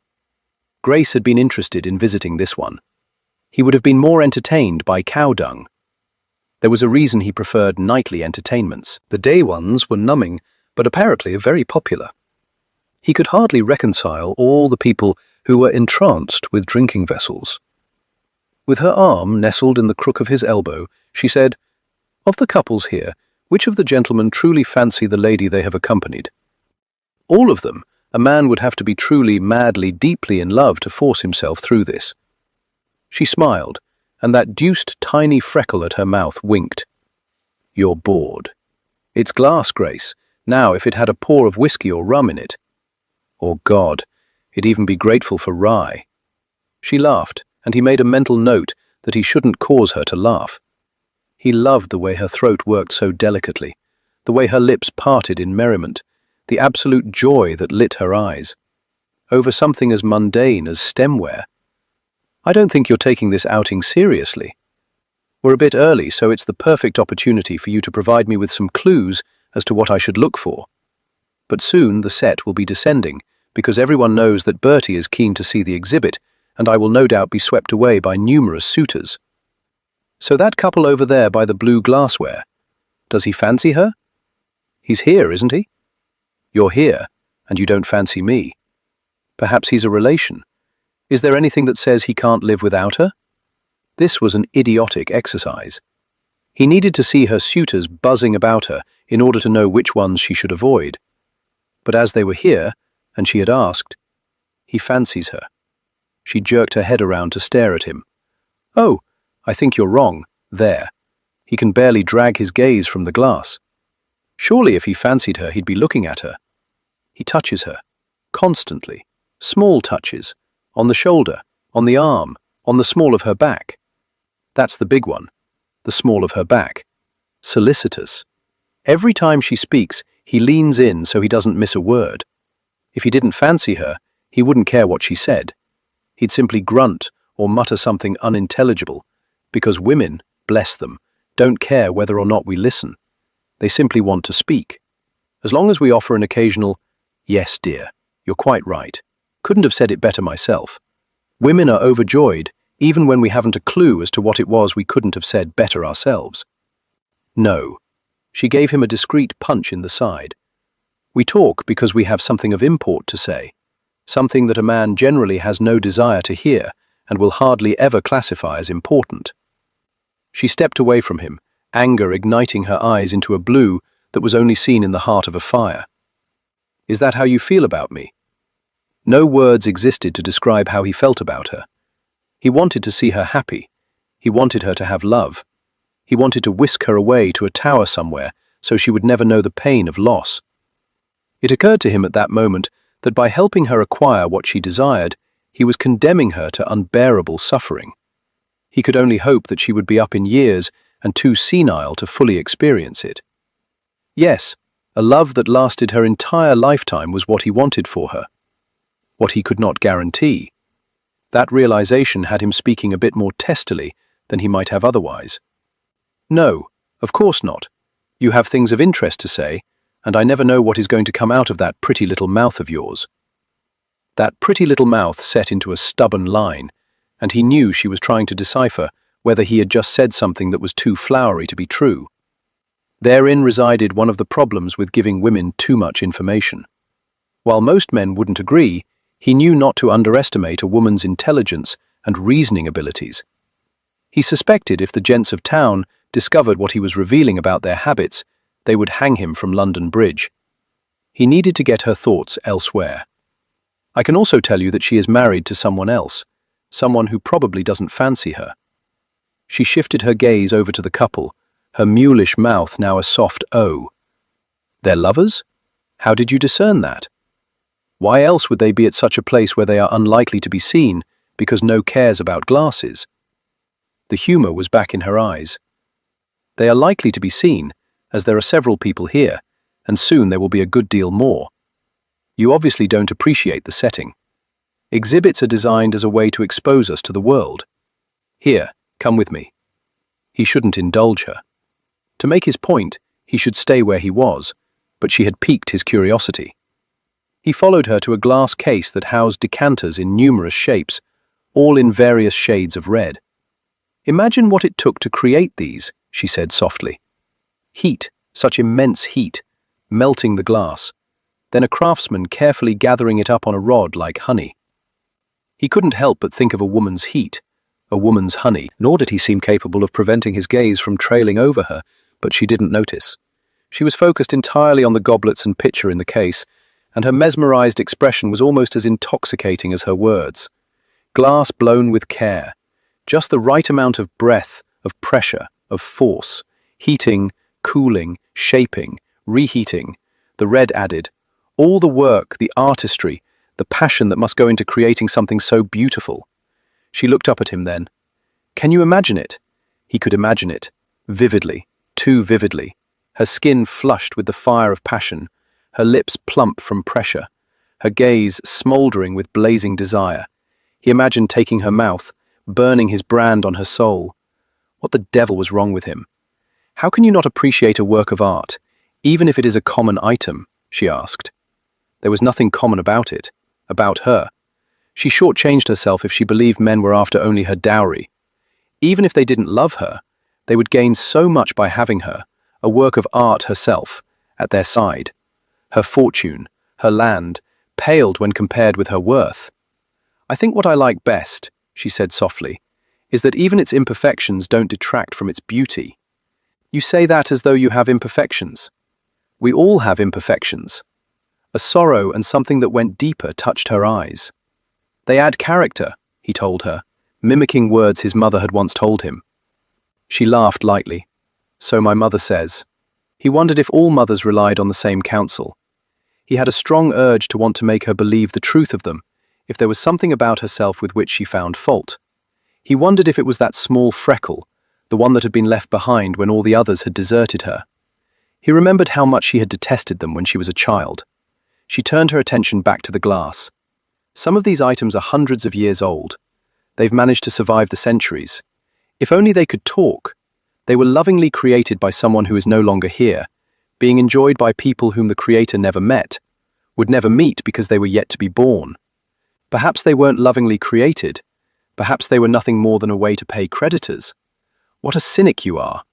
Grace had been interested in visiting this one. He would have been more entertained by cow dung. There was a reason he preferred nightly entertainments. The day ones were numbing, but apparently very popular. He could hardly reconcile all the people who were entranced with drinking vessels. With her arm nestled in the crook of his elbow, she said, "Of the couples here, which of the gentlemen truly fancy the lady they have accompanied?" All of them. A man would have to be truly, madly, deeply in love to force himself through this. She smiled, and that deuced tiny freckle at her mouth winked. "You're bored. It's glass, Grace. Now, if it had a pour of whiskey or rum in it. Or God, it'd even be grateful for rye." She laughed, and he made a mental note that he shouldn't cause her to laugh. He loved the way her throat worked so delicately, the way her lips parted in merriment, the absolute joy that lit her eyes. Over something as mundane as stemware. "I don't think you're taking this outing seriously. We're a bit early, so it's the perfect opportunity for you to provide me with some clues as to what I should look for. But soon the set will be descending, because everyone knows that Bertie is keen to see the exhibit, and I will no doubt be swept away by numerous suitors. So that couple over there by the blue glassware, does he fancy her? He's here, isn't he? You're here, and you don't fancy me. Perhaps he's a relation. Is there anything that says he can't live without her?" This was an idiotic exercise. He needed to see her suitors buzzing about her in order to know which ones she should avoid. But as they were here, and she had asked, "He fancies her." She jerked her head around to stare at him. "Oh, I think you're wrong. There." He can barely drag his gaze from the glass. Surely if he fancied her, he'd be looking at her. He touches her, constantly, small touches, on the shoulder, on the arm, on the small of her back. That's the big one, the small of her back. Solicitous. Every time she speaks, he leans in so he doesn't miss a word. If he didn't fancy her, he wouldn't care what she said. He'd simply grunt or mutter something unintelligible, because women, bless them, don't care whether or not we listen. They simply want to speak. As long as we offer an occasional, "Yes, dear, you're quite right. Couldn't have said it better myself." Women are overjoyed, even when we haven't a clue as to what it was we couldn't have said better ourselves. No. She gave him a discreet punch in the side. We talk because we have something of import to say, something that a man generally has no desire to hear and will hardly ever classify as important. She stepped away from him, anger igniting her eyes into a blue that was only seen in the heart of a fire. "Is that how you feel about me?" No words existed to describe how he felt about her. He wanted to see her happy. He wanted her to have love. He wanted to whisk her away to a tower somewhere so she would never know the pain of loss. It occurred to him at that moment that by helping her acquire what she desired, he was condemning her to unbearable suffering. He could only hope that she would be up in years and too senile to fully experience it. Yes, a love that lasted her entire lifetime was what he wanted for her. What he could not guarantee. That realization had him speaking a bit more testily than he might have otherwise. "No, of course not. You have things of interest to say, and I never know what is going to come out of that pretty little mouth of yours." That pretty little mouth set into a stubborn line, and he knew she was trying to decipher whether he had just said something that was too flowery to be true. Therein resided one of the problems with giving women too much information. While most men wouldn't agree, he knew not to underestimate a woman's intelligence and reasoning abilities. He suspected if the gents of town discovered what he was revealing about their habits, they would hang him from London Bridge. He needed to get her thoughts elsewhere. I can also tell you that she is married to someone else, someone who probably doesn't fancy her. She shifted her gaze over to the couple, her mulish mouth now a soft O. They're lovers? How did you discern that? Why else would they be at such a place where they are unlikely to be seen because no cares about glasses? The humour was back in her eyes. They are likely to be seen, as there are several people here, and soon there will be a good deal more. You obviously don't appreciate the setting. Exhibits are designed as a way to expose us to the world. Here, come with me. He shouldn't indulge her. To make his point, he should stay where he was, but she had piqued his curiosity. He followed her to a glass case that housed decanters in numerous shapes, all in various shades of red. Imagine what it took to create these, she said softly. Heat, such immense heat, melting the glass, then a craftsman carefully gathering it up on a rod like honey. He couldn't help but think of a woman's heat, a woman's honey, nor did he seem capable of preventing his gaze from trailing over her, but she didn't notice. She was focused entirely on the goblets and pitcher in the case, and her mesmerized expression was almost as intoxicating as her words. Glass blown with care, just the right amount of breath, of pressure, of force, heating, cooling, shaping, reheating, the red added, all the work, the artistry, the passion that must go into creating something so beautiful. She looked up at him then. Can you imagine it? He could imagine it, vividly, too vividly, her skin flushed with the fire of passion, her lips plump from pressure, her gaze smouldering with blazing desire. He imagined taking her mouth, burning his brand on her soul. What the devil was wrong with him? How can you not appreciate a work of art, even if it is a common item? She asked. There was nothing common about it, about her. She shortchanged herself if she believed men were after only her dowry. Even if they didn't love her, they would gain so much by having her, a work of art herself, at their side. Her fortune, her land, paled when compared with her worth. I think what I like best, she said softly, is that even its imperfections don't detract from its beauty. You say that as though you have imperfections. We all have imperfections. A sorrow and something that went deeper touched her eyes. They add character, he told her, mimicking words his mother had once told him. She laughed lightly. So my mother says. He wondered if all mothers relied on the same counsel. He had a strong urge to want to make her believe the truth of them, if there was something about herself with which she found fault. He wondered if it was that small freckle, the one that had been left behind when all the others had deserted her. He remembered how much she had detested them when she was a child. She turned her attention back to the glass. Some of these items are hundreds of years old. They've managed to survive the centuries. If only they could talk. They were lovingly created by someone who is no longer here, being enjoyed by people whom the Creator never met, would never meet because they were yet to be born. Perhaps they weren't lovingly created. Perhaps they were nothing more than a way to pay creditors. What a cynic you are.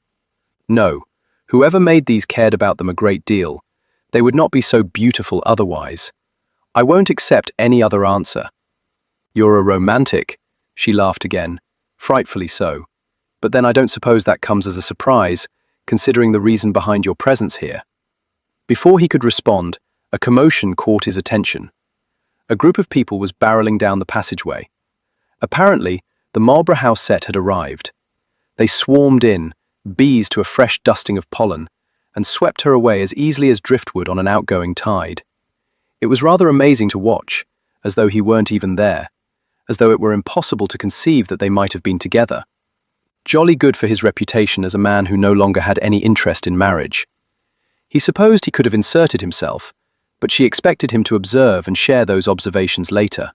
No, whoever made these cared about them a great deal. They would not be so beautiful otherwise. I won't accept any other answer. You're a romantic, she laughed again, frightfully so. But then I don't suppose that comes as a surprise, considering the reason behind your presence here. Before he could respond, a commotion caught his attention. A group of people was barreling down the passageway. Apparently, the Marlborough House set had arrived. They swarmed in, bees to a fresh dusting of pollen, and swept her away as easily as driftwood on an outgoing tide. It was rather amazing to watch, as though he weren't even there, as though it were impossible to conceive that they might have been together. Jolly good for his reputation as a man who no longer had any interest in marriage. He supposed he could have inserted himself, but she expected him to observe and share those observations later.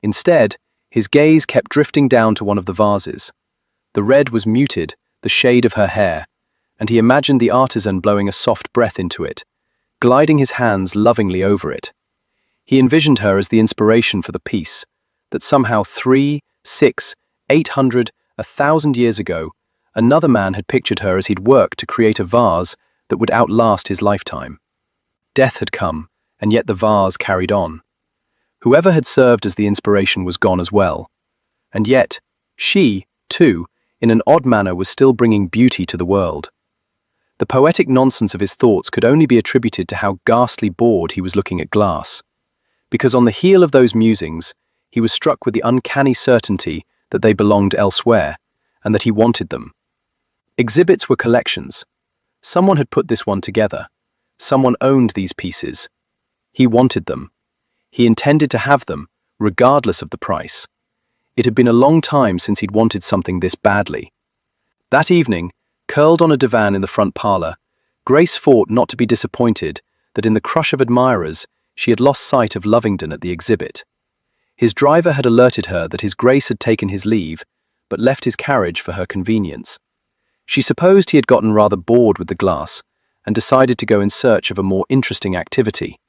Instead, his gaze kept drifting down to one of the vases. The red was muted, the shade of her hair, and he imagined the artisan blowing a soft breath into it, gliding his hands lovingly over it. He envisioned her as the inspiration for the piece, that somehow 3, 6, 800, 1,000 years ago, another man had pictured her as he'd worked to create a vase that would outlast his lifetime. Death had come, and yet the vase carried on. Whoever had served as the inspiration was gone as well. And yet, she, too, in an odd manner, was still bringing beauty to the world. The poetic nonsense of his thoughts could only be attributed to how ghastly bored he was looking at glass. Because on the heel of those musings, he was struck with the uncanny certainty that they belonged elsewhere, and that he wanted them. Exhibits were collections. Someone had put this one together. Someone owned these pieces. He wanted them. He intended to have them, regardless of the price. It had been a long time since he'd wanted something this badly. That evening, curled on a divan in the front parlor, Grace fought not to be disappointed that in the crush of admirers, she had lost sight of Lovingdon at the exhibit. His driver had alerted her that His Grace had taken his leave, but left his carriage for her convenience. She supposed he had gotten rather bored with the glass and decided to go in search of a more interesting activity.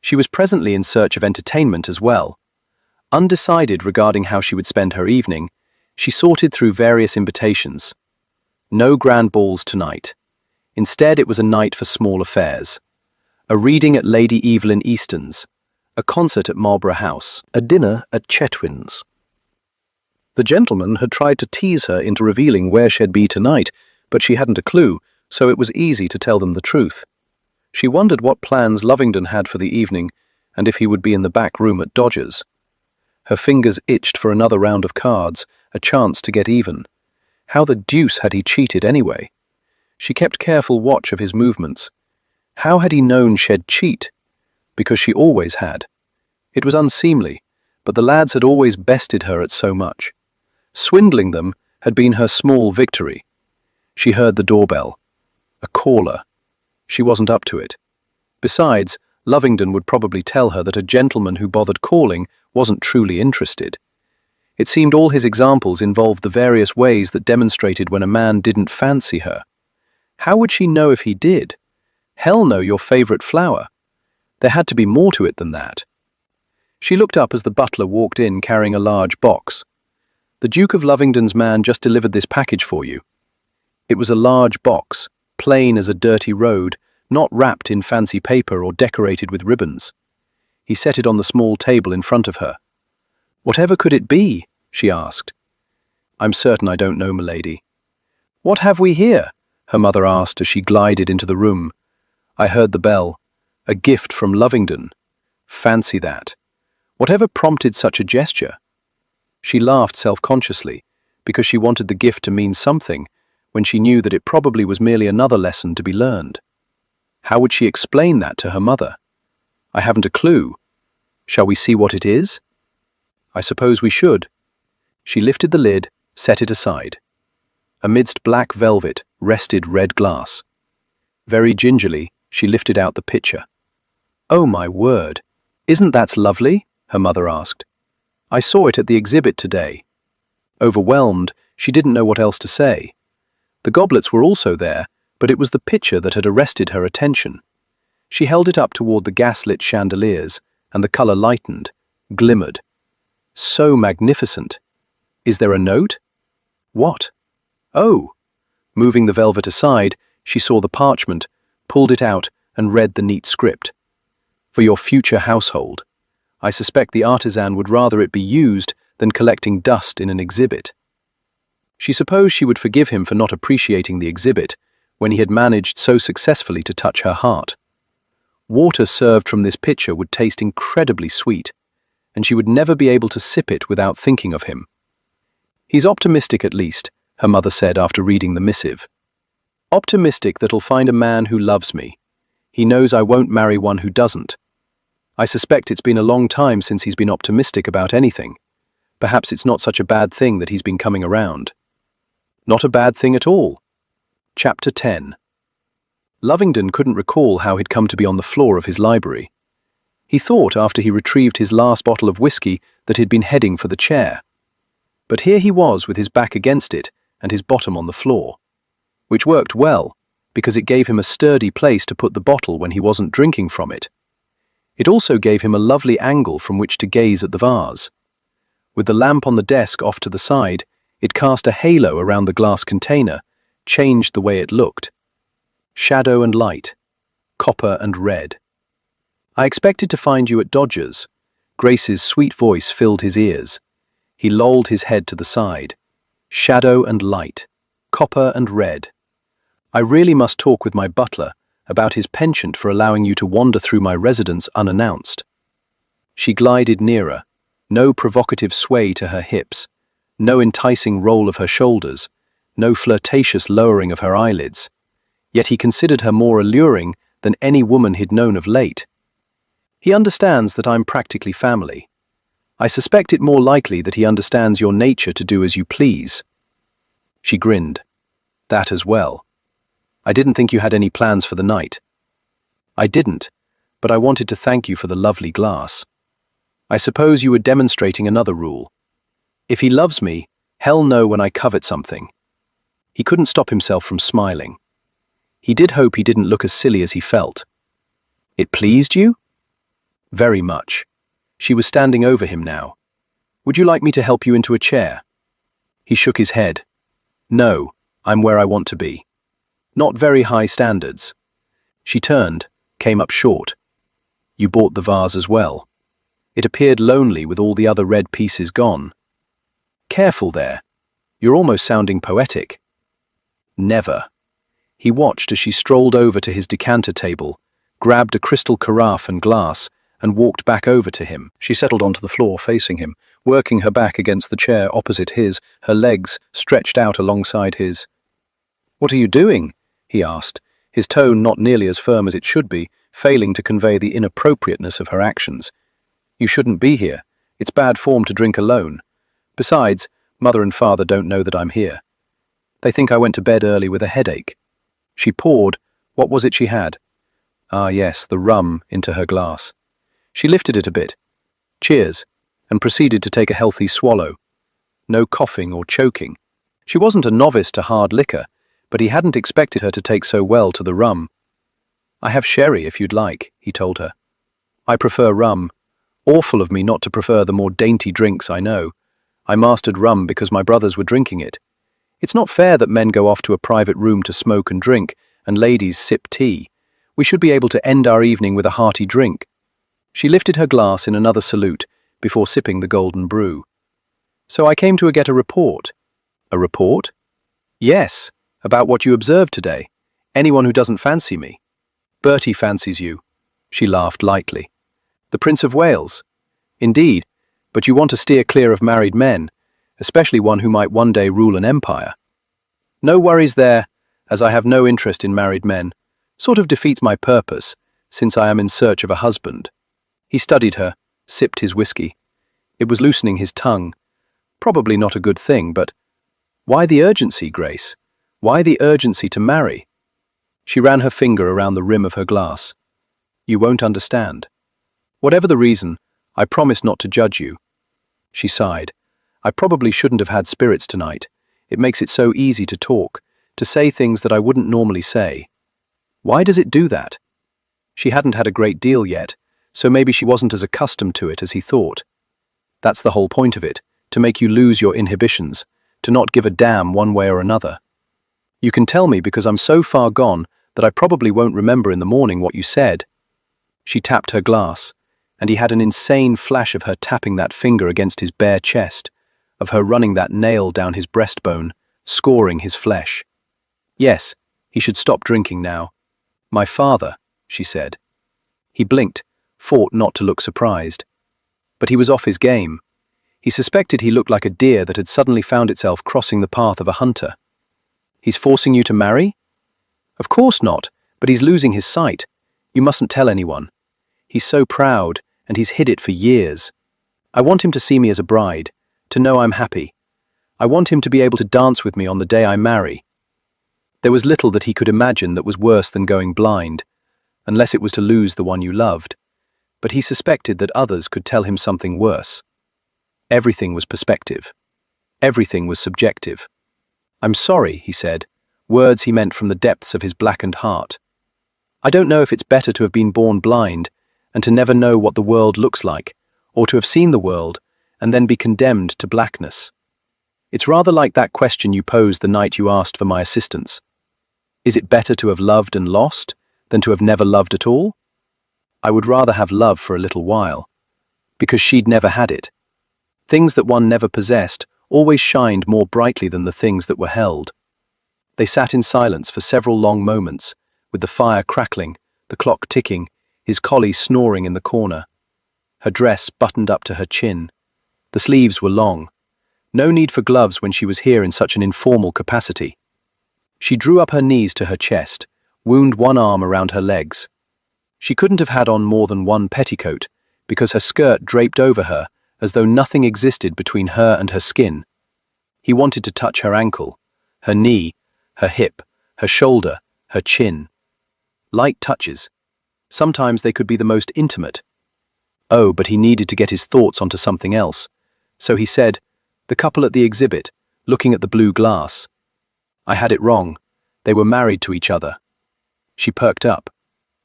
She was presently in search of entertainment as well. Undecided regarding how she would spend her evening, she sorted through various invitations. No grand balls tonight. Instead, it was a night for small affairs. A reading at Lady Evelyn Easton's, a concert at Marlborough House, A dinner at Chetwynd's. The gentleman had tried to tease her into revealing where she'd be tonight, but she hadn't a clue, so it was easy to tell them the truth. She wondered what plans Lovingdon had for the evening, and if he would be in the back room at Dodger's. Her fingers itched for another round of cards, a chance to get even. How the deuce had he cheated anyway? She kept careful watch of his movements. How had he known she'd cheat? Because she always had. It was unseemly, but the lads had always bested her at so much. Swindling them had been her small victory. She heard the doorbell. A caller. She wasn't up to it. Besides, Lovingdon would probably tell her that a gentleman who bothered calling wasn't truly interested. It seemed all his examples involved the various ways that demonstrated when a man didn't fancy her. How would she know if he did? Hell no, your favorite flower. There had to be more to it than that. She looked up as the butler walked in carrying a large box. The Duke of Lovingdon's man just delivered this package for you. It was a large box, plain as a dirty road, not wrapped in fancy paper or decorated with ribbons. He set it on the small table in front of her. Whatever could it be? She asked. I'm certain I don't know, milady. What have we here? Her mother asked as she glided into the room. I heard the bell. A gift from Lovingdon. Fancy that. Whatever prompted such a gesture? She laughed self-consciously, because she wanted the gift to mean something, when she knew that it probably was merely another lesson to be learned. How would she explain that to her mother? I haven't a clue. Shall we see what it is? I suppose we should. She lifted the lid, set it aside. Amidst black velvet rested red glass. Very gingerly, she lifted out the pitcher. Oh my word! Isn't that lovely? Her mother asked. I saw it at the exhibit today. Overwhelmed, she didn't know what else to say. The goblets were also there, but it was the pitcher that had arrested her attention. She held it up toward the gas-lit chandeliers, and the color lightened, glimmered. So magnificent. Is there a note? What? Oh! Moving the velvet aside, she saw the parchment, pulled it out, and read the neat script. For your future household. I suspect the artisan would rather it be used than collecting dust in an exhibit. She supposed she would forgive him for not appreciating the exhibit when he had managed so successfully to touch her heart. Water served from this pitcher would taste incredibly sweet, and she would never be able to sip it without thinking of him. He's optimistic at least, her mother said after reading the missive. Optimistic that I'll find a man who loves me. He knows I won't marry one who doesn't. I suspect it's been a long time since he's been optimistic about anything. Perhaps it's not such a bad thing that he's been coming around. Not a bad thing at all. Chapter 10. Lovingdon couldn't recall how he'd come to be on the floor of his library. He thought after he retrieved his last bottle of whiskey that he'd been heading for the chair. But here he was with his back against it and his bottom on the floor. Which worked well, because it gave him a sturdy place to put the bottle when he wasn't drinking from it. It also gave him a lovely angle from which to gaze at the vase. With the lamp on the desk off to the side, it cast a halo around the glass container, changed the way it looked. Shadow and light, copper and red. I expected to find you at Dodger's. Grace's sweet voice filled his ears. He lolled his head to the side. shadow and light, copper and red. I really must talk with my butler about his penchant for allowing you to wander through my residence unannounced. She glided nearer, no provocative sway to her hips, no enticing roll of her shoulders, no flirtatious lowering of her eyelids. Yet he considered her more alluring than any woman he'd known of late. He understands that I'm practically family. I suspect it more likely that he understands your nature to do as you please. She grinned. That as well. I didn't think you had any plans for the night. I didn't, but I wanted to thank you for the lovely glass. I suppose you were demonstrating another rule. If he loves me, hell no when I covet something. He couldn't stop himself from smiling. He did hope he didn't look as silly as he felt. It pleased you? Very much. She was standing over him now. Would you like me to help you into a chair? He shook his head. No, I'm where I want to be. Not very high standards. She turned, came up short. You bought the vase as well. It appeared lonely with all the other red pieces gone. Careful there. You're almost sounding poetic. Never. He watched as she strolled over to his decanter table, grabbed a crystal carafe and glass, and walked back over to him. She settled onto the floor facing him, working her back against the chair opposite his, her legs stretched out alongside his. What are you doing? He asked, his tone not nearly as firm as it should be, failing to convey the inappropriateness of her actions. You shouldn't be here. It's bad form to drink alone. Besides, Mother and Father don't know that I'm here. They think I went to bed early with a headache. She poured, what was it she had? Ah yes, the rum, into her glass. She lifted it a bit. Cheers, and proceeded to take a healthy swallow. No coughing or choking. She wasn't a novice to hard liquor, but he hadn't expected her to take so well to the rum. I have sherry if you'd like, he told her. I prefer rum. Awful of me not to prefer the more dainty drinks I know. I mastered rum because my brothers were drinking it. It's not fair that men go off to a private room to smoke and drink, and ladies sip tea. We should be able to end our evening with a hearty drink. She lifted her glass in another salute before sipping the golden brew. So I came to get a report. A report? Yes, about what you observed today. Anyone who doesn't fancy me. Bertie fancies you. She laughed lightly. The Prince of Wales? Indeed, but you want to steer clear of married men, especially one who might one day rule an empire. No worries there, as I have no interest in married men. Sort of defeats my purpose, since I am in search of a husband. He studied her, sipped his whiskey. It was loosening his tongue. Probably not a good thing, but why the urgency, Grace? Why the urgency to marry? She ran her finger around the rim of her glass. You won't understand. Whatever the reason, I promise not to judge you. She sighed. I probably shouldn't have had spirits tonight. It makes it so easy to talk, to say things that I wouldn't normally say. Why does it do that? She hadn't had a great deal yet, so maybe she wasn't as accustomed to it as he thought. That's the whole point of it, to make you lose your inhibitions, to not give a damn one way or another. You can tell me because I'm so far gone that I probably won't remember in the morning what you said. She tapped her glass, and he had an insane flash of her tapping that finger against his bare chest, of her running that nail down his breastbone, scoring his flesh. Yes, he should stop drinking now. My father, she said. He blinked, fought not to look surprised. But he was off his game. He suspected he looked like a deer that had suddenly found itself crossing the path of a hunter. He's forcing you to marry? Of course not, but he's losing his sight. You mustn't tell anyone. He's so proud, and he's hid it for years. I want him to see me as a bride, to know I'm happy. I want him to be able to dance with me on the day I marry. There was little that he could imagine that was worse than going blind, unless it was to lose the one you loved. But he suspected that others could tell him something worse. Everything was perspective. Everything was subjective. I'm sorry, he said, words he meant from the depths of his blackened heart. I don't know if it's better to have been born blind and to never know what the world looks like, or to have seen the world and then be condemned to blackness. It's rather like that question you posed the night you asked for my assistance. Is it better to have loved and lost than to have never loved at all? I would rather have love for a little while, because she'd never had it. Things that one never possessed always shined more brightly than the things that were held. They sat in silence for several long moments, with the fire crackling, the clock ticking, his collie snoring in the corner. Her dress buttoned up to her chin. The sleeves were long. No need for gloves when she was here in such an informal capacity. She drew up her knees to her chest, wound one arm around her legs. She couldn't have had on more than one petticoat, because her skirt draped over her as though nothing existed between her and her skin. He wanted to touch her ankle, her knee, her hip, her shoulder, her chin. Light touches. Sometimes they could be the most intimate. Oh, but he needed to get his thoughts onto something else. So he said, "The couple at the exhibit, looking at the blue glass. I had it wrong. They were married to each other." She perked up.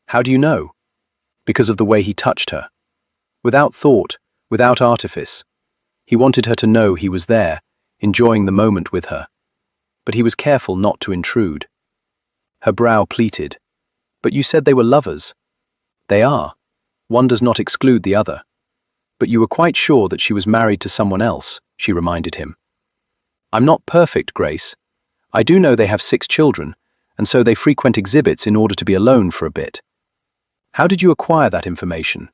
"How do you know?" Because of the way he touched her. Without thought, without artifice. He wanted her to know he was there, enjoying the moment with her. But he was careful not to intrude. Her brow pleated. "But you said they were lovers." "They are. One does not exclude the other." "But you were quite sure that she was married to someone else," she reminded him. "I'm not perfect, Grace. I do know they have 6 children, and so they frequent exhibits in order to be alone for a bit." "How did you acquire that information?"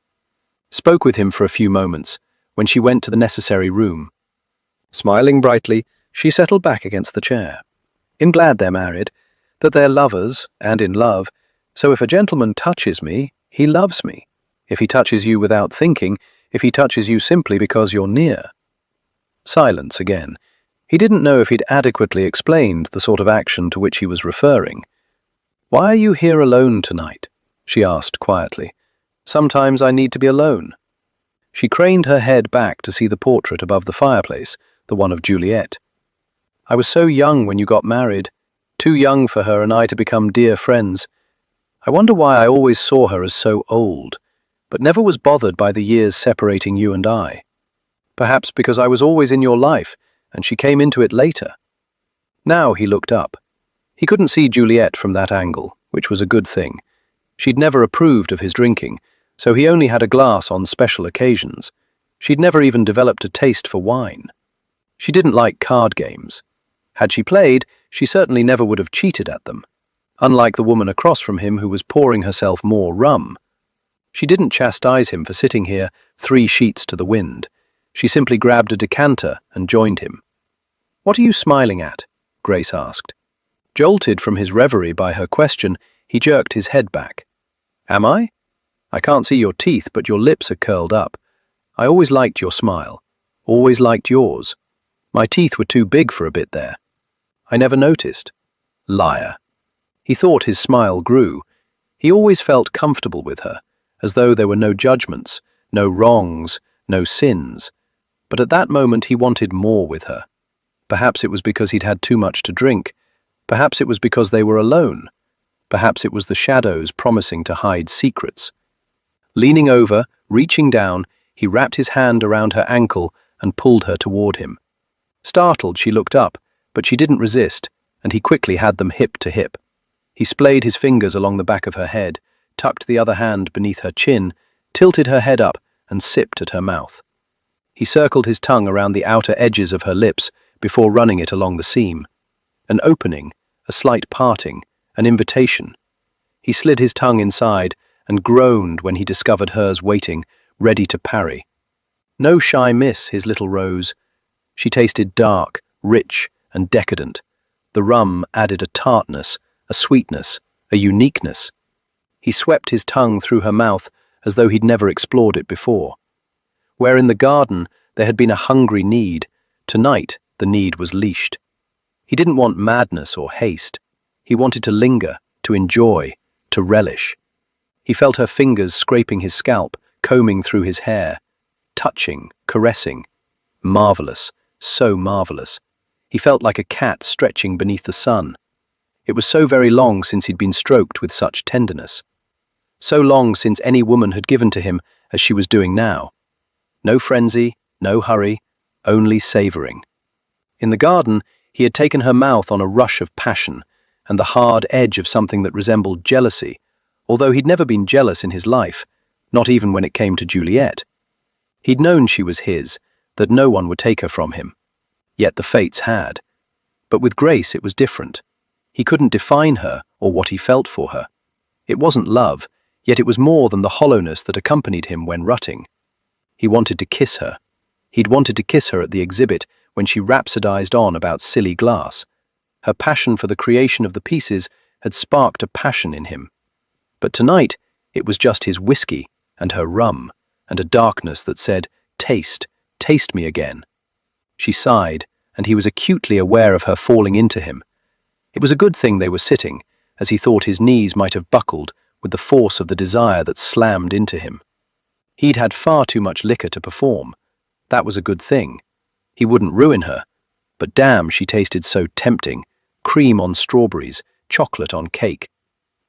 Spoke with him for a few moments, when she went to the necessary room. Smiling brightly, she settled back against the chair. "I'm glad they're married, that they're lovers, and in love, so if a gentleman touches me, he loves me. If he touches you without thinking, if he touches you simply because you're near." Silence again. He didn't know if he'd adequately explained the sort of action to which he was referring. "Why are you here alone tonight?" she asked quietly. "Sometimes I need to be alone." She craned her head back to see the portrait above the fireplace, the one of Juliet. "I was so young when you got married, too young for her and I to become dear friends. I wonder why I always saw her as so old, but never was bothered by the years separating you and I. Perhaps because I was always in your life, and she came into it later." Now he looked up. He couldn't see Juliet from that angle, which was a good thing. She'd never approved of his drinking, so he only had a glass on special occasions. She'd never even developed a taste for wine. She didn't like card games. Had she played, she certainly never would have cheated at them, unlike the woman across from him who was pouring herself more rum. She didn't chastise him for sitting here 3 sheets to the wind. She simply grabbed a decanter and joined him. "What are you smiling at?" Grace asked. Jolted from his reverie by her question, he jerked his head back. "Am I? I can't see your teeth, but your lips are curled up. I always liked your smile. Always liked yours. My teeth were too big for a bit there. I never noticed." Liar. He thought his smile grew. He always felt comfortable with her, as though there were no judgments, no wrongs, no sins. But at that moment he wanted more with her. Perhaps it was because he'd had too much to drink. Perhaps it was because they were alone. Perhaps it was the shadows promising to hide secrets. Leaning over, reaching down, he wrapped his hand around her ankle and pulled her toward him. Startled, she looked up, but she didn't resist, and he quickly had them hip to hip. He splayed his fingers along the back of her head, tucked the other hand beneath her chin, tilted her head up, and sipped at her mouth. He circled his tongue around the outer edges of her lips before running it along the seam. An opening, a slight parting, an invitation. He slid his tongue inside and groaned when he discovered hers waiting, ready to parry. No shy miss, his little rose. She tasted dark, rich, and decadent. The rum added a tartness, a sweetness, a uniqueness. He swept his tongue through her mouth as though he'd never explored it before. Where in the garden there had been a hungry need, tonight the need was leashed. He didn't want madness or haste. He wanted to linger, to enjoy, to relish. He felt her fingers scraping his scalp, combing through his hair, touching, caressing. Marvelous, so marvelous. He felt like a cat stretching beneath the sun. It was so very long since he'd been stroked with such tenderness. So long since any woman had given to him as she was doing now. No frenzy, no hurry, only savouring. In the garden, he had taken her mouth on a rush of passion and the hard edge of something that resembled jealousy, although he'd never been jealous in his life, not even when it came to Juliet. He'd known she was his, that no one would take her from him. Yet the fates had. But with Grace it was different. He couldn't define her or what he felt for her. It wasn't love, yet it was more than the hollowness that accompanied him when rutting. He wanted to kiss her. He'd wanted to kiss her at the exhibit when she rhapsodized on about silly glass. Her passion for the creation of the pieces had sparked a passion in him. But tonight, it was just his whiskey and her rum, and a darkness that said, "Taste, taste me again." She sighed, and he was acutely aware of her falling into him. It was a good thing they were sitting, as he thought his knees might have buckled with the force of the desire that slammed into him. He'd had far too much liquor to perform. That was a good thing. He wouldn't ruin her, but damn, she tasted so tempting. Cream on strawberries, chocolate on cake.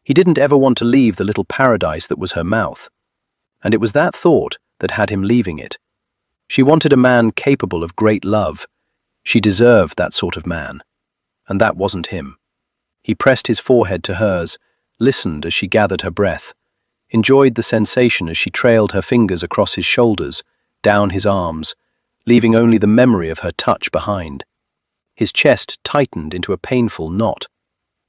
He didn't ever want to leave the little paradise that was her mouth. And it was that thought that had him leaving it. She wanted a man capable of great love. She deserved that sort of man. And that wasn't him. He pressed his forehead to hers, listened as she gathered her breath, enjoyed the sensation as she trailed her fingers across his shoulders, down his arms, leaving only the memory of her touch behind. His chest tightened into a painful knot.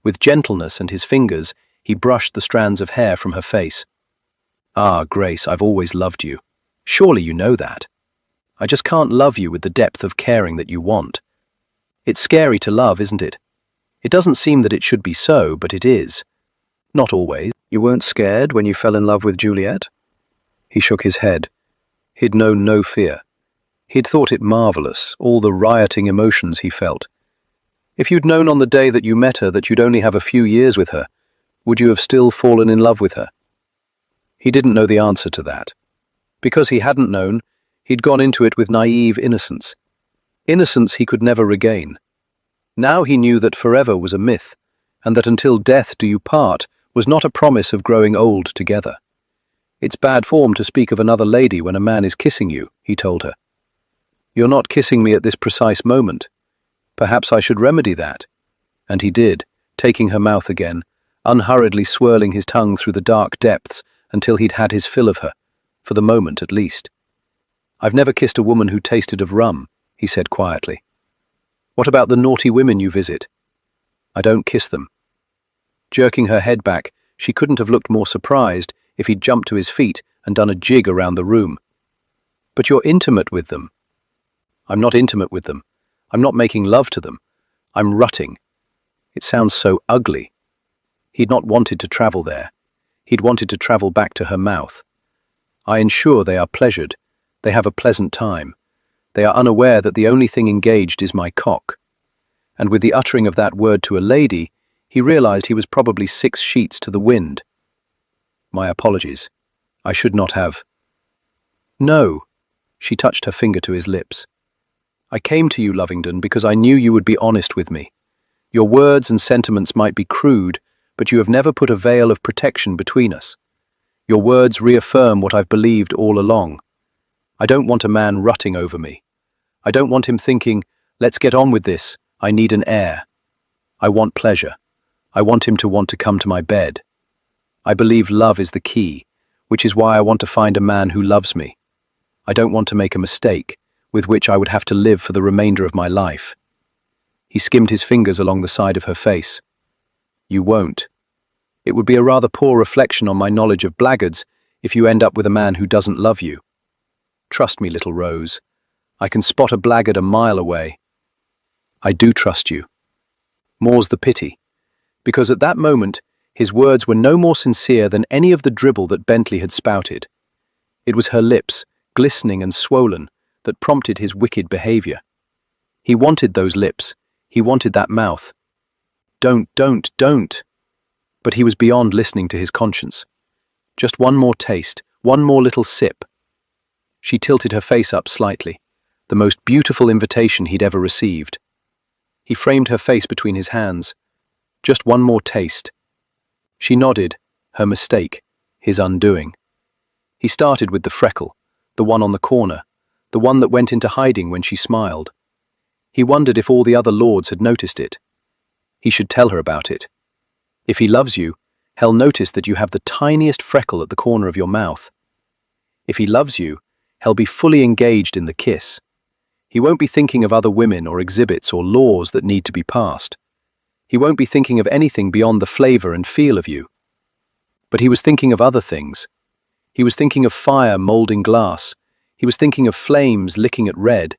With gentleness and his fingers, he brushed the strands of hair from her face. "Ah, Grace, I've always loved you. Surely you know that. I just can't love you with the depth of caring that you want. It's scary to love, isn't it? It doesn't seem that it should be so, but it is. Not always." You weren't scared when you fell in love with Juliet? He shook his head. He'd known no fear. He'd thought it marvelous, all the rioting emotions he felt. If you'd known on the day that you met her that you'd only have a few years with her, would you have still fallen in love with her? He didn't know the answer to that. Because he hadn't known, he'd gone into it with naive innocence. Innocence he could never regain. Now he knew that forever was a myth, and that until death do you part was not a promise of growing old together. "It's bad form to speak of another lady when a man is kissing you," he told her. "You're not kissing me at this precise moment. Perhaps I should remedy that." And he did, taking her mouth again, unhurriedly swirling his tongue through the dark depths until he'd had his fill of her, for the moment at least. "I've never kissed a woman who tasted of rum," he said quietly. "What about the naughty women you visit?" "I don't kiss them." Jerking her head back, she couldn't have looked more surprised if he'd jumped to his feet and done a jig around the room. "But you're intimate with them." "I'm not intimate with them. I'm not making love to them. I'm rutting." It sounds so ugly. He'd not wanted to travel there. He'd wanted to travel back to her mouth. "I ensure they are pleasured. They have a pleasant time. They are unaware that the only thing engaged is my cock." And with the uttering of that word to a lady, he realized he was probably 6 sheets to the wind. "My apologies. I should not have." "No." She touched her finger to his lips. "I came to you, Lovingdon, because I knew you would be honest with me. Your words and sentiments might be crude, but you have never put a veil of protection between us. Your words reaffirm what I've believed all along. I don't want a man rutting over me. I don't want him thinking, 'Let's get on with this, I need an heir.' I want pleasure. I want him to want to come to my bed. I believe love is the key, which is why I want to find a man who loves me. I don't want to make a mistake, with which I would have to live for the remainder of my life." He skimmed his fingers along the side of her face. "You won't. It would be a rather poor reflection on my knowledge of blackguards if you end up with a man who doesn't love you. Trust me, little Rose. I can spot a blackguard a mile away." "I do trust you." More's the pity, because at that moment his words were no more sincere than any of the dribble that Bentley had spouted. It was her lips, glistening and swollen, that prompted his wicked behavior. He wanted those lips. He wanted that mouth. Don't. But he was beyond listening to his conscience. Just one more taste, one more little sip. She tilted her face up slightly, the most beautiful invitation he'd ever received. He framed her face between his hands. Just one more taste. She nodded, her mistake, his undoing. He started with the freckle, the one on the corner, the one that went into hiding when she smiled. He wondered if all the other lords had noticed it. He should tell her about it. If he loves you, he'll notice that you have the tiniest freckle at the corner of your mouth. If he loves you, he'll be fully engaged in the kiss. He won't be thinking of other women or exhibits or laws that need to be passed. He won't be thinking of anything beyond the flavor and feel of you. But he was thinking of other things. He was thinking of fire molding glass. He was thinking of flames licking at red.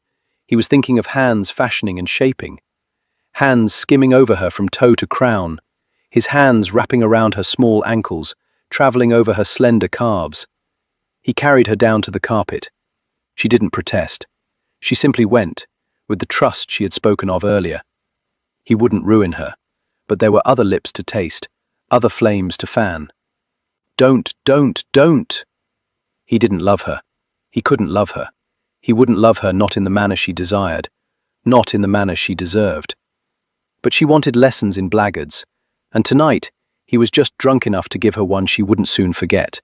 He was thinking of hands fashioning and shaping. Hands skimming over her from toe to crown. His hands wrapping around her small ankles, traveling over her slender calves. He carried her down to the carpet. She didn't protest. She simply went, with the trust she had spoken of earlier. He wouldn't ruin her, but there were other lips to taste, other flames to fan. Don't. He didn't love her. He couldn't love her. He wouldn't love her, not in the manner she desired, not in the manner she deserved. But she wanted lessons in blackguards, and tonight he was just drunk enough to give her one she wouldn't soon forget.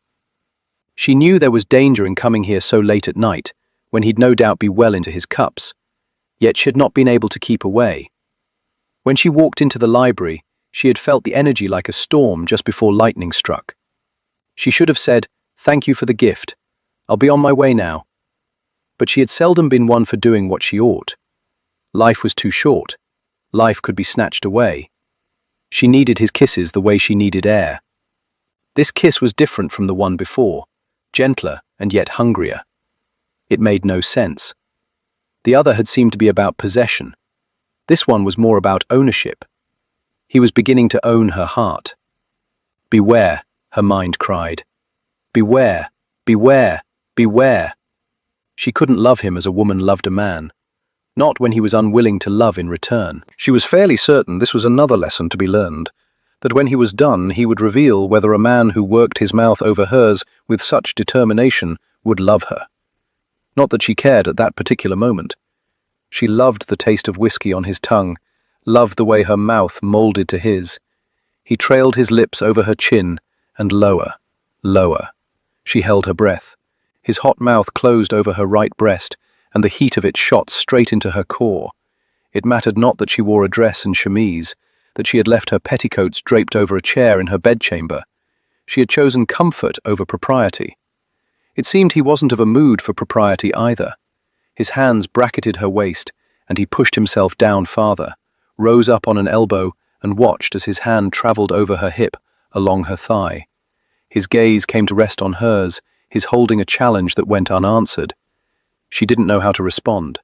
She knew there was danger in coming here so late at night, when he'd no doubt be well into his cups, yet she had not been able to keep away. When she walked into the library, she had felt the energy like a storm just before lightning struck. She should have said, "Thank you for the gift. I'll be on my way now." But she had seldom been one for doing what she ought. Life was too short. Life could be snatched away. She needed his kisses the way she needed air. This kiss was different from the one before, gentler and yet hungrier. It made no sense. The other had seemed to be about possession. This one was more about ownership. He was beginning to own her heart. Beware, her mind cried. Beware, beware, beware. She couldn't love him as a woman loved a man, not when he was unwilling to love in return. She was fairly certain this was another lesson to be learned, that when he was done he would reveal whether a man who worked his mouth over hers with such determination would love her. Not that she cared at that particular moment. She loved the taste of whiskey on his tongue, loved the way her mouth molded to his. He trailed his lips over her chin, and lower, lower. She held her breath. His hot mouth closed over her right breast, and the heat of it shot straight into her core. It mattered not that she wore a dress and chemise, that she had left her petticoats draped over a chair in her bedchamber. She had chosen comfort over propriety. It seemed he wasn't of a mood for propriety either. His hands bracketed her waist, and he pushed himself down farther, rose up on an elbow, and watched as his hand travelled over her hip, along her thigh. His gaze came to rest on hers, his holding a challenge that went unanswered. She didn't know how to respond.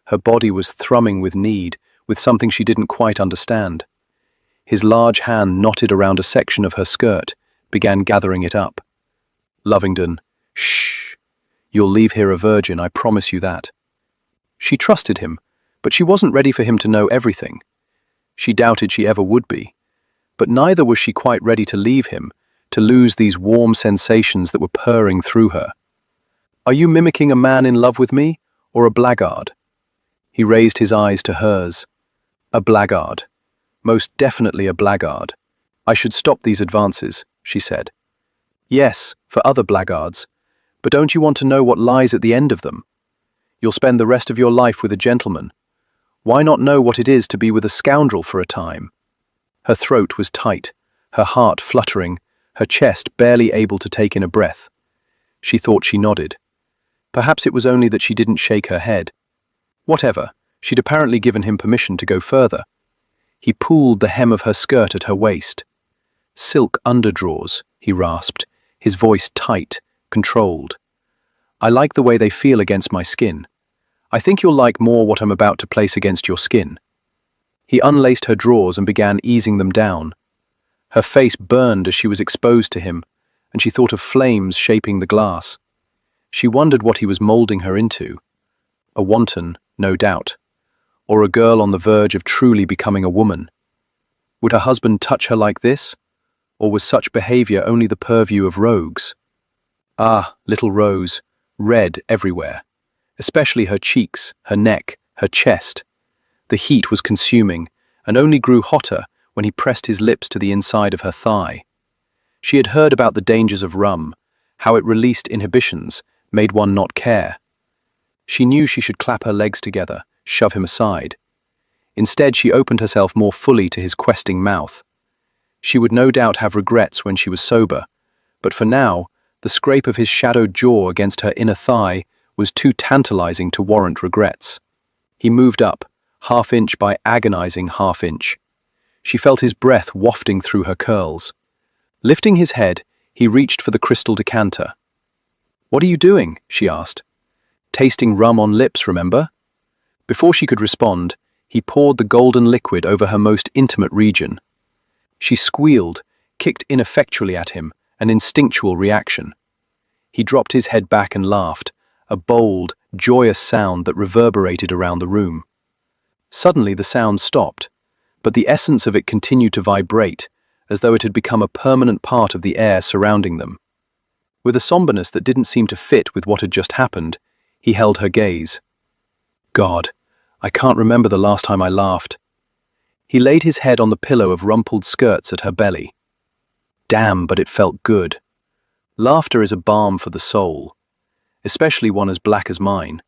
Her body was thrumming with need, with something she didn't quite understand. His large hand knotted around a section of her skirt, began gathering it up. Lovingdon, shh. You'll leave here a virgin, I promise you that. She trusted him, but she wasn't ready for him to know everything. She doubted she ever would be. But neither was she quite ready to leave him, to lose these warm sensations that were purring through her. Are you mimicking a man in love with me, or a blackguard? He raised his eyes to hers. A blackguard. Most definitely a blackguard. I should stop these advances, she said. Yes, for other blackguards. But don't you want to know what lies at the end of them? You'll spend the rest of your life with a gentleman. Why not know what it is to be with a scoundrel for a time? Her throat was tight, her heart fluttering, her chest barely able to take in a breath. She thought she nodded. Perhaps it was only that she didn't shake her head. Whatever, she'd apparently given him permission to go further. He pulled the hem of her skirt at her waist. Silk underdrawers, he rasped, his voice tight, controlled. I like the way they feel against my skin. I think you'll like more what I'm about to place against your skin. He unlaced her drawers and began easing them down. Her face burned as she was exposed to him, and she thought of flames shaping the glass. She wondered what he was molding her into. A wanton, no doubt, or a girl on the verge of truly becoming a woman. Would her husband touch her like this, or was such behavior only the purview of rogues? Ah, little Rose, red everywhere, especially her cheeks, her neck, her chest. The heat was consuming, and only grew hotter when he pressed his lips to the inside of her thigh. She had heard about the dangers of rum, how it released inhibitions, made one not care. She knew she should clap her legs together, shove him aside. Instead, she opened herself more fully to his questing mouth. She would no doubt have regrets when she was sober, but for now, the scrape of his shadowed jaw against her inner thigh was too tantalizing to warrant regrets. He moved up, half-inch by agonizing half-inch. She felt his breath wafting through her curls. Lifting his head, he reached for the crystal decanter. "What are you doing?" she asked. "Tasting rum on lips, remember?" Before she could respond, he poured the golden liquid over her most intimate region. She squealed, kicked ineffectually at him, an instinctual reaction. He dropped his head back and laughed, a bold, joyous sound that reverberated around the room. Suddenly the sound stopped, but the essence of it continued to vibrate, as though it had become a permanent part of the air surrounding them. With a somberness that didn't seem to fit with what had just happened, he held her gaze. "God, I can't remember the last time I laughed." He laid his head on the pillow of rumpled skirts at her belly. Damn, but it felt good. Laughter is a balm for the soul, especially one as black as mine.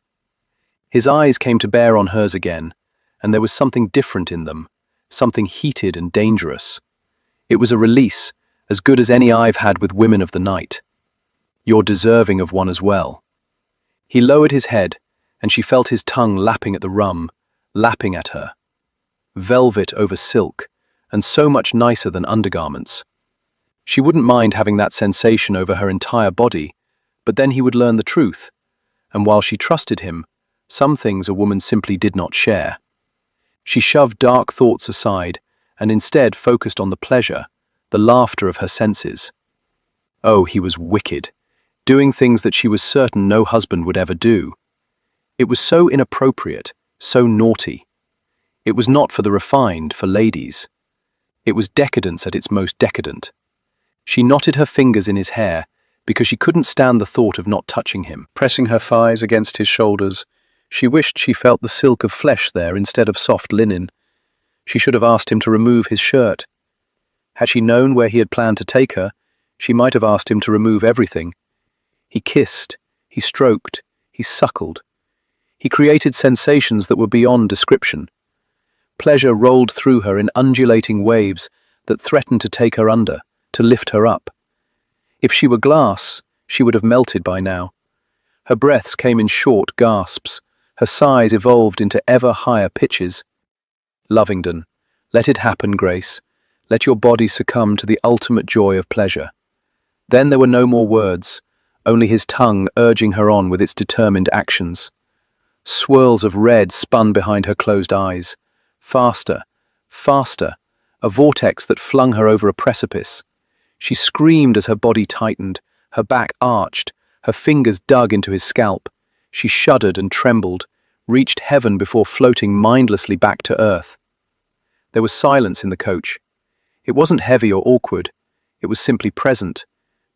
His eyes came to bear on hers again, and there was something different in them, something heated and dangerous. It was a release, as good as any I've had with women of the night. "You're deserving of one as well." He lowered his head, and she felt his tongue lapping at the rum, lapping at her. Velvet over silk, and so much nicer than undergarments. She wouldn't mind having that sensation over her entire body, but then he would learn the truth, and while she trusted him, some things a woman simply did not share. She shoved dark thoughts aside, and instead focused on the pleasure, the laughter of her senses. Oh, he was wicked, doing things that she was certain no husband would ever do. It was so inappropriate, so naughty. It was not for the refined, for ladies. It was decadence at its most decadent. She knotted her fingers in his hair because she couldn't stand the thought of not touching him. Pressing her thighs against his shoulders, she wished she felt the silk of flesh there instead of soft linen. She should have asked him to remove his shirt. Had she known where he had planned to take her, she might have asked him to remove everything. He kissed, he stroked, he suckled. He created sensations that were beyond description. Pleasure rolled through her in undulating waves that threatened to take her under, to lift her up. If she were glass, she would have melted by now. Her breaths came in short gasps. Her sighs evolved into ever higher pitches. "Lovingdon, let it happen, Grace. Let your body succumb to the ultimate joy of pleasure." Then there were no more words, only his tongue urging her on with its determined actions. Swirls of red spun behind her closed eyes. Faster, faster, a vortex that flung her over a precipice. She screamed as her body tightened, her back arched, her fingers dug into his scalp. She shuddered and trembled, reached heaven before floating mindlessly back to earth. There was silence in the coach. It wasn't heavy or awkward, it was simply present,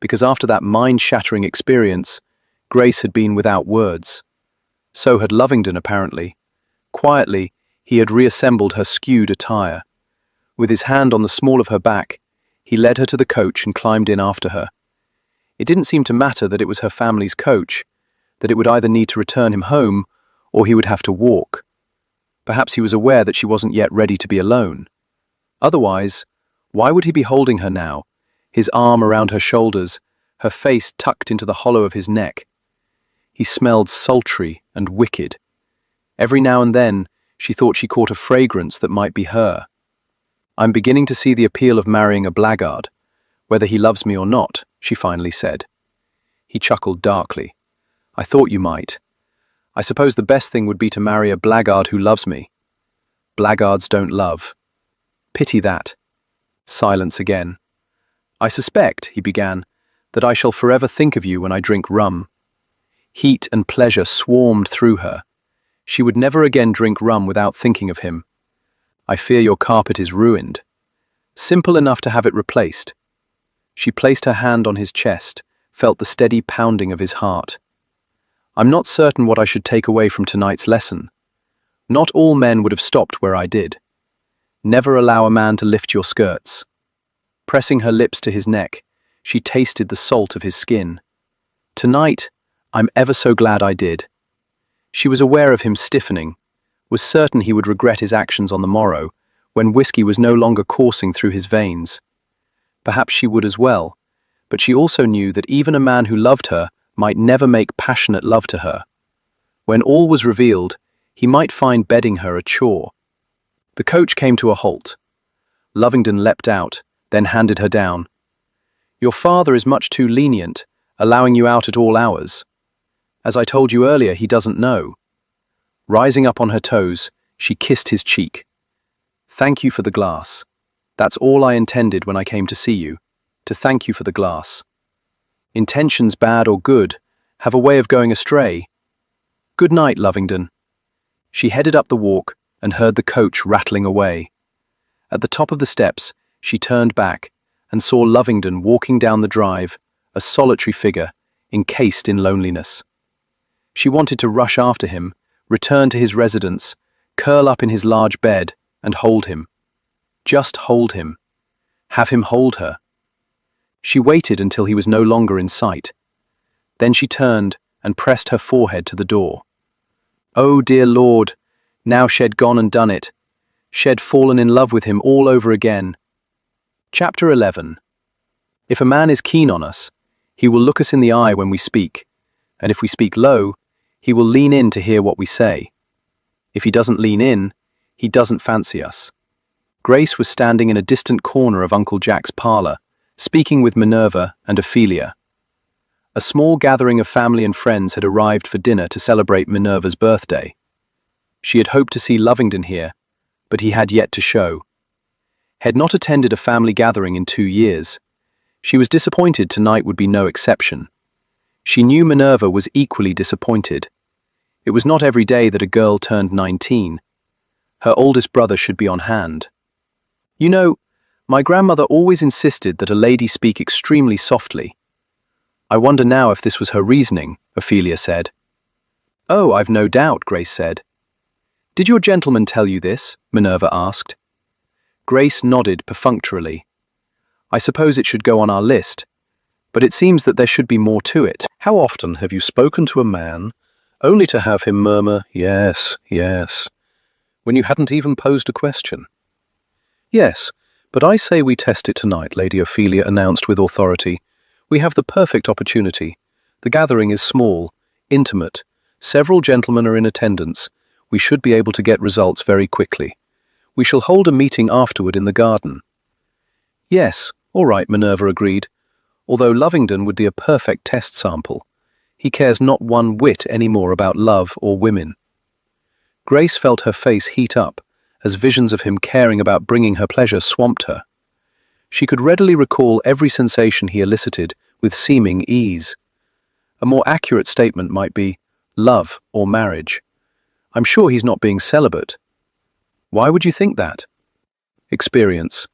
because after that mind-shattering experience, Grace had been without words. So had Lovingdon, apparently. Quietly, he had reassembled her skewed attire. With his hand on the small of her back, he led her to the coach and climbed in after her. It didn't seem to matter that it was her family's coach, that it would either need to return him home or he would have to walk. Perhaps he was aware that she wasn't yet ready to be alone. Otherwise, why would he be holding her now, his arm around her shoulders, her face tucked into the hollow of his neck? He smelled sultry and wicked. Every now and then, she thought she caught a fragrance that might be her. "I'm beginning to see the appeal of marrying a blackguard, whether he loves me or not," she finally said. He chuckled darkly. "I thought you might. I suppose the best thing would be to marry a blackguard who loves me. Blackguards don't love. Pity that." Silence again. "I suspect," he began, "that I shall forever think of you when I drink rum." Heat and pleasure swarmed through her. She would never again drink rum without thinking of him. "I fear your carpet is ruined." Simple enough to have it replaced. She placed her hand on his chest, felt the steady pounding of his heart. "I'm not certain what I should take away from tonight's lesson. Not all men would have stopped where I did. Never allow a man to lift your skirts." Pressing her lips to his neck, she tasted the salt of his skin. "Tonight, I'm ever so glad I did." She was aware of him stiffening, was certain he would regret his actions on the morrow, when whiskey was no longer coursing through his veins. Perhaps she would as well, but she also knew that even a man who loved her might never make passionate love to her. When all was revealed, he might find bedding her a chore. The coach came to a halt. Lovingdon leapt out, then handed her down. "Your father is much too lenient, allowing you out at all hours. As I told you earlier, he doesn't know." Rising up on her toes, she kissed his cheek. "Thank you for the glass. That's all I intended when I came to see you, to thank you for the glass. Intentions, bad or good, have a way of going astray. Good night, Lovingdon." She headed up the walk and heard the coach rattling away. At the top of the steps, she turned back and saw Lovingdon walking down the drive, a solitary figure, encased in loneliness. She wanted to rush after him, return to his residence, curl up in his large bed, and hold him. Just hold him. Have him hold her. She waited until he was no longer in sight. Then she turned and pressed her forehead to the door. Oh, dear Lord, now she'd gone and done it. She'd fallen in love with him all over again. Chapter 11. If a man is keen on us, he will look us in the eye when we speak, and if we speak low, he will lean in to hear what we say. If he doesn't lean in, he doesn't fancy us. Grace was standing in a distant corner of Uncle Jack's parlor, speaking with Minerva and Ophelia. A small gathering of family and friends had arrived for dinner to celebrate Minerva's birthday. She had hoped to see Lovingdon here, but he had yet to show. Had not attended a family gathering in 2 years. She was disappointed tonight would be no exception. She knew Minerva was equally disappointed. It was not every day that a girl turned 19. Her oldest brother should be on hand. "You know, my grandmother always insisted that a lady speak extremely softly. I wonder now if this was her reasoning," Ophelia said. "Oh, I've no doubt," Grace said. "Did your gentleman tell you this?" Minerva asked. Grace nodded perfunctorily. "I suppose it should go on our list, but it seems that there should be more to it." How often have you spoken to a man only to have him murmur, "Yes, yes," when you hadn't even posed a question? "Yes, but I say we test it tonight," Lady Ophelia announced with authority. "We have the perfect opportunity. The gathering is small, intimate. Several gentlemen are in attendance. We should be able to get results very quickly. We shall hold a meeting afterward in the garden." "Yes, all right," Minerva agreed, although Lovingdon would be a perfect test sample. He cares not one whit any more about love or women. Grace felt her face heat up as visions of him caring about bringing her pleasure swamped her. She could readily recall every sensation he elicited with seeming ease. A more accurate statement might be, love or marriage. "I'm sure he's not being celibate." Why would you think that? Experience.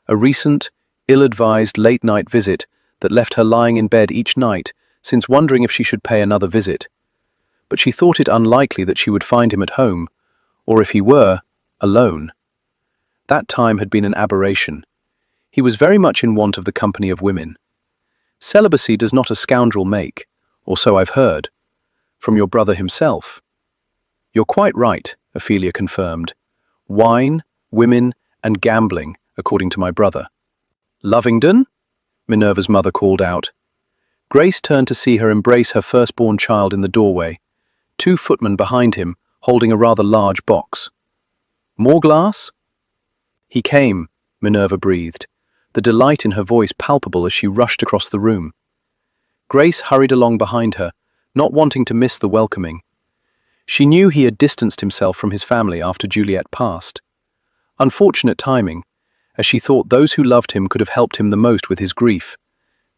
A recent, ill-advised late-night visit that left her lying in bed each night, since wondering if she should pay another visit. But she thought it unlikely that she would find him at home, or if he were, alone. That time had been an aberration. He was very much in want of the company of women. Celibacy does not a scoundrel make, or so I've heard. From your brother himself. "You're quite right," Ophelia confirmed. "Wine, women, and gambling, according to my brother." "Lovingdon?" Minerva's mother called out. Grace turned to see her embrace her firstborn child in the doorway, 2 footmen behind him, holding a rather large box. "More glass?" "He came," Minerva breathed, the delight in her voice palpable as she rushed across the room. Grace hurried along behind her, not wanting to miss the welcoming. She knew he had distanced himself from his family after Juliet passed. Unfortunate timing, as she thought those who loved him could have helped him the most with his grief,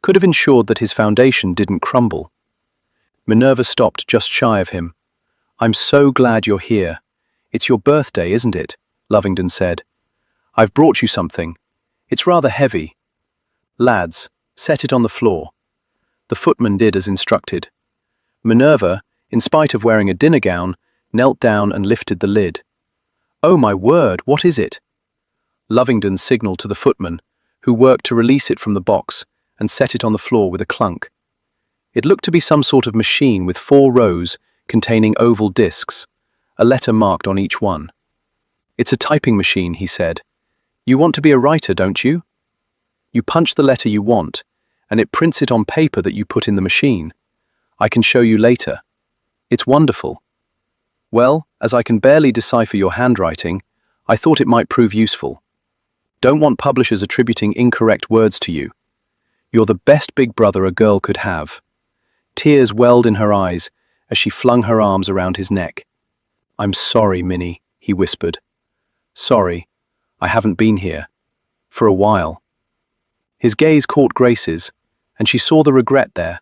could have ensured that his foundation didn't crumble. Minerva stopped just shy of him. "I'm so glad you're here. It's your birthday, isn't it?" Lovingdon said. "I've brought you something. It's rather heavy." "Lads, set it on the floor." The footman did as instructed. Minerva, in spite of wearing a dinner gown, knelt down and lifted the lid. "Oh my word, what is it?" Lovingdon signalled to the footman, who worked to release it from the box and set it on the floor with a clunk. It looked to be some sort of machine with 4 rows containing oval discs, a letter marked on each one. "It's a typing machine," he said. "You want to be a writer, don't you? You punch the letter you want, and it prints it on paper that you put in the machine. I can show you later. It's wonderful." Well, as I can barely decipher your handwriting, I thought it might prove useful. Don't want publishers attributing incorrect words to you. You're the best big brother a girl could have. Tears welled in her eyes as she flung her arms around his neck. I'm sorry, Minnie, he whispered. Sorry, I haven't been here. For a while. His gaze caught Grace's, and she saw the regret there.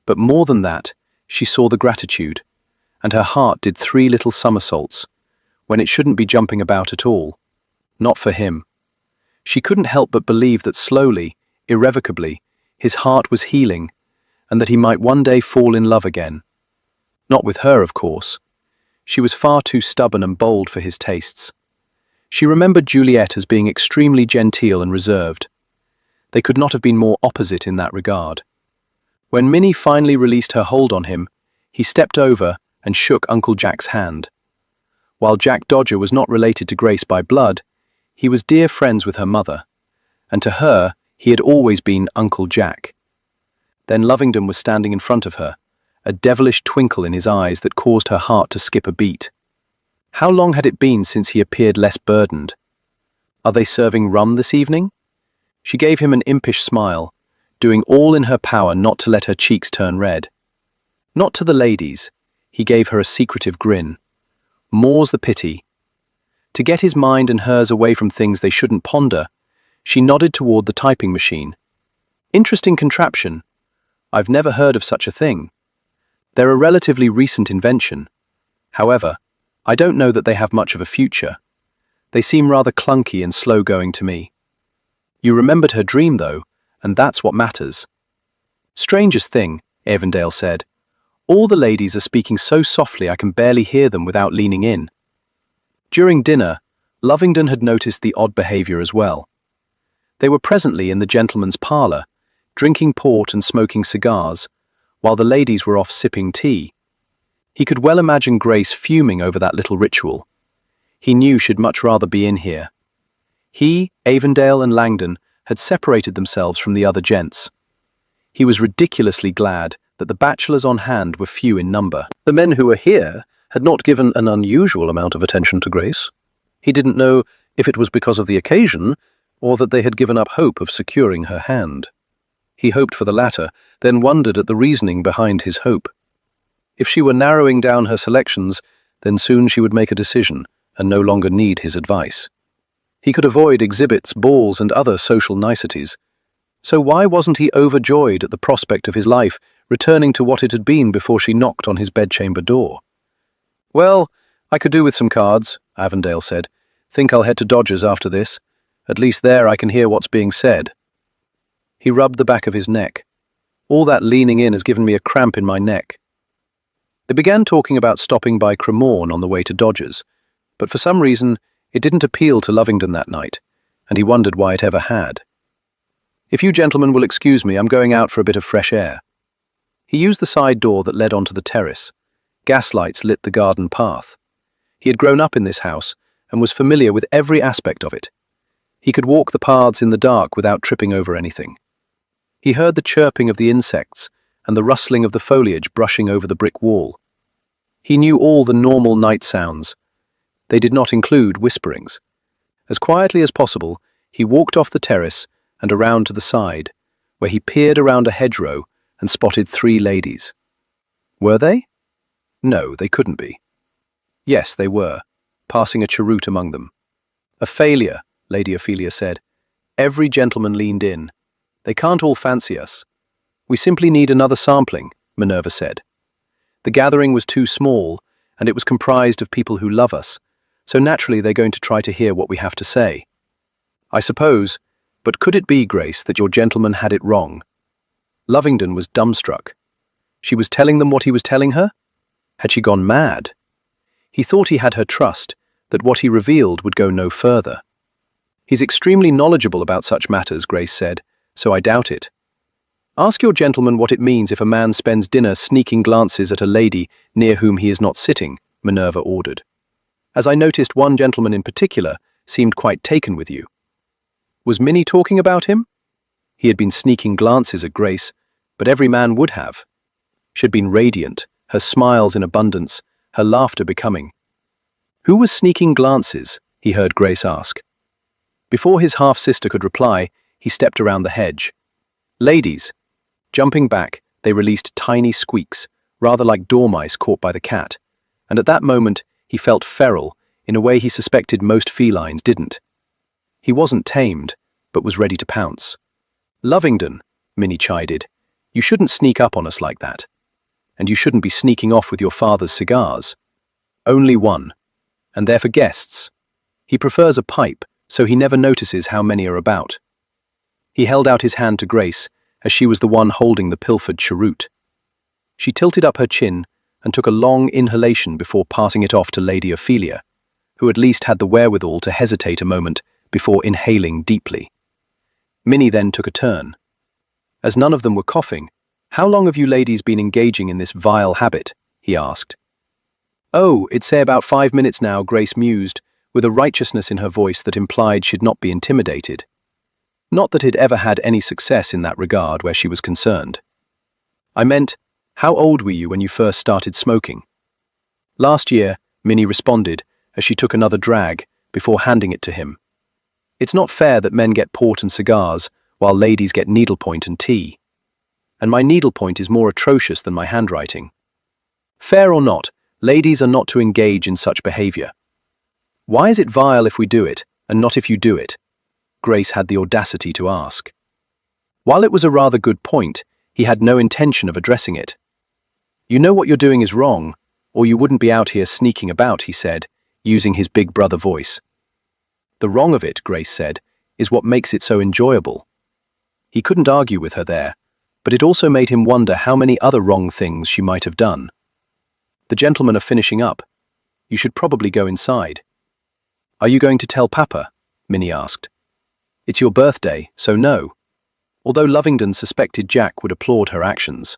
But more than that, she saw the gratitude, and her heart did 3 little somersaults, when it shouldn't be jumping about at all. Not for him. She couldn't help but believe that slowly, irrevocably, his heart was healing, and that he might one day fall in love again. Not with her, of course. She was far too stubborn and bold for his tastes. She remembered Juliet as being extremely genteel and reserved. They could not have been more opposite in that regard. When Minnie finally released her hold on him, he stepped over and shook Uncle Jack's hand. While Jack Dodger was not related to Grace by blood, he was dear friends with her mother, and to her he had always been Uncle Jack. Then Lovingdon was standing in front of her, a devilish twinkle in his eyes that caused her heart to skip a beat. How long had it been since he appeared less burdened? Are they serving rum this evening? She gave him an impish smile, doing all in her power not to let her cheeks turn red. Not to the ladies, he gave her a secretive grin. More's the pity. To get his mind and hers away from things they shouldn't ponder, she nodded toward the typing machine. Interesting contraption. I've never heard of such a thing. They're a relatively recent invention. However, I don't know that they have much of a future. They seem rather clunky and slow-going to me. You remembered her dream, though, and that's what matters. Strangest thing, Avondale said. All the ladies are speaking so softly I can barely hear them without leaning in. During dinner, Lovingdon had noticed the odd behavior as well. They were presently in the gentleman's parlour, drinking port and smoking cigars, while the ladies were off sipping tea. He could well imagine Grace fuming over that little ritual. He knew she'd much rather be in here. He, Avondale and Langdon had separated themselves from the other gents. He was ridiculously glad that the bachelors on hand were few in number. The men who were here had not given an unusual amount of attention to Grace. He didn't know if it was because of the occasion, or that they had given up hope of securing her hand. He hoped for the latter, then wondered at the reasoning behind his hope. If she were narrowing down her selections, then soon she would make a decision, and no longer need his advice. He could avoid exhibits, balls, and other social niceties. So why wasn't he overjoyed at the prospect of his life returning to what it had been before she knocked on his bedchamber door? Well, I could do with some cards, Avondale said. Think I'll head to Dodger's after this. At least there I can hear what's being said. He rubbed the back of his neck. All that leaning in has given me a cramp in my neck. They began talking about stopping by Cremorne on the way to Dodger's, but for some reason it didn't appeal to Lovingdon that night, and he wondered why it ever had. If you gentlemen will excuse me, I'm going out for a bit of fresh air. He used the side door that led onto the terrace. Gaslights lit the garden path. He had grown up in this house and was familiar with every aspect of it. He could walk the paths in the dark without tripping over anything. He heard the chirping of the insects and the rustling of the foliage brushing over the brick wall. He knew all the normal night sounds. They did not include whisperings. As quietly as possible, he walked off the terrace and around to the side, where he peered around a hedgerow and spotted 3 ladies. Were they? No, they couldn't be. Yes, they were, passing a cheroot among them. A failure, Lady Ophelia said. Every gentleman leaned in. They can't all fancy us. We simply need another sampling, Minerva said. The gathering was too small, and it was comprised of people who love us, so naturally they're going to try to hear what we have to say. I suppose, but could it be, Grace, that your gentleman had it wrong? Lovingdon was dumbstruck. She was telling them what he was telling her? Had she gone mad? He thought he had her trust, that what he revealed would go no further. He's extremely knowledgeable about such matters, Grace said, so I doubt it. Ask your gentleman what it means if a man spends dinner sneaking glances at a lady near whom he is not sitting, Minerva ordered. As I noticed, one gentleman in particular seemed quite taken with you. Was Minnie talking about him? He had been sneaking glances at Grace, but every man would have. She had been radiant, her smiles in abundance, her laughter becoming. "Who was sneaking glances?" he heard Grace ask. Before his half-sister could reply, he stepped around the hedge. "Ladies." Jumping back, they released tiny squeaks, rather like dormice caught by the cat, and at that moment he felt feral in a way he suspected most felines didn't. He wasn't tamed, but was ready to pounce. "Lovingdon," Minnie chided, "you shouldn't sneak up on us like that. And you shouldn't be sneaking off with your father's cigars. Only one. And they're for guests. He prefers a pipe, so he never notices how many are about." He held out his hand to Grace, as she was the one holding the pilfered cheroot. She tilted up her chin and took a long inhalation before passing it off to Lady Ophelia, who at least had the wherewithal to hesitate a moment before inhaling deeply. Minnie then took a turn. As none of them were coughing, "How long have you ladies been engaging in this vile habit?" he asked. "Oh, it's say about 5 minutes now," Grace mused, with a righteousness in her voice that implied she'd not be intimidated. Not that it ever had any success in that regard where she was concerned. "I meant, how old were you when you first started smoking?" "Last year," Minnie responded as she took another drag before handing it to him. "It's not fair that men get port and cigars while ladies get needlepoint and tea. And my needlepoint is more atrocious than my handwriting. Fair or not, ladies are not to engage in such behavior." "Why is it vile if we do it, and not if you do it?" Grace had the audacity to ask. While it was a rather good point, he had no intention of addressing it. "You know what you're doing is wrong, or you wouldn't be out here sneaking about," he said, using his big brother voice. "The wrong of it," Grace said, "is what makes it so enjoyable." He couldn't argue with her there, but it also made him wonder how many other wrong things she might have done. "The gentlemen are finishing up. You should probably go inside." "Are you going to tell Papa?" Minnie asked. "It's your birthday, so no." Although Lovingdon suspected Jack would applaud her actions.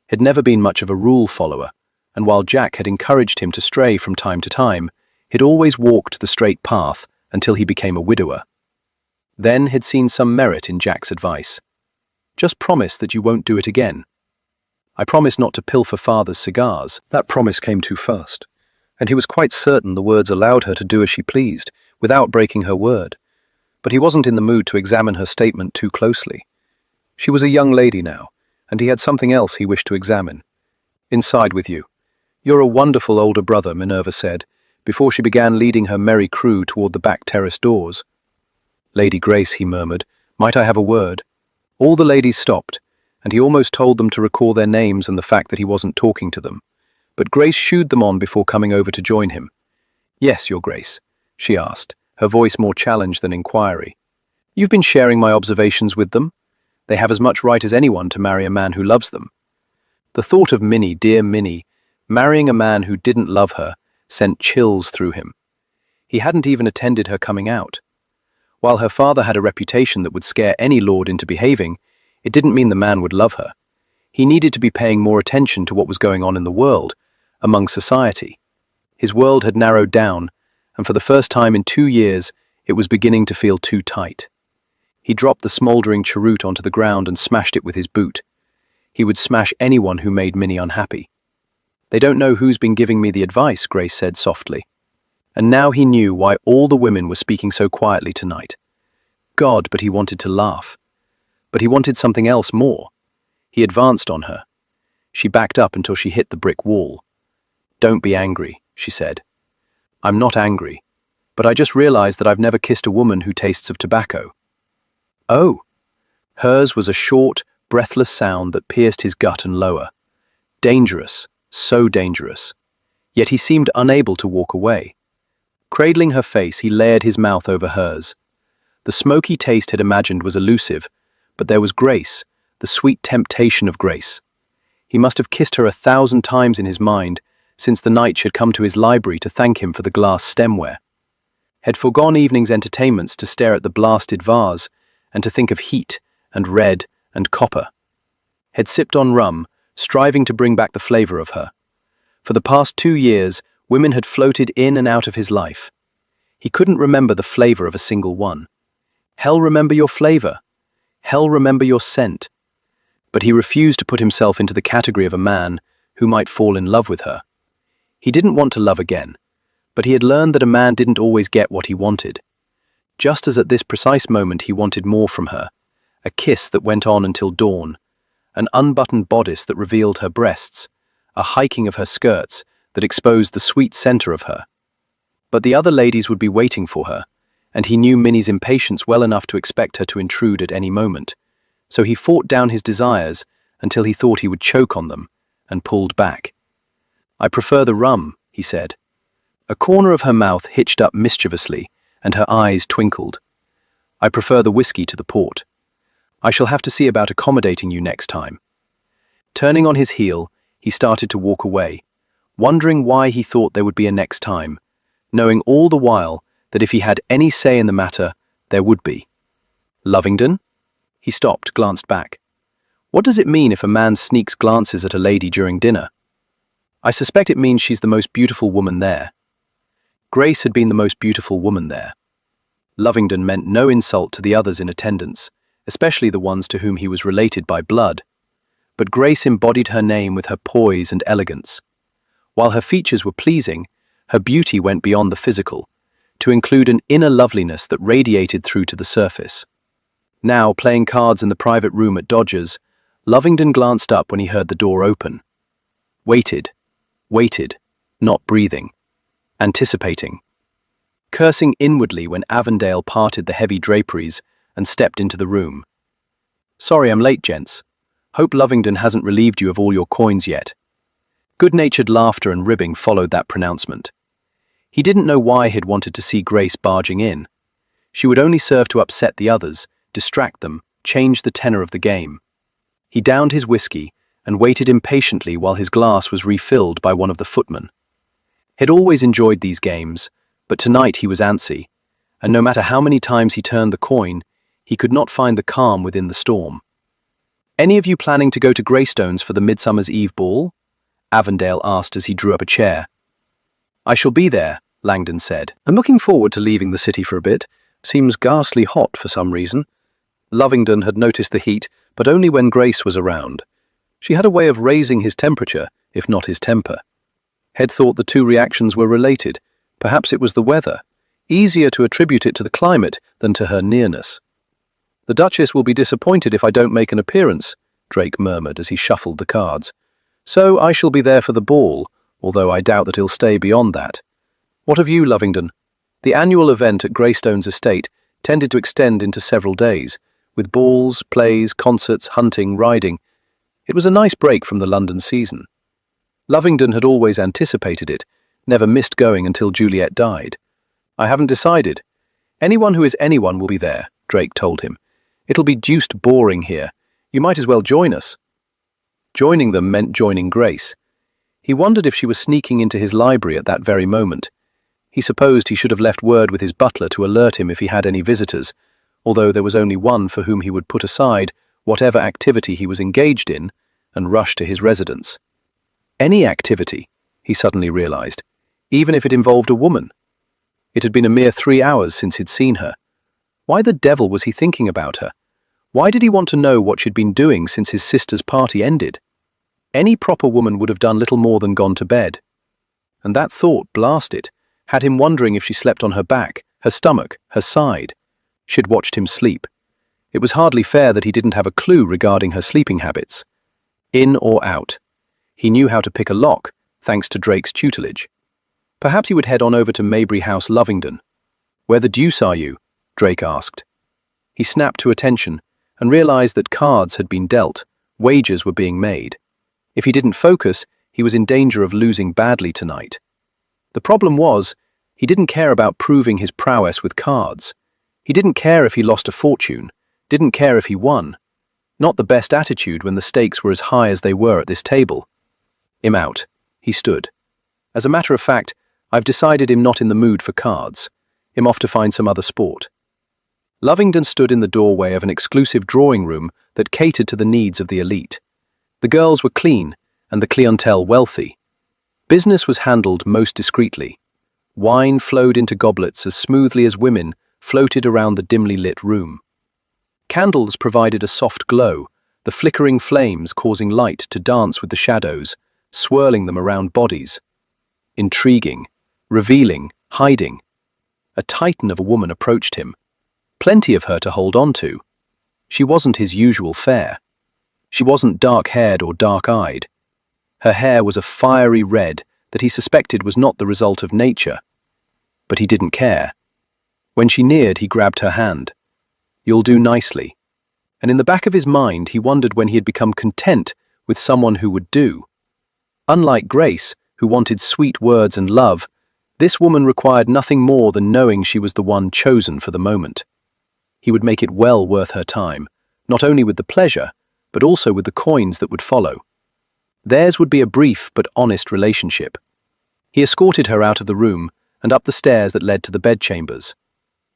Had never been much of a rule follower, and while Jack had encouraged him to stray from time to time, he'd always walked the straight path until he became a widower. Then he'd seen some merit in Jack's advice. "Just promise that you won't do it again." "I promise not to pilfer father's cigars." That promise came too fast, and he was quite certain the words allowed her to do as she pleased, without breaking her word. But he wasn't in the mood to examine her statement too closely. She was a young lady now, and he had something else he wished to examine. "Inside with you. You're a wonderful older brother," Minerva said, before she began leading her merry crew toward the back terrace doors. "Lady Grace," he murmured, "might I have a word?" All the ladies stopped, and he almost told them to recall their names and the fact that he wasn't talking to them. But Grace shooed them on before coming over to join him. "Yes, Your Grace," she asked, her voice more challenge than inquiry. "You've been sharing my observations with them? They have as much right as anyone to marry a man who loves them." The thought of Minnie, dear Minnie, marrying a man who didn't love her, sent chills through him. He hadn't even attended her coming out. While her father had a reputation that would scare any lord into behaving, it didn't mean the man would love her. He needed to be paying more attention to what was going on in the world, among society. His world had narrowed down, and for the first time in 2 years, it was beginning to feel too tight. He dropped the smouldering cheroot onto the ground and smashed it with his boot. He would smash anyone who made Minnie unhappy. "They don't know who's been giving me the advice," Grace said softly. And now he knew why all the women were speaking so quietly tonight. God, but he wanted to laugh. But he wanted something else more. He advanced on her. She backed up until she hit the brick wall. "Don't be angry," she said. "I'm not angry, but I just realized that I've never kissed a woman who tastes of tobacco." "Oh." Hers was a short, breathless sound that pierced his gut and lower. Dangerous, so dangerous. Yet he seemed unable to walk away. Cradling her face, he layered his mouth over hers. The smoky taste he'd imagined was elusive, but there was Grace, the sweet temptation of Grace. He must have kissed her 1,000 times in his mind since the night she had come to his library to thank him for the glass stemware. Had foregone evening's entertainments to stare at the blasted vase and to think of heat and red and copper. Had sipped on rum, striving to bring back the flavor of her. For the past 2 years, women had floated in and out of his life. He couldn't remember the flavor of a single one. Hell, remember your flavor. Hell, remember your scent. But he refused to put himself into the category of a man who might fall in love with her. He didn't want to love again, but he had learned that a man didn't always get what he wanted. Just as at this precise moment he wanted more from her, a kiss that went on until dawn, an unbuttoned bodice that revealed her breasts, a hiking of her skirts that exposed the sweet center of her. But the other ladies would be waiting for her, and he knew Minnie's impatience well enough to expect her to intrude at any moment, so he fought down his desires until he thought he would choke on them, and pulled back. "I prefer the rum," he said. A corner of her mouth hitched up mischievously, and her eyes twinkled. "I prefer the whiskey to the port. I shall have to see about accommodating you next time." Turning on his heel, he started to walk away, wondering why he thought there would be a next time, knowing all the while that if he had any say in the matter, there would be. "Lovingdon?" He stopped, glanced back. What does it mean if a man sneaks glances at a lady during dinner? I suspect it means she's the most beautiful woman there. Grace had been the most beautiful woman there. Lovingdon meant no insult to the others in attendance, especially the ones to whom he was related by blood. But Grace embodied her name with her poise and elegance. While her features were pleasing, her beauty went beyond the physical, to include an inner loveliness that radiated through to the surface. Now, playing cards in the private room at Dodger's, Lovingdon glanced up when he heard the door open. Waited, not breathing, anticipating, cursing inwardly when Avondale parted the heavy draperies and stepped into the room. "Sorry I'm late, gents. Hope Lovingdon hasn't relieved you of all your coins yet." Good-natured laughter and ribbing followed that pronouncement. He didn't know why he'd wanted to see Grace barging in. She would only serve to upset the others, distract them, change the tenor of the game. He downed his whiskey and waited impatiently while his glass was refilled by one of the footmen. He'd always enjoyed these games, but tonight he was antsy, and no matter how many times he turned the coin, he could not find the calm within the storm. "Any of you planning to go to Greystones for the Midsummer's Eve ball?" Avondale asked as he drew up a chair. "I shall be there," Langdon said. "I'm looking forward to leaving the city for a bit. Seems ghastly hot for some reason." Lovingdon had noticed the heat, but only when Grace was around. She had a way of raising his temperature, if not his temper. Head thought the two reactions were related. Perhaps it was the weather. Easier to attribute it to the climate than to her nearness. "The Duchess will be disappointed if I don't make an appearance," Drake murmured as he shuffled the cards. "So I shall be there for the ball, although I doubt that he'll stay beyond that. What of you, Lovingdon?" The annual event at Greystones estate tended to extend into several days, with balls, plays, concerts, hunting, riding. It was a nice break from the London season. Lovingdon had always anticipated it, never missed going until Juliet died. "I haven't decided. Anyone who is anyone will be there," Drake told him. "It'll be deuced boring here. You might as well join us." Joining them meant joining Grace. He wondered if she was sneaking into his library at that very moment. He supposed he should have left word with his butler to alert him if he had any visitors, although there was only one for whom he would put aside whatever activity he was engaged in and rush to his residence. Any activity, he suddenly realized, even if it involved a woman. It had been a mere 3 hours since he'd seen her. Why the devil was he thinking about her? Why did he want to know what she'd been doing since his sister's party ended? Any proper woman would have done little more than gone to bed. And that thought, blast it, had him wondering if she slept on her back, her stomach, her side. She'd watched him sleep. It was hardly fair that he didn't have a clue regarding her sleeping habits. In or out. He knew how to pick a lock, thanks to Drake's tutelage. Perhaps he would head on over to Maybury House, Lovingdon. "Where the deuce are you?" Drake asked. He snapped to attention and realized that cards had been dealt, wagers were being made. If he didn't focus, he was in danger of losing badly tonight. The problem was, he didn't care about proving his prowess with cards. He didn't care if he lost a fortune, didn't care if he won. Not the best attitude when the stakes were as high as they were at this table. "I'm out," he stood. "As a matter of fact, I've decided I'm not in the mood for cards. I'm off to find some other sport." Lovingdon stood in the doorway of an exclusive drawing room that catered to the needs of the elite. The girls were clean, and the clientele wealthy. Business was handled most discreetly. Wine flowed into goblets as smoothly as women floated around the dimly lit room. Candles provided a soft glow, the flickering flames causing light to dance with the shadows, swirling them around bodies. intriguing, revealing, hiding. A titan of a woman approached him. Plenty of her to hold on to. She wasn't his usual fare. She wasn't dark-haired or dark-eyed. Her hair was a fiery red that he suspected was not the result of nature. But he didn't care. When she neared, he grabbed her hand. "You'll do nicely." And in the back of his mind, he wondered when he had become content with someone who would do. Unlike Grace, who wanted sweet words and love, this woman required nothing more than knowing she was the one chosen for the moment. He would make it well worth her time, not only with the pleasure, but also with the coins that would follow. Theirs would be a brief but honest relationship. He escorted her out of the room and up the stairs that led to the bedchambers.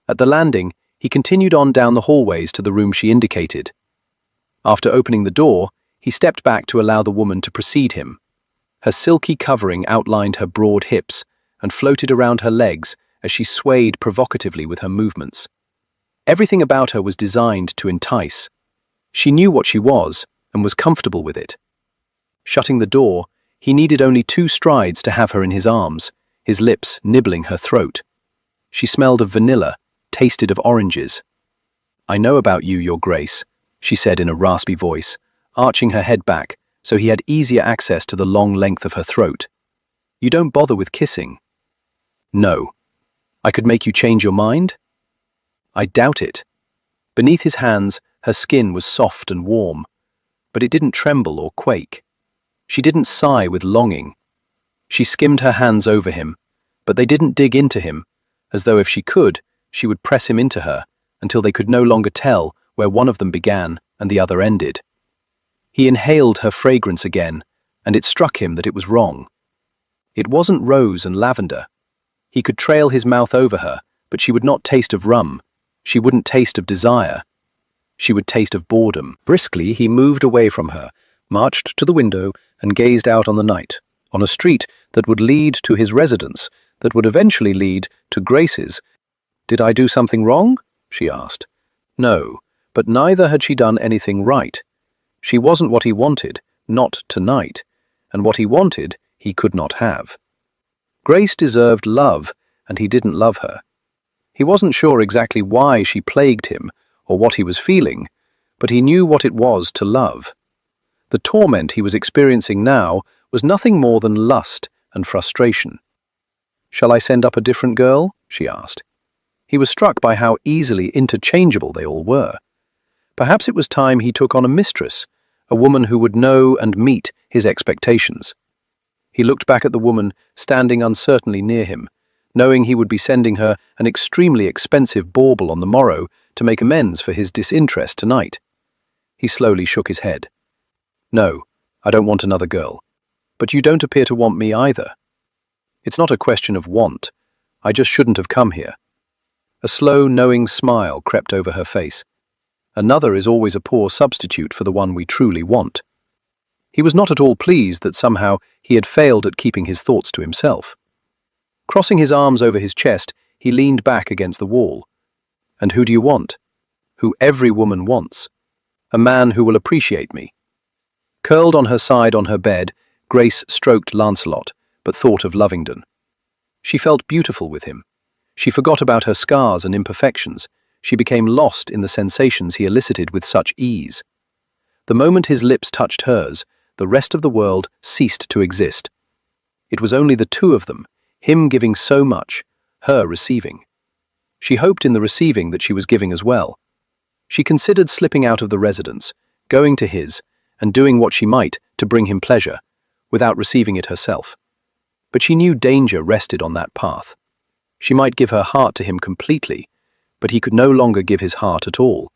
At the landing, he continued on down the hallways to the room she indicated. After opening the door, he stepped back to allow the woman to precede him. Her silky covering outlined her broad hips and floated around her legs as she swayed provocatively with her movements. Everything about her was designed to entice. She knew what she was and was comfortable with it. Shutting the door, he needed only 2 strides to have her in his arms, his lips nibbling her throat. She smelled of vanilla, tasted of oranges. "I know about you, Your Grace," she said in a raspy voice, arching her head back so he had easier access to the long length of her throat. "You don't bother with kissing." "No. I could make you change your mind?" "I doubt it." Beneath his hands, her skin was soft and warm, but it didn't tremble or quake. She didn't sigh with longing. She skimmed her hands over him, but they didn't dig into him, as though if she could, she would press him into her until they could no longer tell where one of them began and the other ended. He inhaled her fragrance again, and it struck him that it was wrong. It wasn't rose and lavender. He could trail his mouth over her, but she would not taste of rum. She wouldn't taste of desire. She would taste of boredom. Briskly, he moved away from her, marched to the window, and gazed out on the night, on a street that would lead to his residence, that would eventually lead to Grace's. "Did I do something wrong?" she asked. No, but neither had she done anything right. She wasn't what he wanted, not tonight, and what he wanted, he could not have. Grace deserved love, and he didn't love her. He wasn't sure exactly why she plagued him, or what he was feeling, but he knew what it was to love. The torment he was experiencing now was nothing more than lust and frustration. "Shall I send up a different girl?" she asked. He was struck by how easily interchangeable they all were. Perhaps it was time he took on a mistress, a woman who would know and meet his expectations. He looked back at the woman standing uncertainly near him, knowing he would be sending her an extremely expensive bauble on the morrow to make amends for his disinterest tonight. He slowly shook his head. "No, I don't want another girl. But you don't appear to want me either." "It's not a question of want. I just shouldn't have come here." A slow, knowing smile crept over her face. Another is always a poor substitute for the one we truly want. He was not at all pleased that somehow he had failed at keeping his thoughts to himself. Crossing his arms over his chest, he leaned back against the wall. "And who do you want?" "Who every woman wants. A man who will appreciate me." Curled on her side on her bed, Grace stroked Lancelot, but thought of Lovingdon. She felt beautiful with him. She forgot about her scars and imperfections. She became lost in the sensations he elicited with such ease. The moment his lips touched hers, the rest of the world ceased to exist. It was only the 2 of them, him giving so much, her receiving. She hoped in the receiving that she was giving as well. She considered slipping out of the residence, going to his, and doing what she might to bring him pleasure, without receiving it herself. But she knew danger rested on that path. She might give her heart to him completely, but he could no longer give his heart at all.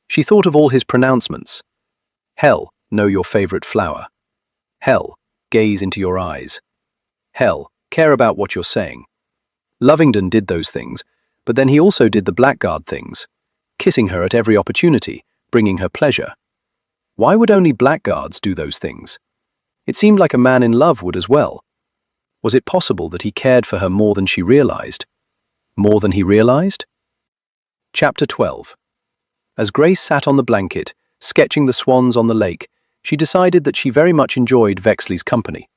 She thought of all his pronouncements. "Hell, know your favorite flower. Hell, gaze into your eyes. Hell, care about what you're saying." Lovingdon did those things, but then he also did the blackguard things, kissing her at every opportunity, bringing her pleasure. Why would only blackguards do those things? It seemed like a man in love would as well. Was it possible that he cared for her more than she realized? More than he realized? Chapter 12. As Grace sat on the blanket, sketching the swans on the lake, she decided that she very much enjoyed Vexley's company.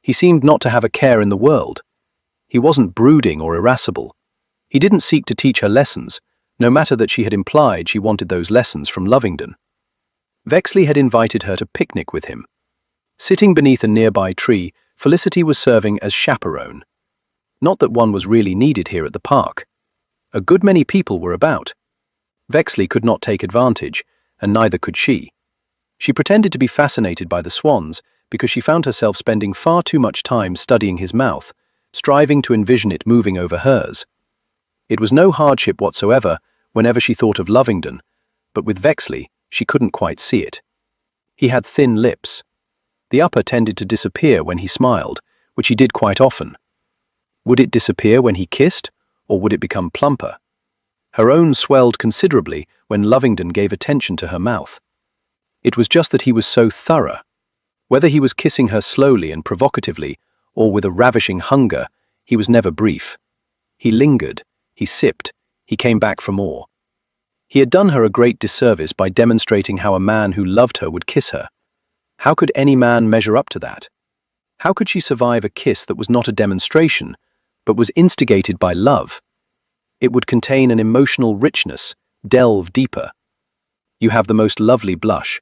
He seemed not to have a care in the world. He wasn't brooding or irascible. He didn't seek to teach her lessons, no matter that she had implied she wanted those lessons from Lovingdon. Vexley had invited her to picnic with him. Sitting beneath a nearby tree, Felicity was serving as chaperone. Not that one was really needed here at the park. A good many people were about. Vexley could not take advantage, and neither could she. She pretended to be fascinated by the swans because she found herself spending far too much time studying his mouth, striving to envision it moving over hers. It was no hardship whatsoever whenever she thought of Lovingdon, but with Vexley, she couldn't quite see it. He had thin lips. The upper tended to disappear when he smiled, which he did quite often. Would it disappear when he kissed, or would it become plumper? Her own swelled considerably when Lovingdon gave attention to her mouth. It was just that he was so thorough. Whether he was kissing her slowly and provocatively, or with a ravishing hunger, he was never brief. He lingered, he sipped, he came back for more. He had done her a great disservice by demonstrating how a man who loved her would kiss her. How could any man measure up to that? How could she survive a kiss that was not a demonstration, but was instigated by love? It would contain an emotional richness, delve deeper. You have the most lovely blush.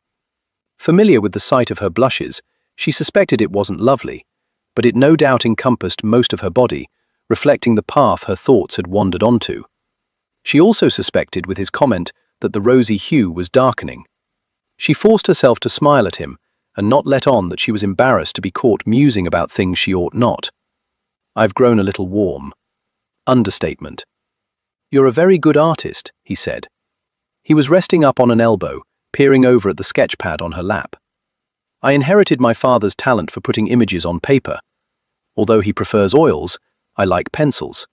Familiar with the sight of her blushes, she suspected it wasn't lovely, but it no doubt encompassed most of her body, reflecting the path her thoughts had wandered onto. She also suspected with his comment that the rosy hue was darkening. She forced herself to smile at him and not let on that she was embarrassed to be caught musing about things she ought not. "I've grown a little warm." Understatement. "You're a very good artist," he said. He was resting up on an elbow, peering over at the sketch pad on her lap. "I inherited my father's talent for putting images on paper. Although he prefers oils, I like pencils.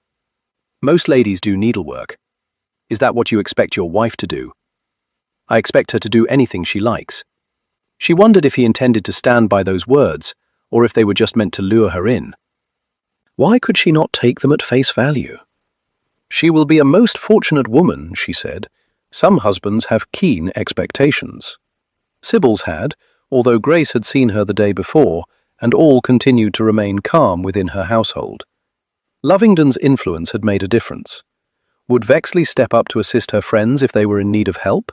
Most ladies do needlework. Is that what you expect your wife to do?" "I expect her to do anything she likes." She wondered if he intended to stand by those words, or if they were just meant to lure her in. Why could she not take them at face value? "She will be a most fortunate woman," she said. "Some husbands have keen expectations." Sybil's had, although Grace had seen her the day before, and all continued to remain calm within her household. Lovingdon's influence had made a difference. Would Vexley step up to assist her friends if they were in need of help?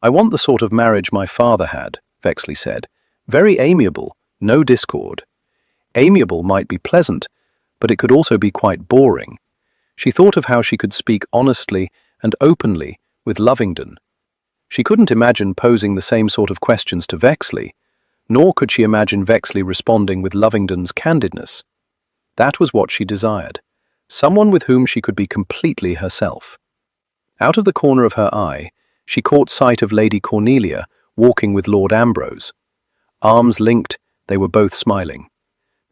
"I want the sort of marriage my father had," Vexley said. "Very amiable, no discord." Amiable might be pleasant, but it could also be quite boring. She thought of how she could speak honestly and openly with Lovingdon. She couldn't imagine posing the same sort of questions to Vexley, nor could she imagine Vexley responding with Lovingdon's candidness. That was what she desired, someone with whom she could be completely herself. Out of the corner of her eye, she caught sight of Lady Cornelia walking with Lord Ambrose. Arms linked, they were both smiling.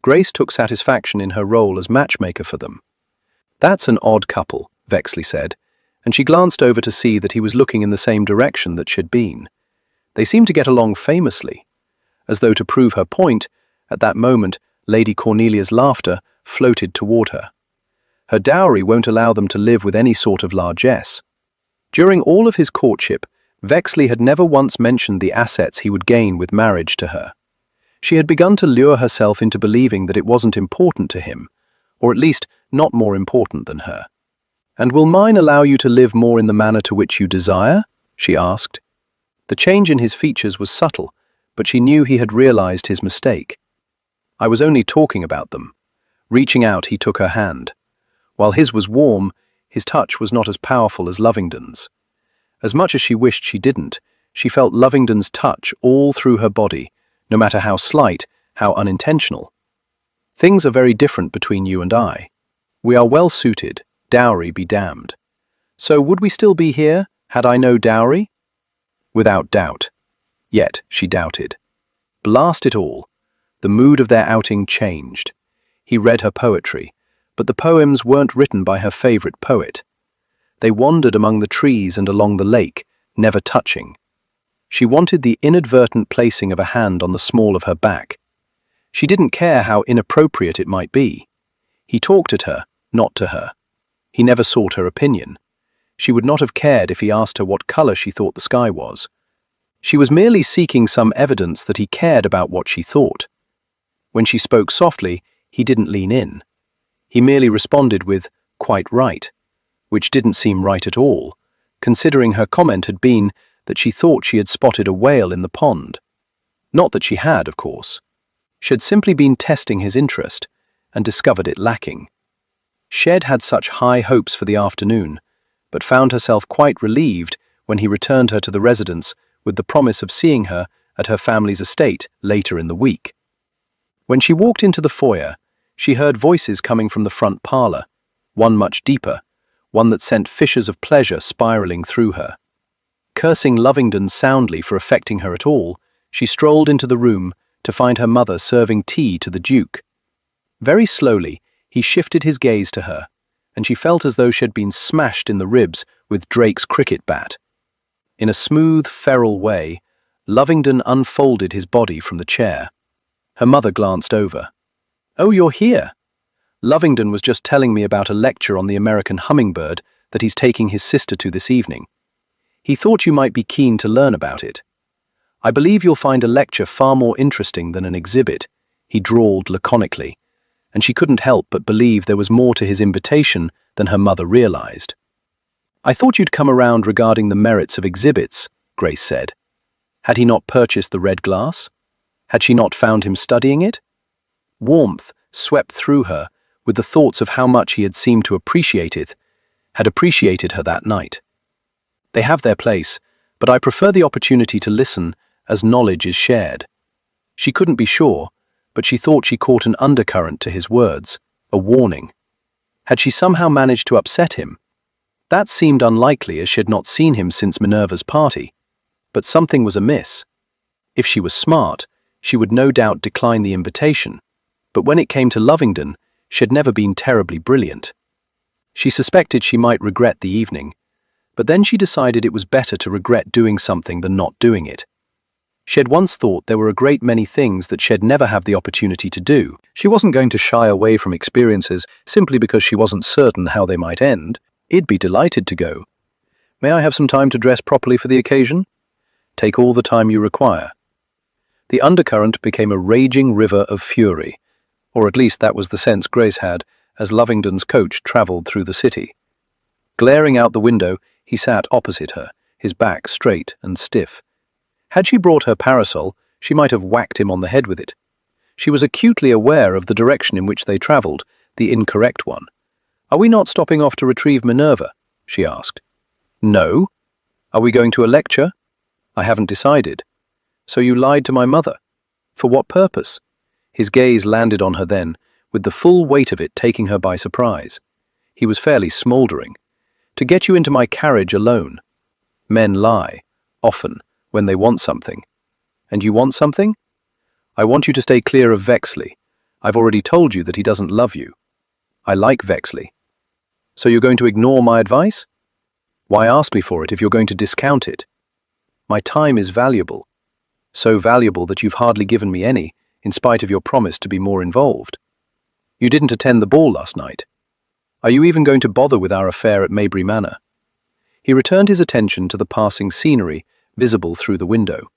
Grace took satisfaction in her role as matchmaker for them. "That's an odd couple," Vexley said, and she glanced over to see that he was looking in the same direction that she'd been. They seemed to get along famously. As though to prove her point, at that moment, Lady Cornelia's laughter floated toward her. Her dowry won't allow them to live with any sort of largesse. During all of his courtship, Vexley had never once mentioned the assets he would gain with marriage to her. She had begun to lure herself into believing that it wasn't important to him, or at least not more important than her. "And will mine allow you to live more in the manner to which you desire?" she asked. The change in his features was subtle, but she knew he had realized his mistake. "I was only talking about them." Reaching out, he took her hand. While his was warm, his touch was not as powerful as Lovingdon's. As much as she wished she didn't, she felt Lovingdon's touch all through her body, no matter how slight, how unintentional. "Things are very different between you and I. We are well suited, dowry be damned. So would we still be here, had I no dowry?" Without doubt. Yet she doubted. Blast it all. The mood of their outing changed. He read her poetry, but the poems weren't written by her favorite poet. They wandered among the trees and along the lake, never touching. She wanted the inadvertent placing of a hand on the small of her back. She didn't care how inappropriate it might be. He talked at her, not to her. He never sought her opinion. She would not have cared if he asked her what color she thought the sky was. She was merely seeking some evidence that he cared about what she thought. When she spoke softly, he didn't lean in. He merely responded with, "Quite right," which didn't seem right at all, considering her comment had been that she thought she had spotted a whale in the pond. Not that she had, of course. She had simply been testing his interest and discovered it lacking. Shed had such high hopes for the afternoon, but found herself quite relieved when he returned her to the residence with the promise of seeing her at her family's estate later in the week. When she walked into the foyer, she heard voices coming from the front parlor, one much deeper, one that sent fissures of pleasure spiraling through her. Cursing Lovingdon soundly for affecting her at all, she strolled into the room to find her mother serving tea to the Duke. Very slowly, he shifted his gaze to her, and she felt as though she had been smashed in the ribs with Drake's cricket bat. In a smooth, feral way, Lovingdon unfolded his body from the chair. Her mother glanced over. "Oh, you're here. Lovingdon was just telling me about a lecture on the American hummingbird that he's taking his sister to this evening. He thought you might be keen to learn about it. I believe you'll find a lecture far more interesting than an exhibit," he drawled laconically, and she couldn't help but believe there was more to his invitation than her mother realized. "I thought you'd come around regarding the merits of exhibits," Grace said. Had he not purchased the red glass? Had she not found him studying it? Warmth swept through her with the thoughts of how much he had seemed to appreciate it, had appreciated her that night. "They have their place, but I prefer the opportunity to listen as knowledge is shared." She couldn't be sure, but she thought she caught an undercurrent to his words, a warning. Had she somehow managed to upset him? That seemed unlikely as she had not seen him since Minerva's party. But something was amiss. If she was smart, she would no doubt decline the invitation, but when it came to Lovingdon, she had never been terribly brilliant. She suspected she might regret the evening, but then she decided it was better to regret doing something than not doing it. She had once thought there were a great many things that she'd never have the opportunity to do. She wasn't going to shy away from experiences simply because she wasn't certain how they might end. He'd be delighted to go. "May I have some time to dress properly for the occasion?" "Take all the time you require." The undercurrent became a raging river of fury, or at least that was the sense Grace had as Lovingdon's coach travelled through the city. Glaring out the window, he sat opposite her, his back straight and stiff. Had she brought her parasol, she might have whacked him on the head with it. She was acutely aware of the direction in which they travelled, the incorrect one. "Are we not stopping off to retrieve Minerva?" she asked. "No. Are we going to a lecture?" "I haven't decided." "So you lied to my mother? For what purpose?" His gaze landed on her then, with the full weight of it taking her by surprise. He was fairly smouldering. "To get you into my carriage alone. Men lie, often, when they want something." "And you want something?" "I want you to stay clear of Vexley. I've already told you that he doesn't love you." "I like Vexley." "So you're going to ignore my advice?" "Why ask me for it if you're going to discount it?" "My time is valuable. So valuable that you've hardly given me any, in spite of your promise to be more involved. You didn't attend the ball last night. Are you even going to bother with our affair at Maybury Manor?" He returned his attention to the passing scenery visible through the window.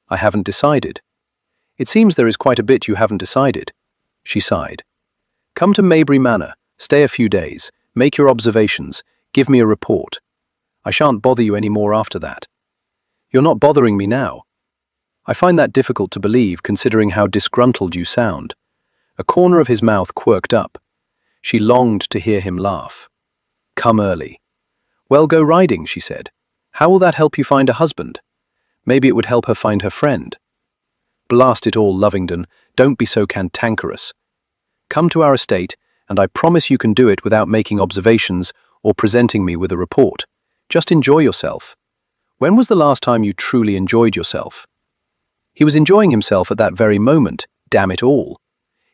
"I haven't decided." "It seems there is quite a bit you haven't decided." She sighed. "Come to Maybury Manor, stay a few days, make your observations, give me a report. I shan't bother you any more after that." "You're not bothering me now." "I find that difficult to believe, considering how disgruntled you sound." A corner of his mouth quirked up. She longed to hear him laugh. "Come early." "Well, go riding," she said. "How will that help you find a husband?" "Maybe it would help her find her friend." "Blast it all, Lovingdon, don't be so cantankerous. Come to our estate, and I promise you can do it without making observations or presenting me with a report. Just enjoy yourself. When was the last time you truly enjoyed yourself?" He was enjoying himself at that very moment, damn it all.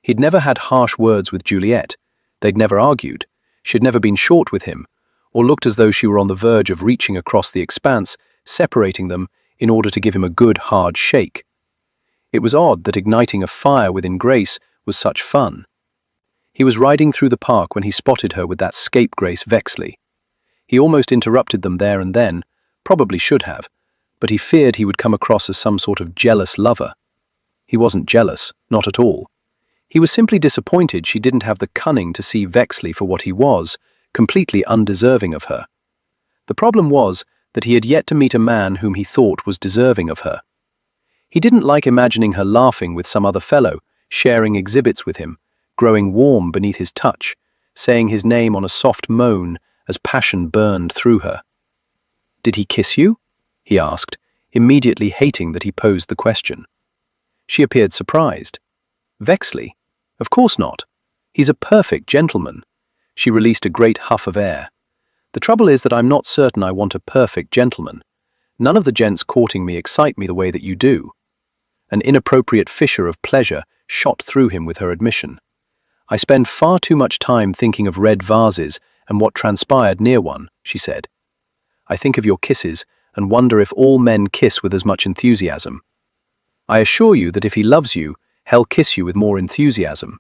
He'd never had harsh words with Juliet. They'd never argued. She'd never been short with him, or looked as though she were on the verge of reaching across the expanse, separating them in order to give him a good, hard shake. It was odd that igniting a fire within Grace was such fun. He was riding through the park when he spotted her with that scapegrace Vexley. He almost interrupted them there and then, probably should have, but he feared he would come across as some sort of jealous lover. He wasn't jealous, not at all. He was simply disappointed she didn't have the cunning to see Vexley for what he was, completely undeserving of her. The problem was that he had yet to meet a man whom he thought was deserving of her. He didn't like imagining her laughing with some other fellow, sharing exhibits with him, growing warm beneath his touch, saying his name on a soft moan as passion burned through her. "Did he kiss you?" he asked, immediately hating that he posed the question. She appeared surprised. "Vexley? Of course not. He's a perfect gentleman." She released a great huff of air. "The trouble is that I'm not certain I want a perfect gentleman. None of the gents courting me excite me the way that you do." An inappropriate fissure of pleasure shot through him with her admission. "I spend far too much time thinking of red vases and what transpired near one," she said. "I think of your kisses and wonder if all men kiss with as much enthusiasm. I assure you that if he loves you, he'll kiss you with more enthusiasm.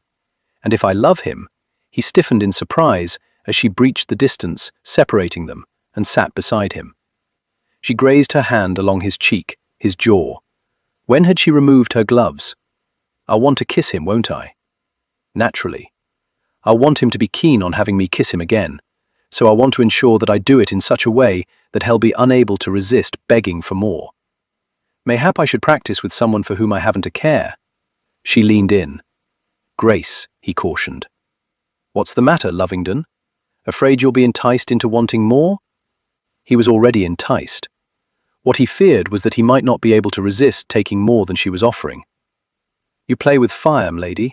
And if I love him," he stiffened in surprise as she breached the distance separating them and sat beside him. She grazed her hand along his cheek, his jaw. When had she removed her gloves? "I'll want to kiss him, won't I?" "Naturally. I'll want him to be keen on having me kiss him again, so I want to ensure that I do it in such a way that he'll be unable to resist begging for more. Mayhap I should practice with someone for whom I haven't a care." She leaned in. "Grace," he cautioned. "What's the matter, Lovingdon? Afraid you'll be enticed into wanting more?" He was already enticed. What he feared was that he might not be able to resist taking more than she was offering. "You play with fire, m'lady.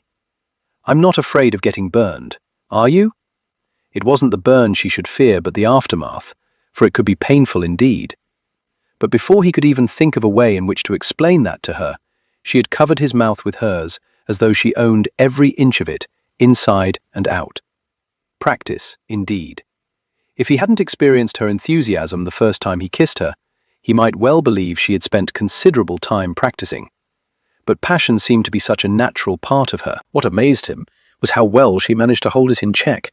I'm not afraid of getting burned. Are you?" It wasn't the burn she should fear, but the aftermath, for it could be painful indeed. But before he could even think of a way in which to explain that to her, she had covered his mouth with hers as though she owned every inch of it, inside and out. Practice, indeed. If he hadn't experienced her enthusiasm the first time he kissed her, he might well believe she had spent considerable time practicing. But passion seemed to be such a natural part of her. What amazed him was how well she managed to hold it in check.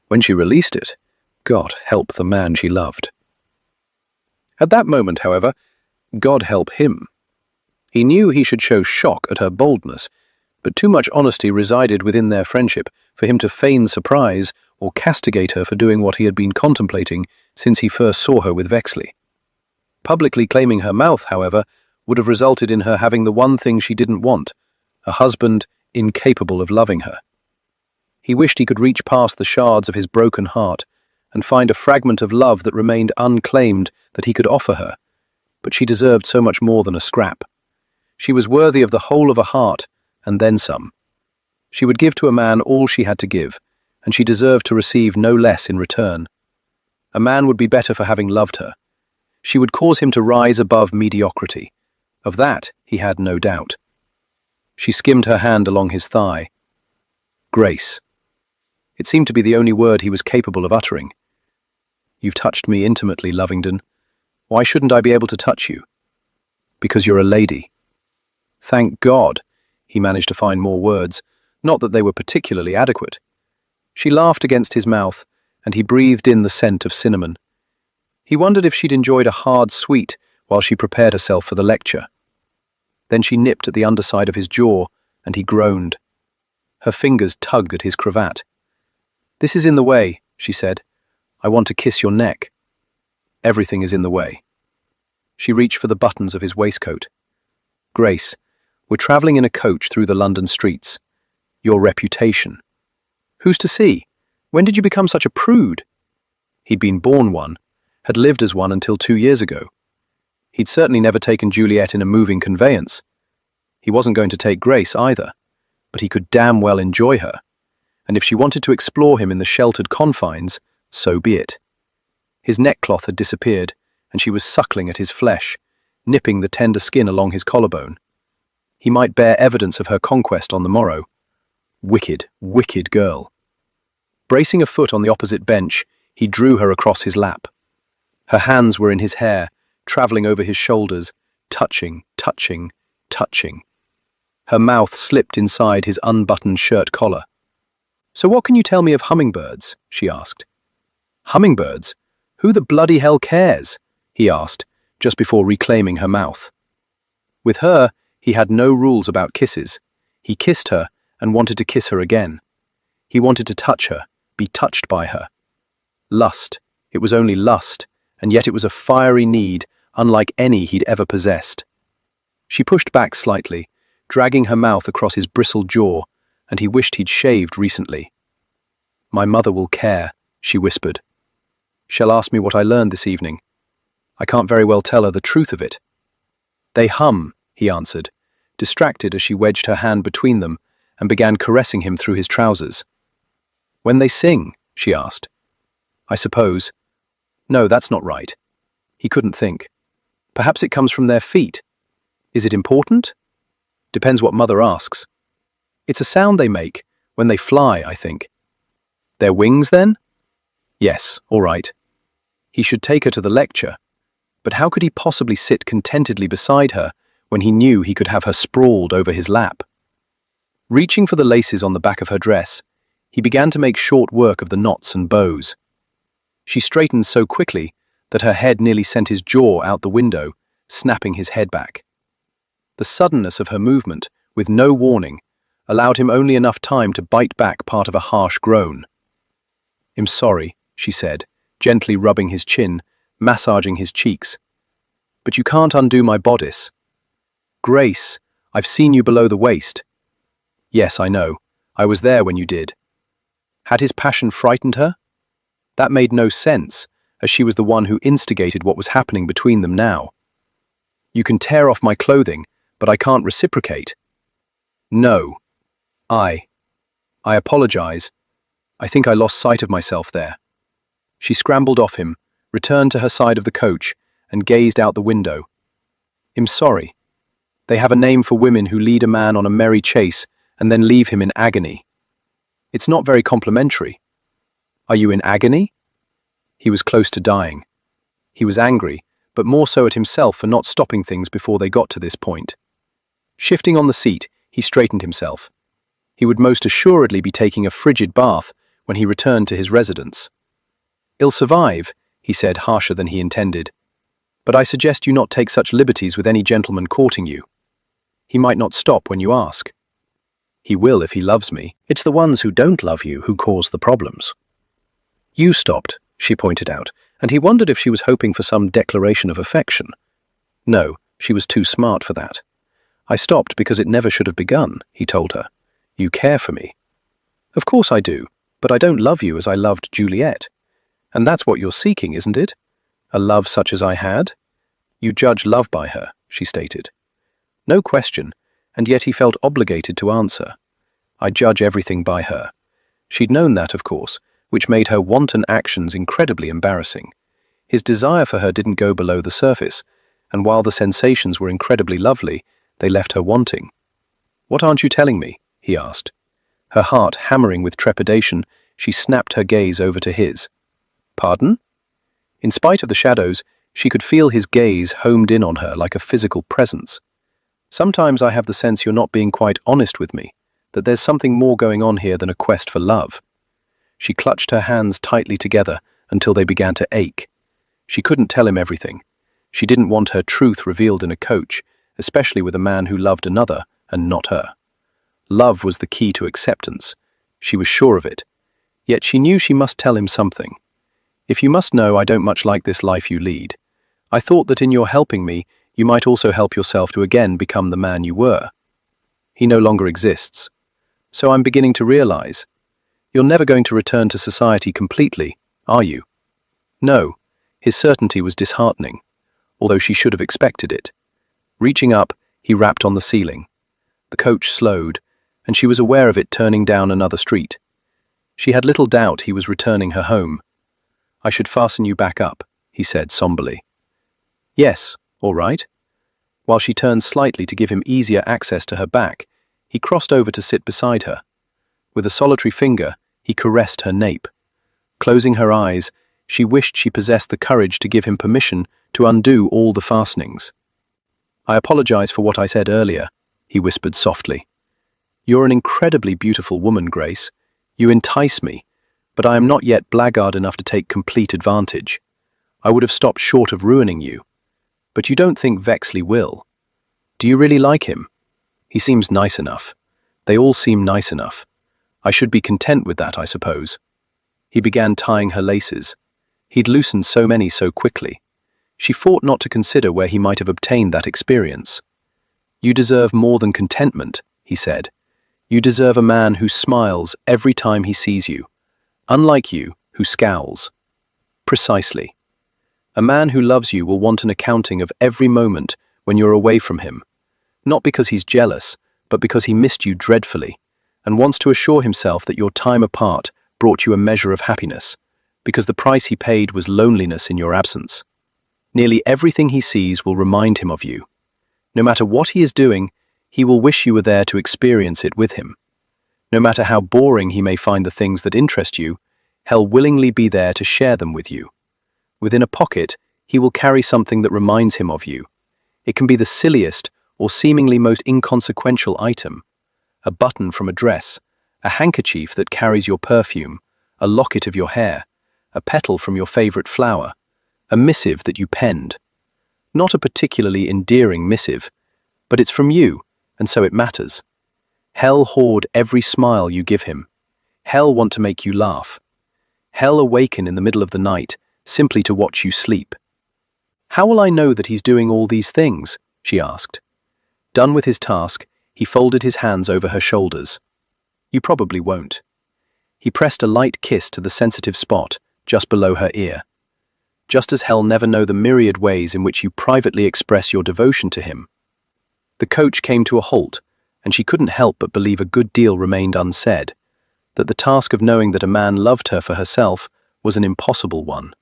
When she released it, God help the man she loved. At that moment, however, God help him. He knew he should show shock at her boldness, but too much honesty resided within their friendship for him to feign surprise or castigate her for doing what he had been contemplating since he first saw her with Vexley. Publicly claiming her mouth, however, would have resulted in her having the one thing she didn't want, a husband incapable of loving her. He wished he could reach past the shards of his broken heart and find a fragment of love that remained unclaimed that he could offer her, but she deserved so much more than a scrap. She was worthy of the whole of a heart, and then some. She would give to a man all she had to give, and she deserved to receive no less in return. A man would be better for having loved her. She would cause him to rise above mediocrity. Of that he had no doubt. She skimmed her hand along his thigh. Grace. It seemed to be the only word he was capable of uttering. "You've touched me intimately, Lovingdon. Why shouldn't I be able to touch you?" "Because you're a lady." Thank God, he managed to find more words, not that they were particularly adequate. She laughed against his mouth, and he breathed in the scent of cinnamon. He wondered if she'd enjoyed a hard sweet while she prepared herself for the lecture. Then she nipped at the underside of his jaw, and he groaned. Her fingers tugged at his cravat. "This is in the way," she said. "I want to kiss your neck." "Everything is in the way." She reached for the buttons of his waistcoat. "Grace, we're travelling in a coach through the London streets. Your reputation." "Who's to see? When did you become such a prude?" He'd been born one, had lived as one until 2 years ago. He'd certainly never taken Juliet in a moving conveyance. He wasn't going to take Grace either, but he could damn well enjoy her. And if she wanted to explore him in the sheltered confines, so be it. His neckcloth had disappeared, and she was suckling at his flesh, nipping the tender skin along his collarbone. He might bear evidence of her conquest on the morrow. Wicked, wicked girl. Bracing a foot on the opposite bench, he drew her across his lap. Her hands were in his hair, travelling over his shoulders, touching, touching, touching. Her mouth slipped inside his unbuttoned shirt collar. "So what can you tell me of hummingbirds?" she asked. "Hummingbirds? Who the bloody hell cares?" he asked, just before reclaiming her mouth. With her, he had no rules about kisses. He kissed her, and wanted to kiss her again. He wanted to touch her, be touched by her. Lust. It was only lust, and yet it was a fiery need unlike any he'd ever possessed. She pushed back slightly, dragging her mouth across his bristled jaw, and he wished he'd shaved recently. "My mother will care," she whispered. "She'll ask me what I learned this evening. I can't very well tell her the truth of it." "They hum," he answered, distracted as she wedged her hand between them and began caressing him through his trousers. "When they sing?" she asked. "I suppose. No, that's not right." He couldn't think. "Perhaps it comes from their feet. Is it important?" "Depends what mother asks." "It's a sound they make, when they fly, I think." "Their wings, then?" "Yes, all right." He should take her to the lecture, but how could he possibly sit contentedly beside her when he knew he could have her sprawled over his lap? Reaching for the laces on the back of her dress, he began to make short work of the knots and bows. She straightened so quickly that her head nearly sent his jaw out the window, snapping his head back. The suddenness of her movement, with no warning, allowed him only enough time to bite back part of a harsh groan. "I'm sorry," she said, gently rubbing his chin, massaging his cheeks. "But you can't undo my bodice." "Grace, I've seen you below the waist." "Yes, I know. I was there when you did." Had his passion frightened her? That made no sense, as she was the one who instigated what was happening between them now. "You can tear off my clothing, but I can't reciprocate." "No. I apologize. I think I lost sight of myself there." She scrambled off him, returned to her side of the coach, and gazed out the window. "I'm sorry. They have a name for women who lead a man on a merry chase and then leave him in agony. It's not very complimentary." "Are you in agony?" He was close to dying. He was angry, but more so at himself for not stopping things before they got to this point. Shifting on the seat, he straightened himself. He would most assuredly be taking a frigid bath when he returned to his residence. "I'll survive," he said, harsher than he intended. "But I suggest you not take such liberties with any gentleman courting you. He might not stop when you ask." "He will if he loves me." It's the ones who don't love you who cause the problems. "You stopped," she pointed out, and he wondered if she was hoping for some declaration of affection. No, she was too smart for that. "I stopped because it never should have begun," he told her. "You care for me." "Of course I do, but I don't love you as I loved Juliet. And that's what you're seeking, isn't it? A love such as I had?" "You judge love by her," she stated. No question, and yet he felt obligated to answer. "I judge everything by her." She'd known that, of course, which made her wanton actions incredibly embarrassing. His desire for her didn't go below the surface, and while the sensations were incredibly lovely, they left her wanting. "What aren't you telling me?" he asked. Her heart hammering with trepidation, she snapped her gaze over to his. "Pardon?" In spite of the shadows, she could feel his gaze homed in on her like a physical presence. "Sometimes I have the sense you're not being quite honest with me, that there's something more going on here than a quest for love." She clutched her hands tightly together until they began to ache. She couldn't tell him everything. She didn't want her truth revealed in a coach, especially with a man who loved another and not her. Love was the key to acceptance. She was sure of it. Yet she knew she must tell him something. "If you must know, I don't much like this life you lead. I thought that in your helping me, you might also help yourself to again become the man you were. He no longer exists. So I'm beginning to realize. You're never going to return to society completely, are you?" No. His certainty was disheartening, although she should have expected it. Reaching up, he rapped on the ceiling. The coach slowed, and she was aware of it turning down another street. She had little doubt he was returning her home. "I should fasten you back up," he said somberly. "Yes, all right." While she turned slightly to give him easier access to her back, he crossed over to sit beside her. With a solitary finger, he caressed her nape. Closing her eyes, she wished she possessed the courage to give him permission to undo all the fastenings. "I apologize for what I said earlier," he whispered softly. "You're an incredibly beautiful woman, Grace. You entice me, but I am not yet blackguard enough to take complete advantage. I would have stopped short of ruining you. But you don't think Vexley will. Do you really like him? He seems nice enough. They all seem nice enough. I should be content with that, I suppose. He began tying her laces. He'd loosened so many so quickly. She fought not to consider where he might have obtained that experience. You deserve more than contentment, he said. You deserve a man who smiles every time he sees you, unlike you, who scowls. Precisely. A man who loves you will want an accounting of every moment when you're away from him, not because he's jealous, but because he missed you dreadfully, and wants to assure himself that your time apart brought you a measure of happiness, because the price he paid was loneliness in your absence. Nearly everything he sees will remind him of you. No matter what he is doing, he will wish you were there to experience it with him. No matter how boring he may find the things that interest you, he'll willingly be there to share them with you. Within a pocket, he will carry something that reminds him of you. It can be the silliest or seemingly most inconsequential item. A button from a dress, a handkerchief that carries your perfume, a locket of your hair, a petal from your favorite flower, a missive that you penned. Not a particularly endearing missive, but it's from you, and so it matters. He'll hoard every smile you give him. He'll want to make you laugh. He'll awaken in the middle of the night, simply to watch you sleep. How will I know that he's doing all these things? She asked. Done with his task, he folded his hands over her shoulders. You probably won't. He pressed a light kiss to the sensitive spot, just below her ear. Just as he'll never know the myriad ways in which you privately express your devotion to him. The coach came to a halt, and she couldn't help but believe a good deal remained unsaid, that the task of knowing that a man loved her for herself was an impossible one.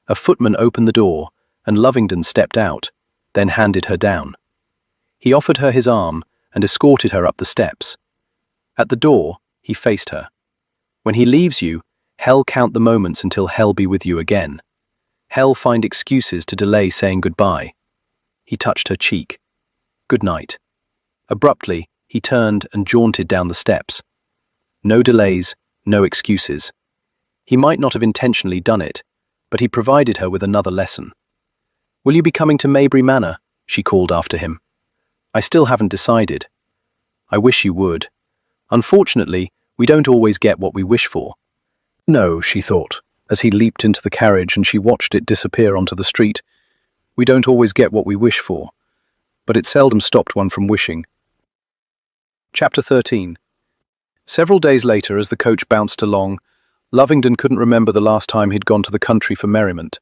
A footman opened the door, and Lovingdon stepped out, then handed her down. He offered her his arm and escorted her up the steps. At the door, he faced her. When he leaves you, hell count the moments until hell be with you again. Hell find excuses to delay saying goodbye. He touched her cheek. Good night. Abruptly, he turned and jaunted down the steps. No delays, no excuses. He might not have intentionally done it, but he provided her with another lesson. Will you be coming to Maybury Manor? She called after him. I still haven't decided. I wish you would. Unfortunately, we don't always get what we wish for. No, she thought, as he leaped into the carriage and she watched it disappear onto the street. We don't always get what we wish for, but it seldom stopped one from wishing. Chapter 13. Several days later, as the coach bounced along, Lovingdon couldn't remember the last time he'd gone to the country for merriment.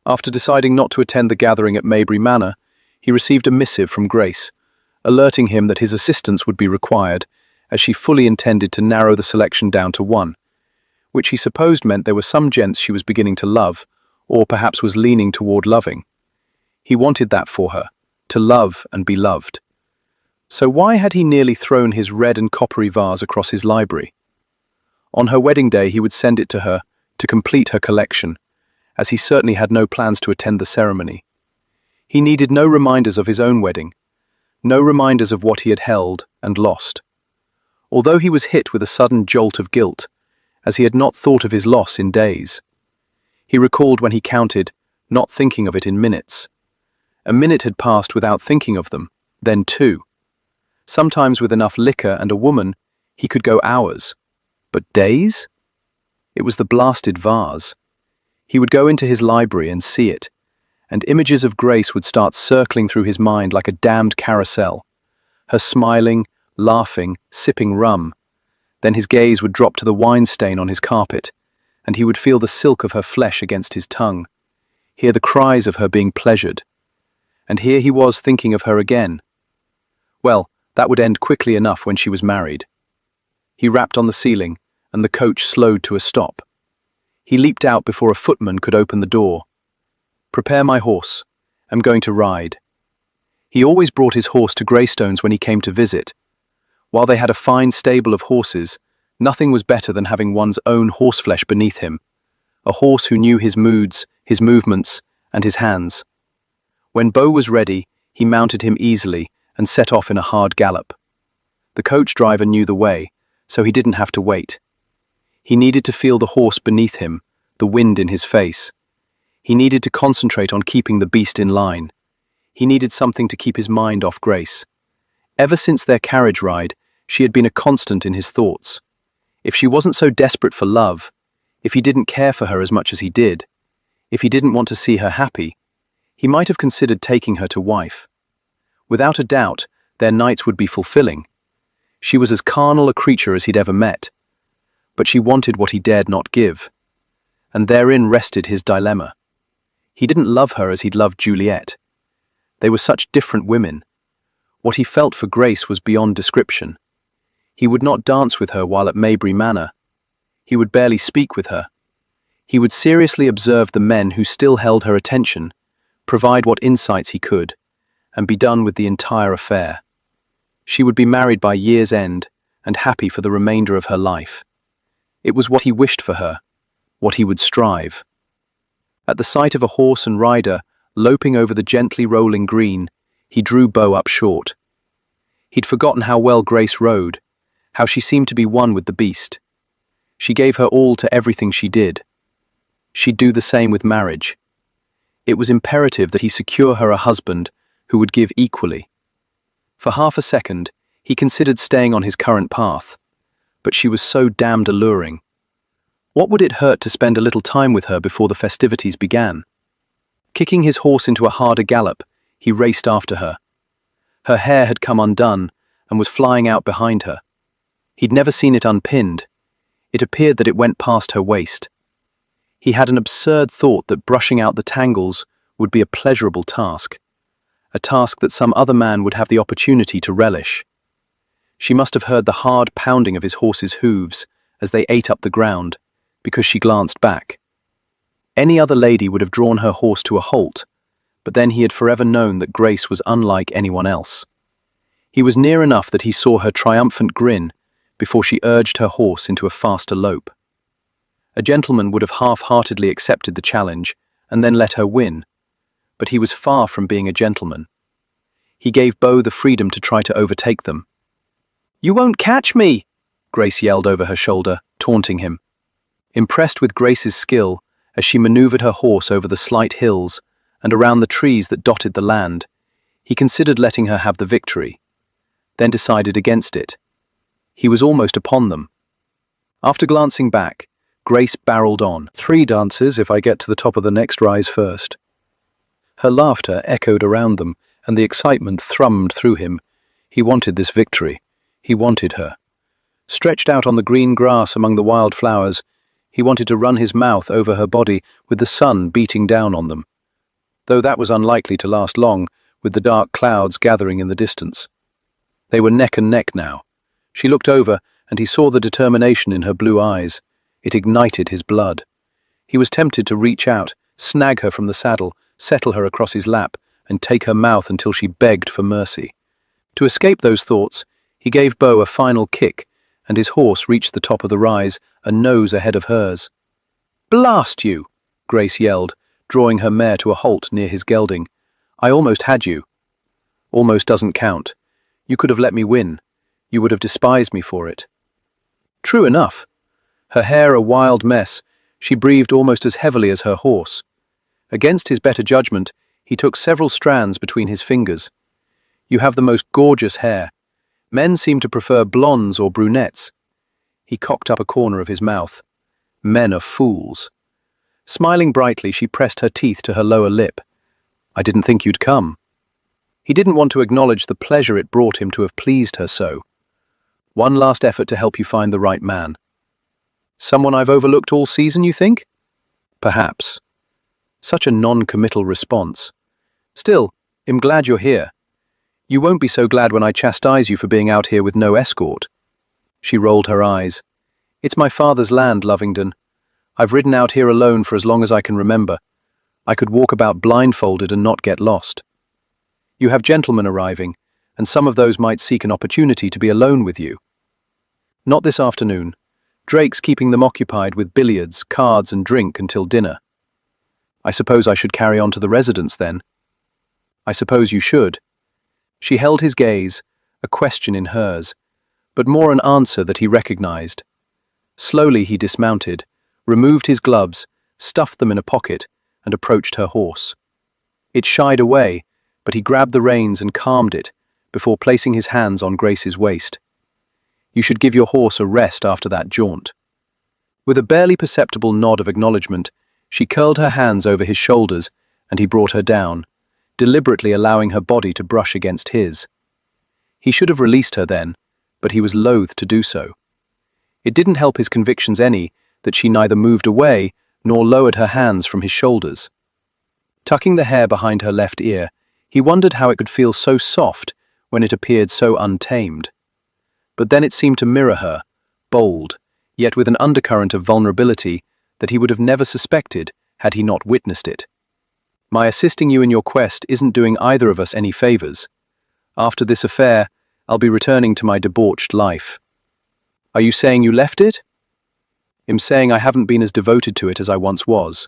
After deciding not to attend the gathering at Maybury Manor, he received a missive from Grace, alerting him that his assistance would be required, as she fully intended to narrow the selection down to one, which he supposed meant there were some gents she was beginning to love, or perhaps was leaning toward loving. He wanted that for her, to love and be loved. So why had he nearly thrown his red and coppery vase across his library? On her wedding day he would send it to her, to complete her collection, as he certainly had no plans to attend the ceremony. He needed no reminders of his own wedding, no reminders of what he had held and lost. Although he was hit with a sudden jolt of guilt, as he had not thought of his loss in days. He recalled when he counted, not thinking of it in minutes. A minute had passed without thinking of them, then two. Sometimes with enough liquor and a woman, he could go hours. But days? It was the blasted vase. He would go into his library and see it, and images of Grace would start circling through his mind like a damned carousel. Her smiling, laughing, sipping rum. Then his gaze would drop to the wine stain on his carpet, and he would feel the silk of her flesh against his tongue, hear the cries of her being pleasured. And here he was thinking of her again. Well, that would end quickly enough when she was married. He rapped on the ceiling, and the coach slowed to a stop. He leaped out before a footman could open the door. Prepare my horse. I'm going to ride. He always brought his horse to Greystones when he came to visit. While they had a fine stable of horses, nothing was better than having one's own horseflesh beneath him. A horse who knew his moods, his movements, and his hands. When Beau was ready, he mounted him easily and set off in a hard gallop. The coach driver knew the way, so he didn't have to wait. He needed to feel the horse beneath him, the wind in his face. He needed to concentrate on keeping the beast in line. He needed something to keep his mind off Grace. Ever since their carriage ride, She had been a constant in his thoughts. If she wasn't so desperate for love, if he didn't care for her as much as he did, if he didn't want to see her happy, he might have considered taking her to wife. Without a doubt, their nights would be fulfilling. She was as carnal a creature as he'd ever met, but she wanted what he dared not give, and therein rested his dilemma. He didn't love her as he'd loved Juliet. They were such different women. What he felt for Grace was beyond description. He would not dance with her while at Maybury Manor. He would barely speak with her. He would seriously observe the men who still held her attention, provide what insights he could, and be done with the entire affair. She would be married by year's end and happy for the remainder of her life. It was what he wished for her, what he would strive. At the sight of a horse and rider loping over the gently rolling green, he drew bow up short. He'd forgotten how well Grace rode, how she seemed to be one with the beast. She gave her all to everything she did. She'd do the same with marriage. It was imperative that he secure her a husband who would give equally. For half a second, he considered staying on his current path, but she was so damned alluring. What would it hurt to spend a little time with her before the festivities began? Kicking his horse into a harder gallop, he raced after her. Her hair had come undone and was flying out behind her. He'd never seen it unpinned. It appeared that it went past her waist. He had an absurd thought that brushing out the tangles would be a pleasurable task, a task that some other man would have the opportunity to relish. She must have heard the hard pounding of his horse's hooves as they ate up the ground, because she glanced back. Any other lady would have drawn her horse to a halt, but then he had forever known that Grace was unlike anyone else. He was near enough that he saw her triumphant grin before she urged her horse into a faster lope. A gentleman would have half-heartedly accepted the challenge and then let her win, but he was far from being a gentleman. He gave Beau the freedom to try to overtake them. "You won't catch me!" Grace yelled over her shoulder, taunting him. Impressed with Grace's skill as she maneuvered her horse over the slight hills and around the trees that dotted the land, he considered letting her have the victory, then decided against it. He was almost upon them. After glancing back, Grace barreled on. 3 dances if I get to the top of the next rise first. Her laughter echoed around them, and the excitement thrummed through him. He wanted this victory. He wanted her. Stretched out on the green grass among the wild flowers, he wanted to run his mouth over her body with the sun beating down on them, though that was unlikely to last long, with the dark clouds gathering in the distance. They were neck and neck now. She looked over, and he saw the determination in her blue eyes. It ignited his blood. He was tempted to reach out, snag her from the saddle, settle her across his lap, and take her mouth until she begged for mercy. To escape those thoughts, he gave Beau a final kick, and his horse reached the top of the rise, a nose ahead of hers. "Blast you!" Grace yelled, drawing her mare to a halt near his gelding. "I almost had you." "Almost doesn't count. You could have let me win. You would have despised me for it." True enough. Her hair a wild mess, she breathed almost as heavily as her horse. Against his better judgment, he took several strands between his fingers. "You have the most gorgeous hair. Men seem to prefer blondes or brunettes." He cocked up a corner of his mouth. "Men are fools." Smiling brightly, she pressed her teeth to her lower lip. "I didn't think you'd come." He didn't want to acknowledge the pleasure it brought him to have pleased her so. "One last effort to help you find the right man." "Someone I've overlooked all season, you think?" "Perhaps." Such a non-committal response. "Still, I'm glad you're here. You won't be so glad when I chastise you for being out here with no escort." She rolled her eyes. "It's my father's land, Lovingdon. I've ridden out here alone for as long as I can remember. I could walk about blindfolded and not get lost. You have gentlemen arriving, and some of those might seek an opportunity to be alone with you." "Not this afternoon. Drake's keeping them occupied with billiards, cards, and drink until dinner." "I suppose I should carry on to the residence then." "I suppose you should." She held his gaze, a question in hers, but more an answer that he recognized. Slowly he dismounted, removed his gloves, stuffed them in a pocket, and approached her horse. It shied away, but he grabbed the reins and calmed it before placing his hands on Grace's waist. You should give your horse a rest after that jaunt." With a barely perceptible nod of acknowledgement, she curled her hands over his shoulders, and he brought her down, deliberately allowing her body to brush against his. He should have released her then, but he was loath to do so. It didn't help his convictions any that she neither moved away nor lowered her hands from his shoulders. Tucking the hair behind her left ear, he wondered how it could feel so soft when it appeared so untamed. But then it seemed to mirror her, bold, yet with an undercurrent of vulnerability that he would have never suspected had he not witnessed it. "My assisting you in your quest isn't doing either of us any favors. After this affair, I'll be returning to my debauched life." "Are you saying you left it?" "I'm saying I haven't been as devoted to it as I once was."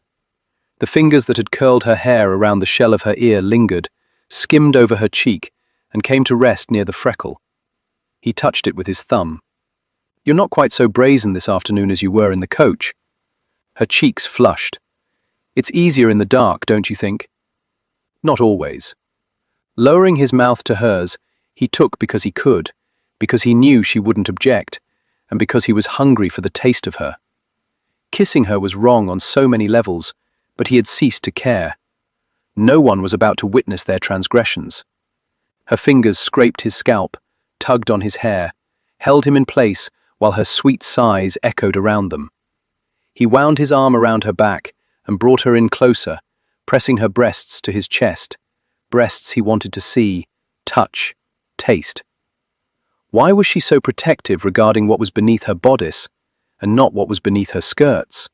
The fingers that had curled her hair around the shell of her ear lingered, skimmed over her cheek, and came to rest near the freckle. He touched it with his thumb. "You're not quite so brazen this afternoon as you were in the coach." Her cheeks flushed. "It's easier in the dark, don't you think?" "Not always." Lowering his mouth to hers, he took because he could, because he knew she wouldn't object, and because he was hungry for the taste of her. Kissing her was wrong on so many levels, but he had ceased to care. No one was about to witness their transgressions. Her fingers scraped his scalp, tugged on his hair, held him in place while her sweet sighs echoed around them. He wound his arm around her back and brought her in closer, pressing her breasts to his chest, breasts he wanted to see, touch, taste. Why was she so protective regarding what was beneath her bodice and not what was beneath her skirts?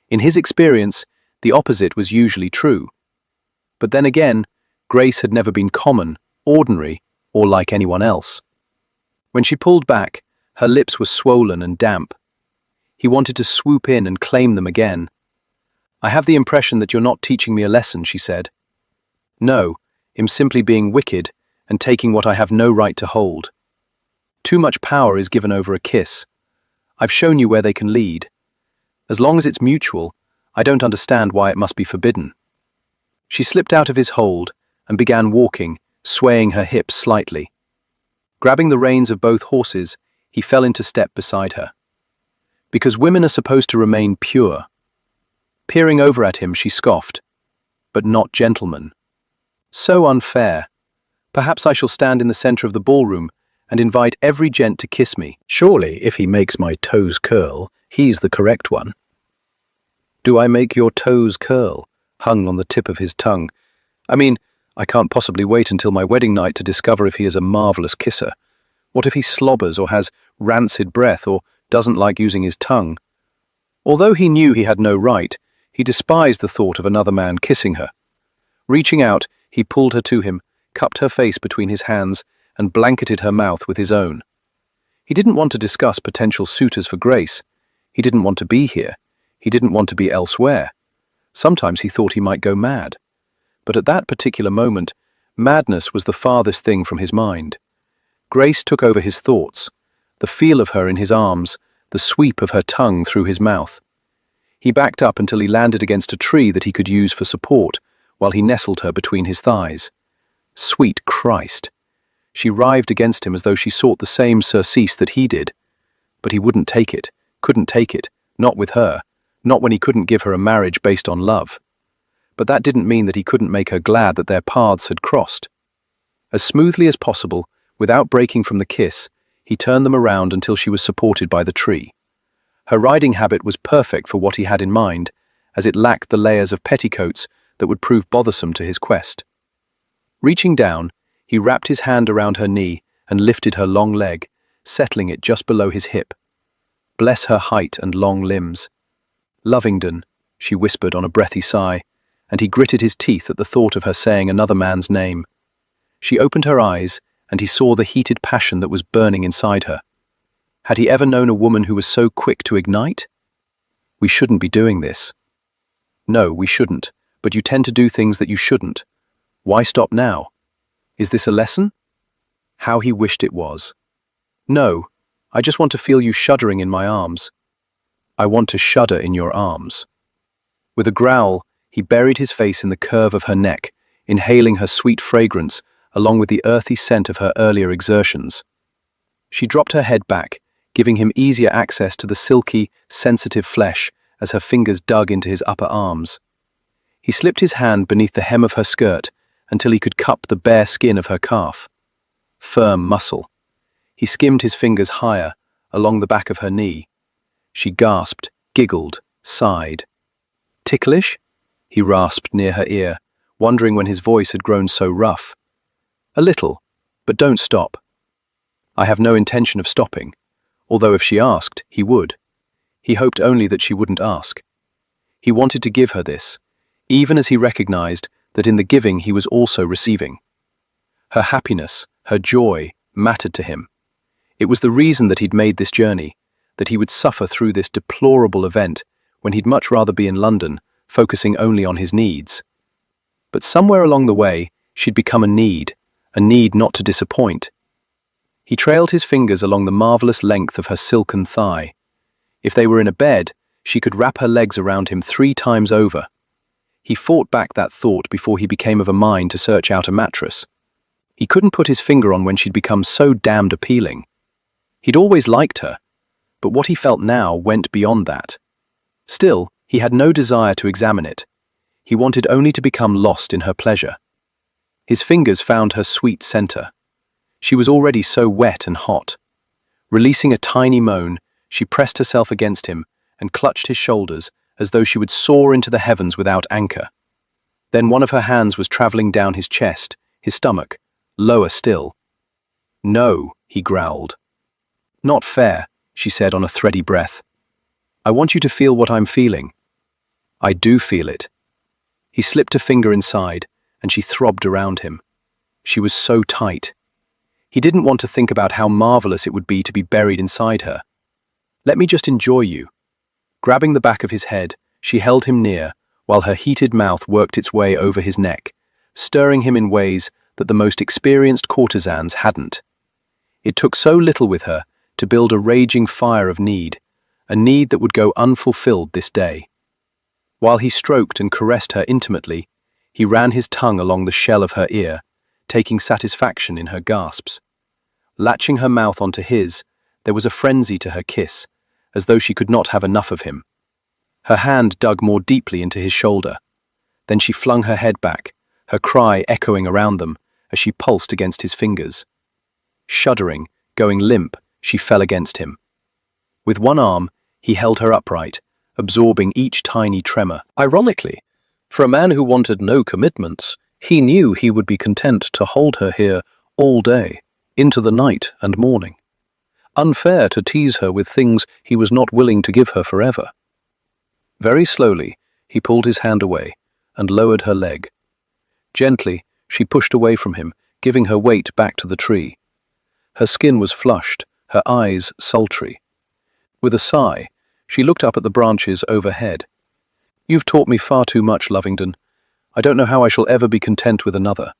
In his experience, the opposite was usually true. But then again, Grace had never been common, ordinary, or like anyone else. When she pulled back, her lips were swollen and damp. He wanted to swoop in and claim them again. "I have the impression that you're not teaching me a lesson," she said. "No, I'm simply being wicked and taking what I have no right to hold. Too much power is given over a kiss. I've shown you where they can lead. As long as it's mutual, I don't understand why it must be forbidden." She slipped out of his hold and began walking, swaying her hips slightly. Grabbing the reins of both horses, he fell into step beside her. "Because women are supposed to remain pure." Peering over at him, she scoffed. "But not gentlemen. So unfair. Perhaps I shall stand in the center of the ballroom and invite every gent to kiss me. Surely, if he makes my toes curl, he's the correct one." "Do I make your toes curl?" hung on the tip of his tongue. "I mean, I can't possibly wait until my wedding night to discover if he is a marvelous kisser. What if he slobbers or has rancid breath or doesn't like using his tongue?" Although he knew he had no right, he despised the thought of another man kissing her. Reaching out, he pulled her to him, cupped her face between his hands, and blanketed her mouth with his own. He didn't want to discuss potential suitors for Grace. He didn't want to be here. He didn't want to be elsewhere. Sometimes he thought he might go mad. But at that particular moment, madness was the farthest thing from his mind. Grace took over his thoughts, the feel of her in his arms, the sweep of her tongue through his mouth. He backed up until he landed against a tree that he could use for support, while he nestled her between his thighs. Sweet Christ! She writhed against him as though she sought the same surcease that he did. But he wouldn't take it, couldn't take it, not with her, not when he couldn't give her a marriage based on love. But that didn't mean that he couldn't make her glad that their paths had crossed. As smoothly as possible, without breaking from the kiss, he turned them around until she was supported by the tree. Her riding habit was perfect for what he had in mind, as it lacked the layers of petticoats that would prove bothersome to his quest. Reaching down, he wrapped his hand around her knee and lifted her long leg, settling it just below his hip. Bless her height and long limbs. "Lovingdon," she whispered on a breathy sigh, and he gritted his teeth at the thought of her saying another man's name. She opened her eyes, and he saw the heated passion that was burning inside her. Had he ever known a woman who was so quick to ignite? "We shouldn't be doing this." "No, we shouldn't, but you tend to do things that you shouldn't. Why stop now? Is this a lesson?" How he wished it was. "No, I just want to feel you shuddering in my arms." "I want to shudder in your arms." With a growl, he buried his face in the curve of her neck, inhaling her sweet fragrance along with the earthy scent of her earlier exertions. She dropped her head back, giving him easier access to the silky, sensitive flesh as her fingers dug into his upper arms. He slipped his hand beneath the hem of her skirt until he could cup the bare skin of her calf. Firm muscle. He skimmed his fingers higher, along the back of her knee. She gasped, giggled, sighed. "Ticklish?" he rasped near her ear, wondering when his voice had grown so rough. "A little, but don't stop." "I have no intention of stopping," although if she asked, he would. He hoped only that she wouldn't ask. He wanted to give her this, even as he recognized that in the giving he was also receiving. Her happiness, her joy, mattered to him. It was the reason that he'd made this journey, that he would suffer through this deplorable event when he'd much rather be in London, focusing only on his needs. But somewhere along the way, she'd become a need not to disappoint. He trailed his fingers along the marvelous length of her silken thigh. If they were in a bed, she could wrap her legs around him 3 times over. He fought back that thought before he became of a mind to search out a mattress. He couldn't put his finger on when she'd become so damned appealing. He'd always liked her, but what he felt now went beyond that. Still, he had no desire to examine it. He wanted only to become lost in her pleasure. His fingers found her sweet center. She was already so wet and hot. Releasing a tiny moan, she pressed herself against him and clutched his shoulders as though she would soar into the heavens without anchor. Then one of her hands was traveling down his chest, his stomach, lower still. "No," he growled. "Not fair," she said on a thready breath. "I want you to feel what I'm feeling." "I do feel it." He slipped a finger inside, and she throbbed around him. She was so tight. He didn't want to think about how marvelous it would be to be buried inside her. "Let me just enjoy you." Grabbing the back of his head, she held him near, while her heated mouth worked its way over his neck, stirring him in ways that the most experienced courtesans hadn't. It took so little with her to build a raging fire of need, a need that would go unfulfilled this day. While he stroked and caressed her intimately, he ran his tongue along the shell of her ear, taking satisfaction in her gasps. Latching her mouth onto his, there was a frenzy to her kiss, as though she could not have enough of him. Her hand dug more deeply into his shoulder. Then she flung her head back, her cry echoing around them as she pulsed against his fingers. Shuddering, going limp, she fell against him. With one arm, he held her upright, absorbing each tiny tremor. Ironically, for a man who wanted no commitments, he knew he would be content to hold her here all day, into the night and morning. Unfair to tease her with things he was not willing to give her forever. Very slowly, he pulled his hand away and lowered her leg. Gently, she pushed away from him, giving her weight back to the tree. Her skin was flushed, her eyes sultry. With a sigh, she looked up at the branches overhead. "You've taught me far too much, Lovingdon. I don't know how I shall ever be content with another.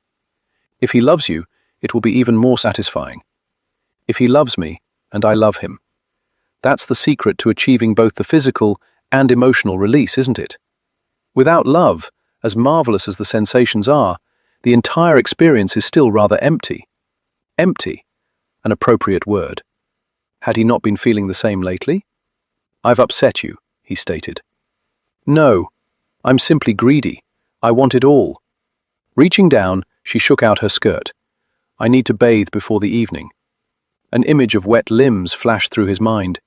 If he loves you, it will be even more satisfying. If he loves me, and I love him. That's the secret to achieving both the physical and emotional release, isn't it? Without love, as marvelous as the sensations are, the entire experience is still rather empty. Empty, an appropriate word. Had he not been feeling the same lately? "I've upset you," he stated. "No, I'm simply greedy. I want it all." Reaching down, she shook out her skirt. "I need to bathe before the evening." An image of wet limbs flashed through his mind.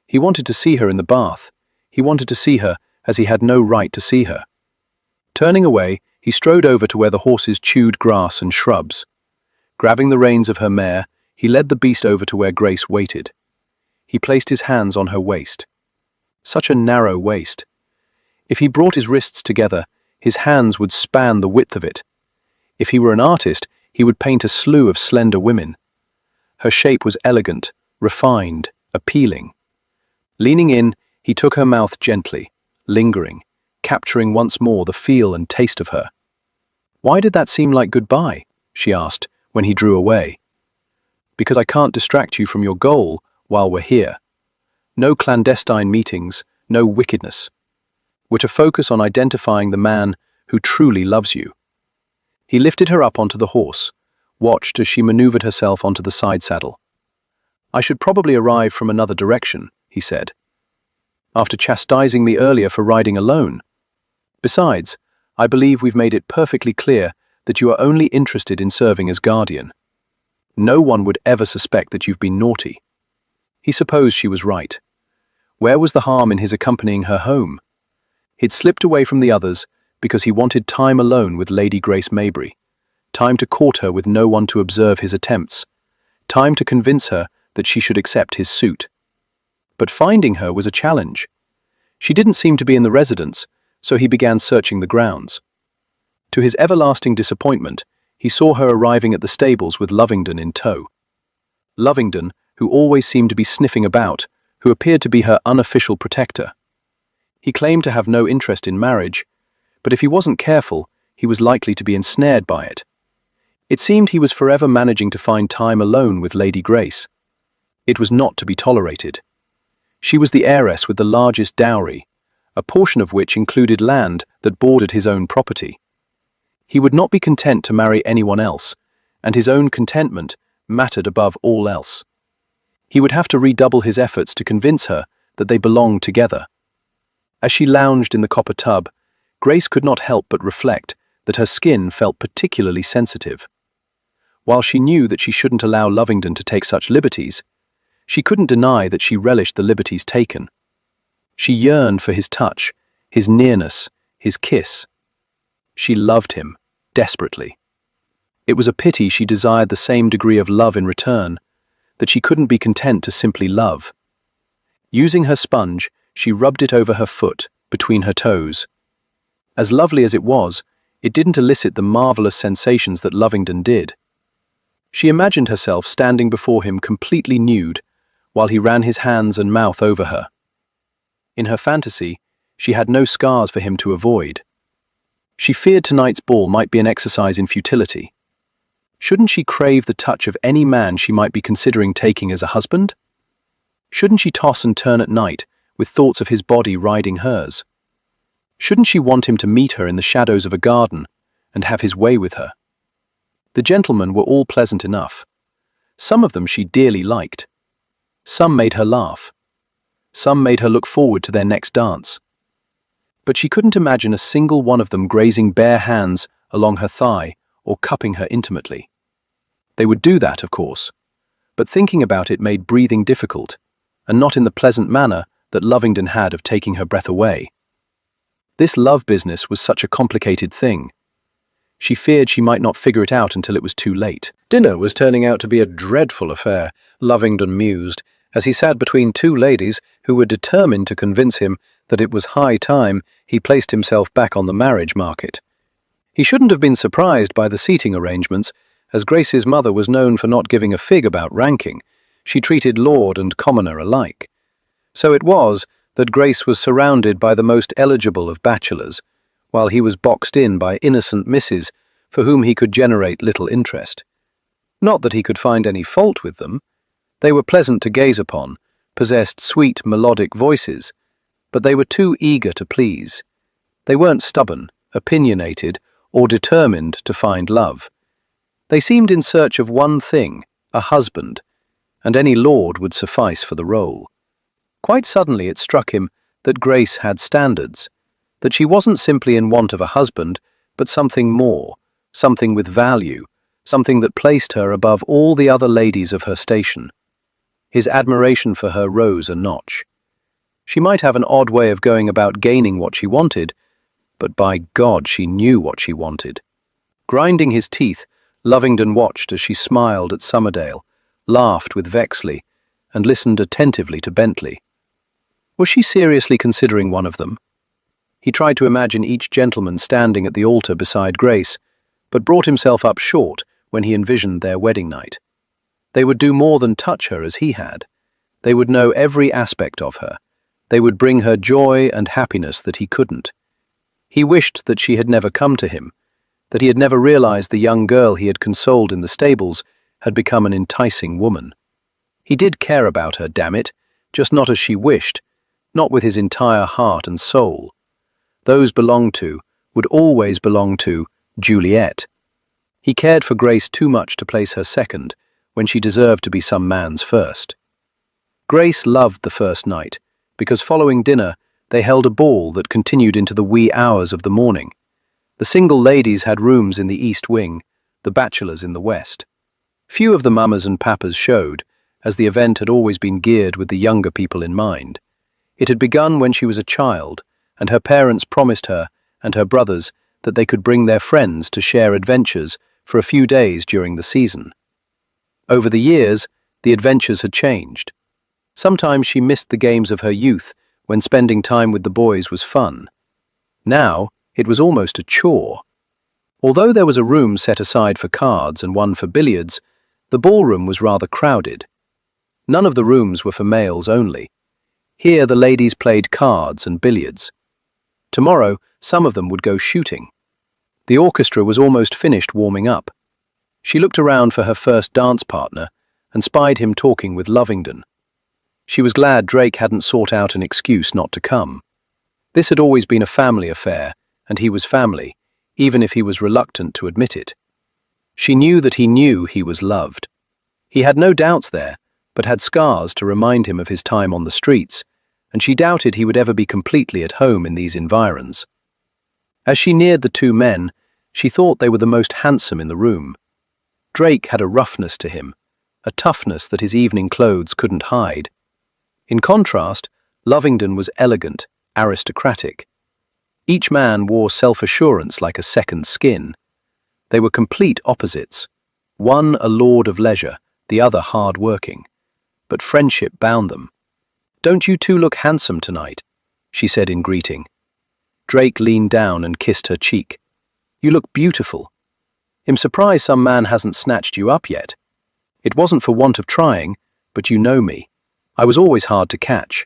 He wanted to see her in the bath. He wanted to see her as he had no right to see her. Turning away, he strode over to where the horses chewed grass and shrubs. Grabbing the reins of her mare, he led the beast over to where Grace waited. He placed his hands on her waist. Such a narrow waist. If he brought his wrists together, his hands would span the width of it. If he were an artist, he would paint a slew of slender women. Her shape was elegant, refined, appealing. Leaning in, he took her mouth gently, lingering, capturing once more the feel and taste of her. "Why did that seem like goodbye?" she asked, when he drew away. "Because I can't distract you from your goal while we're here. No clandestine meetings, no wickedness. We're to focus on identifying the man who truly loves you." He lifted her up onto the horse, watched as she maneuvered herself onto the side saddle. "I should probably arrive from another direction," he said, "after chastising me earlier for riding alone. Besides, I believe we've made it perfectly clear that you are only interested in serving as guardian. No one would ever suspect that you've been naughty." He supposed she was right. Where was the harm in his accompanying her home? He'd slipped away from the others because he wanted time alone with Lady Grace Maybury, time to court her with no one to observe his attempts, time to convince her that she should accept his suit. But finding her was a challenge. She didn't seem to be in the residence, so he began searching the grounds. To his everlasting disappointment, he saw her arriving at the stables with Lovingdon in tow. Lovingdon, who always seemed to be sniffing about, who appeared to be her unofficial protector. He claimed to have no interest in marriage, but if he wasn't careful, he was likely to be ensnared by it. It seemed he was forever managing to find time alone with Lady Grace. It was not to be tolerated. She was the heiress with the largest dowry, a portion of which included land that bordered his own property. He would not be content to marry anyone else, and his own contentment mattered above all else. He would have to redouble his efforts to convince her that they belonged together. As she lounged in the copper tub, Grace could not help but reflect that her skin felt particularly sensitive. While she knew that she shouldn't allow Lovingdon to take such liberties, she couldn't deny that she relished the liberties taken. She yearned for his touch, his nearness, his kiss. She loved him, desperately. It was a pity she desired the same degree of love in return, that she couldn't be content to simply love. Using her sponge, she rubbed it over her foot, between her toes. As lovely as it was, it didn't elicit the marvelous sensations that Lovingdon did. She imagined herself standing before him completely nude, while he ran his hands and mouth over her. In her fantasy, she had no scars for him to avoid. She feared tonight's ball might be an exercise in futility. Shouldn't she crave the touch of any man she might be considering taking as a husband? Shouldn't she toss and turn at night, with thoughts of his body riding hers? Shouldn't she want him to meet her in the shadows of a garden and have his way with her? The gentlemen were all pleasant enough. Some of them she dearly liked. Some made her laugh. Some made her look forward to their next dance. But she couldn't imagine a single one of them grazing bare hands along her thigh or cupping her intimately. They would do that, of course, but thinking about it made breathing difficult, and not in the pleasant manner that Lovingdon had of taking her breath away. This love business was such a complicated thing. She feared she might not figure it out until it was too late. Dinner was turning out to be a dreadful affair, Lovingdon mused, as he sat between two ladies who were determined to convince him that it was high time he placed himself back on the marriage market. He shouldn't have been surprised by the seating arrangements, as Grace's mother was known for not giving a fig about ranking. She treated lord and commoner alike. So it was that Grace was surrounded by the most eligible of bachelors, while he was boxed in by innocent misses for whom he could generate little interest. Not that he could find any fault with them. They were pleasant to gaze upon, possessed sweet melodic voices, but they were too eager to please. They weren't stubborn, opinionated, or determined to find love. They seemed in search of one thing, a husband, and any lord would suffice for the role. Quite suddenly it struck him that Grace had standards, that she wasn't simply in want of a husband, but something more, something with value, something that placed her above all the other ladies of her station. His admiration for her rose a notch. She might have an odd way of going about gaining what she wanted, but by God she knew what she wanted. Grinding his teeth, Lovingdon watched as she smiled at Summerdale, laughed with Vexley, and listened attentively to Bentley. Was she seriously considering one of them? He tried to imagine each gentleman standing at the altar beside Grace, but brought himself up short when he envisioned their wedding night. They would do more than touch her as he had. They would know every aspect of her. They would bring her joy and happiness that he couldn't. He wished that she had never come to him, that he had never realized the young girl he had consoled in the stables had become an enticing woman. He did care about her, damn it, just not as she wished, not with his entire heart and soul. Those belonged to, would always belong to, Juliet. He cared for Grace too much to place her second, when she deserved to be some man's first. Grace loved the first night, because following dinner, they held a ball that continued into the wee hours of the morning. The single ladies had rooms in the east wing, the bachelors in the west. Few of the mamas and papas showed, as the event had always been geared with the younger people in mind. It had begun when she was a child, and her parents promised her and her brothers that they could bring their friends to share adventures for a few days during the season. Over the years, the adventures had changed. Sometimes she missed the games of her youth when spending time with the boys was fun. Now, it was almost a chore. Although there was a room set aside for cards and one for billiards, the ballroom was rather crowded. None of the rooms were for males only. Here the ladies played cards and billiards. Tomorrow, some of them would go shooting. The orchestra was almost finished warming up. She looked around for her first dance partner and spied him talking with Lovingdon. She was glad Drake hadn't sought out an excuse not to come. This had always been a family affair, and he was family, even if he was reluctant to admit it. She knew that he knew he was loved. He had no doubts there, but had scars to remind him of his time on the streets, and she doubted he would ever be completely at home in these environs. As she neared the two men, she thought they were the most handsome in the room. Drake had a roughness to him, a toughness that his evening clothes couldn't hide. In contrast, Lovingdon was elegant, aristocratic. Each man wore self-assurance like a second skin. They were complete opposites, one a lord of leisure, the other hard-working. But friendship bound them. "Don't you two look handsome tonight?" she said in greeting. Drake leaned down and kissed her cheek. "You look beautiful. I'm surprised some man hasn't snatched you up yet. It wasn't for want of trying, but you know me. I was always hard to catch.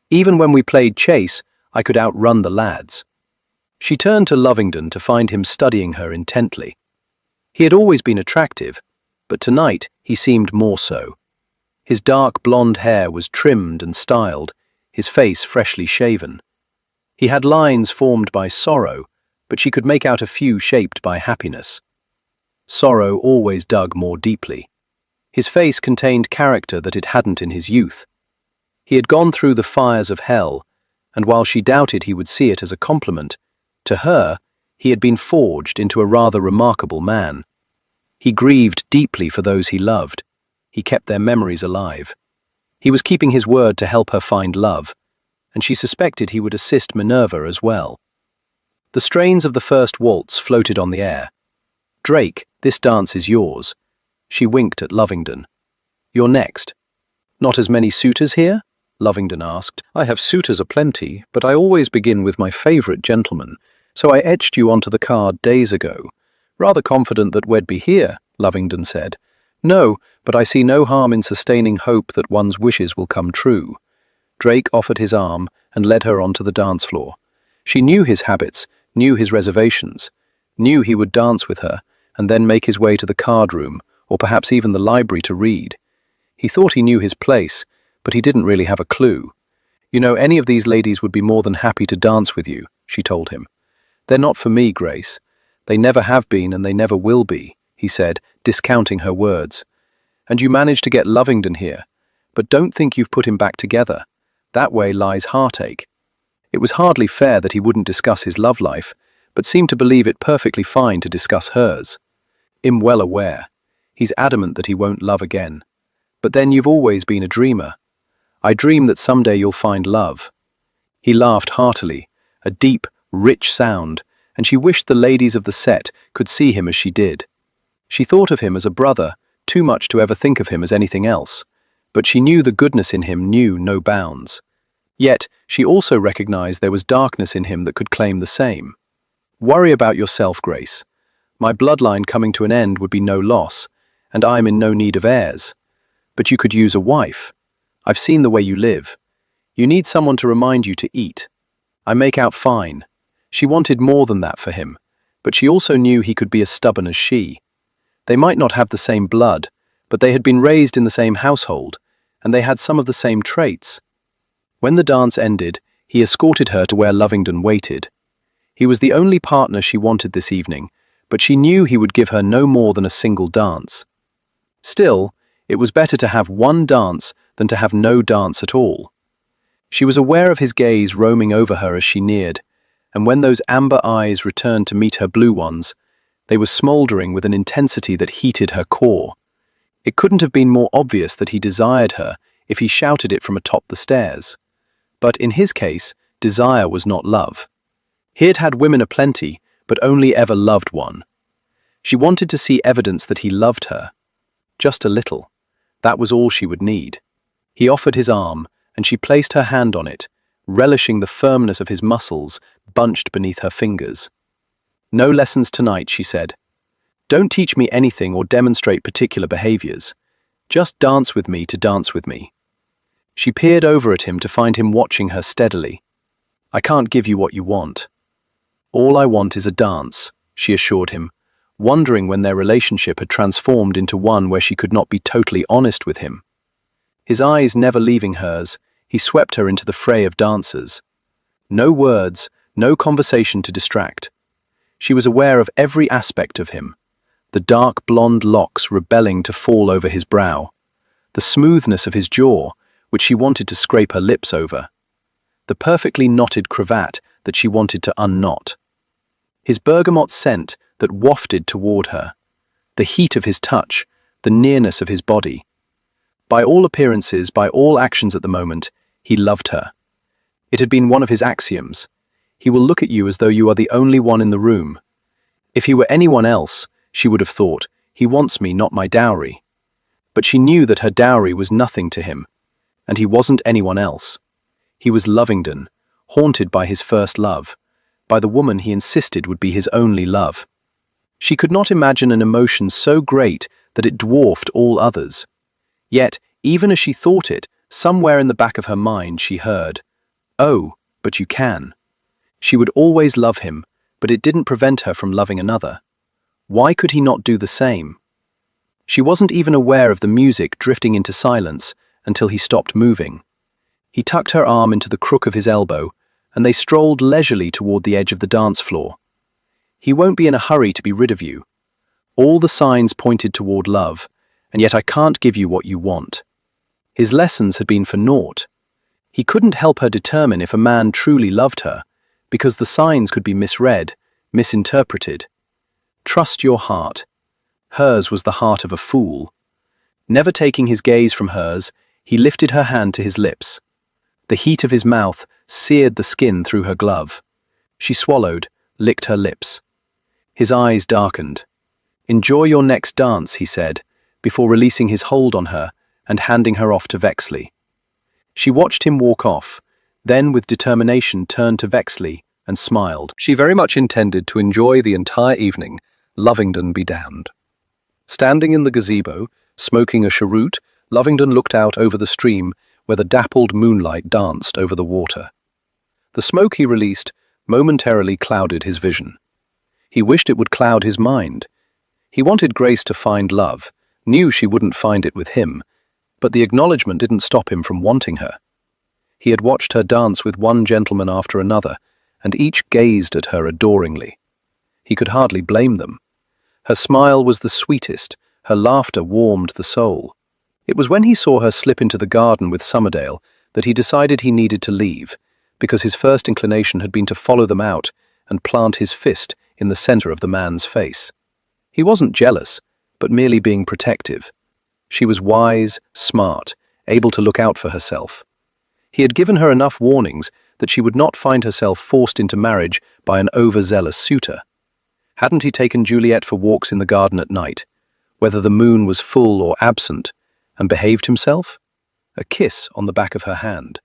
Even when we played chase, I could outrun the lads." She turned to Lovingdon to find him studying her intently. He had always been attractive, but tonight he seemed more so. His dark blonde hair was trimmed and styled, his face freshly shaven. He had lines formed by sorrow, but she could make out a few shaped by happiness. Sorrow always dug more deeply. His face contained character that it hadn't in his youth. He had gone through the fires of hell, and while she doubted he would see it as a compliment, to her, he had been forged into a rather remarkable man. He grieved deeply for those he loved. He kept their memories alive. He was keeping his word to help her find love, and she suspected he would assist Minerva as well. The strains of the first waltz floated on the air. "Drake, this dance is yours." She winked at Lovingdon. "You're next." "Not as many suitors here?" Lovingdon asked. "I have suitors aplenty, but I always begin with my favourite gentleman, so I etched you onto the card days ago. Rather confident that we'd be here," Lovingdon said. "No, but I see no harm in sustaining hope that one's wishes will come true." Drake offered his arm and led her onto the dance floor. She knew his habits, knew his reservations, knew he would dance with her and then make his way to the card room, or perhaps even the library to read. He thought he knew his place, but he didn't really have a clue. "You know, any of these ladies would be more than happy to dance with you," she told him. "They're not for me, Grace. They never have been and they never will be," he said, discounting her words. "And you managed to get Lovingdon here, but don't think you've put him back together. That way lies heartache." It was hardly fair that he wouldn't discuss his love life, but seemed to believe it perfectly fine to discuss hers. "I'm well aware. He's adamant that he won't love again. But then you've always been a dreamer. I dream that someday you'll find love." He laughed heartily, a deep, rich sound, and she wished the ladies of the set could see him as she did. She thought of him as a brother, too much to ever think of him as anything else, but she knew the goodness in him knew no bounds. Yet, she also recognized there was darkness in him that could claim the same. "Worry about yourself, Grace. My bloodline coming to an end would be no loss, and I'm in no need of heirs. But you could use a wife. I've seen the way you live. You need someone to remind you to eat. I make out fine." She wanted more than that for him, but she also knew he could be as stubborn as she. They might not have the same blood, but they had been raised in the same household, and they had some of the same traits. When the dance ended, he escorted her to where Lovingdon waited. He was the only partner she wanted this evening, but she knew he would give her no more than a single dance. Still, It was better to have one dance than to have no dance at all. She was aware of his gaze roaming over her as she neared, and when those amber eyes returned to meet her blue ones, they were smouldering with an intensity that heated her core. It couldn't have been more obvious that he desired her if he shouted it from atop the stairs. But in his case, desire was not love. He had had women aplenty, but only ever loved one. She wanted to see evidence that he loved her. Just a little. That was all she would need. He offered his arm, and she placed her hand on it, relishing the firmness of his muscles bunched beneath her fingers. "No lessons tonight," she said. "Don't teach me anything or demonstrate particular behaviors. Just dance with me to dance with me." She peered over at him to find him watching her steadily. "I can't give you what you want." "All I want is a dance," she assured him, wondering when their relationship had transformed into one where she could not be totally honest with him. His eyes never leaving hers, he swept her into the fray of dancers. No words, no conversation to distract. She was aware of every aspect of him, the dark blonde locks rebelling to fall over his brow, the smoothness of his jaw, which she wanted to scrape her lips over, the perfectly knotted cravat that she wanted to unknot, his bergamot scent that wafted toward her, the heat of his touch, the nearness of his body. By all appearances, by all actions at the moment, he loved her. It had been one of his axioms. He will look at you as though you are the only one in the room. If he were anyone else, she would have thought, he wants me, not my dowry. But she knew that her dowry was nothing to him, and he wasn't anyone else. He was Lovingdon, haunted by his first love, by the woman he insisted would be his only love. She could not imagine an emotion so great that it dwarfed all others. Yet, even as she thought it, somewhere in the back of her mind she heard, "Oh, but you can." She would always love him, but it didn't prevent her from loving another. Why could he not do the same? She wasn't even aware of the music drifting into silence until he stopped moving. He tucked her arm into the crook of his elbow, and they strolled leisurely toward the edge of the dance floor. "He won't be in a hurry to be rid of you. All the signs pointed toward love, and yet I can't give you what you want." His lessons had been for naught. He couldn't help her determine if a man truly loved her, because the signs could be misread, misinterpreted. Trust your heart. Hers was the heart of a fool. Never taking his gaze from hers, he lifted her hand to his lips. The heat of his mouth seared the skin through her glove. She swallowed, licked her lips. His eyes darkened. "Enjoy your next dance," he said, before releasing his hold on her and handing her off to Vexley. She watched him walk off, then with determination turned to Vexley and smiled. She very much intended to enjoy the entire evening, Lovingdon be damned. Standing in the gazebo, smoking a cheroot, Lovingdon looked out over the stream where the dappled moonlight danced over the water. The smoke he released momentarily clouded his vision. He wished it would cloud his mind. He wanted Grace to find love, knew she wouldn't find it with him, but the acknowledgement didn't stop him from wanting her. He had watched her dance with one gentleman after another, and each gazed at her adoringly. He could hardly blame them. Her smile was the sweetest, her laughter warmed the soul. It was when he saw her slip into the garden with Summerdale that he decided he needed to leave, because his first inclination had been to follow them out and plant his fist in the center of the man's face. He wasn't jealous, but merely being protective. She was wise, smart, able to look out for herself. He had given her enough warnings that she would not find herself forced into marriage by an overzealous suitor. Hadn't he taken Juliet for walks in the garden at night, whether the moon was full or absent, and behaved himself? A kiss on the back of her hand.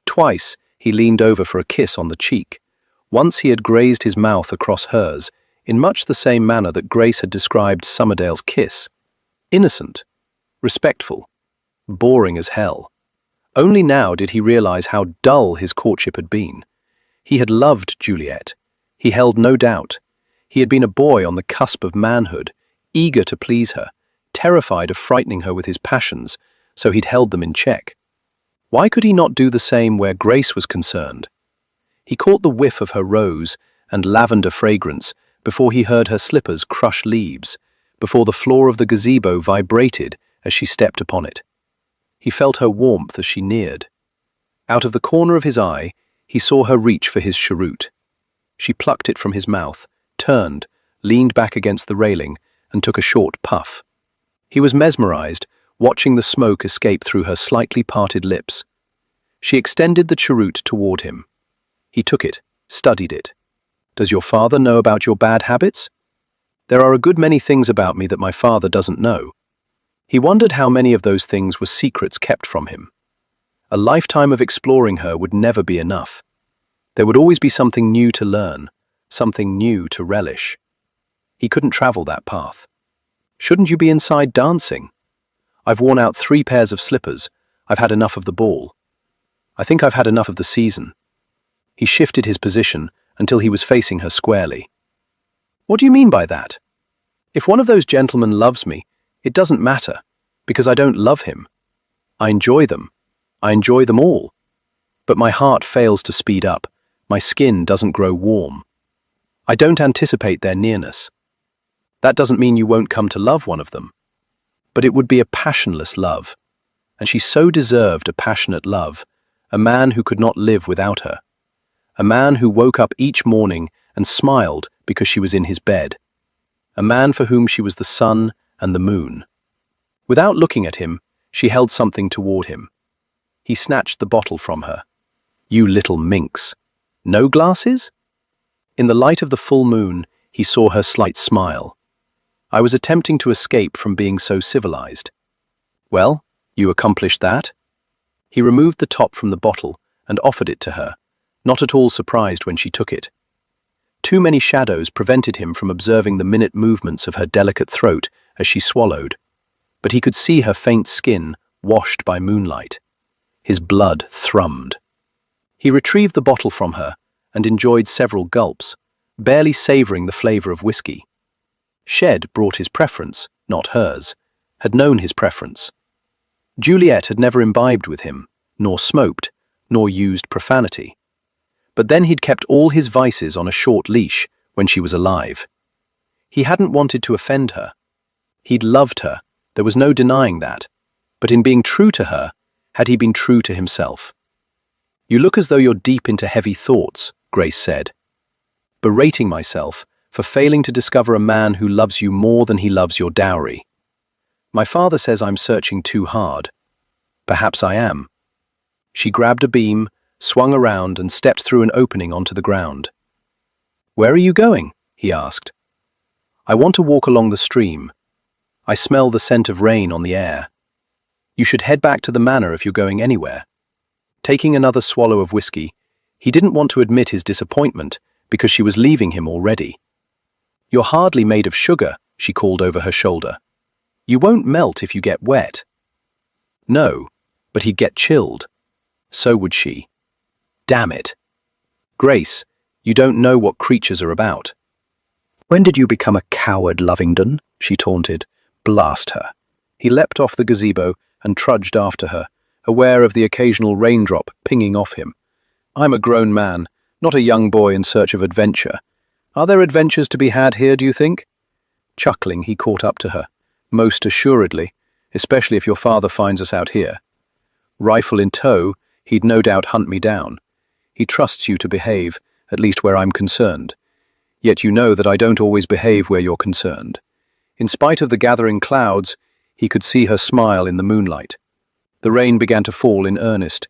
Twice he leaned over for a kiss on the cheek. Once he had grazed his mouth across hers, in much the same manner that Grace had described Summerdale's kiss. Innocent, respectful, boring as hell. Only now did he realize how dull his courtship had been. He had loved Juliet. He held no doubt. He had been a boy on the cusp of manhood, eager to please her, terrified of frightening her with his passions, so he'd held them in check. Why could he not do the same where Grace was concerned? He caught the whiff of her rose and lavender fragrance before he heard her slippers crush leaves, before the floor of the gazebo vibrated as she stepped upon it. He felt her warmth as she neared. Out of the corner of his eye, he saw her reach for his cheroot. She plucked it from his mouth, turned, leaned back against the railing, and took a short puff. He was mesmerized, watching the smoke escape through her slightly parted lips. She extended the cheroot toward him. He took it, studied it. "Does your father know about your bad habits?" "There are a good many things about me that my father doesn't know." He wondered how many of those things were secrets kept from him. A lifetime of exploring her would never be enough. There would always be something new to learn, something new to relish. He couldn't travel that path. "Shouldn't you be inside dancing?" "I've worn out 3 pairs of slippers. I've had enough of the ball. I think I've had enough of the season." He shifted his position until he was facing her squarely. "What do you mean by that? If one of those gentlemen loves me, it doesn't matter, because I don't love him. I enjoy them. I enjoy them all. But my heart fails to speed up. My skin doesn't grow warm. I don't anticipate their nearness. That doesn't mean you won't come to love one of them. But it would be a passionless love. And she so deserved a passionate love, a man who could not live without her. A man who woke up each morning and smiled because she was in his bed. A man for whom she was the sun and the moon. Without looking at him, she held something toward him. He snatched the bottle from her. "You little minx. No glasses?" In the light of the full moon, he saw her slight smile. "I was attempting to escape from being so civilized." "Well, you accomplished that?" He removed the top from the bottle and offered it to her, not at all surprised when she took it. Too many shadows prevented him from observing the minute movements of her delicate throat as she swallowed, but he could see her faint skin washed by moonlight. His blood thrummed. He retrieved the bottle from her and enjoyed several gulps, barely savoring the flavor of whiskey. Shed brought his preference, not hers, had known his preference. Juliet had never imbibed with him, nor smoked, nor used profanity. But then he'd kept all his vices on a short leash when she was alive. He hadn't wanted to offend her. He'd loved her, there was no denying that. But in being true to her, had he been true to himself? "You look as though you're deep into heavy thoughts," Grace said. "Berating myself for failing to discover a man who loves you more than he loves your dowry. My father says I'm searching too hard. Perhaps I am." She grabbed a beam, swung around and stepped through an opening onto the ground. "Where are you going?" he asked. "I want to walk along the stream. I smell the scent of rain on the air. You should head back to the manor if you're going anywhere." Taking another swallow of whiskey, he didn't want to admit his disappointment because she was leaving him already. "You're hardly made of sugar," she called over her shoulder. "You won't melt if you get wet." No, but he'd get chilled. So would she. Damn it. "Grace, you don't know what creatures are about." "When did you become a coward, Lovingdon?" she taunted. Blast her. He leapt off the gazebo and trudged after her, aware of the occasional raindrop pinging off him. "I'm a grown man, not a young boy in search of adventure. Are there adventures to be had here, do you think?" Chuckling, he caught up to her. "Most assuredly, especially if your father finds us out here. Rifle in tow, he'd no doubt hunt me down. He trusts you to behave, at least where I'm concerned. Yet you know that I don't always behave where you're concerned." In spite of the gathering clouds, he could see her smile in the moonlight. The rain began to fall in earnest.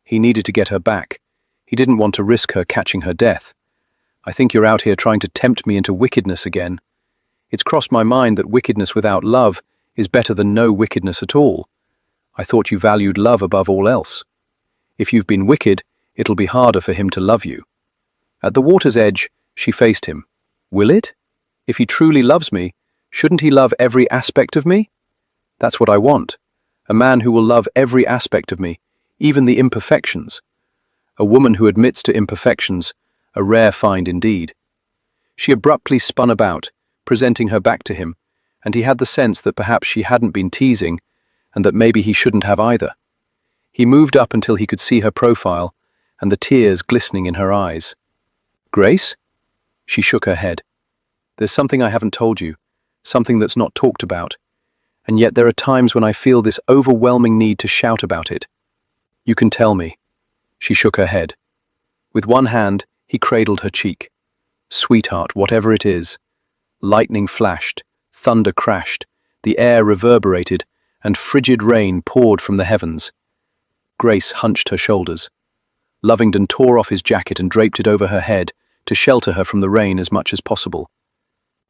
He needed to get her back. He didn't want to risk her catching her death. "I think you're out here trying to tempt me into wickedness again. It's crossed my mind that wickedness without love is better than no wickedness at all. I thought you valued love above all else. If you've been wicked, it'll be harder for him to love you." At the water's edge, she faced him. "Will it? If he truly loves me, shouldn't he love every aspect of me? That's what I want. A man who will love every aspect of me, even the imperfections. A woman who admits to imperfections, a rare find indeed." She abruptly spun about, presenting her back to him, and he had the sense that perhaps she hadn't been teasing, and that maybe he shouldn't have either. He moved up until he could see her profile, and the tears glistening in her eyes. "Grace?" She shook her head. "There's something I haven't told you, something that's not talked about, and yet there are times when I feel this overwhelming need to shout about it. You can tell me. She shook her head. With one hand, he cradled her cheek. Sweetheart, whatever it is. Lightning flashed, thunder crashed, the air reverberated, and frigid rain poured from the heavens. Grace hunched her shoulders. Lovingdon tore off his jacket and draped it over her head to shelter her from the rain as much as possible.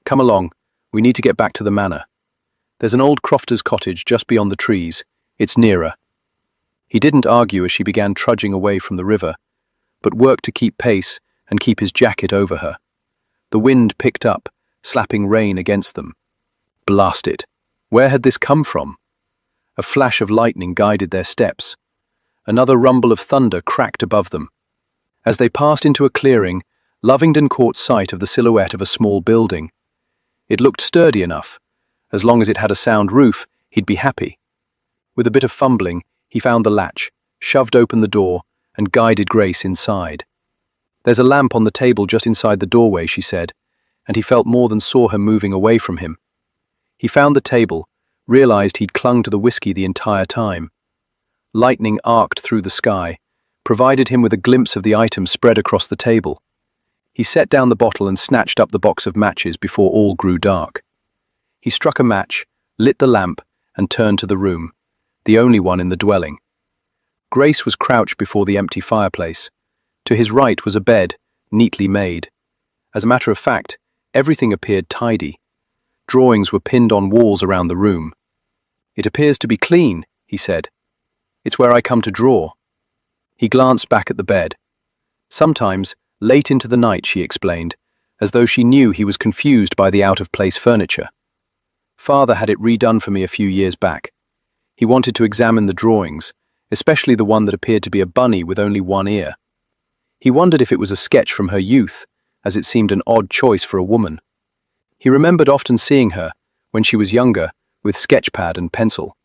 Come along, we need to get back to the manor. There's an old crofter's cottage just beyond the trees. It's nearer. He didn't argue as she began trudging away from the river, but worked to keep pace and keep his jacket over her. The wind picked up, slapping rain against them. Blast it! Where had this come from? A flash of lightning guided their steps. Another rumble of thunder cracked above them. As they passed into a clearing, Lovingdon caught sight of the silhouette of a small building. It looked sturdy enough. As long as it had a sound roof, he'd be happy. With a bit of fumbling, he found the latch, shoved open the door, and guided Grace inside. There's a lamp on the table just inside the doorway, she said, and he felt more than saw her moving away from him. He found the table, realized he'd clung to the whiskey the entire time. Lightning arced through the sky, provided him with a glimpse of the items spread across the table. He set down the bottle and snatched up the box of matches before all grew dark. He struck a match, lit the lamp, and turned to the room, the only one in the dwelling. Grace was crouched before the empty fireplace. To his right was a bed, neatly made. As a matter of fact, everything appeared tidy. Drawings were pinned on walls around the room. It appears to be clean, he said. It's where I come to draw. He glanced back at the bed. Sometimes, late into the night, she explained, as though she knew he was confused by the out-of-place furniture. Father had it redone for me a few years back. He wanted to examine the drawings, especially the one that appeared to be a bunny with only one ear. He wondered if it was a sketch from her youth, as it seemed an odd choice for a woman. He remembered often seeing her, when she was younger, with sketchpad and pencil.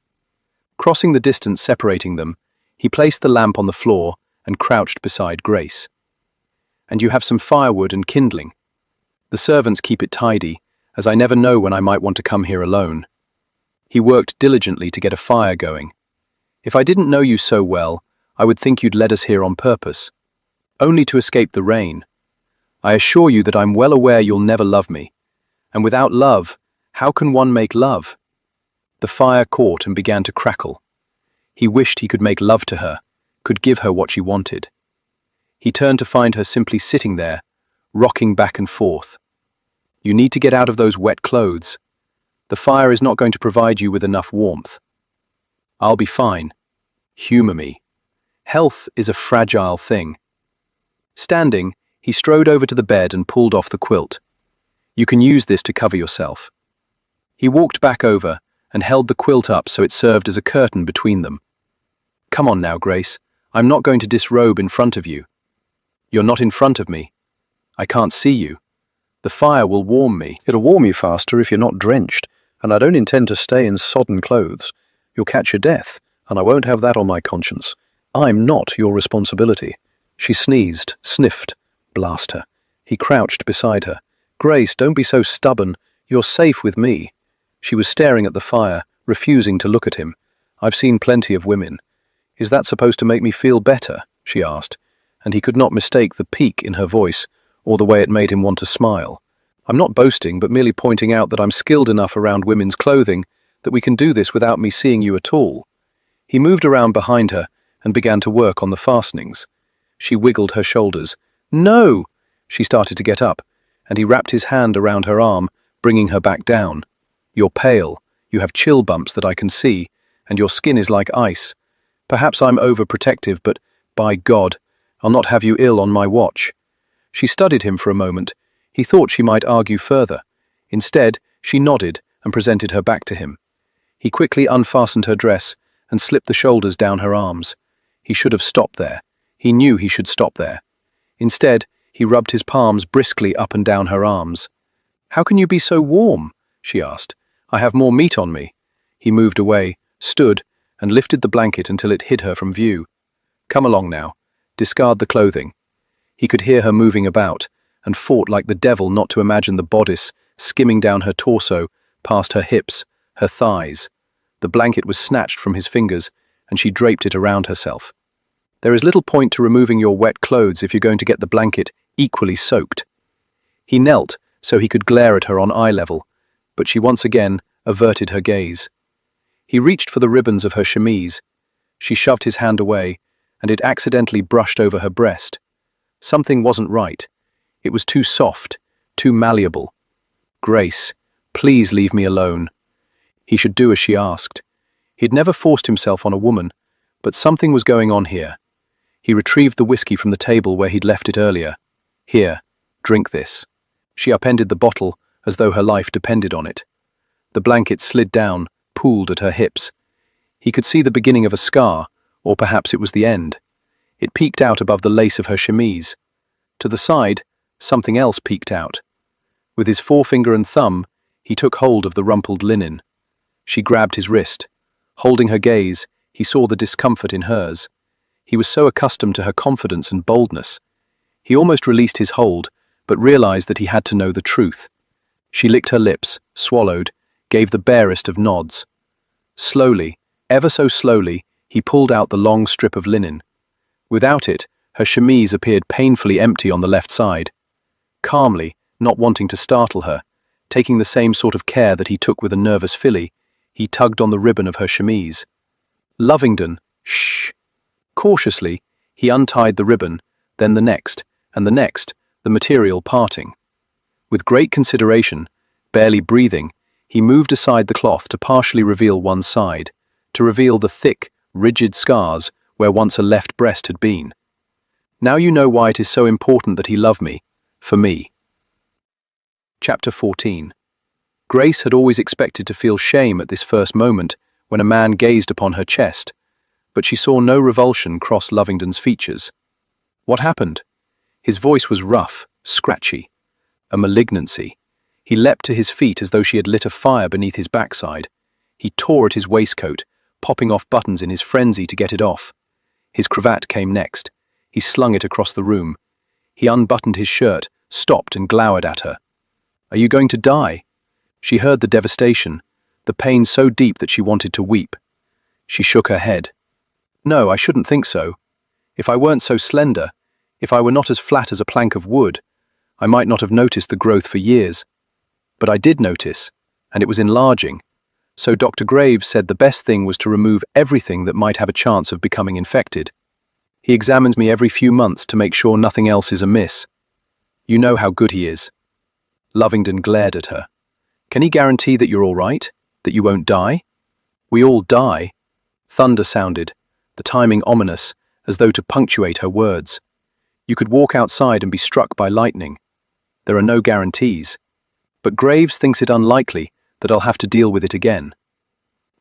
Crossing the distance separating them, he placed the lamp on the floor and crouched beside Grace. And you have some firewood and kindling. The servants keep it tidy, as I never know when I might want to come here alone. He worked diligently to get a fire going. If I didn't know you so well, I would think you'd led us here on purpose, only to escape the rain. I assure you that I'm well aware you'll never love me. And without love, how can one make love? The fire caught and began to crackle. He wished he could make love to her, could give her what she wanted. He turned to find her simply sitting there, rocking back and forth. You need to get out of those wet clothes. The fire is not going to provide you with enough warmth. I'll be fine. Humor me. Health is a fragile thing. Standing, he strode over to the bed and pulled off the quilt. You can use this to cover yourself. He walked back over and held the quilt up so it served as a curtain between them. Come on now, Grace. I'm not going to disrobe in front of you. You're not in front of me. I can't see you. The fire will warm me. It'll warm you faster if you're not drenched, and I don't intend to stay in sodden clothes. You'll catch your death, and I won't have that on my conscience. I'm not your responsibility. She sneezed, sniffed. Blast her. He crouched beside her. Grace, don't be so stubborn. You're safe with me. She was staring at the fire, refusing to look at him. I've seen plenty of women. Is that supposed to make me feel better? She asked, and he could not mistake the pique in her voice or the way it made him want to smile. I'm not boasting, but merely pointing out that I'm skilled enough around women's clothing that we can do this without me seeing you at all. He moved around behind her and began to work on the fastenings. She wiggled her shoulders. No! She started to get up, and he wrapped his hand around her arm, bringing her back down. You're pale, you have chill bumps that I can see, and your skin is like ice. Perhaps I'm overprotective, but, by God, I'll not have you ill on my watch. She studied him for a moment. He thought she might argue further. Instead, she nodded and presented her back to him. He quickly unfastened her dress and slipped the shoulders down her arms. He should have stopped there. He knew he should stop there. Instead, he rubbed his palms briskly up and down her arms. How can you be so warm? She asked. I have more meat on me. He moved away, stood, and lifted the blanket until it hid her from view. Come along now. Discard the clothing. He could hear her moving about, and fought like the devil not to imagine the bodice skimming down her torso, past her hips, her thighs. The blanket was snatched from his fingers, and she draped it around herself. There is little point to removing your wet clothes if you're going to get the blanket equally soaked. He knelt so he could glare at her on eye level, but she once again averted her gaze. He reached for the ribbons of her chemise. She shoved his hand away, and it accidentally brushed over her breast. Something wasn't right. It was too soft, too malleable. "Grace, please leave me alone." He should do as she asked. He'd never forced himself on a woman, but something was going on here. He retrieved the whiskey from the table where he'd left it earlier. "Here, drink this." She upended the bottle as though her life depended on it. The blanket slid down, pooled at her hips. He could see the beginning of a scar, or perhaps it was the end. It peeked out above the lace of her chemise. To the side, something else peeked out. With his forefinger and thumb, he took hold of the rumpled linen. She grabbed his wrist. Holding her gaze, he saw the discomfort in hers. He was so accustomed to her confidence and boldness. He almost released his hold, but realized that he had to know the truth. She licked her lips, swallowed, gave the barest of nods. Slowly, ever so slowly, he pulled out the long strip of linen. Without it, her chemise appeared painfully empty on the left side. Calmly, not wanting to startle her, taking the same sort of care that he took with a nervous filly, he tugged on the ribbon of her chemise. "Lovingdon, shh." Cautiously, he untied the ribbon, then the next, and the next, the material parting. With great consideration, barely breathing, he moved aside the cloth to partially reveal one side, to reveal the thick, rigid scars where once a left breast had been. "Now you know why it is so important that he love me, for me." Chapter 14. Grace had always expected to feel shame at this first moment when a man gazed upon her chest, but she saw no revulsion cross Lovingdon's features. "What happened?" His voice was rough, scratchy. A malignancy. He leapt to his feet as though she had lit a fire beneath his backside. He tore at his waistcoat, popping off buttons in his frenzy to get it off. His cravat came next. He slung it across the room. He unbuttoned his shirt, stopped and glowered at her. "Are you going to die?" She heard the devastation, the pain so deep that she wanted to weep. She shook her head. "No, I shouldn't think so. If I weren't so slender, if I were not as flat as a plank of wood, I might not have noticed the growth for years. But I did notice, and it was enlarging. So Dr. Graves said the best thing was to remove everything that might have a chance of becoming infected. He examines me every few months to make sure nothing else is amiss. You know how good he is." Lovingdon glared at her. "Can he guarantee that you're all right? That you won't die?" "We all die." Thunder sounded, the timing ominous, as though to punctuate her words. "You could walk outside and be struck by lightning. There are no guarantees. But Graves thinks it unlikely that I'll have to deal with it again."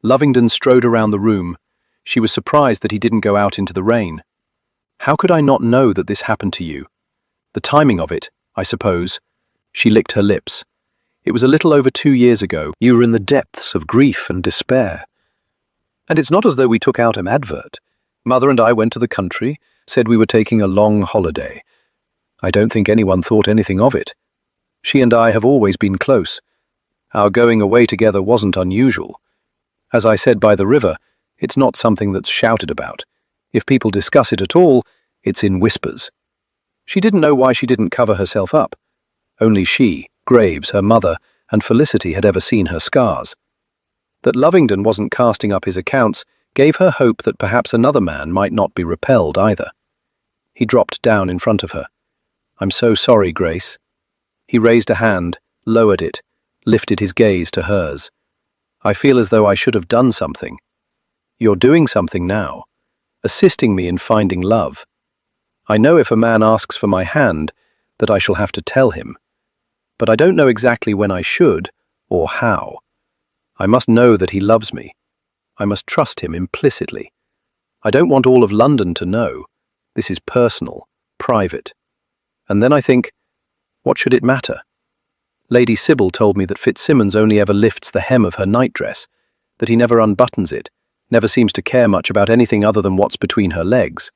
Lovingdon strode around the room. She was surprised that he didn't go out into the rain. "How could I not know that this happened to you? The timing of it, I suppose." She licked her lips. "It was a little over 2 years ago. You were in the depths of grief and despair. And it's not as though we took out an advert. Mother and I went to the country, said we were taking a long holiday. I don't think anyone thought anything of it. She and I have always been close. Our going away together wasn't unusual. As I said by the river, it's not something that's shouted about. If people discuss it at all, it's in whispers." She didn't know why she didn't cover herself up. Only she, Graves, her mother, and Felicity had ever seen her scars. That Lovingdon wasn't casting up his accounts gave her hope that perhaps another man might not be repelled either. He dropped down in front of her. "I'm so sorry, Grace." He raised a hand, lowered it, lifted his gaze to hers. "I feel as though I should have done something. You're doing something now, assisting me in finding love. I know if a man asks for my hand, that I shall have to tell him. But I don't know exactly when I should, or how. I must know that he loves me. I must trust him implicitly. I don't want all of London to know. This is personal, private. And then I think, what should it matter? Lady Sybil told me that Fitzsimmons only ever lifts the hem of her nightdress, that he never unbuttons it, never seems to care much about anything other than what's between her legs.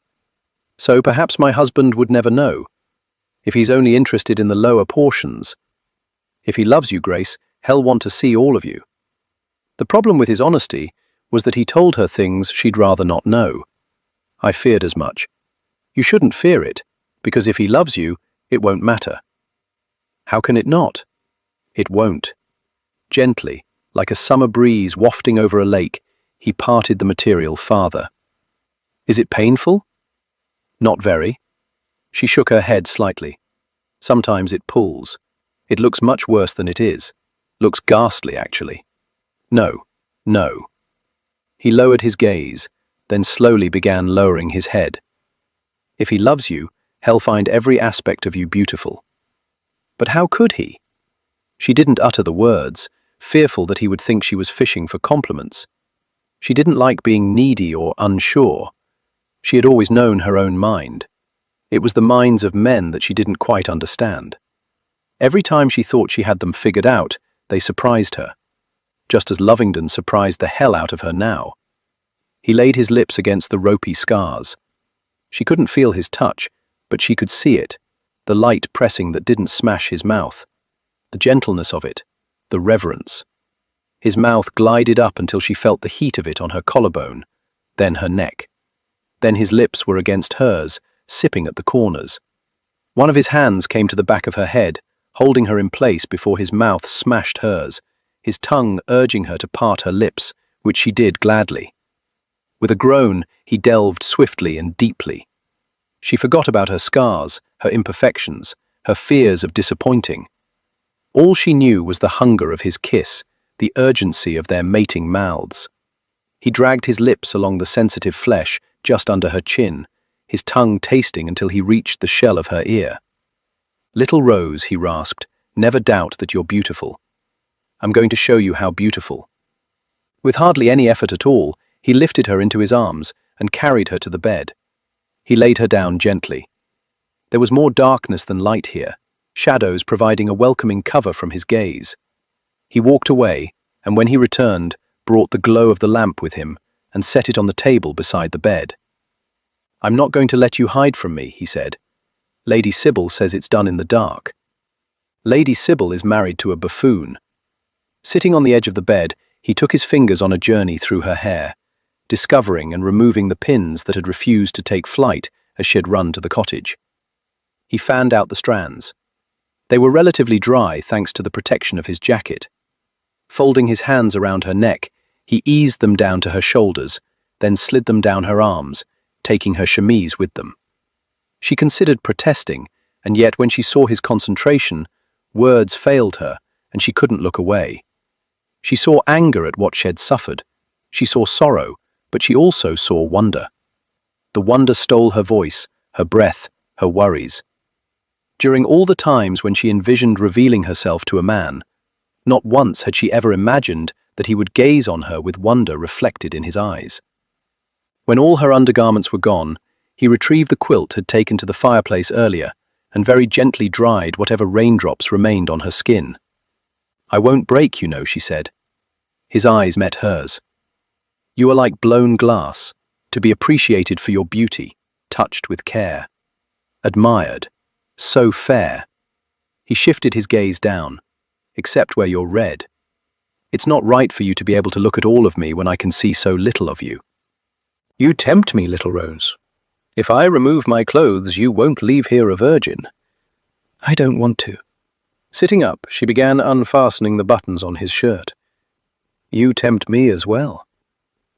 So perhaps my husband would never know, if he's only interested in the lower portions. If he loves you, Grace, he'll want to see all of you." The problem with his honesty was that he told her things she'd rather not know. I feared as much. You shouldn't fear it, because if he loves you, it won't matter. How can it not? It won't. Gently, like a summer breeze wafting over a lake, he parted the material farther. Is it painful? Not very. She shook her head slightly. Sometimes it pulls. It looks much worse than it is. Looks ghastly, actually. No, no. He lowered his gaze, then slowly began lowering his head. If he loves you, he'll find every aspect of you beautiful. But how could he? She didn't utter the words, fearful that he would think she was fishing for compliments. She didn't like being needy or unsure. She had always known her own mind. It was the minds of men that she didn't quite understand. Every time she thought she had them figured out, they surprised her, just as Lovingdon surprised the hell out of her now. He laid his lips against the ropey scars. She couldn't feel his touch, but she could see it, the light pressing that didn't smash his mouth, the gentleness of it, the reverence. His mouth glided up until she felt the heat of it on her collarbone, then her neck. Then his lips were against hers, sipping at the corners. One of his hands came to the back of her head, holding her in place before his mouth smashed hers, his tongue urging her to part her lips, which she did gladly. With a groan, he delved swiftly and deeply. She forgot about her scars, her imperfections, her fears of disappointing. All she knew was the hunger of his kiss, the urgency of their mating mouths. He dragged his lips along the sensitive flesh just under her chin, his tongue tasting until he reached the shell of her ear. "Little Rose," he rasped, "never doubt that you're beautiful. I'm going to show you how beautiful." With hardly any effort at all, he lifted her into his arms and carried her to the bed. He laid her down gently. There was more darkness than light here, shadows providing a welcoming cover from his gaze. He walked away, and when he returned, brought the glow of the lamp with him and set it on the table beside the bed. "I'm not going to let you hide from me," he said. "Lady Sybil says it's done in the dark." Lady Sybil is married to a buffoon. Sitting on the edge of the bed, he took his fingers on a journey through her hair, discovering and removing the pins that had refused to take flight as she had run to the cottage. He fanned out the strands. They were relatively dry thanks to the protection of his jacket. Folding his hands around her neck, he eased them down to her shoulders, then slid them down her arms, taking her chemise with them. She considered protesting, and yet when she saw his concentration, words failed her, and she couldn't look away. She saw anger at what she had suffered. She saw sorrow, but she also saw wonder. The wonder stole her voice, her breath, her worries. During all the times when she envisioned revealing herself to a man, not once had she ever imagined that he would gaze on her with wonder reflected in his eyes. When all her undergarments were gone, he retrieved the quilt had taken to the fireplace earlier and very gently dried whatever raindrops remained on her skin. "I won't break, you know," she said. His eyes met hers. "You are like blown glass, to be appreciated for your beauty, touched with care. Admired. So fair." He shifted his gaze down. "Except where you're red. It's not right for you to be able to look at all of me when I can see so little of you." "You tempt me, little Rose. If I remove my clothes, you won't leave here a virgin." "I don't want to." Sitting up, she began unfastening the buttons on his shirt. "You tempt me as well."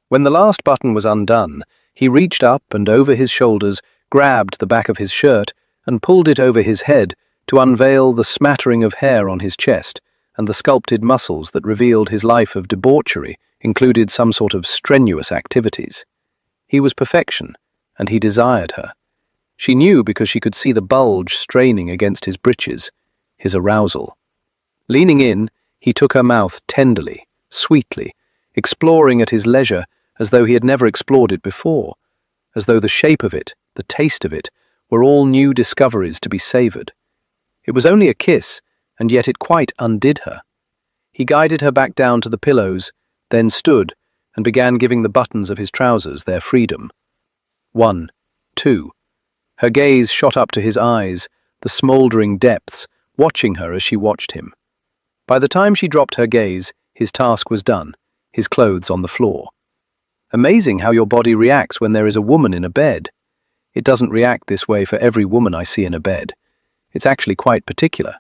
When the last button was undone, he reached up and over his shoulders, grabbed the back of his shirt, and pulled it over his head to unveil the smattering of hair on his chest and the sculpted muscles that revealed his life of debauchery included some sort of strenuous activities. He was perfection, and he desired her. She knew because she could see the bulge straining against his breeches, his arousal. Leaning in, he took her mouth tenderly, sweetly, exploring at his leisure as though he had never explored it before, as though the shape of it, the taste of it, were all new discoveries to be savoured. It was only a kiss, and yet it quite undid her. He guided her back down to the pillows, then stood and began giving the buttons of his trousers their freedom. 1, 2. Her gaze shot up to his eyes, the smouldering depths, watching her as she watched him. By the time she dropped her gaze, his task was done, his clothes on the floor. Amazing how your body reacts when there is a woman in a bed. It doesn't react this way for every woman I see in a bed. It's actually quite particular.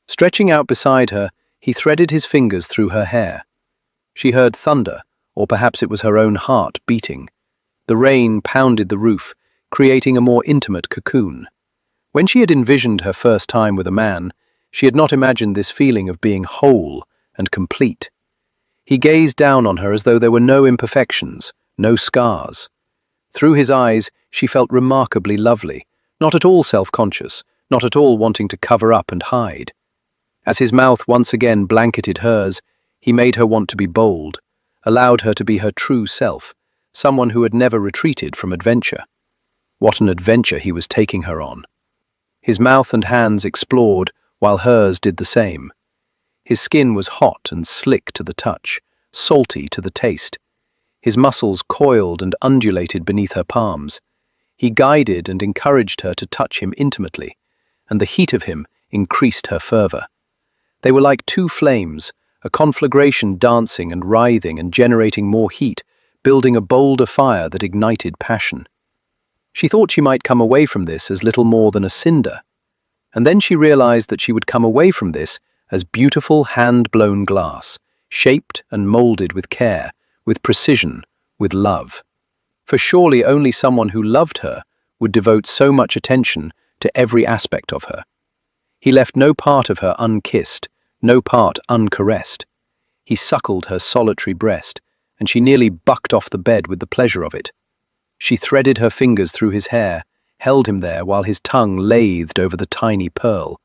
Stretching out beside her, he threaded his fingers through her hair. She heard thunder, or perhaps it was her own heart beating. The rain pounded the roof, creating a more intimate cocoon. When she had envisioned her first time with a man, she had not imagined this feeling of being whole and complete. He gazed down on her as though there were no imperfections, no scars. Through his eyes, she felt remarkably lovely, not at all self-conscious, not at all wanting to cover up and hide. As his mouth once again blanketed hers, he made her want to be bold, allowed her to be her true self, someone who had never retreated from adventure. What an adventure he was taking her on. His mouth and hands explored, while hers did the same. His skin was hot and slick to the touch, salty to the taste. His muscles coiled and undulated beneath her palms. He guided and encouraged her to touch him intimately, and the heat of him increased her fervor. They were like two flames, a conflagration dancing and writhing and generating more heat, building a bolder fire that ignited passion. She thought she might come away from this as little more than a cinder, and then she realized that she would come away from this as beautiful hand-blown glass, shaped and molded with care, with precision, with love. For surely only someone who loved her would devote so much attention to every aspect of her. He left no part of her unkissed, no part uncaressed. He suckled her solitary breast, and she nearly bucked off the bed with the pleasure of it. She threaded her fingers through his hair, held him there while his tongue lathed over the tiny pearl.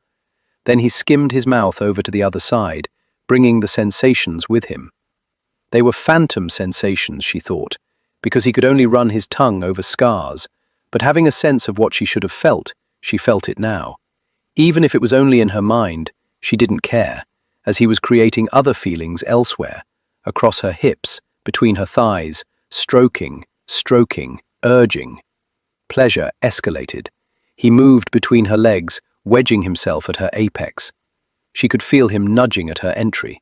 Then he skimmed his mouth over to the other side, bringing the sensations with him. They were phantom sensations, she thought, because he could only run his tongue over scars, but having a sense of what she should have felt, she felt it now. Even if it was only in her mind, she didn't care, as he was creating other feelings elsewhere, across her hips, between her thighs, stroking, urging. Pleasure escalated. He moved between her legs, wedging himself at her apex. She could feel him nudging at her entry.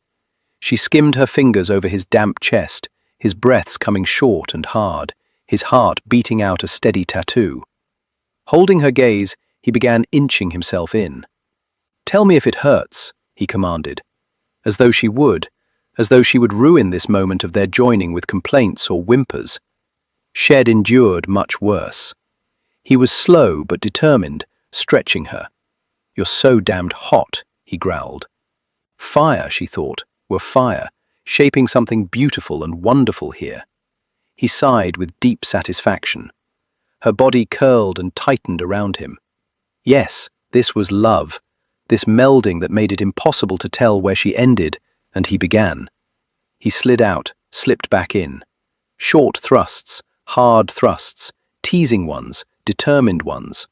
She skimmed her fingers over his damp chest, his breaths coming short and hard, his heart beating out a steady tattoo. Holding her gaze, he began inching himself in. "Tell me if it hurts," he commanded, as though she would ruin this moment of their joining with complaints or whimpers. Shed endured much worse. He was slow but determined, stretching her. "You're so damned hot," he growled. Fire, she thought, were fire, shaping something beautiful and wonderful here. He sighed with deep satisfaction. Her body curled and tightened around him. Yes, this was love, this melding that made it impossible to tell where she ended and he began. He slid out, slipped back in. Short thrusts, hard thrusts, teasing ones, determined ones.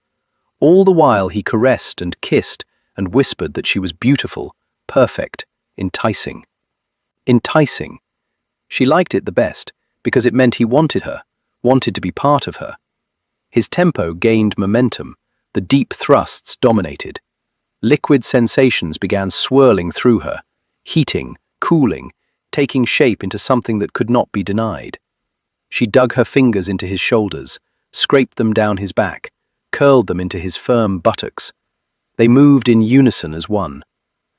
All the while he caressed and kissed and whispered that she was beautiful, perfect, enticing. Enticing. She liked it the best because it meant he wanted her, wanted to be part of her. His tempo gained momentum, the deep thrusts dominated. Liquid sensations began swirling through her, heating, cooling, taking shape into something that could not be denied. She dug her fingers into his shoulders, scraped them down his back, curled them into his firm buttocks. They moved in unison as one.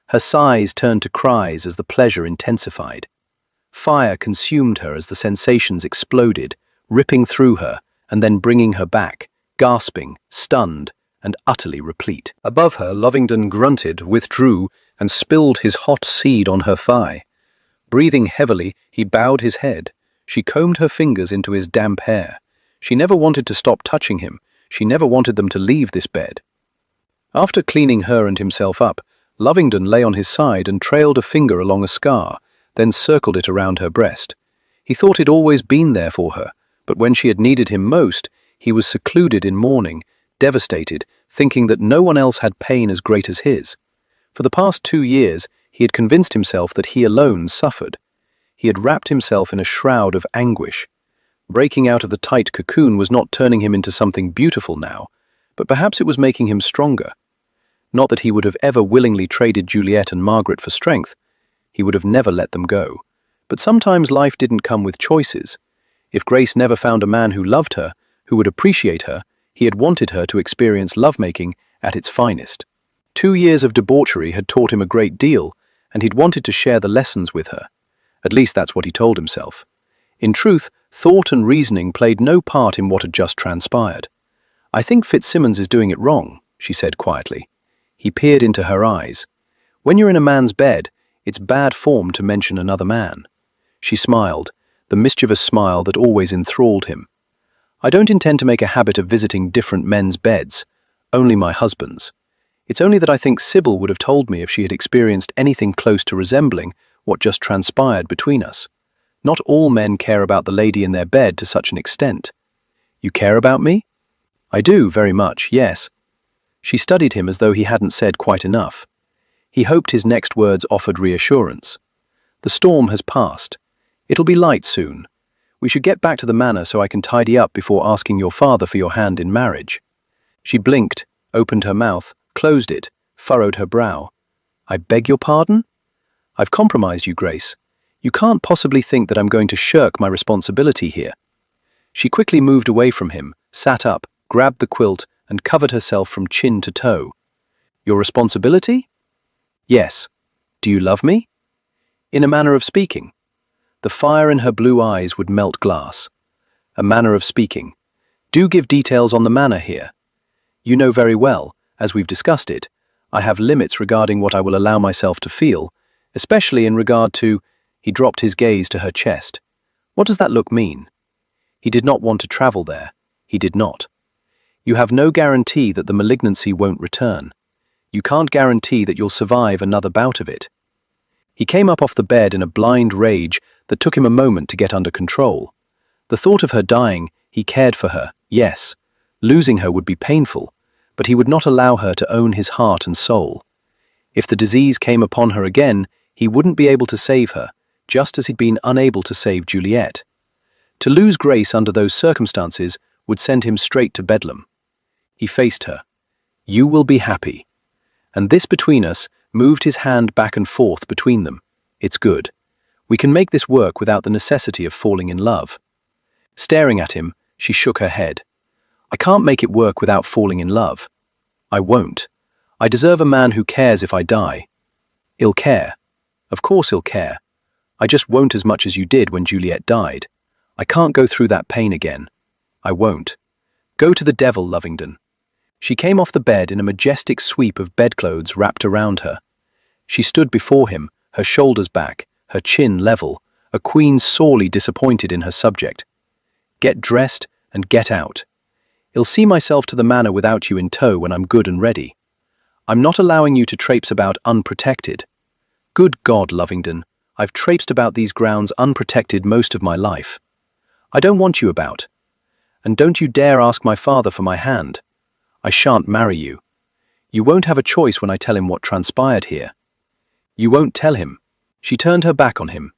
Her sighs turned to cries as the pleasure intensified. Fire consumed her as the sensations exploded, ripping through her and then bringing her back, gasping, stunned, and utterly replete. Above her, Lovingdon grunted, withdrew, and spilled his hot seed on her thigh. Breathing heavily, he bowed his head. She combed her fingers into his damp hair. She never wanted to stop touching him. She never wanted them to leave this bed. After cleaning her and himself up, Lovingdon lay on his side and trailed a finger along a scar, then circled it around her breast. He thought he'd always been there for her, but when she had needed him most, he was secluded in mourning, devastated, thinking that no one else had pain as great as his. For the past 2 years, he had convinced himself that he alone suffered. He had wrapped himself in a shroud of anguish. Breaking out of the tight cocoon was not turning him into something beautiful now, but perhaps it was making him stronger. Not that he would have ever willingly traded Juliet and Margaret for strength. He would have never let them go. But sometimes life didn't come with choices. If Grace never found a man who loved her, who would appreciate her, he had wanted her to experience lovemaking at its finest. 2 years of debauchery had taught him a great deal, and he'd wanted to share the lessons with her. At least that's what he told himself. In truth, thought and reasoning played no part in what had just transpired. "I think Fitzsimmons is doing it wrong," she said quietly. He peered into her eyes. "When you're in a man's bed, it's bad form to mention another man." She smiled, the mischievous smile that always enthralled him. "I don't intend to make a habit of visiting different men's beds, only my husband's. It's only that I think Sybil would have told me if she had experienced anything close to resembling what just transpired between us. Not all men care about the lady in their bed to such an extent." "You care about me?" "I do, very much, yes." She studied him as though he hadn't said quite enough. He hoped his next words offered reassurance. "The storm has passed. It'll be light soon. We should get back to the manor so I can tidy up before asking your father for your hand in marriage." She blinked, opened her mouth, closed it, furrowed her brow. "I beg your pardon? I've compromised you, Grace. You can't possibly think that I'm going to shirk my responsibility here." She quickly moved away from him, sat up, grabbed the quilt, and covered herself from chin to toe. "Your responsibility?" "Yes. Do you love me?" In a manner of speaking. The fire in her blue eyes would melt glass. A manner of speaking. "Do give details on the manner here. You know very well, as we've discussed it, I have limits regarding what I will allow myself to feel, especially in regard to—" He dropped his gaze to her chest. "What does that look mean?" He did not want to travel there. He did not. "You have no guarantee that the malignancy won't return. You can't guarantee that you'll survive another bout of it." He came up off the bed in a blind rage that took him a moment to get under control. The thought of her dying, he cared for her, yes. Losing her would be painful, but he would not allow her to own his heart and soul. If the disease came upon her again, he wouldn't be able to save her, just as he'd been unable to save Juliet. To lose Grace under those circumstances would send him straight to Bedlam. He faced her. "You will be happy." And this between us moved his hand back and forth between them. "It's good. We can make this work without the necessity of falling in love." Staring at him, she shook her head. "I can't make it work without falling in love. I won't. I deserve a man who cares if I die." "He'll care. Of course he'll care. I just won't as much as you did when Juliet died. I can't go through that pain again. I won't. Go to the devil, Lovingdon." She came off the bed in a majestic sweep of bedclothes wrapped around her. She stood before him, her shoulders back, her chin level, a queen sorely disappointed in her subject. "Get dressed and get out. I'll see myself to the manor without you in tow when I'm good and ready. I'm not allowing you to traipse about unprotected. Good God, Lovingdon, I've traipsed about these grounds unprotected most of my life. I don't want you about. And don't you dare ask my father for my hand. I shan't marry you. You won't have a choice when I tell him what transpired here. You won't tell him." She turned her back on him.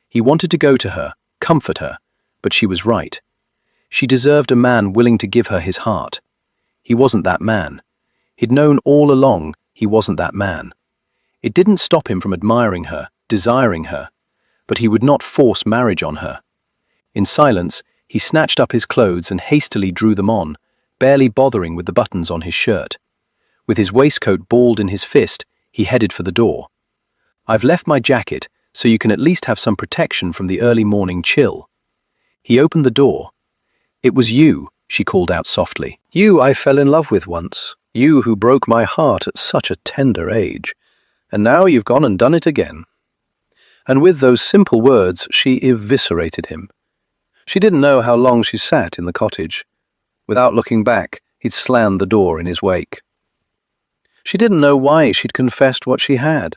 He wanted to go to her, comfort her, but she was right. She deserved a man willing to give her his heart. He wasn't that man. He'd known all along he wasn't that man. It didn't stop him from admiring her, desiring her, but he would not force marriage on her. In silence, he snatched up his clothes and hastily drew them on, barely bothering with the buttons on his shirt. With his waistcoat balled in his fist, he headed for the door. "I've left my jacket, so you can at least have some protection from the early morning chill." He opened the door. "It was you," she called out softly. "You I fell in love with once. You who broke my heart at such a tender age. And now you've gone and done it again." And with those simple words, she eviscerated him. She didn't know how long she sat in the cottage. Without looking back, he'd slammed the door in his wake. She didn't know why she'd confessed what she had.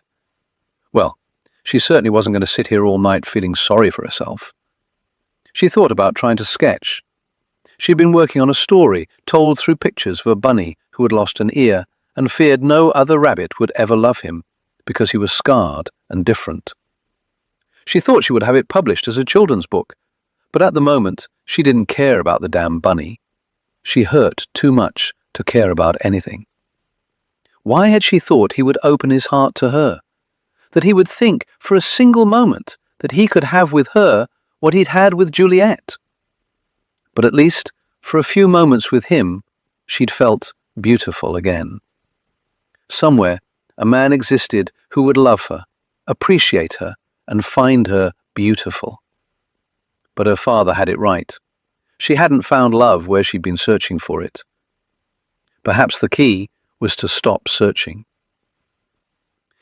Well, she certainly wasn't going to sit here all night feeling sorry for herself. She thought about trying to sketch. She'd been working on a story told through pictures of a bunny who had lost an ear and feared no other rabbit would ever love him because he was scarred and different. She thought she would have it published as a children's book, but at the moment she didn't care about the damn bunny. She hurt too much to care about anything. Why had she thought he would open his heart to her? That he would think for a single moment that he could have with her what he'd had with Juliet? but at least, for a few moments with him, she'd felt beautiful again. Somewhere, a man existed who would love her, appreciate her, and find her beautiful. But her father had it right. She hadn't found love where she'd been searching for it. Perhaps the key was to stop searching.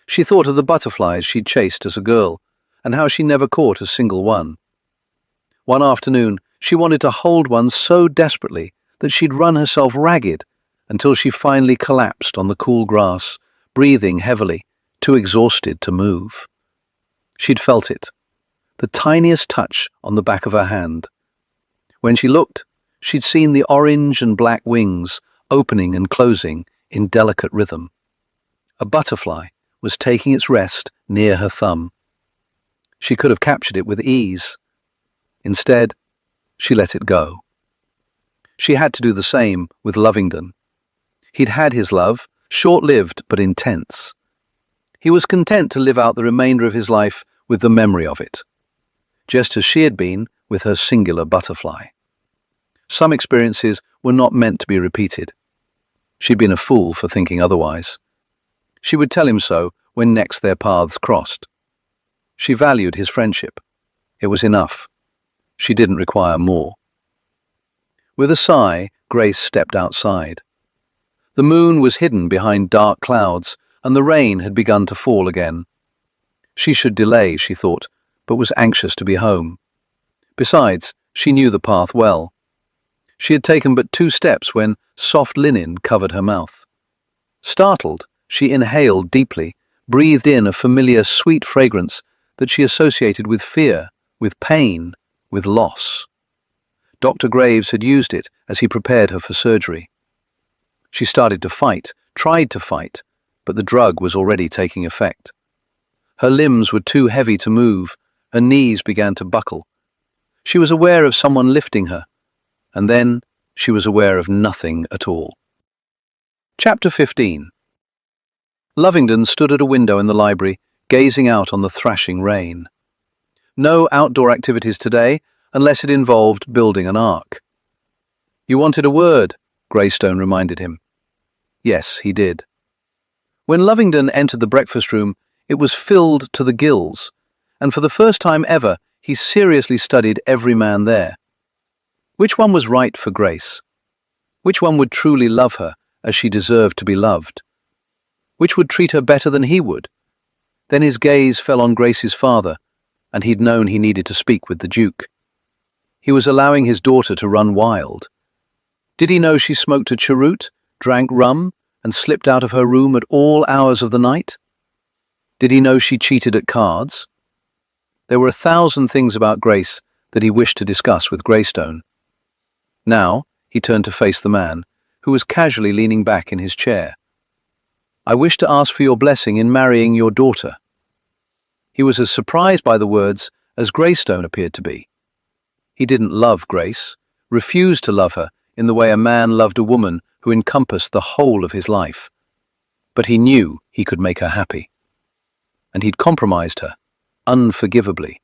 She thought of the butterflies she'd chased as a girl, and how she never caught a single one. One afternoon, she wanted to hold one so desperately that she'd run herself ragged until she finally collapsed on the cool grass, breathing heavily, too exhausted to move. She'd felt it, the tiniest touch on the back of her hand. When she looked, she'd seen the orange and black wings opening and closing in delicate rhythm. A butterfly was taking its rest near her thumb. She could have captured it with ease. Instead, she let it go. She had to do the same with Lovingdon. He'd had his love, short-lived but intense. He was content to live out the remainder of his life with the memory of it, just as she had been with her singular butterfly. Some experiences were not meant to be repeated. She'd been a fool for thinking otherwise. She would tell him so when next their paths crossed. She valued his friendship. It was enough. She didn't require more. With a sigh, Grace stepped outside. The moon was hidden behind dark clouds, and the rain had begun to fall again. She should delay, she thought, but was anxious to be home. Besides, she knew the path well. She had taken but 2 steps when soft linen covered her mouth. Startled, she inhaled deeply, breathed in a familiar sweet fragrance that she associated with fear, with pain, with loss. Dr. Graves had used it as he prepared her for surgery. She started to fight, tried to fight, but the drug was already taking effect. Her limbs were too heavy to move, her knees began to buckle. She was aware of someone lifting her, and then she was aware of nothing at all. Chapter 15. Lovingdon stood at a window in the library, gazing out on the thrashing rain. No outdoor activities today, unless it involved building an ark. "You wanted a word," Greystone reminded him. Yes, he did. When Lovingdon entered the breakfast room, it was filled to the gills, and for the first time ever, he seriously studied every man there. Which one was right for Grace? Which one would truly love her as she deserved to be loved? Which would treat her better than he would? Then his gaze fell on Grace's father, and he'd known he needed to speak with the Duke. He was allowing his daughter to run wild. Did he know she smoked a cheroot, drank rum, and slipped out of her room at all hours of the night? Did he know she cheated at cards? There were 1,000 things about Grace that he wished to discuss with Greystone. Now, he turned to face the man, who was casually leaning back in his chair. "I wish to ask for your blessing in marrying your daughter." He was as surprised by the words as Greystone appeared to be. He didn't love Grace, refused to love her in the way a man loved a woman who encompassed the whole of his life. But he knew he could make her happy. And he'd compromised her, unforgivably.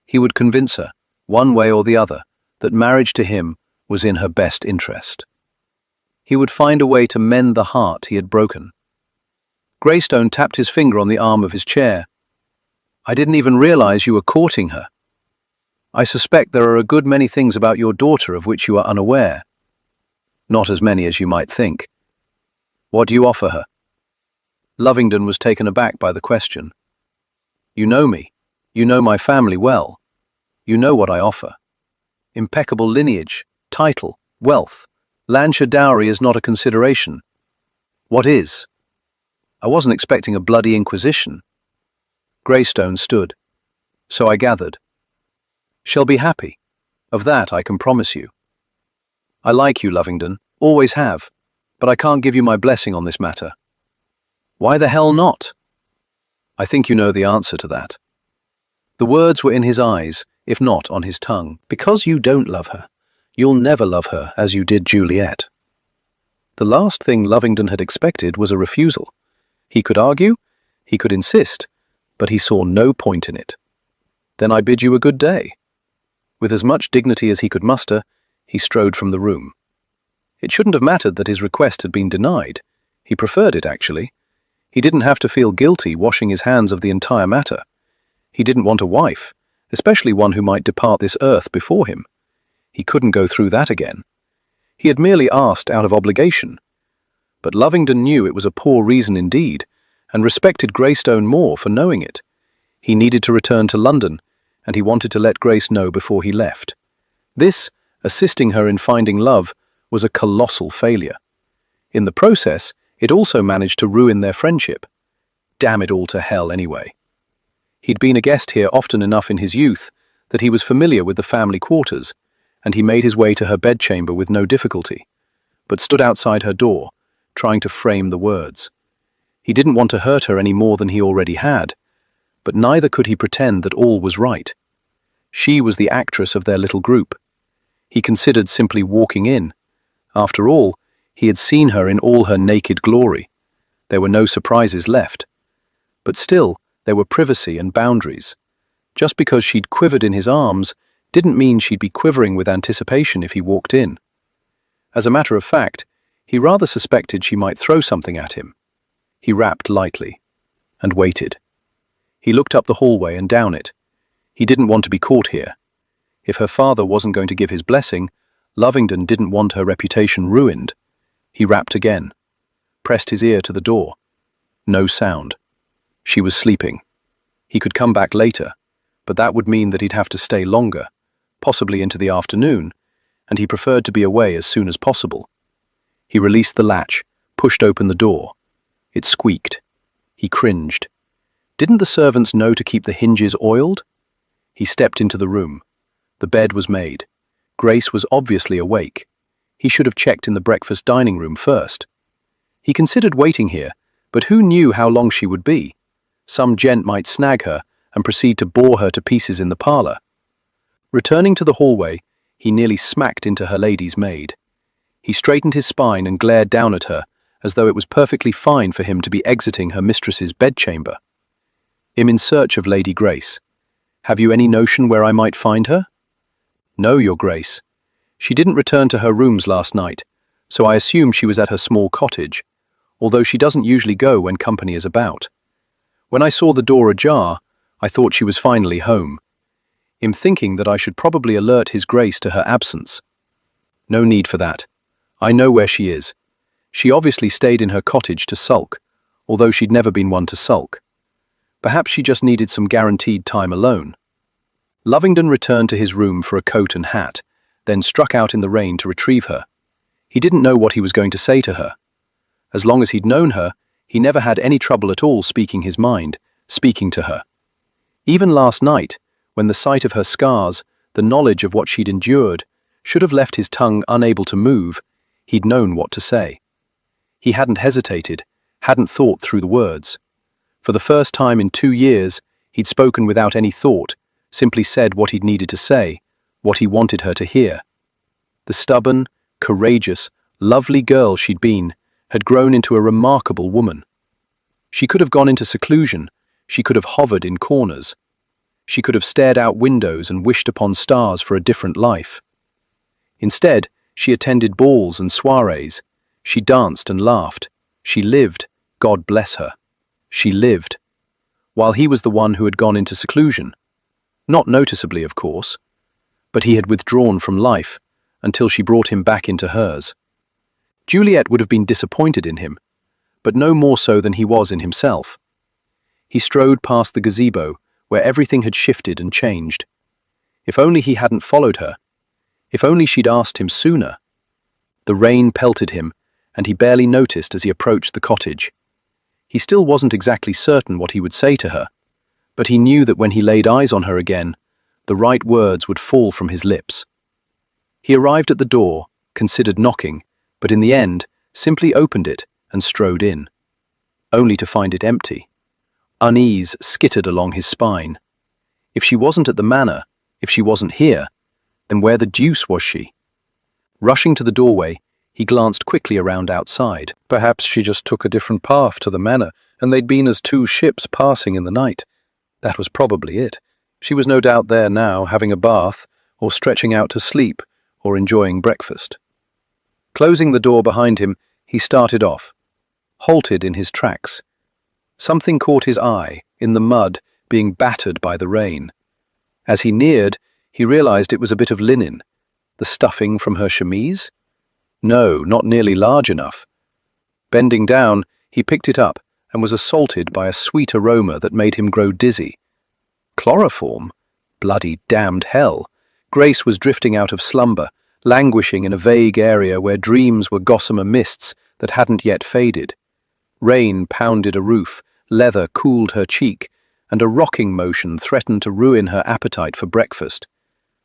He would convince her, one way or the other, that marriage to him was in her best interest. He would find a way to mend the heart he had broken. Greystone tapped his finger on the arm of his chair. "I didn't even realize you were courting her. I suspect there are a good many things about your daughter of which you are unaware. Not as many as you might think. What do you offer her?" Lovingdon was taken aback by the question. "You know me. You know my family well. You know what I offer. Impeccable lineage, title, wealth. Landshire dowry is not a consideration. What is? I wasn't expecting a bloody inquisition." Greystone stood. "So I gathered. Shall be happy. Of that I can promise you. I like you, Lovingdon, always have, but I can't give you my blessing on this matter." "Why the hell not?" "I think you know the answer to that." The words were in his eyes, if not on his tongue. "Because you don't love her, you'll never love her as you did Juliet." The last thing Lovingdon had expected was a refusal. He could argue, he could insist, but he saw no point in it. "Then I bid you a good day." With as much dignity as he could muster, He strode from the room. It shouldn't have mattered that his request had been denied. He preferred it, actually. He didn't have to feel guilty washing his hands of the entire matter. He didn't want a wife, especially one who might depart this earth before him. He couldn't go through that again. He had merely asked out of obligation. But Lovingdon knew it was a poor reason indeed, and respected Greystone more for knowing it. He needed to return to London, and he wanted to let Grace know before he left. This, assisting her in finding love, was a colossal failure. In the process, it also managed to ruin their friendship. Damn it all to hell anyway. He'd been a guest here often enough in his youth that he was familiar with the family quarters, and he made his way to her bedchamber with no difficulty, but stood outside her door, trying to frame the words. He didn't want to hurt her any more than he already had, but neither could he pretend that all was right. She was the actress of their little group. He considered simply walking in. After all, he had seen her in all her naked glory. There were no surprises left. But still, there were privacy and boundaries. Just because she'd quivered in his arms didn't mean she'd be quivering with anticipation if he walked in. As a matter of fact, he rather suspected she might throw something at him. He rapped lightly and waited. He looked up the hallway and down it. He didn't want to be caught here. If her father wasn't going to give his blessing, Lovingdon didn't want her reputation ruined. He rapped again, pressed his ear to the door. No sound. She was sleeping. He could come back later, but that would mean that he'd have to stay longer, possibly into the afternoon, and he preferred to be away as soon as possible. He released the latch, pushed open the door. It squeaked. He cringed. Didn't the servants know to keep the hinges oiled? He stepped into the room. The bed was made. Grace was obviously awake. He should have checked in the breakfast dining room first. He considered waiting here, but who knew how long she would be? Some gent might snag her and proceed to bore her to pieces in the parlour. Returning to the hallway, he nearly smacked into her lady's maid. He straightened his spine and glared down at her, as though it was perfectly fine for him to be exiting her mistress's bedchamber. "I'm in search of Lady Grace. Have you any notion where I might find her?" "No, Your Grace. She didn't return to her rooms last night, so I assume she was at her small cottage, although she doesn't usually go when company is about. When I saw the door ajar, I thought she was finally home. I'm thinking that I should probably alert His Grace to her absence." "No need for that. I know where she is. She obviously stayed in her cottage to sulk, although she'd never been one to sulk. Perhaps she just needed some guaranteed time alone." Lovingdon returned to his room for a coat and hat, then struck out in the rain to retrieve her. He didn't know what he was going to say to her. As long as he'd known her, he never had any trouble at all speaking his mind, speaking to her. Even last night, when the sight of her scars, the knowledge of what she'd endured, should have left his tongue unable to move, he'd known what to say. He hadn't hesitated, hadn't thought through the words. For the first time in 2 years, he'd spoken without any thought, simply said what he'd needed to say, what he wanted her to hear. The stubborn, courageous, lovely girl she'd been had grown into a remarkable woman. She could have gone into seclusion, she could have hovered in corners. She could have stared out windows and wished upon stars for a different life. Instead, she attended balls and soirees. She danced and laughed. She lived, God bless her. She lived. While he was the one who had gone into seclusion. Not noticeably, of course, but he had withdrawn from life until she brought him back into hers. Juliet would have been disappointed in him, but no more so than he was in himself. He strode past the gazebo, where everything had shifted and changed. If only he hadn't followed her. If only she'd asked him sooner. The rain pelted him, and he barely noticed as he approached the cottage. He still wasn't exactly certain what he would say to her, but he knew that when he laid eyes on her again, the right words would fall from his lips. He arrived at the door, considered knocking, but in the end, simply opened it and strode in, only to find it empty. Unease skittered along his spine. If she wasn't at the manor, if she wasn't here, then where the deuce was she? Rushing to the doorway, he glanced quickly around outside. Perhaps she just took a different path to the manor, and they'd been as 2 ships passing in the night. That was probably it. She was no doubt there now, having a bath, or stretching out to sleep, or enjoying breakfast. Closing the door behind him, he started off, halted in his tracks. Something caught his eye, in the mud, being battered by the rain. As he neared, he realized it was a bit of linen. The stuffing from her chemise? No, not nearly large enough. Bending down, he picked it up and was assaulted by a sweet aroma that made him grow dizzy. Chloroform? Bloody damned hell! Grace was drifting out of slumber, languishing in a vague area where dreams were gossamer mists that hadn't yet faded. Rain pounded a roof, leather cooled her cheek, and a rocking motion threatened to ruin her appetite for breakfast.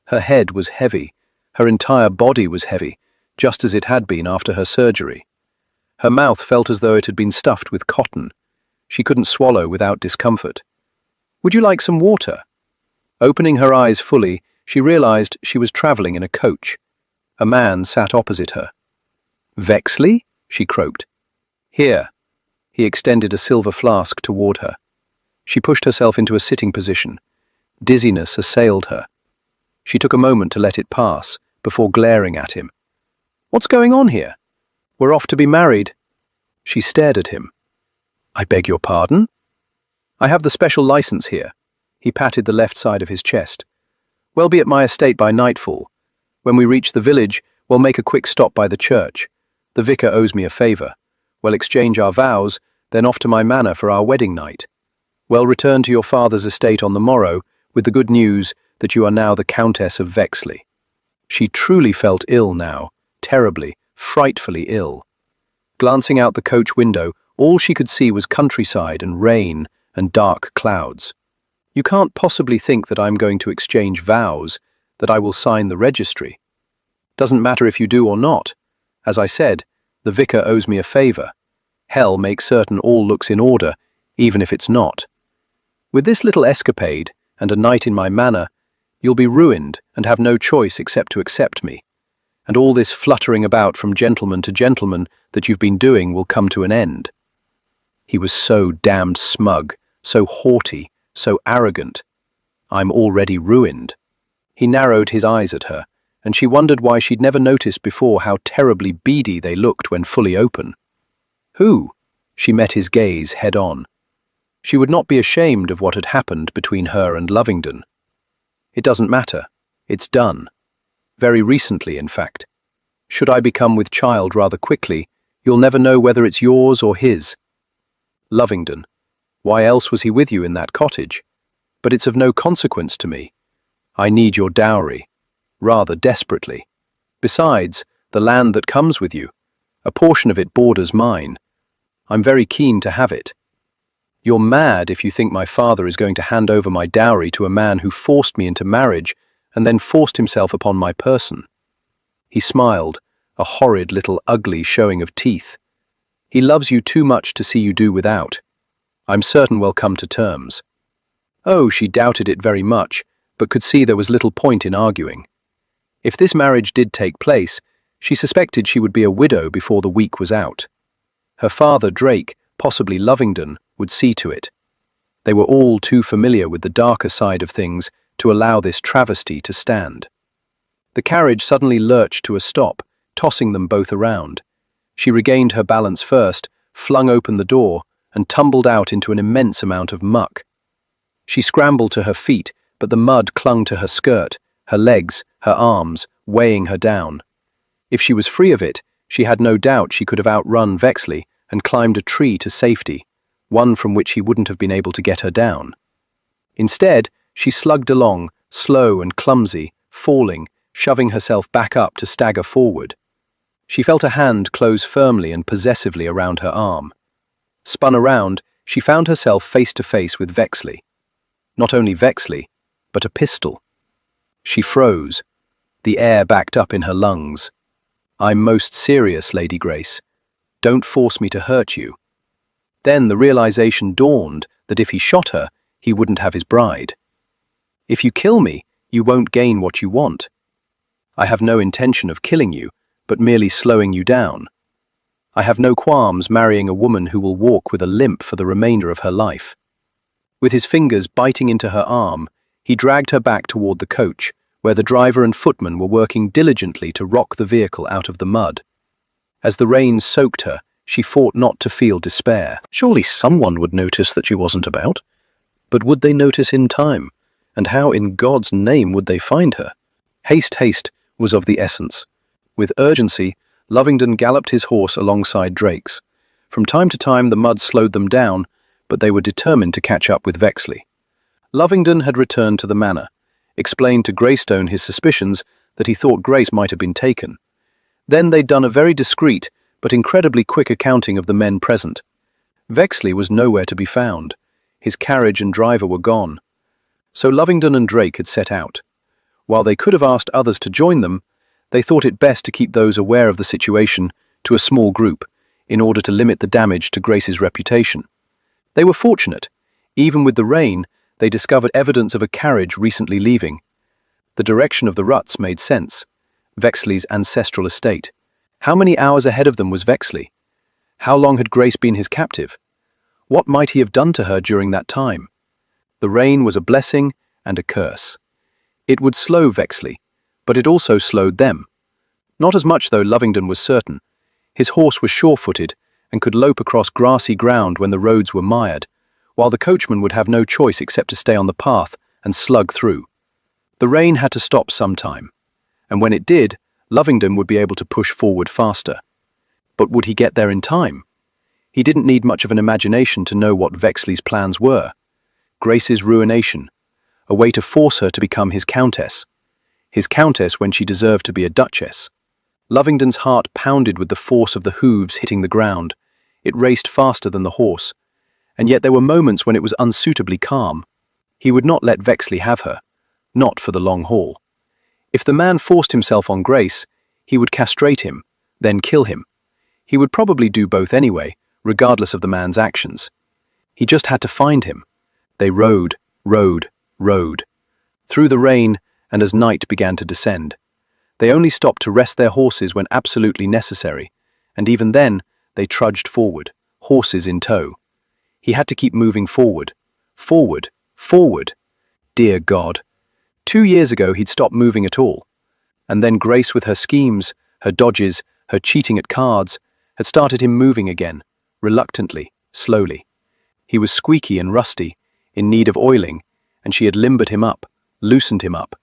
Her head was heavy, her entire body was heavy, just as it had been after her surgery. Her mouth felt as though it had been stuffed with cotton. She couldn't swallow without discomfort. "Would you like some water?" Opening her eyes fully, she realized she was traveling in a coach. A man sat opposite her. "Vexley?" she croaked. "Here." He extended a silver flask toward her. She pushed herself into a sitting position. Dizziness assailed her. She took a moment to let it pass, before glaring at him. "What's going on here? We're off to be married." She stared at him. "I beg your pardon?" "I have the special license here." He patted the left side of his chest. "We'll be at my estate by nightfall. When we reach the village, we'll make a quick stop by the church. The vicar owes me a favour. We'll exchange our vows, then off to my manor for our wedding night. We'll return to your father's estate on the morrow with the good news that you are now the Countess of Vexley." She truly felt ill now, terribly, frightfully ill. Glancing out the coach window, all she could see was countryside and rain and dark clouds. "You can't possibly think that I'm going to exchange vows, that I will sign the registry. Doesn't matter if you do or not. As I said, the vicar owes me a favour. Hell makes certain all looks in order, even if it's not. With this little escapade and a night in my manor, you'll be ruined and have no choice except to accept me. And all this fluttering about from gentleman to gentleman that you've been doing will come to an end." He was so damned smug, so haughty, so arrogant. "I'm already ruined." He narrowed his eyes at her, and she wondered why she'd never noticed before how terribly beady they looked when fully open. "Who?" She met his gaze head-on. She would not be ashamed of what had happened between her and Lovingdon. "It doesn't matter. It's done. Very recently, in fact. Should I become with child rather quickly, you'll never know whether it's yours or his." "Lovingdon. Why else was he with you in that cottage? But it's of no consequence to me. I need your dowry. Rather desperately. Besides, the land that comes with you. A portion of it borders mine. I'm very keen to have it. You're mad if you think my father is going to hand over my dowry to a man who forced me into marriage and then forced himself upon my person." He smiled, a horrid little ugly showing of teeth. "He loves you too much to see you do without. I'm certain we'll come to terms." Oh, she doubted it very much, but could see there was little point in arguing. If this marriage did take place, she suspected she would be a widow before the week was out. Her father, Drake, possibly Lovingdon, would see to it. They were all too familiar with the darker side of things to allow this travesty to stand. The carriage suddenly lurched to a stop, tossing them both around. She regained her balance first, flung open the door, and tumbled out into an immense amount of muck. She scrambled to her feet, but the mud clung to her skirt, her legs, her arms, weighing her down. If she was free of it, she had no doubt she could have outrun Vexley and climbed a tree to safety, one from which he wouldn't have been able to get her down. Instead, she slugged along, slow and clumsy, falling, shoving herself back up to stagger forward. She felt a hand close firmly and possessively around her arm. Spun around, she found herself face to face with Vexley. Not only Vexley, but a pistol. She froze. The air backed up in her lungs. "I'm most serious, Lady Grace. Don't force me to hurt you." Then the realization dawned that if he shot her, he wouldn't have his bride. "If you kill me, you won't gain what you want. I have no intention of killing you, but merely slowing you down. I have no qualms marrying a woman who will walk with a limp for the remainder of her life." With his fingers biting into her arm, he dragged her back toward the coach, where the driver and footman were working diligently to rock the vehicle out of the mud. As the rain soaked her, she fought not to feel despair. Surely someone would notice that she wasn't about. But would they notice in time? And how in God's name would they find her? Haste was of the essence. With urgency, Lovingdon galloped his horse alongside Drake's. From time to time the mud slowed them down, but they were determined to catch up with Vexley. Lovingdon had returned to the manor, explained to Greystone his suspicions that he thought Grace might have been taken. Then they'd done a very discreet but incredibly quick accounting of the men present. Vexley was nowhere to be found. His carriage and driver were gone. So Lovingdon and Drake had set out. While they could have asked others to join them, they thought it best to keep those aware of the situation to a small group in order to limit the damage to Grace's reputation. They were fortunate. Even with the rain, they discovered evidence of a carriage recently leaving. The direction of the ruts made sense. Vexley's ancestral estate. How many hours ahead of them was Vexley? How long had Grace been his captive? What might he have done to her during that time? The rain was a blessing and a curse. It would slow Vexley, but it also slowed them. Not as much, though, Lovingdon was certain. His horse was sure-footed and could lope across grassy ground when the roads were mired, while the coachman would have no choice except to stay on the path and slug through. The rain had to stop sometime, and when it did, Lovingdon would be able to push forward faster. But would he get there in time? He didn't need much of an imagination to know what Vexley's plans were. Grace's ruination, a way to force her to become his countess when she deserved to be a duchess. Lovingdon's heart pounded with the force of the hooves hitting the ground. It raced faster than the horse, and yet there were moments when it was unsuitably calm. He would not let Vexley have her, not for the long haul. If the man forced himself on Grace, he would castrate him, then kill him. He would probably do both anyway, regardless of the man's actions. He just had to find him. They rode. Through the rain, and as night began to descend. They only stopped to rest their horses when absolutely necessary, and even then, they trudged forward, horses in tow. He had to keep moving forward. Dear God. 2 years ago he'd stopped moving at all. And then Grace, with her schemes, her dodges, her cheating at cards, had started him moving again, reluctantly, slowly. He was squeaky and rusty, in need of oiling, and she had limbered him up, loosened him up.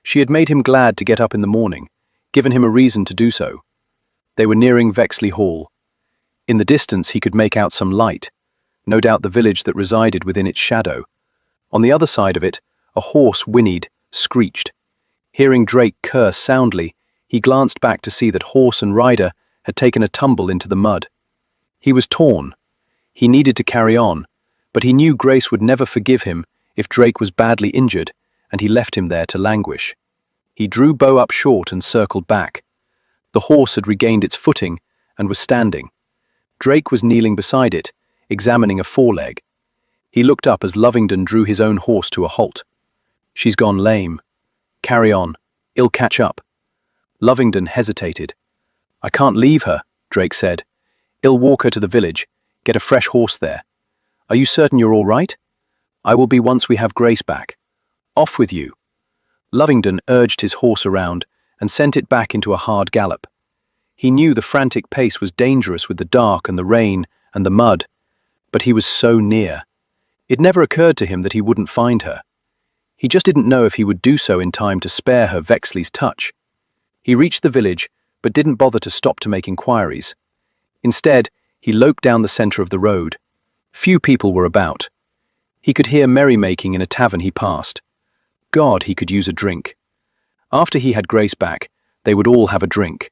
She had made him glad to get up in the morning, given him a reason to do so. They were nearing Vexley Hall. In the distance he could make out some light, no doubt the village that resided within its shadow. On the other side of it, a horse whinnied, screeched. Hearing Drake curse soundly, he glanced back to see that horse and rider had taken a tumble into the mud. He was torn. He needed to carry on, but he knew Grace would never forgive him if Drake was badly injured, and he left him there to languish. He drew bow up short and circled back. The horse had regained its footing and was standing. Drake was kneeling beside it, examining a foreleg. He looked up as Lovingdon drew his own horse to a halt. "She's gone lame. Carry on. I'll catch up." Lovingdon hesitated. "I can't leave her," Drake said. "I'll walk her to the village, get a fresh horse there. Are you certain you're all right?" "I will be once we have Grace back." "Off with you." Lovingdon urged his horse around and sent it back into a hard gallop. He knew the frantic pace was dangerous with the dark and the rain and the mud, but he was so near. It never occurred to him that he wouldn't find her. He just didn't know if he would do so in time to spare her Vexley's touch. He reached the village, but didn't bother to stop to make inquiries. Instead, he loped down the center of the road. Few people were about. He could hear merrymaking in a tavern he passed. God, he could use a drink. After he had Grace back, they would all have a drink.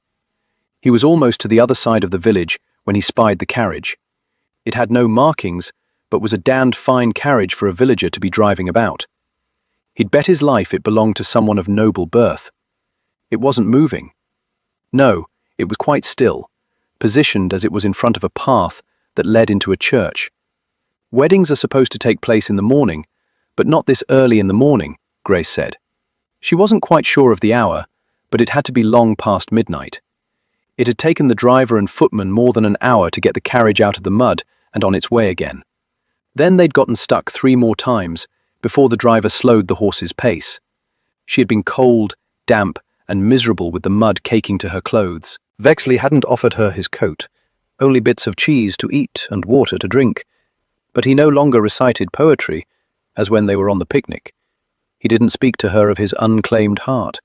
He was almost to the other side of the village when he spied the carriage. It had no markings, but was a damned fine carriage for a villager to be driving about. He'd bet his life it belonged to someone of noble birth. It wasn't moving. No, it was quite still, positioned as it was in front of a path that led into a church. Weddings are supposed to take place in the morning, but not this early in the morning, Grace said. She wasn't quite sure of the hour, but it had to be long past midnight. It had taken the driver and footman more than an hour to get the carriage out of the mud and on its way again. Then they'd gotten stuck 3 more times before the driver slowed the horse's pace. She had been cold, damp, and miserable with the mud caking to her clothes. Vexley hadn't offered her his coat, only bits of cheese to eat and water to drink. But he no longer recited poetry, as when they were on the picnic. He didn't speak to her of his unclaimed heart.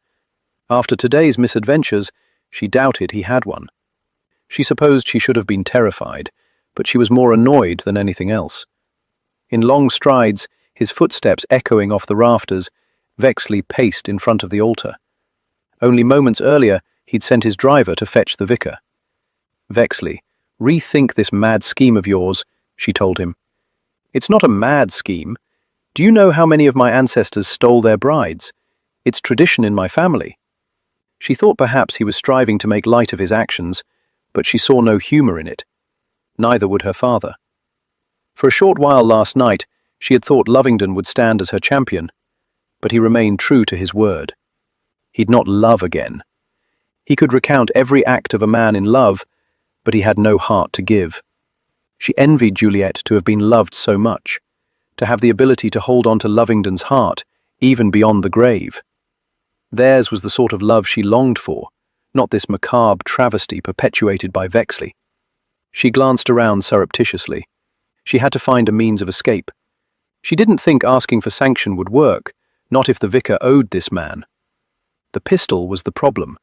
After today's misadventures, she doubted he had one. She supposed she should have been terrified, but she was more annoyed than anything else. In long strides, his footsteps echoing off the rafters, Vexley paced in front of the altar. Only moments earlier, he'd sent his driver to fetch the vicar. "Vexley, rethink this mad scheme of yours," she told him. "It's not a mad scheme. Do you know how many of my ancestors stole their brides? It's tradition in my family." She thought perhaps he was striving to make light of his actions, but she saw no humor in it. Neither would her father. For a short while last night, she had thought Lovingdon would stand as her champion, but he remained true to his word. He'd not love again. He could recount every act of a man in love, but he had no heart to give. She envied Juliet to have been loved so much, to have the ability to hold on to Lovingdon's heart, even beyond the grave. Theirs was the sort of love she longed for, not this macabre travesty perpetuated by Vexley. She glanced around surreptitiously. She had to find a means of escape. She didn't think asking for sanction would work, not if the vicar owed this man. The pistol was the problem,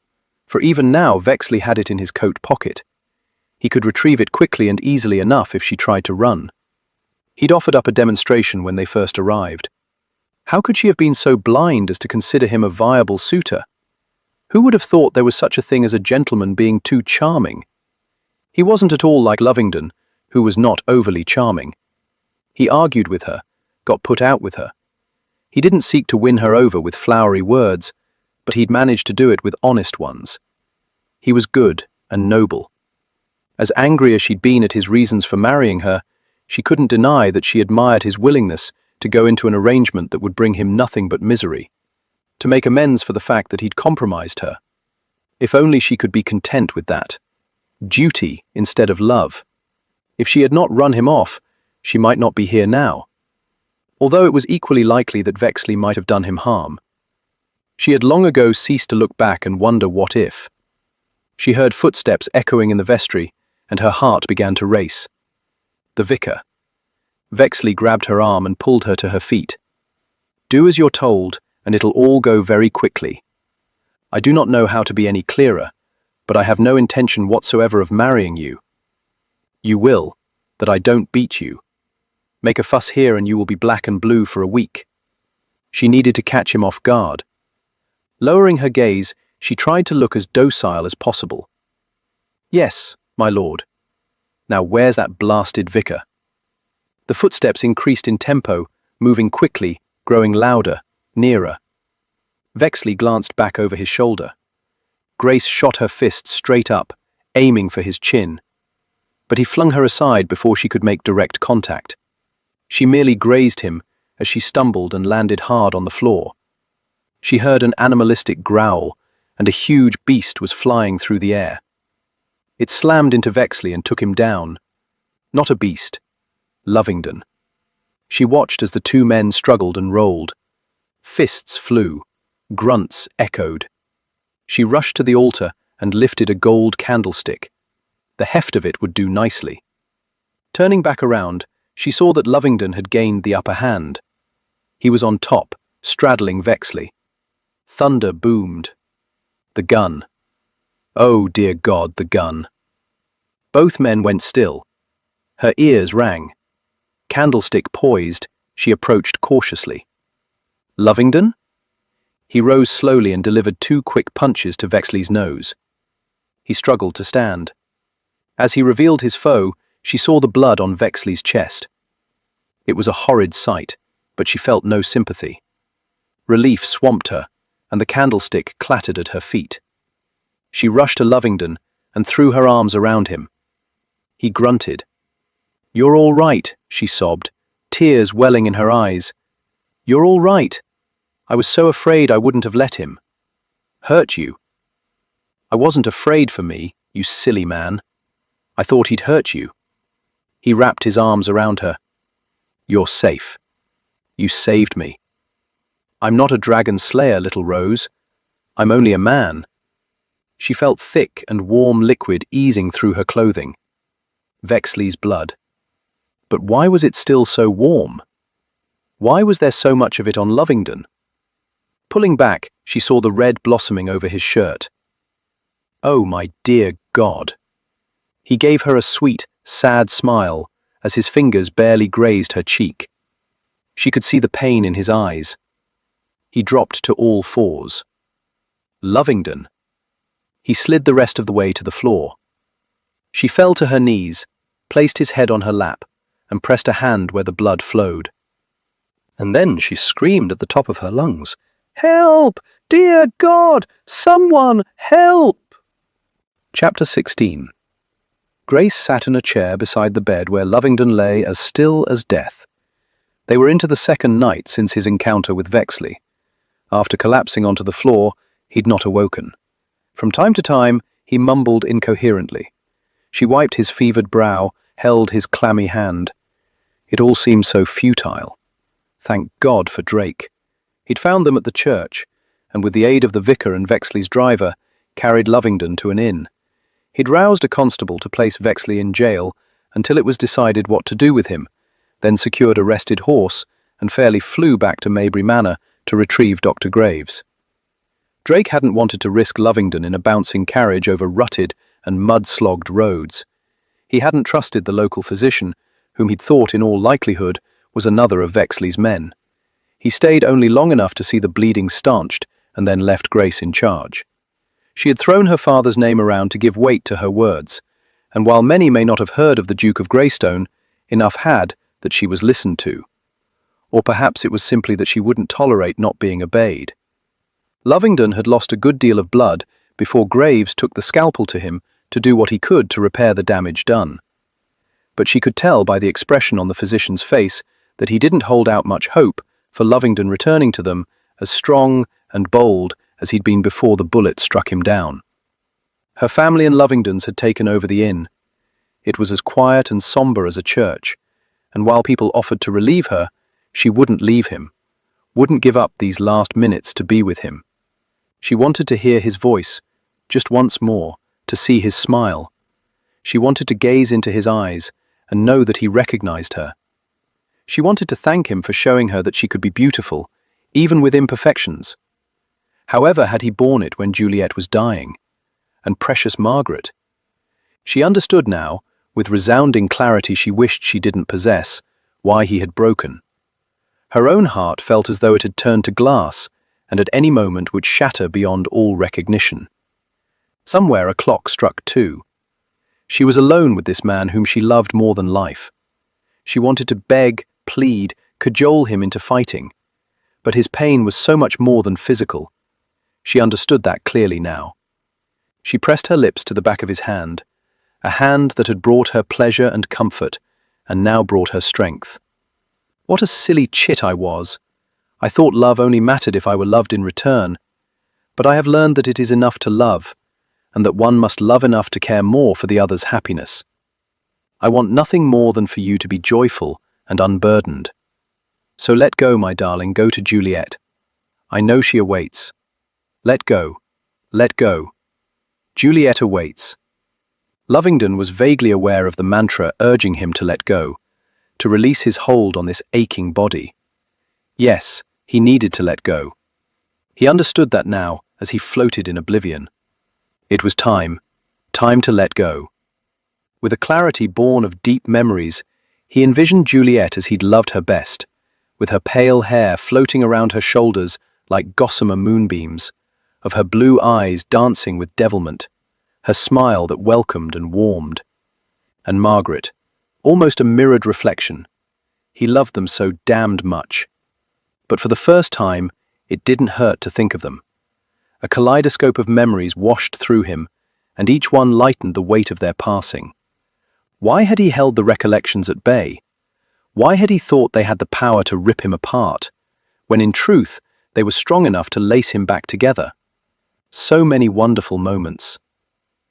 for even now Vexley had it in his coat pocket. He could retrieve it quickly and easily enough if she tried to run. He'd offered up a demonstration when they first arrived. How could she have been so blind as to consider him a viable suitor? Who would have thought there was such a thing as a gentleman being too charming? He wasn't at all like Lovingdon, who was not overly charming. He argued with her, got put out with her. He didn't seek to win her over with flowery words, but he'd managed to do it with honest ones. He was good and noble. As angry as she'd been at his reasons for marrying her, she couldn't deny that she admired his willingness to go into an arrangement that would bring him nothing but misery, to make amends for the fact that he'd compromised her. If only she could be content with that. Duty instead of love. If she had not run him off, she might not be here now. Although it was equally likely that Vexley might have done him harm. She had long ago ceased to look back and wonder what if. She heard footsteps echoing in the vestry, and her heart began to race. The vicar. Vexley grabbed her arm and pulled her to her feet. "Do as you're told, and it'll all go very quickly. I do not know how to be any clearer, but I have no intention whatsoever of marrying you. You will, that I don't beat you. Make a fuss here and you will be black and blue for a week." She needed to catch him off guard. Lowering her gaze, she tried to look as docile as possible. "Yes, my lord. Now where's that blasted vicar?" The footsteps increased in tempo, moving quickly, growing louder, nearer. Vexley glanced back over his shoulder. Grace shot her fist straight up, aiming for his chin. But he flung her aside before she could make direct contact. She merely grazed him as she stumbled and landed hard on the floor. She heard an animalistic growl, and a huge beast was flying through the air. It slammed into Vexley and took him down. Not a beast. Lovingdon. She watched as the two men struggled and rolled. Fists flew. Grunts echoed. She rushed to the altar and lifted a gold candlestick. The heft of it would do nicely. Turning back around, she saw that Lovingdon had gained the upper hand. He was on top, straddling Vexley. Thunder boomed. The gun. Oh, dear God, the gun. Both men went still. Her ears rang. Candlestick poised, she approached cautiously. Lovingdon? He rose slowly and delivered 2 quick punches to Vexley's nose. He struggled to stand. As he revealed his foe, she saw the blood on Vexley's chest. It was a horrid sight, but she felt no sympathy. Relief swamped her, and the candlestick clattered at her feet. She rushed to Lovingdon and threw her arms around him. He grunted. "You're all right," she sobbed, tears welling in her eyes. "You're all right. I was so afraid I wouldn't have let him. Hurt you. I wasn't afraid for me, you silly man. I thought he'd hurt you." He wrapped his arms around her. "You're safe. You saved me." I'm not a dragon slayer, little Rose. I'm only a man." She felt thick and warm liquid easing through her clothing. Vexley's blood. But why was it still so warm? Why was there so much of it on Lovingdon? Pulling back, she saw the red blossoming over his shirt. Oh, my dear God! He gave her a sweet, sad smile as his fingers barely grazed her cheek. She could see the pain in his eyes. He dropped to all fours. Lovingdon. He slid the rest of the way to the floor. She fell to her knees, placed his head on her lap, and pressed a hand where the blood flowed. And then she screamed at the top of her lungs, "Help! Dear God! Someone help!" Chapter 16. Grace sat in a chair beside the bed where Lovingdon lay as still as death. They were into the second night since his encounter with Vexley. After collapsing onto the floor, he'd not awoken. From time to time, he mumbled incoherently. She wiped his fevered brow, held his clammy hand. It all seemed so futile. Thank God for Drake. He'd found them at the church, and with the aid of the vicar and Vexley's driver, carried Lovingdon to an inn. He'd roused a constable to place Vexley in jail until it was decided what to do with him, then secured a rested horse and fairly flew back to Maybury Manor to retrieve Dr. Graves. Drake hadn't wanted to risk Lovingdon in a bouncing carriage over rutted and mud-slogged roads. He hadn't trusted the local physician, whom he'd thought in all likelihood was another of Vexley's men. He stayed only long enough to see the bleeding stanched and then left Grace in charge. She had thrown her father's name around to give weight to her words, and while many may not have heard of the Duke of Greystone, enough had that she was listened to. Or perhaps it was simply that she wouldn't tolerate not being obeyed. Lovingdon had lost a good deal of blood before Graves took the scalpel to him to do what he could to repair the damage done. But she could tell by the expression on the physician's face that he didn't hold out much hope for Lovingdon returning to them as strong and bold as he'd been before the bullet struck him down. Her family and Lovingdon's had taken over the inn. It was as quiet and somber as a church, and while people offered to relieve her, she wouldn't leave him, wouldn't give up these last minutes to be with him. She wanted to hear his voice, just once more, to see his smile. She wanted to gaze into his eyes and know that he recognized her. She wanted to thank him for showing her that she could be beautiful, even with imperfections. However had he borne it when Juliet was dying? And precious Margaret? She understood now, with resounding clarity she wished she didn't possess, why he had broken. Her own heart felt as though it had turned to glass, and at any moment would shatter beyond all recognition. Somewhere a clock struck 2. She was alone with this man whom she loved more than life. She wanted to beg, plead, cajole him into fighting. But his pain was so much more than physical. She understood that clearly now. She pressed her lips to the back of his hand, a hand that had brought her pleasure and comfort, and now brought her strength. What a silly chit I was. I thought love only mattered if I were loved in return. But I have learned that it is enough to love, and that one must love enough to care more for the other's happiness. I want nothing more than for you to be joyful and unburdened. So let go, my darling, go to Juliet. I know she awaits. Let go. Let go. Juliet awaits. Lovingdon was vaguely aware of the mantra urging him to let go, to release his hold on this aching body. Yes, he needed to let go. He understood that now as he floated in oblivion. It was time to let go. With a clarity born of deep memories, he envisioned Juliet as he'd loved her best, with her pale hair floating around her shoulders like gossamer moonbeams, of her blue eyes dancing with devilment, her smile that welcomed and warmed. And Margaret, almost a mirrored reflection. He loved them so damned much. But for the first time, it didn't hurt to think of them. A kaleidoscope of memories washed through him, and each one lightened the weight of their passing. Why had he held the recollections at bay? Why had he thought they had the power to rip him apart, when in truth they were strong enough to lace him back together? So many wonderful moments.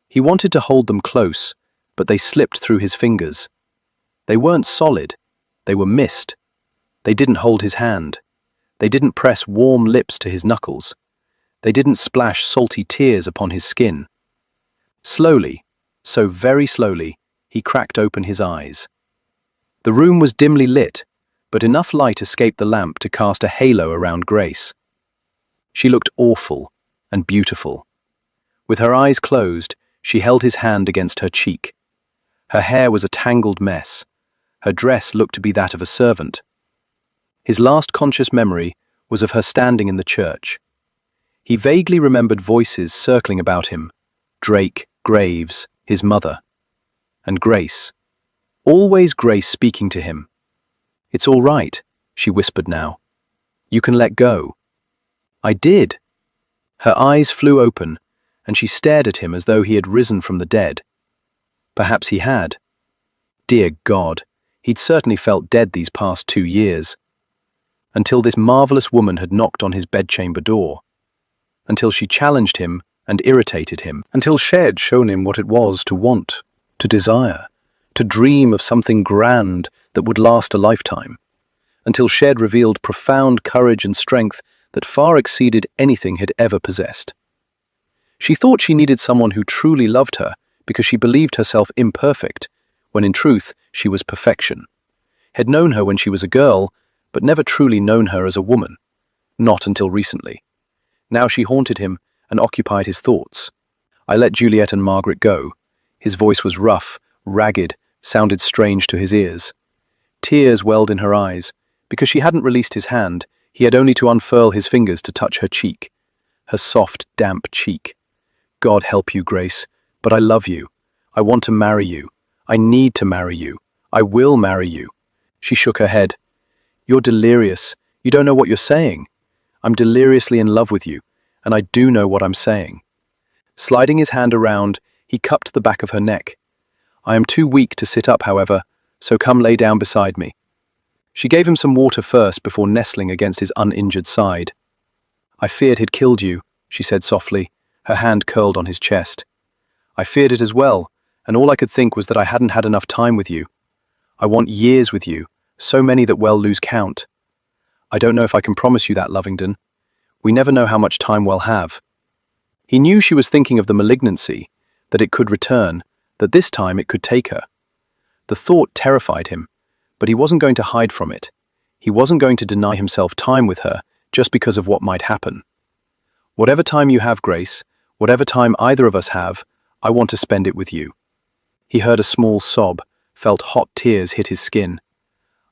He wanted to hold them close, but they slipped through his fingers. They weren't solid. They were mist. They didn't hold his hand. They didn't press warm lips to his knuckles. They didn't splash salty tears upon his skin. Slowly, so very slowly, he cracked open his eyes. The room was dimly lit, but enough light escaped the lamp to cast a halo around Grace. She looked awful and beautiful. With her eyes closed, she held his hand against her cheek. Her hair was a tangled mess. Her dress looked to be that of a servant. His last conscious memory was of her standing in the church. He vaguely remembered voices circling about him, Drake, Graves, his mother, and Grace. Always Grace speaking to him. "It's all right," she whispered now. "You can let go." "I did." Her eyes flew open, and she stared at him as though he had risen from the dead. Perhaps he had. Dear God, he'd certainly felt dead these past 2 years. Until this marvelous woman had knocked on his bedchamber door. Until she challenged him and irritated him. Until Shed shown him what it was to want, to desire, to dream of something grand that would last a lifetime. Until Shed revealed profound courage and strength that far exceeded anything he'd ever possessed. She thought she needed someone who truly loved her because she believed herself imperfect, when in truth she was perfection. Had known her when she was a girl, but never truly known her as a woman. Not until recently. Now she haunted him and occupied his thoughts. "I let Juliet and Margaret go." His voice was rough, ragged, sounded strange to his ears. Tears welled in her eyes. Because she hadn't released his hand, he had only to unfurl his fingers to touch her cheek. Her soft, damp cheek. "God help you, Grace, but I love you. I want to marry you. I need to marry you. I will marry you." She shook her head. "You're delirious. You don't know what you're saying. I'm deliriously in love with you, and I do know what I'm saying." Sliding his hand around, he cupped the back of her neck. "I am too weak to sit up, however, so come lay down beside me." She gave him some water first before nestling against his uninjured side. "I feared he'd killed you," she said softly, her hand curled on his chest. "I feared it as well, and all I could think was that I hadn't had enough time with you. I want years with you, so many that we'll lose count. I don't know if I can promise you that, Lovingdon. We never know how much time we'll have." He knew she was thinking of the malignancy, that it could return, that this time it could take her. The thought terrified him, but he wasn't going to hide from it. He wasn't going to deny himself time with her just because of what might happen. "Whatever time you have, Grace, whatever time either of us have, I want to spend it with you." He heard a small sob, felt hot tears hit his skin.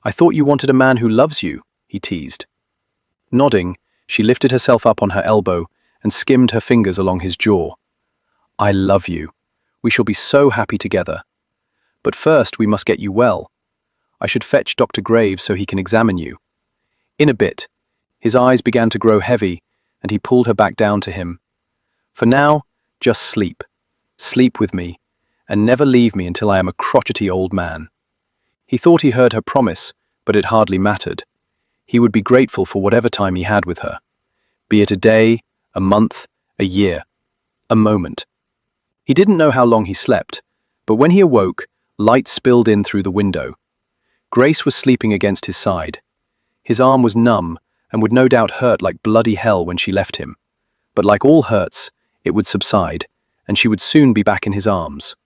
"I thought you wanted a man who loves you," he teased. Nodding, she lifted herself up on her elbow and skimmed her fingers along his jaw. "I love you. We shall be so happy together. But first we must get you well. I should fetch Dr. Graves so he can examine you." In a bit, his eyes began to grow heavy, and he pulled her back down to him. "For now, just sleep. Sleep with me, and never leave me until I am a crotchety old man." He thought he heard her promise, but it hardly mattered. He would be grateful for whatever time he had with her. Be it a day, a month, a year, a moment. He didn't know how long he slept, but when he awoke, light spilled in through the window. Grace was sleeping against his side. His arm was numb and would no doubt hurt like bloody hell when she left him. But like all hurts, it would subside, and she would soon be back in his arms.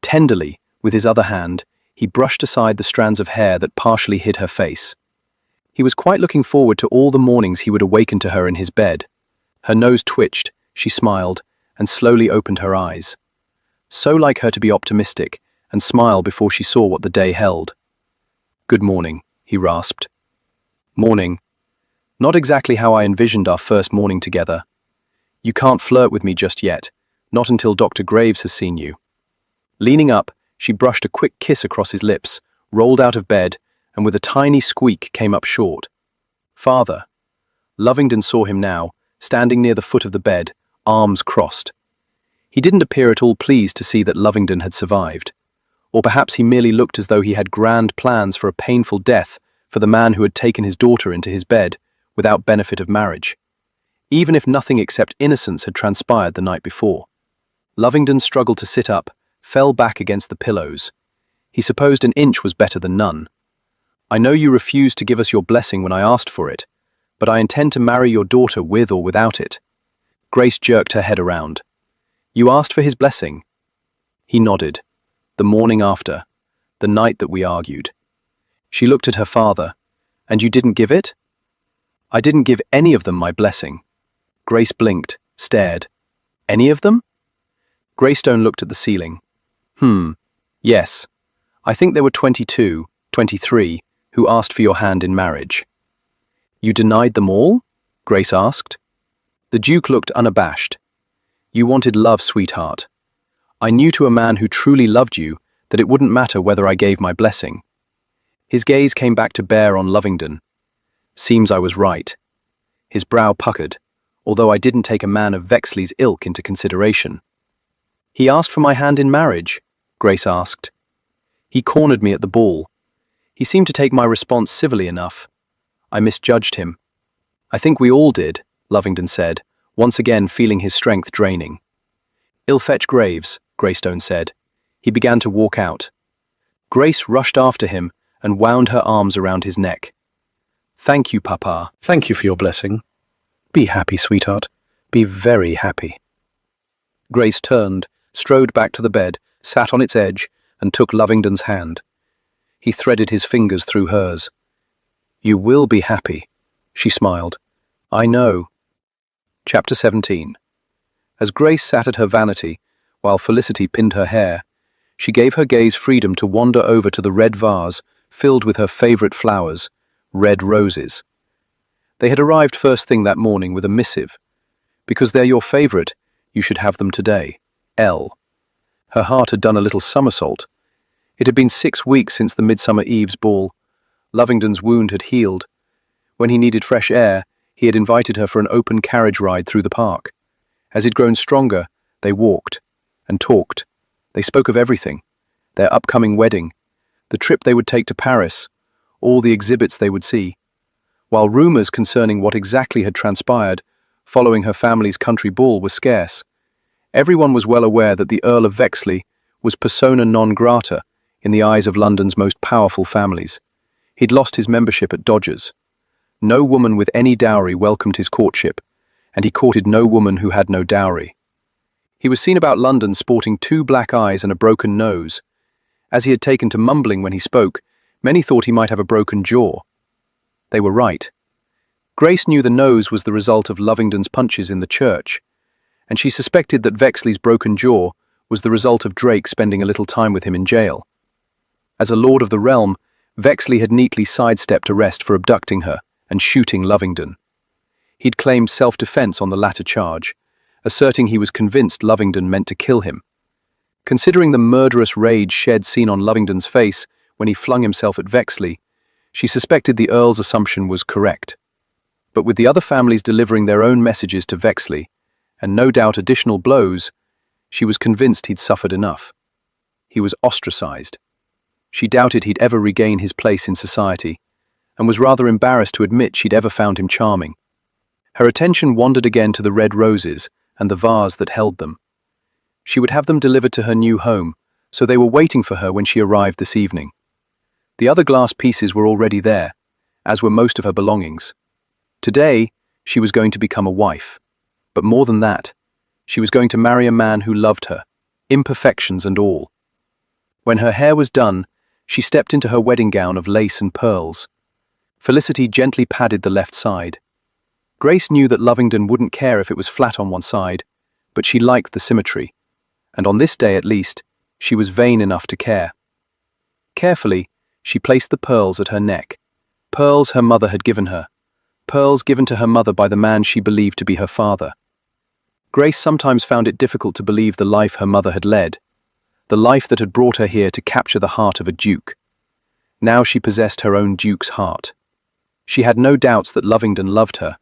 Tenderly, with his other hand, he brushed aside the strands of hair that partially hid her face. He was quite looking forward to all the mornings he would awaken to her in his bed. Her nose twitched, she smiled, and slowly opened her eyes. So like her to be optimistic, and smile before she saw what the day held. "Good morning," he rasped. "Morning. Not exactly how I envisioned our first morning together. You can't flirt with me just yet, not until Dr. Graves has seen you." Leaning up, she brushed a quick kiss across his lips, rolled out of bed, and with a tiny squeak came up short. "Father." Lovingdon saw him now, standing near the foot of the bed, arms crossed. He didn't appear at all pleased to see that Lovingdon had survived. Or perhaps he merely looked as though he had grand plans for a painful death for the man who had taken his daughter into his bed without benefit of marriage, even if nothing except innocence had transpired the night before. Lovingdon struggled to sit up, fell back against the pillows. He supposed an inch was better than none. "I know you refused to give us your blessing when I asked for it, but I intend to marry your daughter with or without it." Grace jerked her head around. "You asked for his blessing?" He nodded. "The morning after. The night that we argued." She looked at her father. "And you didn't give it?" "I didn't give any of them my blessing." Grace blinked, stared. "Any of them?" Greystone looked at the ceiling. Yes. I think there were 22, 23, who asked for your hand in marriage." "You denied them all?" Grace asked. The Duke looked unabashed. "You wanted love, sweetheart. I knew to a man who truly loved you that it wouldn't matter whether I gave my blessing." His gaze came back to bear on Lovingdon. "Seems I was right." His brow puckered, although I didn't take a man of Vexley's ilk into consideration. "He asked for my hand in marriage?" Grace asked. "He cornered me at the ball. He seemed to take my response civilly enough. I misjudged him." "I think we all did," Lovingdon said, once again feeling his strength draining. "I'll fetch Graves," Greystone said. He began to walk out. Grace rushed after him and wound her arms around his neck. "Thank you, Papa." "Thank you for your blessing. Be happy, sweetheart. Be very happy." Grace turned, strode back to the bed, sat on its edge, and took Lovingdon's hand. He threaded his fingers through hers. "You will be happy," she smiled. "I know." Chapter 17. As Grace sat at her vanity, while Felicity pinned her hair, she gave her gaze freedom to wander over to the red vase filled with her favorite flowers, red roses. They had arrived first thing that morning with a missive. "Because they're your favorite, you should have them today. L." Her heart had done a little somersault. It had been 6 weeks since the Midsummer Eve's ball. Lovingdon's wound had healed. When he needed fresh air, he had invited her for an open carriage ride through the park. As he'd grown stronger, they walked and talked. They spoke of everything: their upcoming wedding, the trip they would take to Paris, all the exhibits they would see. While rumors concerning what exactly had transpired following her family's country ball were scarce, everyone was well aware that the Earl of Vexley was persona non grata in the eyes of London's most powerful families. He'd lost his membership at Dodgers. No woman with any dowry welcomed his courtship, and he courted no woman who had no dowry. He was seen about London sporting 2 black eyes and a broken nose. As he had taken to mumbling when he spoke, many thought he might have a broken jaw. They were right. Grace knew the nose was the result of Lovingdon's punches in the church, and she suspected that Vexley's broken jaw was the result of Drake spending a little time with him in jail. As a lord of the realm, Vexley had neatly sidestepped arrest for abducting her and shooting Lovingdon. He'd claimed self-defense on the latter charge, asserting he was convinced Lovingdon meant to kill him. Considering the murderous rage shed seen on Lovingdon's face when he flung himself at Vexley, she suspected the Earl's assumption was correct. But with the other families delivering their own messages to Vexley, and no doubt additional blows, she was convinced he'd suffered enough. He was ostracized. She doubted he'd ever regain his place in society, and was rather embarrassed to admit she'd ever found him charming. Her attention wandered again to the red roses and the vase that held them. She would have them delivered to her new home, so they were waiting for her when she arrived this evening. The other glass pieces were already there, as were most of her belongings. Today, she was going to become a wife. But more than that, she was going to marry a man who loved her, imperfections and all. When her hair was done, she stepped into her wedding gown of lace and pearls. Felicity gently padded the left side. Grace knew that Lovingdon wouldn't care if it was flat on one side, but she liked the symmetry, and on this day at least, she was vain enough to care. Carefully, she placed the pearls at her neck, pearls her mother had given her, pearls given to her mother by the man she believed to be her father. Grace sometimes found it difficult to believe the life her mother had led, the life that had brought her here to capture the heart of a duke. Now she possessed her own duke's heart. She had no doubts that Lovingdon loved her.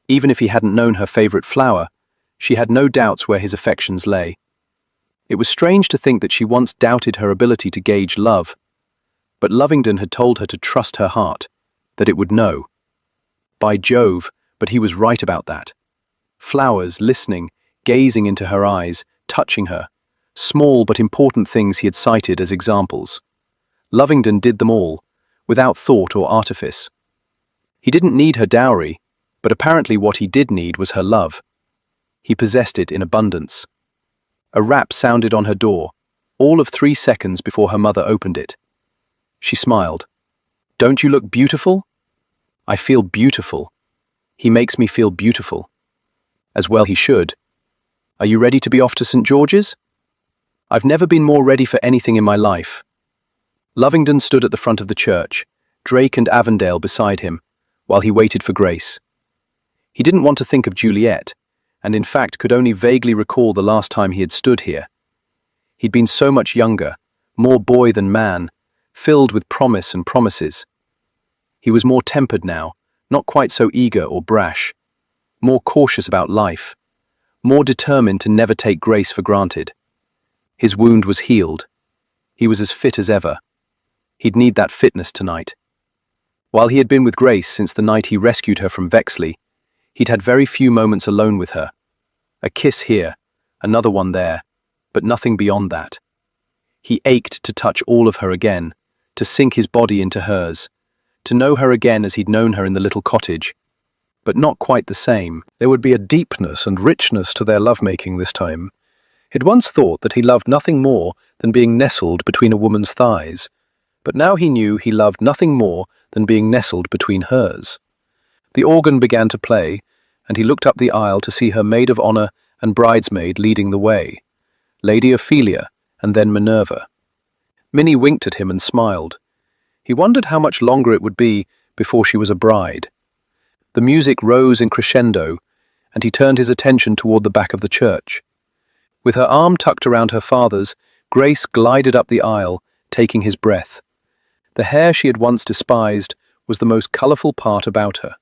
Even if he hadn't known her favorite flower, she had no doubts where his affections lay. It was strange to think that she once doubted her ability to gauge love, but Lovingdon had told her to trust her heart, that it would know. By Jove, but he was right about that. Flowers, listening, gazing into her eyes, touching her, small but important things he had cited as examples. Lovingdon did them all, without thought or artifice. He didn't need her dowry, but apparently what he did need was her love. He possessed it in abundance. A rap sounded on her door, all of 3 seconds before her mother opened it. She smiled. "Don't you look beautiful?" "I feel beautiful. He makes me feel beautiful." As well he should. "Are you ready to be off to St. George's?" "I've never been more ready for anything in my life." Lovingdon stood at the front of the church, Drake and Avondale beside him, while he waited for Grace. He didn't want to think of Juliet, and in fact could only vaguely recall the last time he had stood here. He'd been so much younger, more boy than man, filled with promise and promises. He was more tempered now, not quite so eager or brash, more cautious about life, more determined to never take Grace for granted. His wound was healed. He was as fit as ever. He'd need that fitness tonight. While he had been with Grace since the night he rescued her from Vexley, he'd had very few moments alone with her. A kiss here, another one there, but nothing beyond that. He ached to touch all of her again, to sink his body into hers, to know her again as he'd known her in the little cottage, but not quite the same. There would be a deepness and richness to their lovemaking this time. He'd once thought that he loved nothing more than being nestled between a woman's thighs, but now he knew he loved nothing more than being nestled between hers. The organ began to play, and he looked up the aisle to see her maid of honor and bridesmaid leading the way, Lady Ophelia and then Minerva. Minnie winked at him and smiled. He wondered how much longer it would be before she was a bride. The music rose in crescendo, and he turned his attention toward the back of the church. With her arm tucked around her father's, Grace glided up the aisle, taking his breath. The hair she had once despised was the most colorful part about her.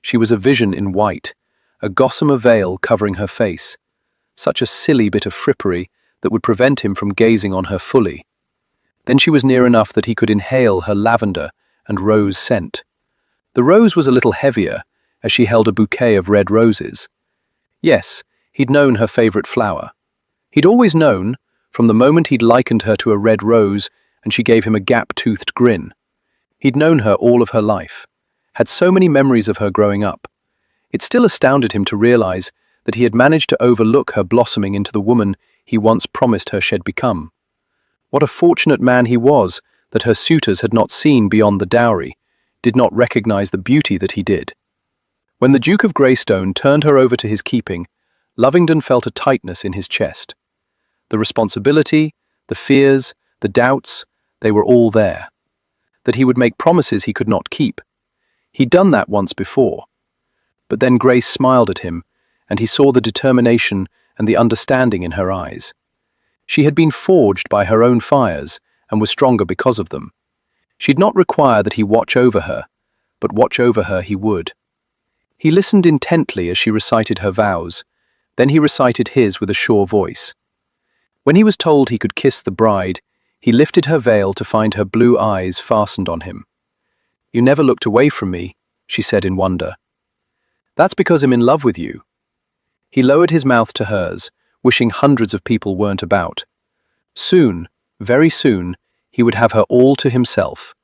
She was a vision in white, a gossamer veil covering her face, such a silly bit of frippery that would prevent him from gazing on her fully. Then she was near enough that he could inhale her lavender and rose scent. The rose was a little heavier, as she held a bouquet of red roses. Yes, he'd known her favorite flower. He'd always known, from the moment he'd likened her to a red rose and she gave him a gap-toothed grin. He'd known her all of her life, had so many memories of her growing up. It still astounded him to realize that he had managed to overlook her blossoming into the woman he once promised her she'd become. What a fortunate man he was that her suitors had not seen beyond the dowry, did not recognize the beauty that he did. When the Duke of Greystone turned her over to his keeping, Lovingdon felt a tightness in his chest. The responsibility, the fears, the doubts, they were all there. That he would make promises he could not keep. He'd done that once before. But then Grace smiled at him, and he saw the determination and the understanding in her eyes. She had been forged by her own fires and was stronger because of them. She'd not require that he watch over her, but watch over her he would. He listened intently as she recited her vows, then he recited his with a sure voice. When he was told he could kiss the bride, he lifted her veil to find her blue eyes fastened on him. "You never looked away from me," she said in wonder. "That's because I'm in love with you." He lowered his mouth to hers, wishing hundreds of people weren't about. Soon, very soon, he would have her all to himself.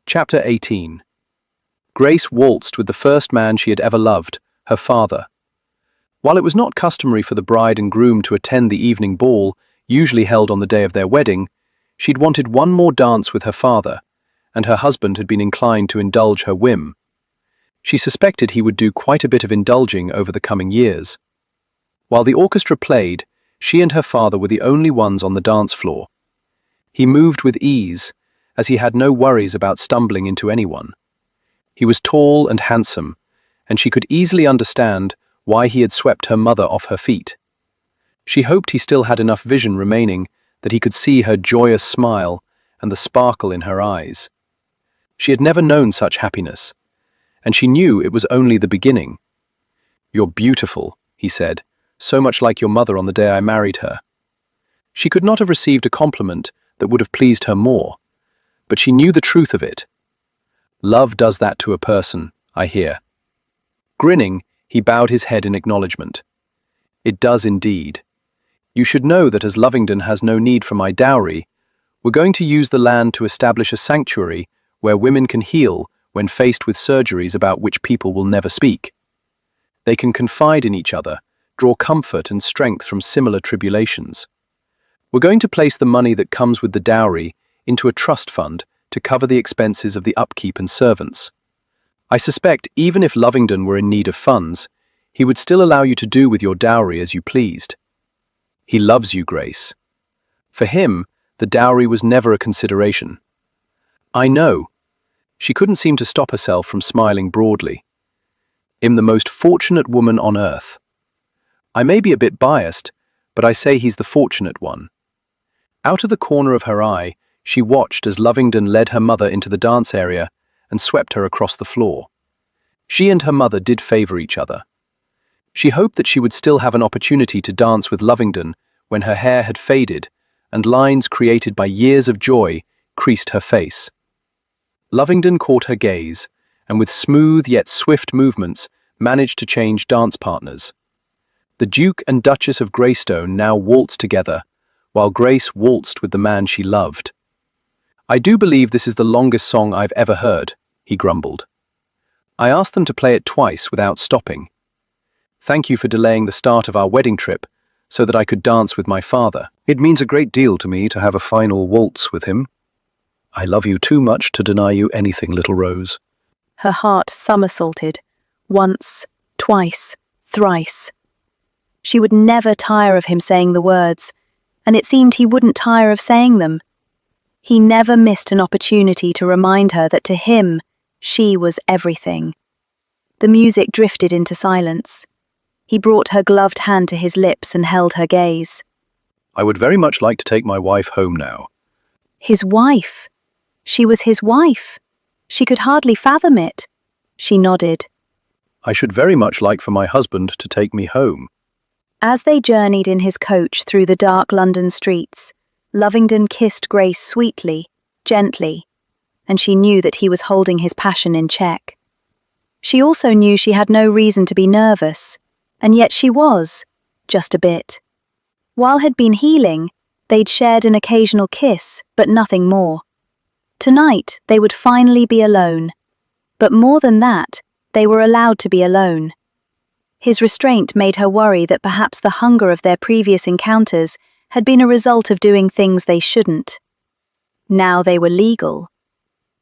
Chapter 18. Grace waltzed with the first man she had ever loved, her father. While it was not customary for the bride and groom to attend the evening ball, usually held on the day of their wedding, she'd wanted one more dance with her father, and her husband had been inclined to indulge her whim. She suspected he would do quite a bit of indulging over the coming years. While the orchestra played, she and her father were the only ones on the dance floor. He moved with ease, as he had no worries about stumbling into anyone. He was tall and handsome, and she could easily understand why he had swept her mother off her feet. She hoped he still had enough vision remaining that he could see her joyous smile and the sparkle in her eyes. She had never known such happiness, and she knew it was only the beginning. "You're beautiful," he said, "so much like your mother on the day I married her." She could not have received a compliment that would have pleased her more, but she knew the truth of it. Love does that to a person, I hear. Grinning, he bowed his head in acknowledgement. "It does indeed. You should know that as Lovingdon has no need for my dowry, we're going to use the land to establish a sanctuary where women can heal when faced with surgeries about which people will never speak. They can confide in each other, draw comfort and strength from similar tribulations. We're going to place the money that comes with the dowry into a trust fund to cover the expenses of the upkeep and servants. I suspect even if Lovingdon were in need of funds, he would still allow you to do with your dowry as you pleased. He loves you, Grace. For him, the dowry was never a consideration. I know. She couldn't seem to stop herself from smiling broadly. I'm the most fortunate woman on earth. I may be a bit biased, but I say he's the fortunate one. Out of the corner of her eye, she watched as Lovingdon led her mother into the dance area and swept her across the floor. She and her mother did favor each other. She hoped that she would still have an opportunity to dance with Lovingdon when her hair had faded and lines created by years of joy creased her face. Lovingdon caught her gaze and with smooth yet swift movements managed to change dance partners. The Duke and Duchess of Greystone now waltzed together, while Grace waltzed with the man she loved. I do believe this is the longest song I've ever heard, he grumbled. I asked them to play it twice without stopping. Thank you for delaying the start of our wedding trip so that I could dance with my father. It means a great deal to me to have a final waltz with him. I love you too much to deny you anything, little Rose. Her heart somersaulted, once, twice, thrice. She would never tire of him saying the words, and it seemed he wouldn't tire of saying them. He never missed an opportunity to remind her that to him, she was everything. The music drifted into silence. He brought her gloved hand to his lips and held her gaze. I would very much like to take my wife home now. His wife? She was his wife. She could hardly fathom it. She nodded. I should very much like for my husband to take me home. As they journeyed in his coach through the dark London streets, Lovingdon kissed Grace sweetly, gently, and she knew that he was holding his passion in check. She also knew she had no reason to be nervous, and yet she was, just a bit. While had been healing, they'd shared an occasional kiss, but nothing more. Tonight, they would finally be alone. But more than that, they were allowed to be alone. His restraint made her worry that perhaps the hunger of their previous encounters had been a result of doing things they shouldn't. Now they were legal.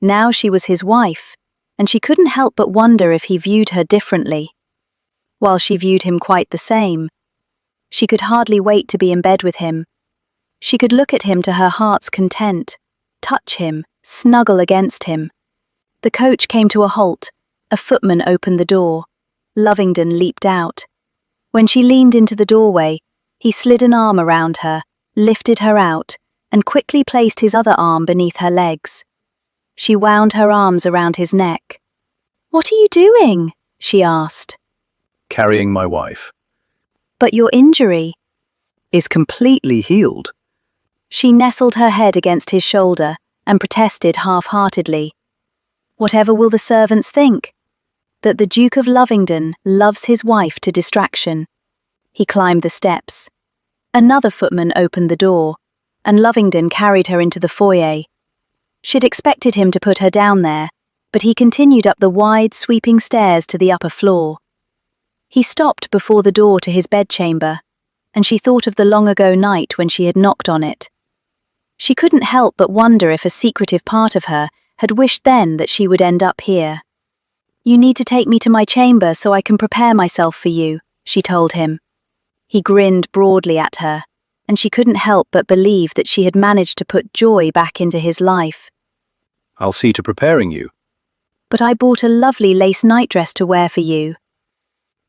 Now she was his wife, and she couldn't help but wonder if he viewed her differently. While she viewed him quite the same, she could hardly wait to be in bed with him. She could look at him to her heart's content, touch him, snuggle against him. The coach came to a halt. A footman opened the door. Lovingdon leaped out. When she leaned into the doorway, he slid an arm around her, lifted her out, and quickly placed his other arm beneath her legs. She wound her arms around his neck. "What are you doing?" she asked. Carrying my wife. "But your injury Is completely healed. She nestled her head against his shoulder and protested half-heartedly. "Whatever will the servants think? That the Duke of Lovingdon loves his wife to distraction." He climbed the steps. Another footman opened the door, and Lovingdon carried her into the foyer. She'd expected him to put her down there, but he continued up the wide, sweeping stairs to the upper floor. He stopped before the door to his bedchamber, and she thought of the long-ago night when she had knocked on it. She couldn't help but wonder if a secretive part of her had wished then that she would end up here. "You need to take me to my chamber so I can prepare myself for you," she told him. He grinned broadly at her, and she couldn't help but believe that she had managed to put joy back into his life. I'll see to preparing you. "But I bought a lovely lace nightdress to wear for you."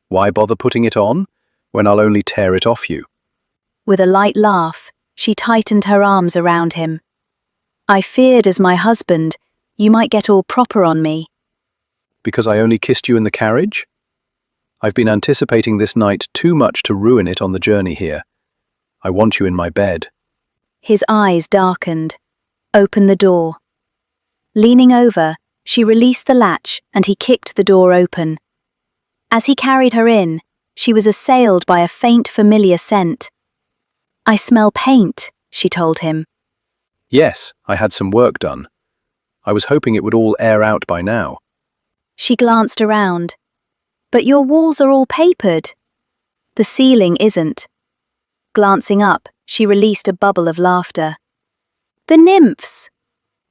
Why bother putting it on, when I'll only tear it off you? With a light laugh, she tightened her arms around him. "I feared as my husband, you might get all proper on me." Because I only kissed you in the carriage? I've been anticipating this night too much to ruin it on the journey here. I want you in my bed. His eyes darkened. "Open the door." Leaning over, she released the latch and he kicked the door open. As he carried her in, she was assailed by a faint familiar scent. "I smell paint," she told him. Yes, I had some work done. I was hoping it would all air out by now. She glanced around. But your walls are all papered. The ceiling isn't. Glancing up, she released a bubble of laughter. The nymphs!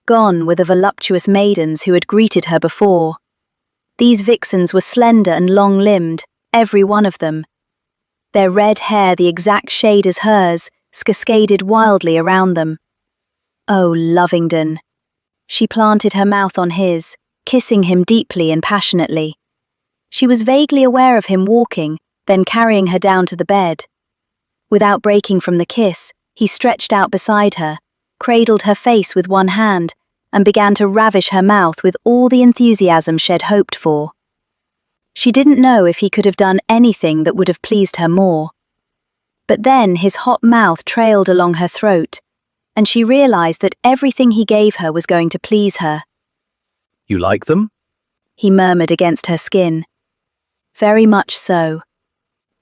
Gone were the voluptuous maidens who had greeted her before. These vixens were slender and long-limbed, every one of them. Their red hair, the exact shade as hers, cascaded wildly around them. Oh, Lovingdon! She planted her mouth on his, kissing him deeply and passionately. She was vaguely aware of him walking, then carrying her down to the bed. Without breaking from the kiss, he stretched out beside her, cradled her face with one hand, and began to ravish her mouth with all the enthusiasm she'd hoped for. She didn't know if he could have done anything that would have pleased her more. But then his hot mouth trailed along her throat, and she realized that everything he gave her was going to please her. You like them? He murmured against her skin. Very much so.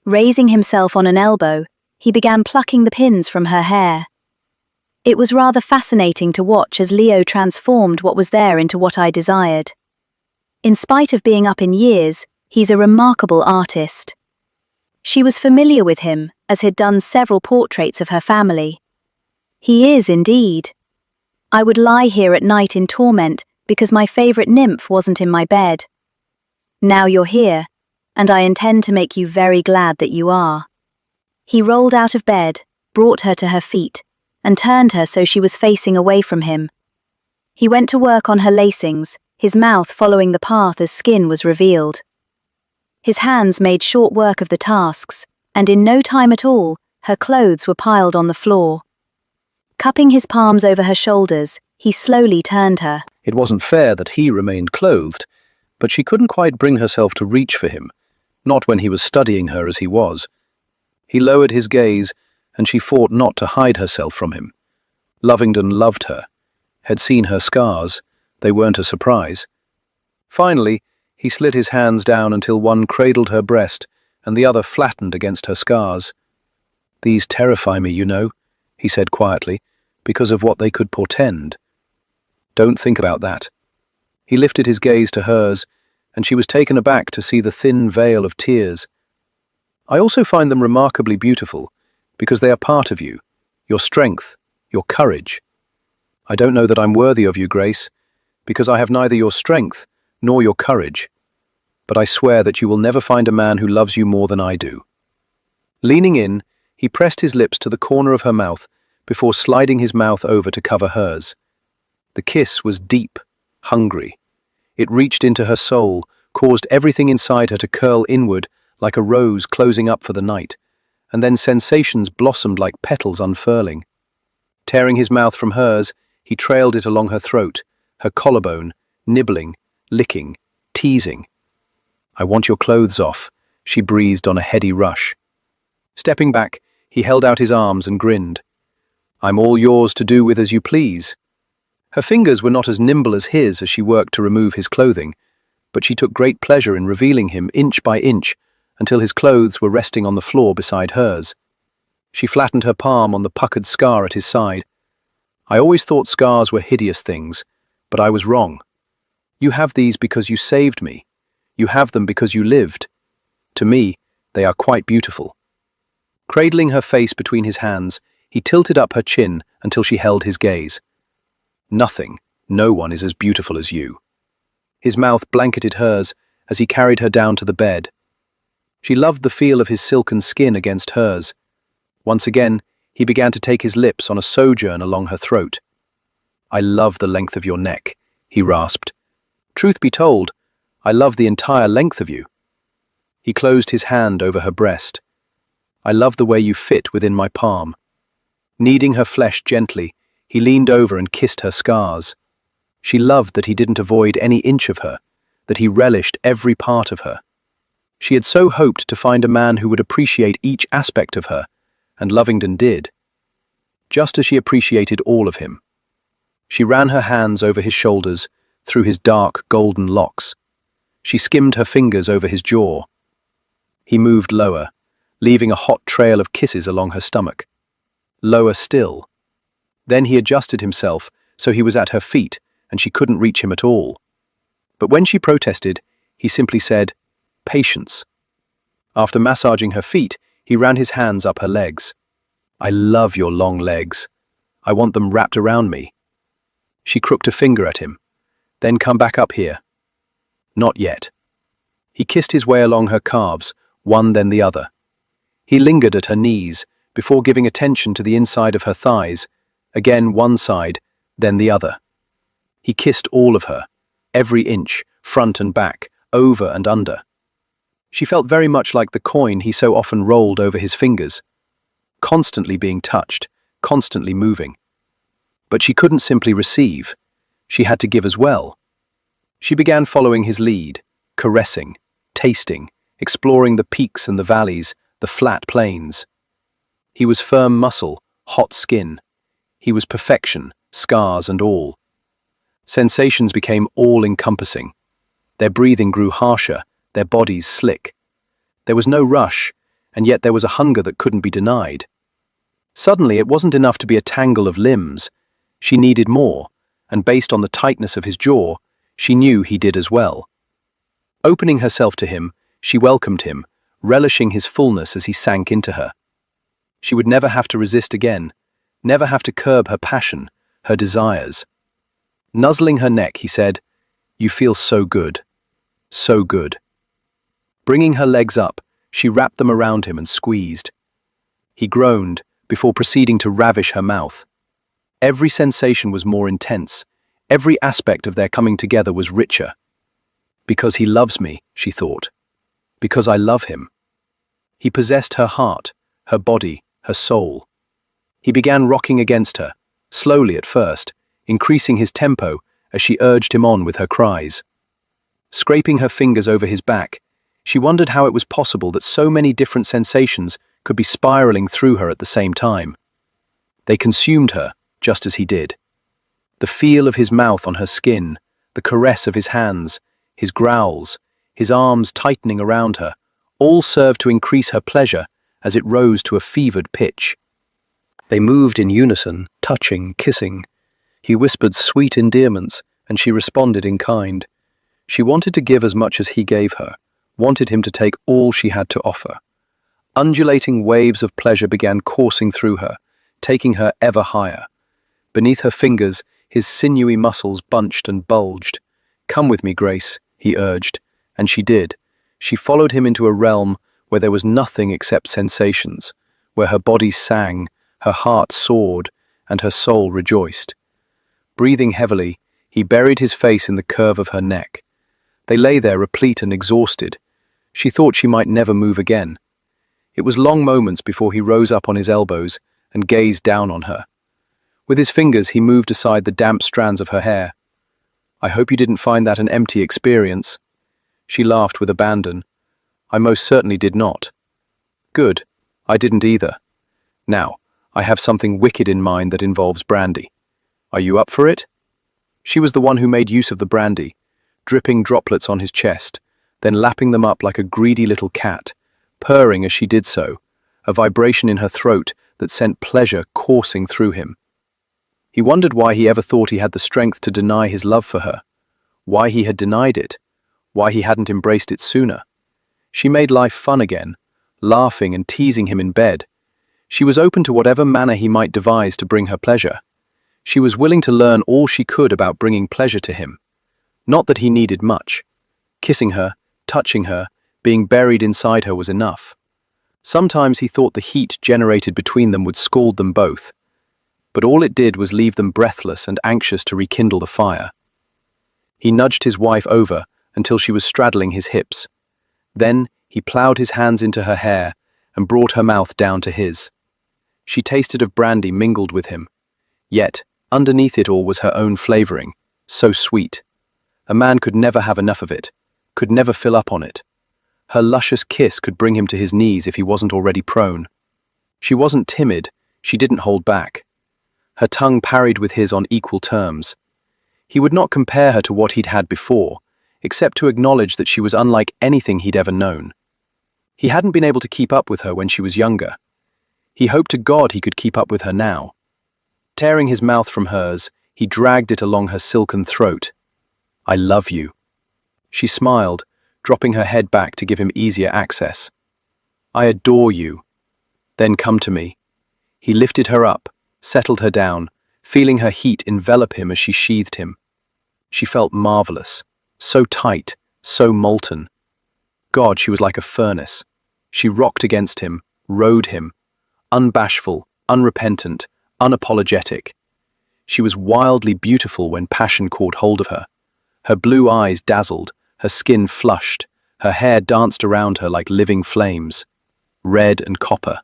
Raising himself on an elbow, he began plucking the pins from her hair. It was rather fascinating to watch as Leo transformed what was there into what I desired. In spite of being up in years, he's a remarkable artist. She was familiar with him, as he'd done several portraits of her family. He is indeed. I would lie here at night in torment because my favorite nymph wasn't in my bed. Now you're here, and I intend to make you very glad that you are. He rolled out of bed, brought her to her feet, and turned her so she was facing away from him. He went to work on her lacings, his mouth following the path as skin was revealed. His hands made short work of the tasks, and in no time at all, her clothes were piled on the floor. Cupping his palms over her shoulders, he slowly turned her. It wasn't fair that he remained clothed, but she couldn't quite bring herself to reach for him, not when he was studying her as he was. He lowered his gaze, and she fought not to hide herself from him. Lovingdon loved her, had seen her scars, they weren't a surprise. Finally, he slid his hands down until one cradled her breast and the other flattened against her scars. These terrify me, you know, he said quietly, because of what they could portend. Don't think about that. He lifted his gaze to hers, and she was taken aback to see the thin veil of tears. I also find them remarkably beautiful, because they are part of you, your strength, your courage. I don't know that I'm worthy of you, Grace, because I have neither your strength nor your courage, but I swear that you will never find a man who loves you more than I do. Leaning in, he pressed his lips to the corner of her mouth before sliding his mouth over to cover hers. The kiss was deep, hungry. It reached into her soul, caused everything inside her to curl inward like a rose closing up for the night, and then sensations blossomed like petals unfurling. Tearing his mouth from hers, he trailed it along her throat, her collarbone, nibbling, licking, teasing. I want your clothes off, she breathed on a heady rush. Stepping back, he held out his arms and grinned. I'm all yours to do with as you please. Her fingers were not as nimble as his as she worked to remove his clothing, but she took great pleasure in revealing him inch by inch until his clothes were resting on the floor beside hers. She flattened her palm on the puckered scar at his side. I always thought scars were hideous things, but I was wrong. You have these because you saved me. You have them because you lived. To me, they are quite beautiful. Cradling her face between his hands, he tilted up her chin until she held his gaze. Nothing, no one is as beautiful as you. His mouth blanketed hers as he carried her down to the bed. She loved the feel of his silken skin against hers. Once again, he began to take his lips on a sojourn along her throat. I love the length of your neck, he rasped. Truth be told, I love the entire length of you. He closed his hand over her breast. I love the way you fit within my palm. Kneading her flesh gently, he leaned over and kissed her scars. She loved that he didn't avoid any inch of her, that he relished every part of her. She had so hoped to find a man who would appreciate each aspect of her, and Lovingdon did, just as she appreciated all of him. She ran her hands over his shoulders, through his dark, golden locks. She skimmed her fingers over his jaw. He moved lower, leaving a hot trail of kisses along her stomach. Lower still. Then he adjusted himself so he was at her feet and she couldn't reach him at all. But when she protested, He simply said, "Patience." After massaging her feet, he ran his hands up her legs. "I love your long legs. I want them wrapped around me." She crooked a finger at him. "Then come back up here." "Not yet." He kissed his way along her calves, one then the other. He lingered at her knees, before giving attention to the inside of her thighs, again one side, then the other. He kissed all of her, every inch, front and back, over and under. She felt very much like the coin he so often rolled over his fingers, constantly being touched, constantly moving. But she couldn't simply receive. She had to give as well. She began following his lead, caressing, tasting, exploring the peaks and the valleys, the flat plains. He was firm muscle, hot skin. He was perfection, scars and all. Sensations became all-encompassing. Their breathing grew harsher, their bodies slick. There was no rush, and yet there was a hunger that couldn't be denied. Suddenly, it wasn't enough to be a tangle of limbs. She needed more, and based on the tightness of his jaw, she knew he did as well. Opening herself to him, she welcomed him, relishing his fullness as he sank into her. She would never have to resist again, never have to curb her passion, her desires. Nuzzling her neck, he said, "You feel so good, so good." Bringing her legs up, she wrapped them around him and squeezed. He groaned, before proceeding to ravish her mouth. Every sensation was more intense. Every aspect of their coming together was richer. "Because he loves me," she thought. "Because I love him." He possessed her heart, her body, her soul. He began rocking against her, slowly at first, increasing his tempo as she urged him on with her cries. Scraping her fingers over his back, she wondered how it was possible that so many different sensations could be spiraling through her at the same time. They consumed her, just as he did. The feel of his mouth on her skin, the caress of his hands, his growls, his arms tightening around her, all served to increase her pleasure as it rose to a fevered pitch. They moved in unison, touching, kissing. He whispered sweet endearments, and she responded in kind. She wanted to give as much as he gave her, wanted him to take all she had to offer. Undulating waves of pleasure began coursing through her, taking her ever higher. Beneath her fingers, his sinewy muscles bunched and bulged. "Come with me, Grace," he urged, and she did. She followed him into a realm where there was nothing except sensations, where her body sang, her heart soared, and her soul rejoiced. Breathing heavily, he buried his face in the curve of her neck. They lay there replete and exhausted. She thought she might never move again. It was long moments before he rose up on his elbows and gazed down on her. With his fingers, he moved aside the damp strands of her hair. "I hope you didn't find that an empty experience." She laughed with abandon. "I most certainly did not." "Good. I didn't either. Now, I have something wicked in mind that involves brandy. Are you up for it?" She was the one who made use of the brandy, dripping droplets on his chest, then lapping them up like a greedy little cat, purring as she did so, a vibration in her throat that sent pleasure coursing through him. He wondered why he ever thought he had the strength to deny his love for her, why he had denied it, why he hadn't embraced it sooner. She made life fun again, laughing and teasing him in bed. She was open to whatever manner he might devise to bring her pleasure. She was willing to learn all she could about bringing pleasure to him. Not that he needed much. Kissing her, touching her, being buried inside her was enough. Sometimes he thought the heat generated between them would scald them both, but all it did was leave them breathless and anxious to rekindle the fire. He nudged his wife over until she was straddling his hips. Then he ploughed his hands into her hair and brought her mouth down to his. She tasted of brandy mingled with him. Yet, underneath it all was her own flavouring, so sweet. A man could never have enough of it, could never fill up on it. Her luscious kiss could bring him to his knees if he wasn't already prone. She wasn't timid, she didn't hold back. Her tongue parried with his on equal terms. He would not compare her to what he'd had before, except to acknowledge that she was unlike anything he'd ever known. He hadn't been able to keep up with her when she was younger. He hoped to God he could keep up with her now. Tearing his mouth from hers, he dragged it along her silken throat. "I love you." She smiled, dropping her head back to give him easier access. "I adore you." "Then come to me." He lifted her up, settled her down, feeling her heat envelop him as she sheathed him. She felt marvelous, so tight, so molten. God, she was like a furnace. She rocked against him, rode him, unbashful, unrepentant, unapologetic. She was wildly beautiful when passion caught hold of her. Her blue eyes dazzled, her skin flushed, her hair danced around her like living flames. Red and copper,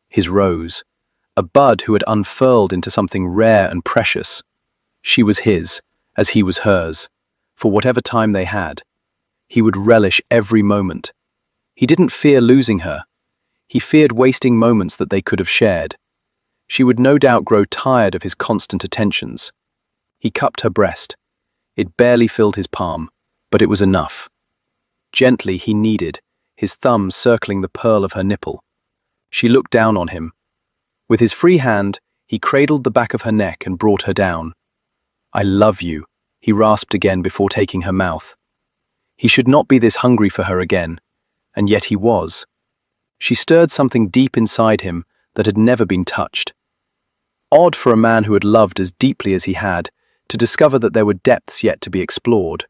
his rose, a bud who had unfurled into something rare and precious. She was his, as he was hers, for whatever time they had. He would relish every moment. He didn't fear losing her. He feared wasting moments that they could have shared. She would no doubt grow tired of his constant attentions. He cupped her breast. It barely filled his palm, but it was enough. Gently he kneaded, his thumb circling the pearl of her nipple. She looked down on him. With his free hand, he cradled the back of her neck and brought her down. "I love you," he rasped again before taking her mouth. He should not be this hungry for her again, and yet he was. She stirred something deep inside him that had never been touched. Odd for a man who had loved as deeply as he had, to discover that there were depths yet to be explored.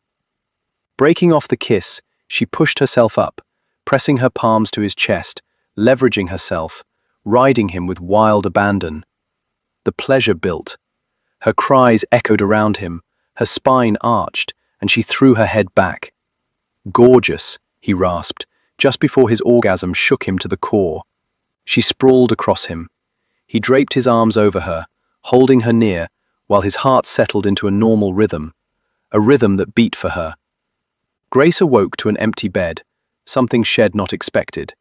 Breaking off the kiss, she pushed herself up, pressing her palms to his chest, leveraging herself, riding him with wild abandon. The pleasure built. Her cries echoed around him, her spine arched, and she threw her head back. "Gorgeous," he rasped, just before his orgasm shook him to the core. She sprawled across him. He draped his arms over her, holding her near, while his heart settled into a normal rhythm, a rhythm that beat for her. Grace awoke to an empty bed, something Shed not expected.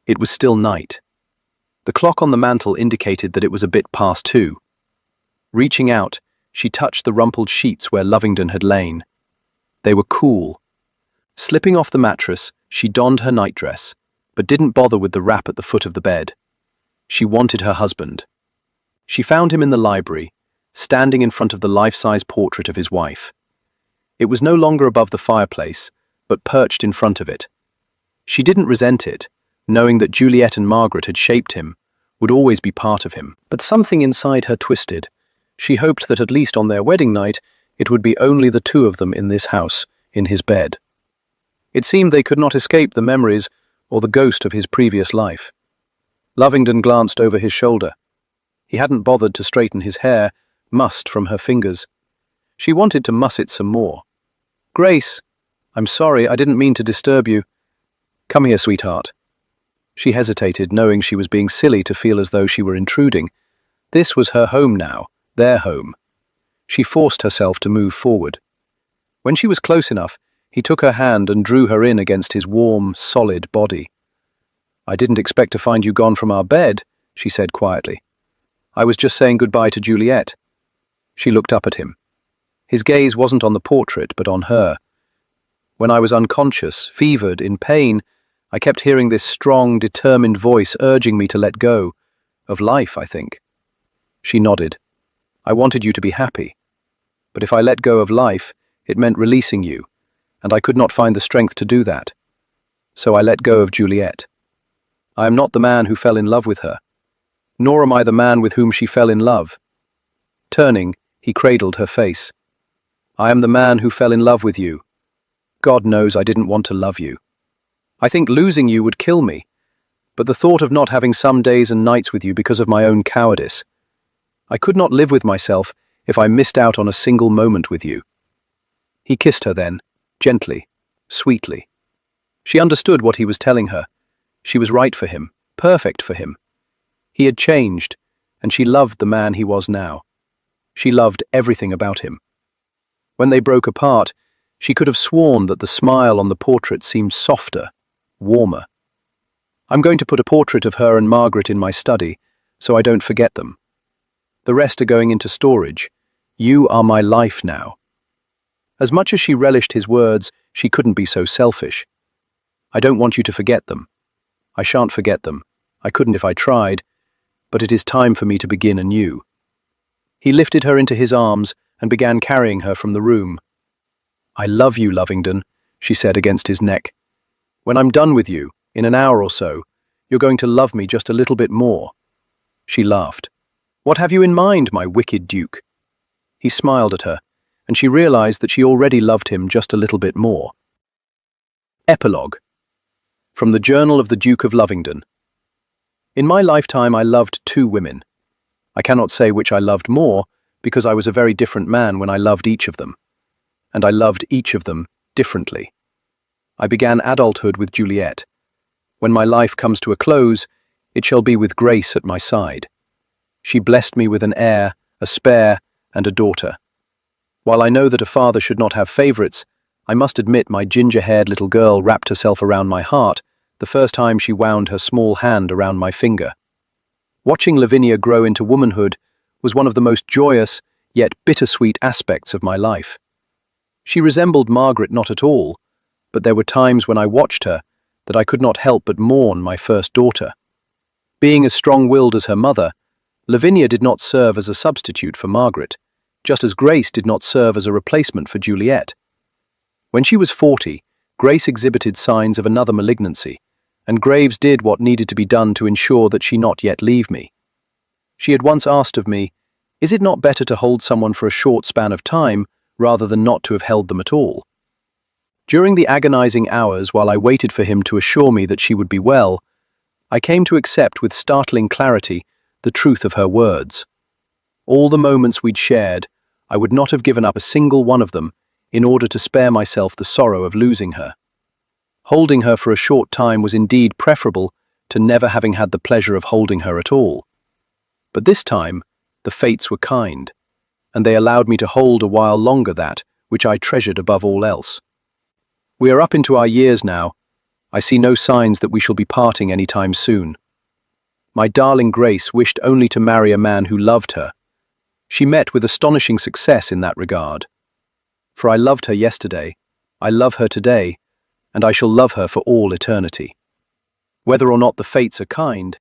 It was still night. The clock on the mantel indicated that it was a bit past 2. Reaching out, she touched the rumpled sheets where Lovingdon had lain. They were cool. Slipping off the mattress, she donned her nightdress, but didn't bother with the wrap at the foot of the bed. She wanted her husband. She found him in the library, standing in front of the life-size portrait of his wife. It was no longer above the fireplace, but perched in front of it. She didn't resent it, knowing that Juliet and Margaret had shaped him, would always be part of him. But something inside her twisted. She hoped that at least on their wedding night, it would be only the two of them in this house, in his bed. It seemed they could not escape the memories or the ghost of his previous life. Lovingdon glanced over his shoulder. He hadn't bothered to straighten his hair, mussed from her fingers. She wanted to muss it some more. "Grace, I'm sorry, I didn't mean to disturb you. Come here, sweetheart." She hesitated, knowing she was being silly to feel as though she were intruding. This was her home now, their home. She forced herself to move forward. When she was close enough, he took her hand and drew her in against his warm, solid body. "I didn't expect to find you gone from our bed," she said quietly. "I was just saying goodbye to Juliet." She looked up at him. His gaze wasn't on the portrait, but on her. "When I was unconscious, fevered, in pain, I kept hearing this strong, determined voice urging me to let go. Of life, I think." She nodded. "I wanted you to be happy. But if I let go of life, it meant releasing you, and I could not find the strength to do that. So I let go of Juliet. I am not the man who fell in love with her, nor am I the man with whom she fell in love." Turning, he cradled her face. "I am the man who fell in love with you. God knows I didn't want to love you. I think losing you would kill me, but the thought of not having some days and nights with you because of my own cowardice. I could not live with myself if I missed out on a single moment with you." He kissed her then, gently, sweetly. She understood what he was telling her. She was right for him, perfect for him. He had changed, and she loved the man he was now. She loved everything about him. When they broke apart, she could have sworn that the smile on the portrait seemed softer, warmer. "I'm going to put a portrait of her and Margaret in my study, so I don't forget them. The rest are going into storage. You are my life now." As much as she relished his words, she couldn't be so selfish. "I don't want you to forget them. I shan't forget them. I couldn't if I tried, but it is time for me to begin anew." He lifted her into his arms and began carrying her from the room. "I love you, Lovingdon," she said against his neck. "When I'm done with you, in an hour or so, you're going to love me just a little bit more." She laughed. "What have you in mind, my wicked duke?" He smiled at her, and she realized that she already loved him just a little bit more. Epilogue. From the Journal of the Duke of Lovingdon. In my lifetime I loved 2 women. I cannot say which I loved more, because I was a very different man when I loved each of them. And I loved each of them differently. I began adulthood with Juliet. When my life comes to a close, it shall be with Grace at my side. She blessed me with an heir, a spare, and a daughter. While I know that a father should not have favourites, I must admit my ginger-haired little girl wrapped herself around my heart the first time she wound her small hand around my finger. Watching Lavinia grow into womanhood was one of the most joyous, yet bittersweet aspects of my life. She resembled Margaret not at all, but there were times when I watched her that I could not help but mourn my first daughter. Being as strong-willed as her mother, Lavinia did not serve as a substitute for Margaret, just as Grace did not serve as a replacement for Juliet. When she was 40, Grace exhibited signs of another malignancy, and Graves did what needed to be done to ensure that she not yet leave me. She had once asked of me, "Is it not better to hold someone for a short span of time rather than not to have held them at all?" During the agonizing hours while I waited for him to assure me that she would be well, I came to accept with startling clarity the truth of her words. All the moments we'd shared, I would not have given up a single one of them in order to spare myself the sorrow of losing her. Holding her for a short time was indeed preferable to never having had the pleasure of holding her at all. But this time, the fates were kind, and they allowed me to hold a while longer that which I treasured above all else. We are up into our years now. I see no signs that we shall be parting any time soon. My darling Grace wished only to marry a man who loved her. She met with astonishing success in that regard. For I loved her yesterday, I love her today, and I shall love her for all eternity. Whether or not the fates are kind,